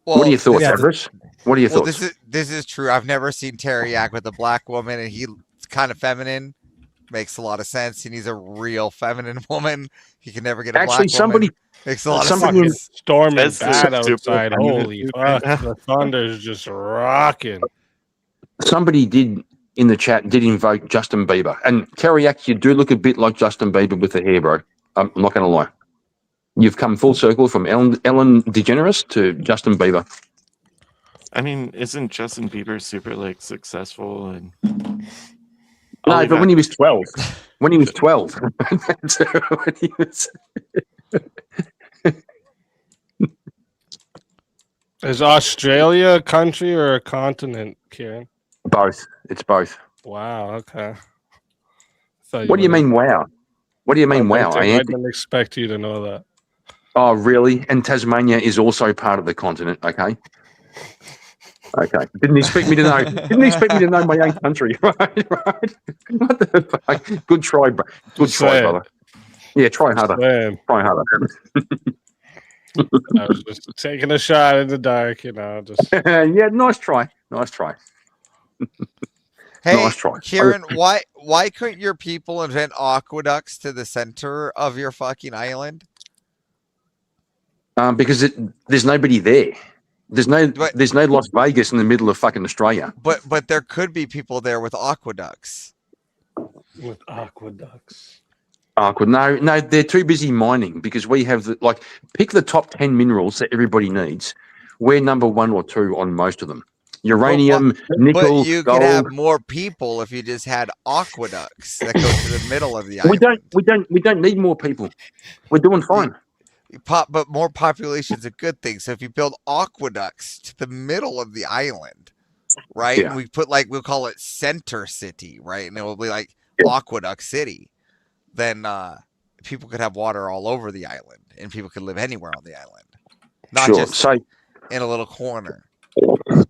Well, what are your thoughts, Everest? What are your thoughts? This is true. I've never seen Terry act with a black woman, and he's kind of feminine. Makes a lot of sense. He needs a real feminine woman. He can never get a black woman. Makes a lot of sense. Storming bad outside. Holy fuck! The thunder's just rocking. Somebody did in the chat did invoke Justin Bieber, and Terry, you do look a bit like Justin Bieber with the hair, bro. I'm not going to lie. You've come full circle from Ellen DeGeneres to Justin Bieber. I mean, isn't Justin Bieber super like successful and? No, but when he was 12, when he was 12, when he was. Is Australia a country or a continent, Kieran? Both. It's both. Wow. Okay. What do you mean? Wow. What do you mean? Wow. I didn't expect you to know that. Oh, really? And Tasmania is also part of the continent. Okay. Okay. Didn't expect me to know. Didn't expect me to know my own country. Right. What the fuck? Good try, bro. Good try, brother. Yeah, try harder. Try harder. I was just taking a shot in the dark, Just yeah, nice try. Nice try. Hey, nice try. Kieran, why couldn't your people invent aqueducts to the center of your fucking island? Because there's nobody there. There's no Las Vegas in the middle of fucking Australia. But there could be people there with aqueducts. With aqueducts. No, they're too busy mining because we have pick the top 10 minerals that everybody needs. We're number 1 or 2 on most of them. Uranium, nickel, but you gold. could have more people if you just had aqueducts that go to the middle of the island. We don't need more people. We're doing fine. But more population is a good thing. So if you build aqueducts to the middle of the island, right? Yeah. And we put we'll call it Center City, right? And it will be Aqueduct City. Then people could have water all over the island, and people could live anywhere on the island, not just in a little corner.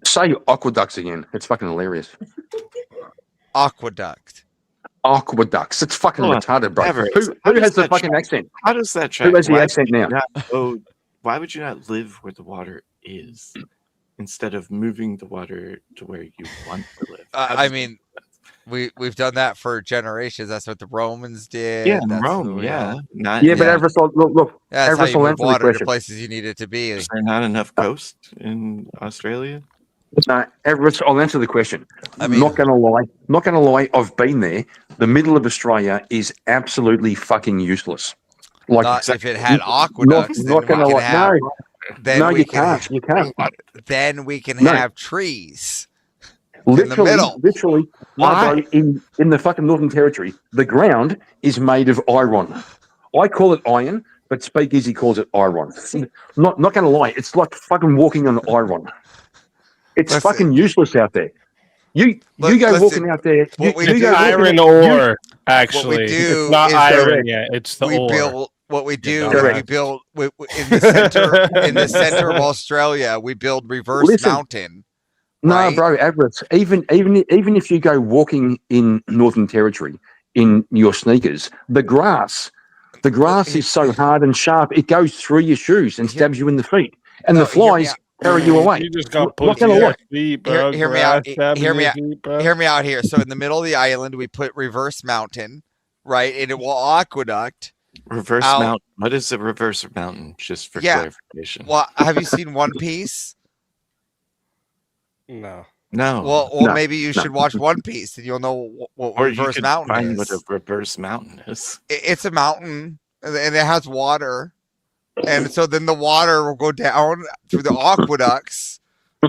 Say aqueducts again. It's fucking hilarious. Aqueduct. Aqueducts. It's fucking retarded, bro. Who has the fucking accent? How does that track? Who has the accent now? Why would you not live where the water is instead of moving the water to where you want to live? I mean, we've done that for generations. That's what the Romans did. Yeah, Rome. Yeah, but Everest, look. That's Everest how you will move answer the water to question. places you need it to be. Is there not enough coast in Australia? No, Everest, I'll answer the question. I mean, not gonna lie. I've been there. The middle of Australia is absolutely fucking useless. Not if it had aqueducts. Not gonna lie. No, you can't. You can't. Then we can have trees. Literally, bro, in the fucking Northern Territory, the ground is made of iron. I call it iron, but Speakeasy calls it iron. Not gonna lie, it's like fucking walking on iron. It's fucking useless out there. You go walking out there. Iron ore, actually. What we do it's not is iron yet. It's the ore. What we do is we build in the center of Australia. We build reverse mountain. No, right? bro, Everett. Even if you go walking in Northern Territory in your sneakers, the grass is so hard and sharp it goes through your shoes and stabs you in the feet, and the flies carry you away. You just got put in your feet, bro. Hear me out. Hear me out here. So in the middle of the island, we put reverse mountain, right, and it will aqueduct. Reverse mountain. What is a reverse mountain? Just for clarification. Well, have you seen One Piece? No. Well, maybe you should watch One Piece, and you'll know what reverse mountain is. What a reverse mountain is. It's a mountain, and it has water, and so then the water will go down through the aqueducts,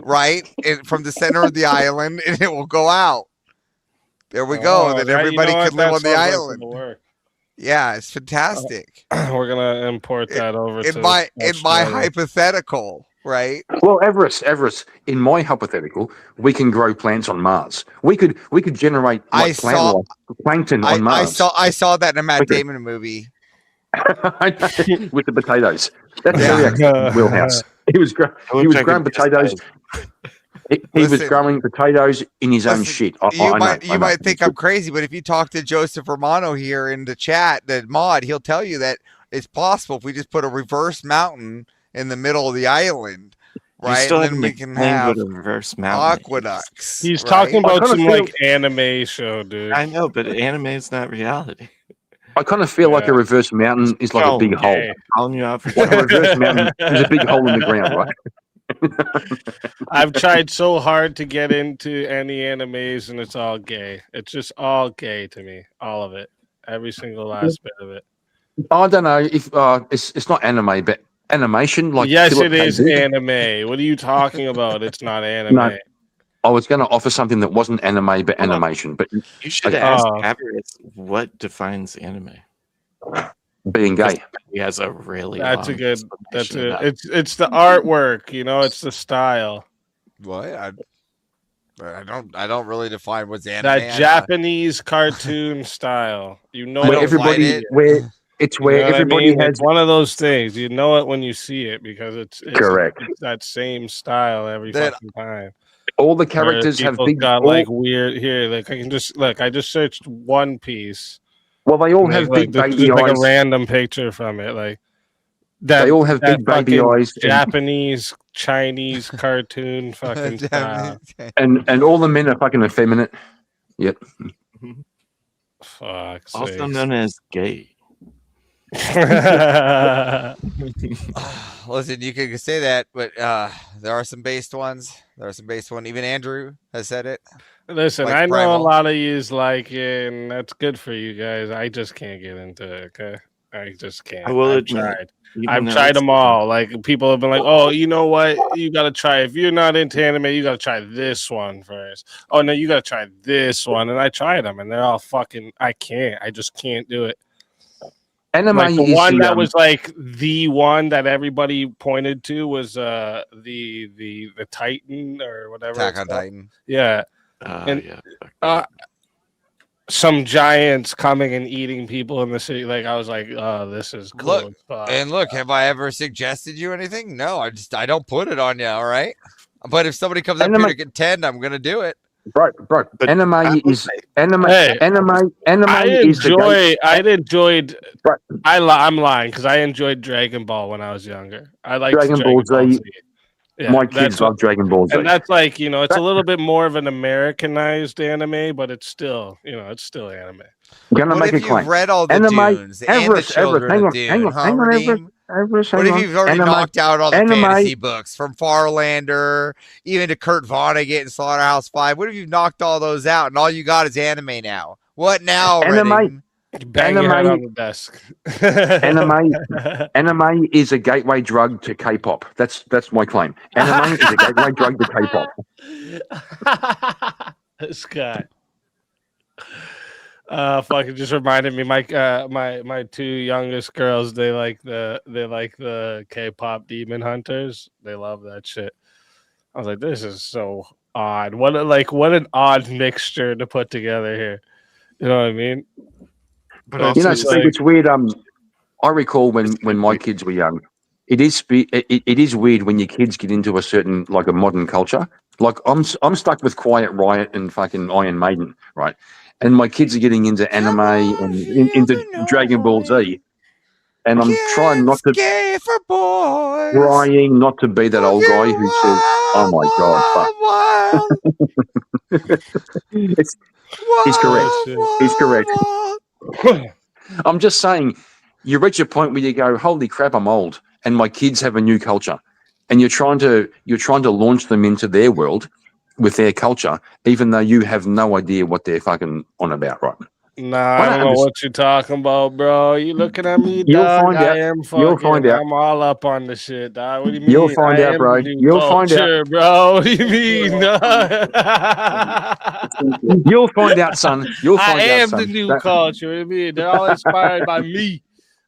right, and from the center of the island, and it will go out. There we go. Then everybody can live on the island. Yeah, it's fantastic. We're gonna import that over in my hypothetical, right? Well, Everest, in my hypothetical, we can grow plants on Mars. We could generate plankton on Mars. I saw that in a Matt Damon movie. With the potatoes. That's very wheelhouse. He was growing potatoes. He was growing potatoes in his own shit. You might think I'm crazy, but if you talk to Joseph Romano here in the chat, the mod, he'll tell you that it's possible if we just put a reverse mountain in the middle of the island, right? And then we can have a reverse mountain aqueducts. He's right? talking about some like anime show, dude. I know, but anime is not reality. I kind of feel like a reverse mountain is like a big hole. Calling you out for Like a reverse mountain is a big hole in the ground, right? I've tried so hard to get into any animes, and it's all gay. It's just all gay to me, all of it, every single last bit of it. I don't know if it's not anime, but animation. Like yes, Philip it is K. Dick. anime. What are you talking about? It's not anime. No, I was going to offer something that wasn't anime but animation. But You should ask Avarice what defines anime. Being gay. He has a really. That's a long good. That's explanation of it. It's the artwork. You know, it's the style. What? I don't really define what's anime. That Japanese cartoon style. You know, where everybody where it's where you know what everybody I mean? has It's one of those things. You know it when you see it because it's correct. It's that same style every fucking time. All the characters have big. Got like weird here. Like I can just look. I just searched One Piece. Well, they all have big baby just like eyes. a random picture from it, like that. They all have that big baby fucking eyes. Japanese, Chinese cartoon fucking style. And all the men are fucking effeminate. Yep. Fuck. Also known as gay. Listen, you could say that, but there are some based ones. There are some based ones. Even Andrew has said it. Listen, Like I know Primal. a lot of yous like it, and that's good for you guys. I just can't get into it. Okay, I just can't. I will I've admit, tried. even I've though tried it's- them all. Like people have been like, "Oh, you know what? You gotta try. If you're not into anime, you gotta try this one first. Oh no, you gotta try this one." And I tried them, and they're all fucking. I can't. I just can't do it. Anime Like the is one the, that was like the one that everybody pointed to was the Titan or whatever. Attack it's on called. Titan. Yeah. Some giants coming and eating people in the city. Like I was like, oh, this is cool. Look, as fuck. and look, have I ever suggested you anything? No, I don't put it on you, all right? But if somebody comes up here to contend, I'm gonna do it. Bro, anime is anime. Hey, anime is the gay- I'm lying because I enjoyed Dragon Ball when I was younger. I liked Dragon Ball Z. Yeah, My that's kids love Dragon Ball Z. And that's like, you know, it's a little bit more of an Americanized anime, but it's still, you know, it's still anime. I'm gonna What make if a claim. you've read all the Anime, Dunes and the Everest, Children hang of on, Dune? hang on, huh, hang on, Redeem? Everest, What hang if on. you've already Anime- knocked out all the anime- fantasy books from Farlander, even to Kurt Vonnegut and Slaughterhouse 5? What if you've knocked all those out and all you got is anime now? What now, Anime- Redding? Bang your head on the desk. Anime is a gateway drug to K-pop. That's my claim. Anime is a gateway drug to K-pop. This guy. Fuck! It just reminded me. My two youngest girls. They like the K-pop Demon Hunters. They love that shit. I was like, this is so odd. What an odd mixture to put together here. You know what I mean? But You know, it's Steve, it's weird. I recall when my kids were young. It is weird when your kids get into a certain like a modern culture. Like I'm stuck with Quiet Riot and fucking Iron Maiden, right? And my kids are getting into anime and into Dragon Ball Z, and I'm trying not to Gay for boys. trying not to be that old guy who says, "Oh my god." He's correct. He's correct. I'm just saying, you reach a point where you go, "Holy crap, I'm old," and my kids have a new culture, and you're trying to launch them into their world with their culture, even though you have no idea what they're fucking on about, right? Nah, I don't know what you're talking about, bro. You looking at me, You'll dog? find out. I am fucking. You'll find out. I'm all up on the shit, dog. What do you mean? You'll find out, am bro. the new You'll find out. culture, bro. What do you mean? You'll find out, son. You'll find I out, am son. the new culture. What do you mean? They're all inspired by me.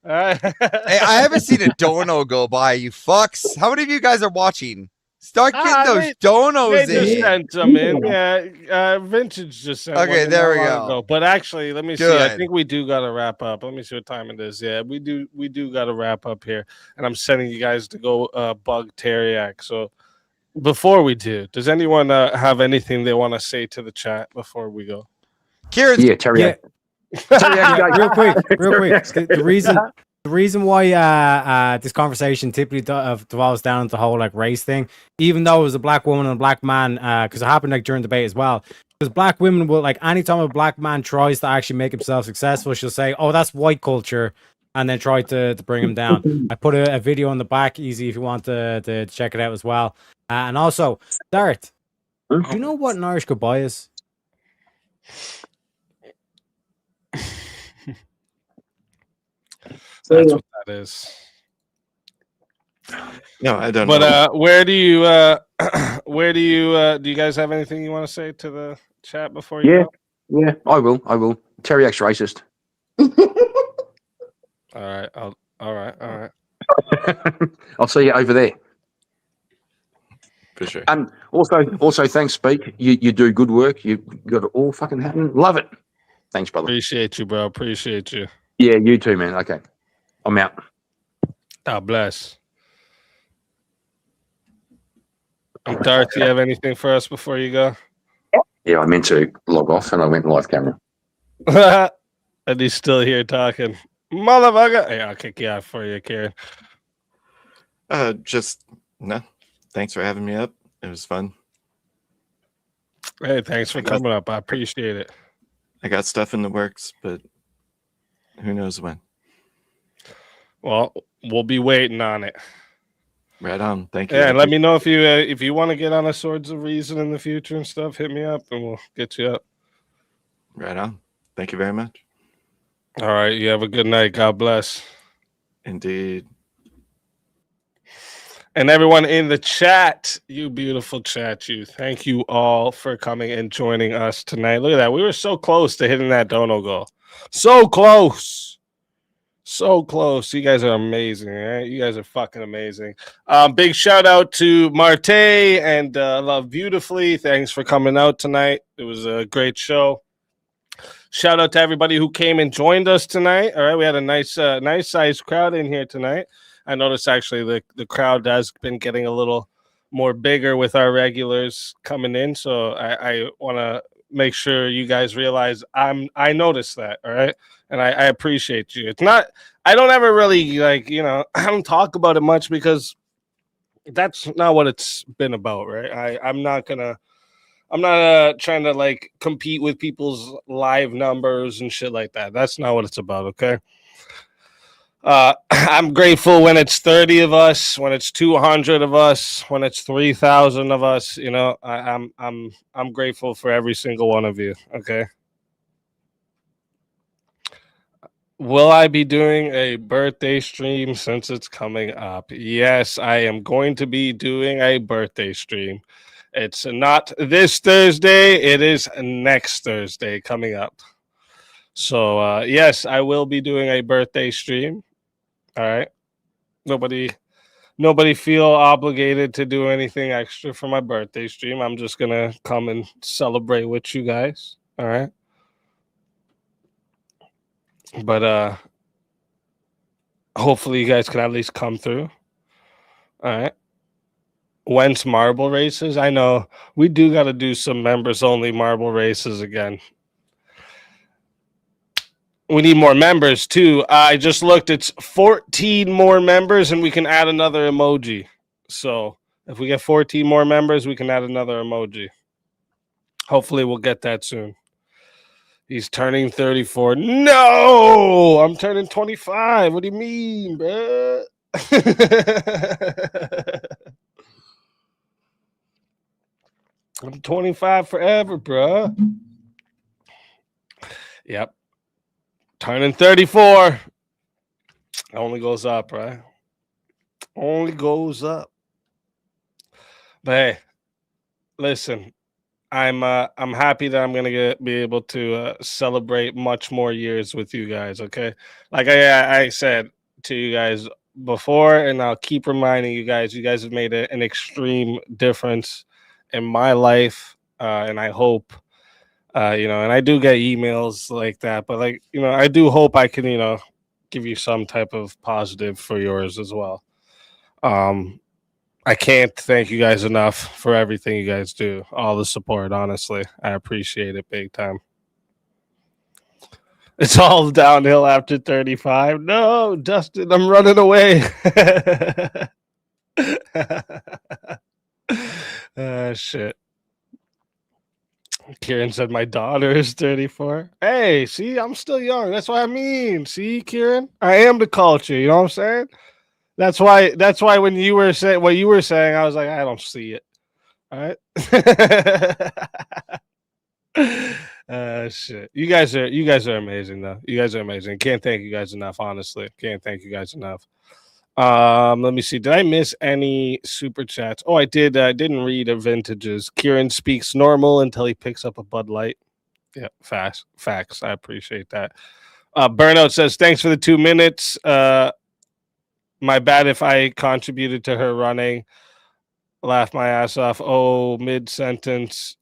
All right. Hey, I haven't seen a dono go by, you fucks. How many of you guys are watching? Start getting those donos They just in. sent some in. Yeah, Vintage just sent Okay, one there not we long go. ago. But actually, let me see. I Good. think we do got to wrap up. Let me see what time it is. Yeah, we do got to wrap up here. And I'm sending you guys to go bug Teriak. So before we do, does anyone have anything they want to say to the chat before we go? Kieran's Yeah. real quick. The reason why this conversation typically devolves down into the whole like race thing, even though it was a black woman and a black man, because it happened like during debate as well. Because black women will, like, anytime a black man tries to actually make himself successful, she'll say, "Oh, that's white culture," and then try to bring him down. I put a video on the back, easy if you want to check it out as well. And also, Dart, do you know what an Irish goodbye is? That's what that is. No, I don't but, know. But do you guys have anything you want to say to the chat before you go? Yeah, I will. Teriak's racist. All right. I'll see you over there. For sure. And also, thanks, Speak. You do good work. You got it all fucking happening. Love it. Thanks, brother. Appreciate you, bro. Appreciate you. Yeah, you too, man. Okay, I'm out. God bless. Darth, do you have anything for us before you go? Yeah, I meant to log off and I went live camera. And he's still here talking. Motherfucker. Hey, I'll kick you out for you, Kieran. No. Thanks for having me up. It was fun. Hey, thanks for coming up. I appreciate it. I got stuff in the works, but who knows when. Well, we'll be waiting on it. Right on. Thank you. Yeah, and let me know if you want to get on a Swords of Reason in the future and stuff. Hit me up and we'll get you up. Right on. Thank you very much. All right. You have a good night. God bless. Indeed. And everyone in the chat, you beautiful chat, you. Thank you all for coming and joining us tonight. Look at that. We were so close to hitting that dono goal. So close. So close. You guys are amazing, right? You guys are fucking amazing. Big shout out to Martae and Love Beautifully. Thanks for coming out tonight. It was a great show. Shout out to everybody who came and joined us tonight. All right, we had a nice sized crowd in here tonight. I noticed actually the crowd has been getting a little more bigger with our regulars coming in. So I want to make sure you guys realize I noticed that. All right. And I appreciate you. It's not, I don't ever really I don't talk about it much because that's not what it's been about, right? I'm not trying to like compete with people's live numbers and shit like that. That's not what it's about, okay? I'm grateful when it's 30 of us, when it's 200 of us, when it's 3,000 of us. You know, I'm grateful for every single one of you, okay? Will I be doing a birthday stream since it's coming up? Yes, I am going to be doing a birthday stream. It's not this Thursday. It is next Thursday coming up. So, yes, I will be doing a birthday stream. All right. Nobody feel obligated to do anything extra for my birthday stream. I'm just going to come and celebrate with you guys. All right. But hopefully you guys can at least come through. All right. When's marble races? I know we do got to do some members only marble races again. We need more members too. I just looked, it's 14 more members and we can add another emoji. So if we get 14 more members, we can add another emoji. Hopefully we'll get that soon. He's turning 34. No, I'm turning 25. What do you mean, bro? I'm 25 forever, bro. Yep. Turning 34. Only goes up, right? Only goes up. But hey, listen, I'm happy that I'm gonna be able to celebrate much more years with you guys. Okay, like I said to you guys before, and I'll keep reminding you guys. You guys have made an extreme difference in my life, and I hope, and I do get emails like that, but I do hope I can, give you some type of positive for yours as well. I can't thank you guys enough for everything you guys do. All the support, honestly. I appreciate it big time. It's all downhill after 35. No, Dustin, I'm running away. Shit. Kieran said my daughter is 34. Hey, see, I'm still young. That's what I mean. See, Kieran? I am the culture, you know what I'm saying? That's why when you were saying what you were saying, I was like, I don't see it. All right. Shit. You guys are amazing though. You guys are amazing. Can't thank you guys enough, honestly. Can't thank you guys enough. Let me see. Did I miss any super chats? Oh, I did. I didn't read a vintages. Kieran speaks normal until he picks up a Bud Light. Yeah, facts. I appreciate that. Burnout says, thanks for the 2 minutes. My bad if I contributed to her running. Laugh my ass off. Oh, mid-sentence.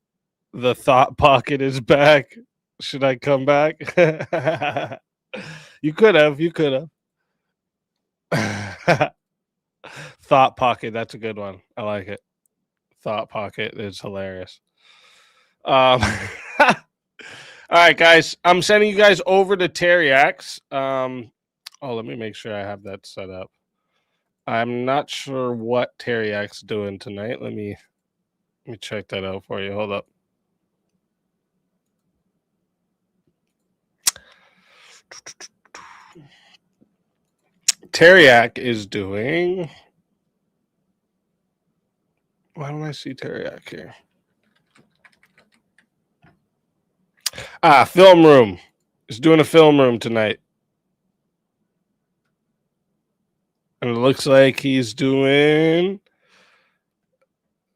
The thought pocket is back. Should I come back? You could have. Thought pocket. That's a good one. I like it. Thought pocket is hilarious. All right, guys. I'm sending you guys over to Teriak's. Let me make sure I have that set up. I'm not sure what Teriak's doing tonight. Let me check that out for you. Hold up. Teriak is doing. Why don't I see Teriak here? Film room. He's doing a film room tonight. And it looks like he's doing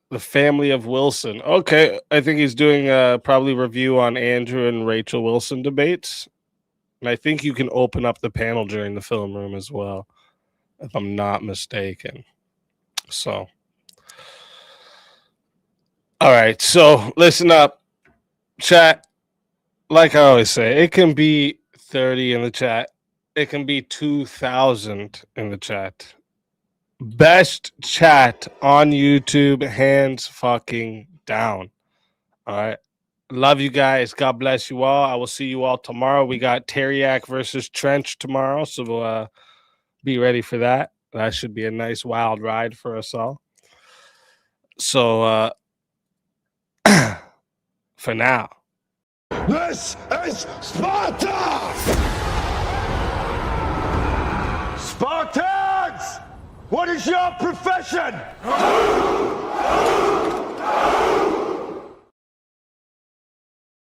The Family of Wilson. Okay, I think he's doing probably review on Andrew and Rachel Wilson debates. And I think you can open up the panel during the film room as well, if I'm not mistaken. So, all right. So listen up, chat. Like I always say, it can be 30 in the chat. It can be 2,000 in the chat. Best chat on YouTube, hands fucking down. All right. Love you guys. God bless you all. I will see you all tomorrow. We got Teriak versus Trench tomorrow, so we'll be ready for that. That should be a nice wild ride for us all. So for now. This is Sparta! Spartans! What is your profession?